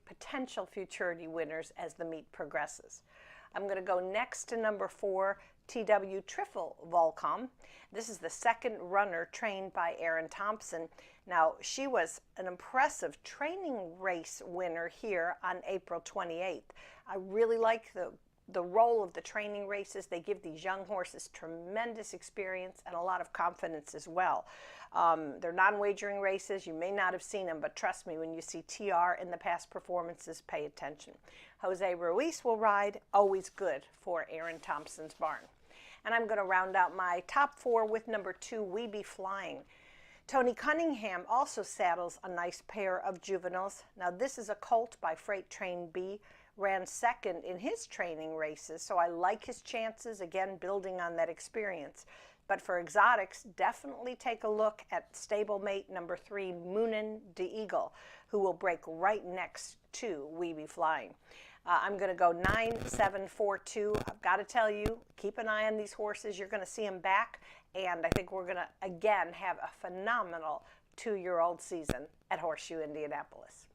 potential futurity winners as the meet progresses. I'm going to go next to number 4, TW Trifle Volcom. This is the second runner trained by Aaron Thompson. Now, she was an impressive training race winner here on April 28th. I really like the role of the training races. They give these young horses tremendous experience and a lot of confidence as well. They're non-wagering races. You may not have seen them, but trust me, when you see TR in the past performances, pay attention. Jose Ruiz will ride, always good for Aaron Thompson's barn. And I'm going to round out my top 4 with number 2, We Be Flying. Tony Cunningham also saddles a nice pair of juveniles. Now, this is a colt by Freight Train B. Ran second in his training races, so I like his chances, again, building on that experience. But for exotics, definitely take a look at stablemate number 3, Moonin de Eagle, who will break right next to We Be Flying. I'm going to go 9-7-4-2. I've got to tell you, keep an eye on these horses. You're going to see them back, and I think we're going to, again, have a phenomenal 2-year-old season at Horseshoe Indianapolis.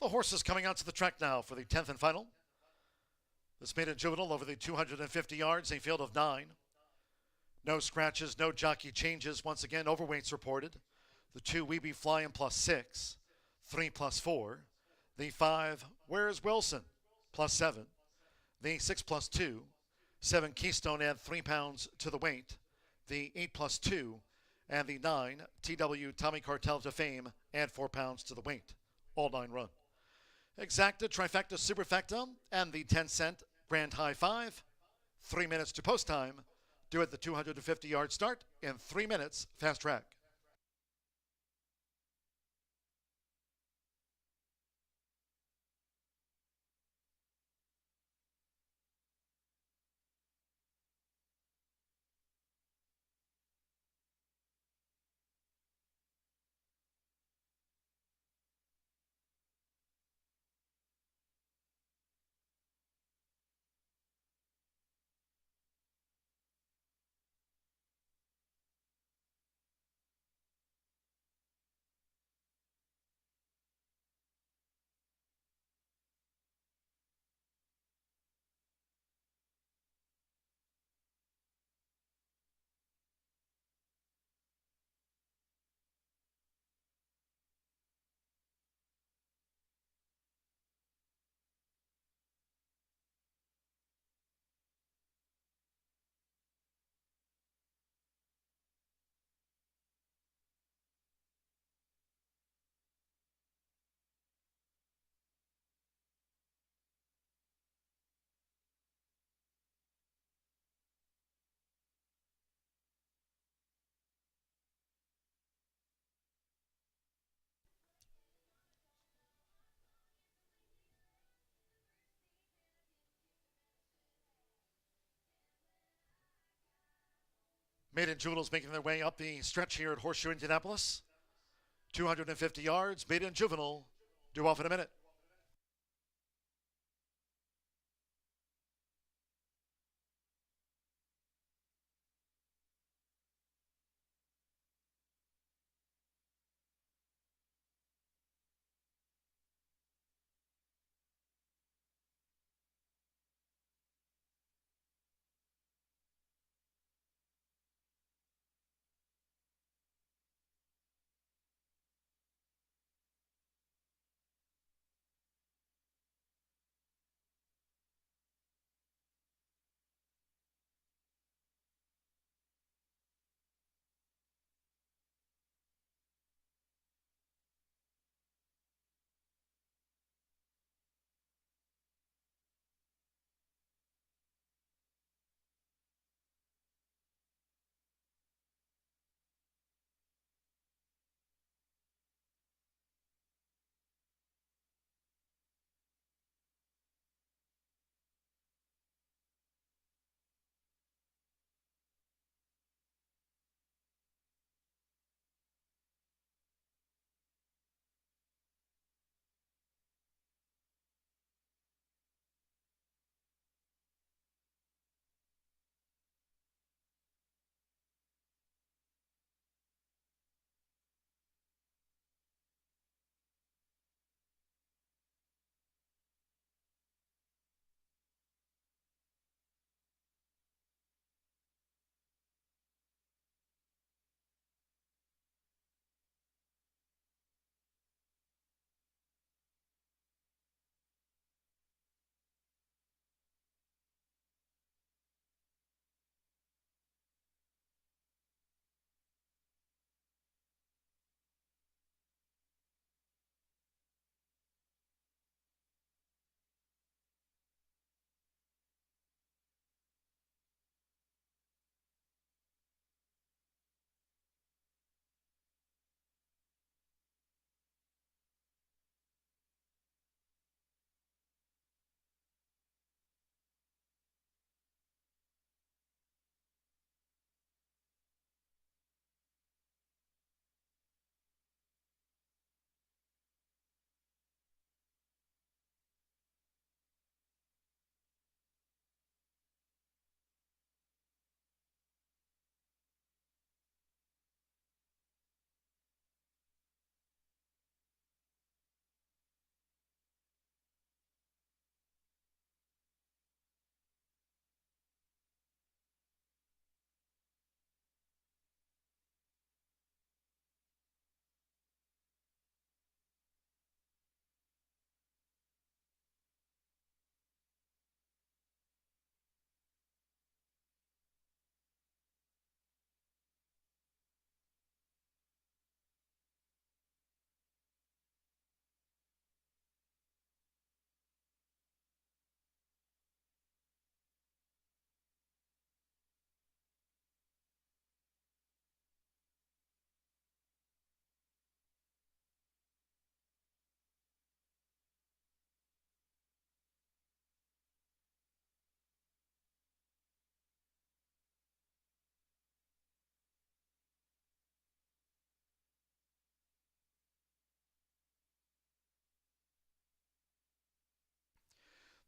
The horses coming out to the track now for the 10th and final. This maiden juvenile over the 250 yards, a field of 9. No scratches, no jockey changes. Once again, overweights reported. The 2, We Be Flying +6, 3 +4. The 5, Where's Wilson +7. The 6 +2, 7 Keystone, add 3 pounds to the weight. The 8 +2, and the 9 TW Tommy Cartel to Fame, add 4 pounds to the weight. All 9 run. Exacta, trifecta, superfecta, and the 10-cent grand high 5. 3 minutes to post time. Do it the 250-yard start in 3 minutes, fast track. Maiden Juveniles making their way up the stretch here at Horseshoe Indianapolis. 250 yards. Maiden Juvenile due off in a minute.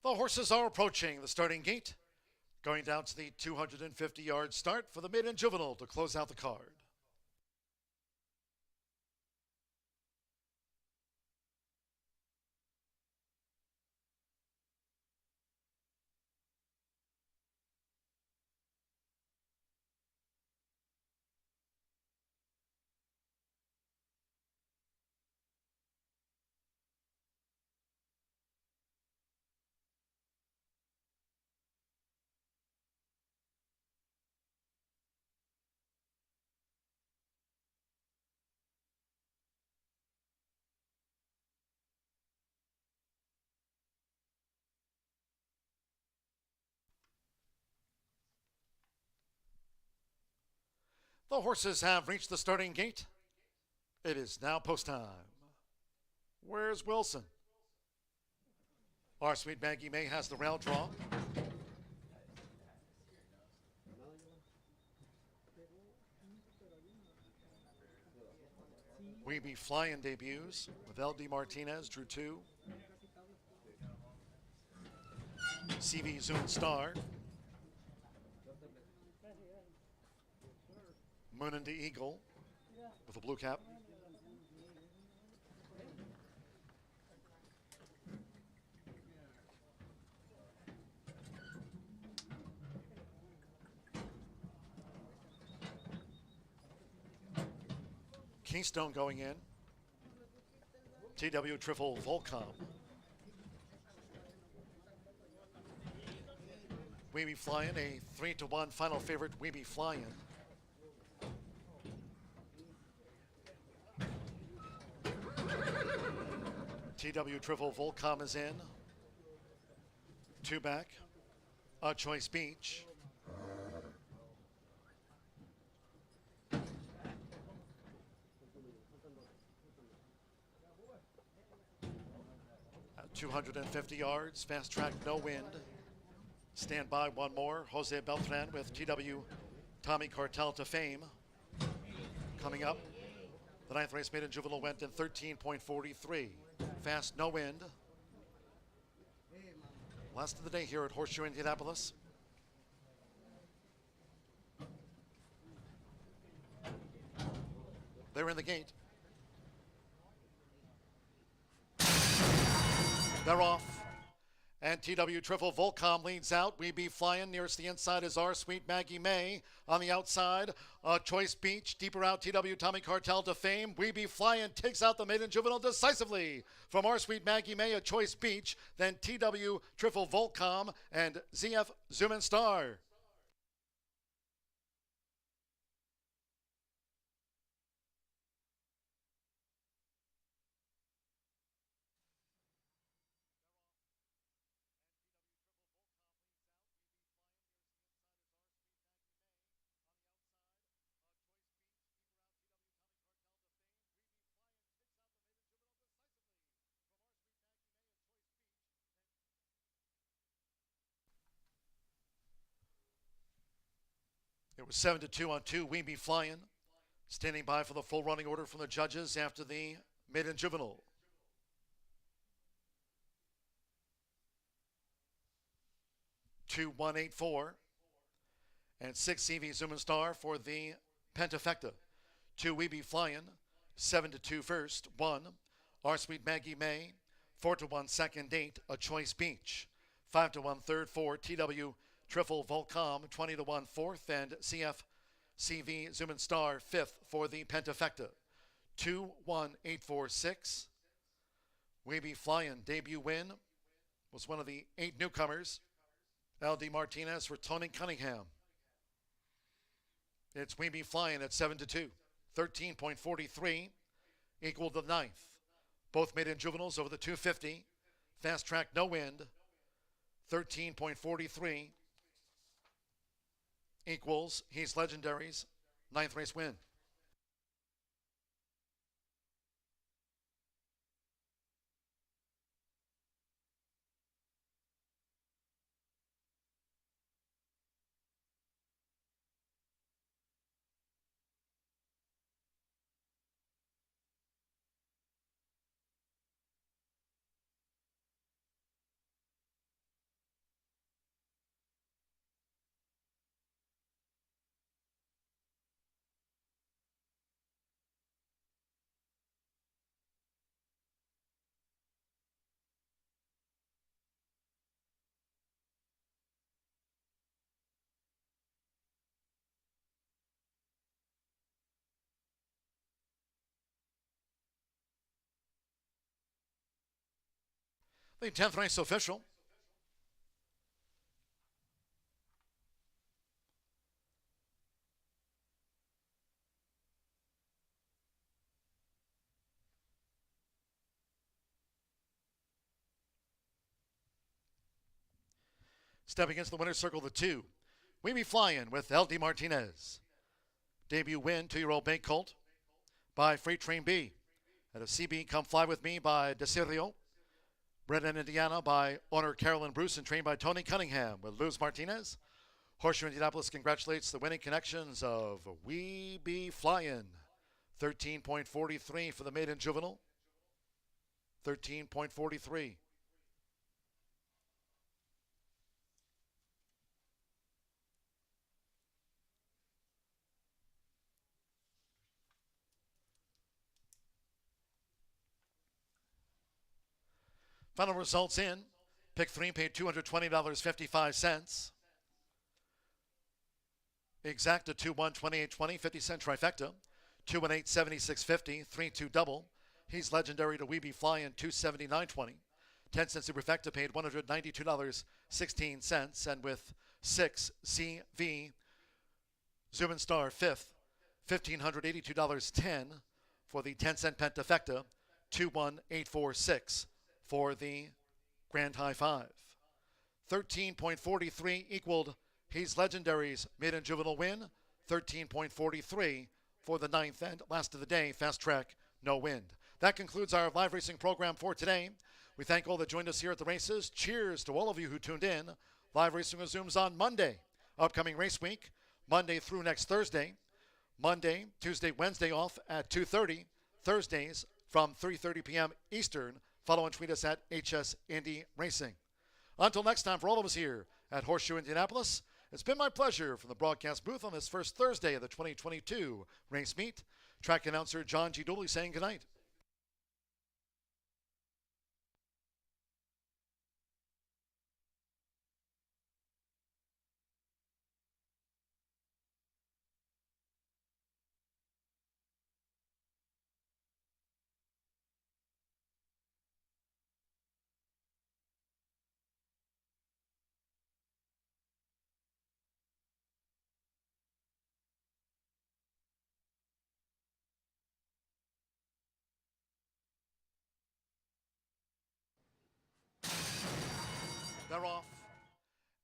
The horses are approaching the starting gate, going down to the 250-yard start for the maiden juvenile to close out the card. The horses have reached the starting gate. It is now post time. Where's Wilson? Our sweet Maggie May has the round draw. We Be Flying debuts with LD Martinez, drew 2. CV Zoom Star. Moon and the Eagle with a blue cap. Keystone going in. TW Triple Volcom. We Be Flying, a 3-1 final favorite. We Be Flying. TW Triple Volcom is in. 2 back. A Choice Beach. At 250 yards, fast track, no wind. Stand by one more. Jose Beltran with TW Tommy Cartel to Fame. Coming up, the 9th race maiden juvenile went in 13.43. Fast, no wind. Last of the day here at Horseshoe Indianapolis. They're in the gate. They're off. And TW Triple Volcom leads out. We Be Flying. Nearest the inside is Our Sweet Maggie May. On the outside, Choice Beach. Deeper out, TW Tommy Cartel to Fame. We Be Flying takes out the maiden juvenile decisively. From Our Sweet Maggie May, a Choice Beach. Then TW Triple Volcom and ZF Zoom and Star. It was 7-2 on 2. We Be Flying. Standing by for the full running order from the judges after the maiden juvenile. Two 184 and 6 CV Zoom and Star for the Pentafecta. 2 We Be Flying. 7-2 first. 1 Our Sweet Maggie May. 4-1 second. 8 A Choice Beach. 5-1 third. 4 TW Triple Volcom. 20-1 fourth, and CF CV Zoom and Star 5th for the Pentafecta. 2-1-8-4-6. We Be Flying debut win was one of the 8 newcomers. LD Martinez for Tony Cunningham. It's We Be Flying at 7-2. 13.43 equal the 9th. Both maiden juveniles over the 250. Fast track, no wind. 13.43 equals He's Legendary's 9th race win. The 10th race official. Stepping into the winner's circle, the 2. We Be Flying with L.D. Martinez. Debut win, 2-year-old bank colt by Freight Train B. And a CB Come Fly With Me by Desirio. Bred in Indiana by owner Carolyn Bruce and trained by Tony Cunningham with Luz Martinez. Horseshoe Indianapolis congratulates the winning connections of We Be Flying. 13.43 for the maiden juvenile. 13.43. Final results in. Pick 3 paid $220.55. Exacta 2-1, 28-20, 50-cent trifecta. 2-1-8, 76.50, 3-2 double. He's legendary to We Be Flying, 279.20. 10 cents superfecta paid $192.16. And with 6 CV, Zoom and Star 5th, $1,582.10 for the 10-cent pentafecta. 21846 for the grand high 5. 13.43 equaled He's Legendary's mid and juvenile win. 13.43 for the 9th and last of the day, fast track, no wind. That concludes our live racing program for today. We thank all that joined us here at the races. Cheers to all of you who tuned in. Live racing resumes on Monday, upcoming race week, Monday through next Thursday. Monday, Tuesday, Wednesday off at 2:30. Thursdays from 3:30 p.m. Eastern. Follow and tweet us at HS Indy Racing. Until next time, for all of us here at Horseshoe Indianapolis, it's been my pleasure from the broadcast booth on this first Thursday of the 2022 race meet. Track announcer John G. Dooley saying goodnight. They're off.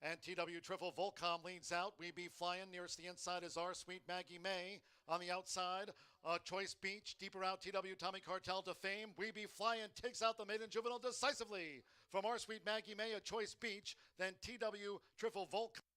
And TW Triple Volcom leads out. We Be Flying. Nearest the inside is our Sweet Maggie May. On the outside, Choice Beach. Deeper out, TW Tommy Cartel to Fame. We Be Flying takes out the maiden juvenile decisively. From our Sweet Maggie May at Choice Beach. Then TW Triple Volcom.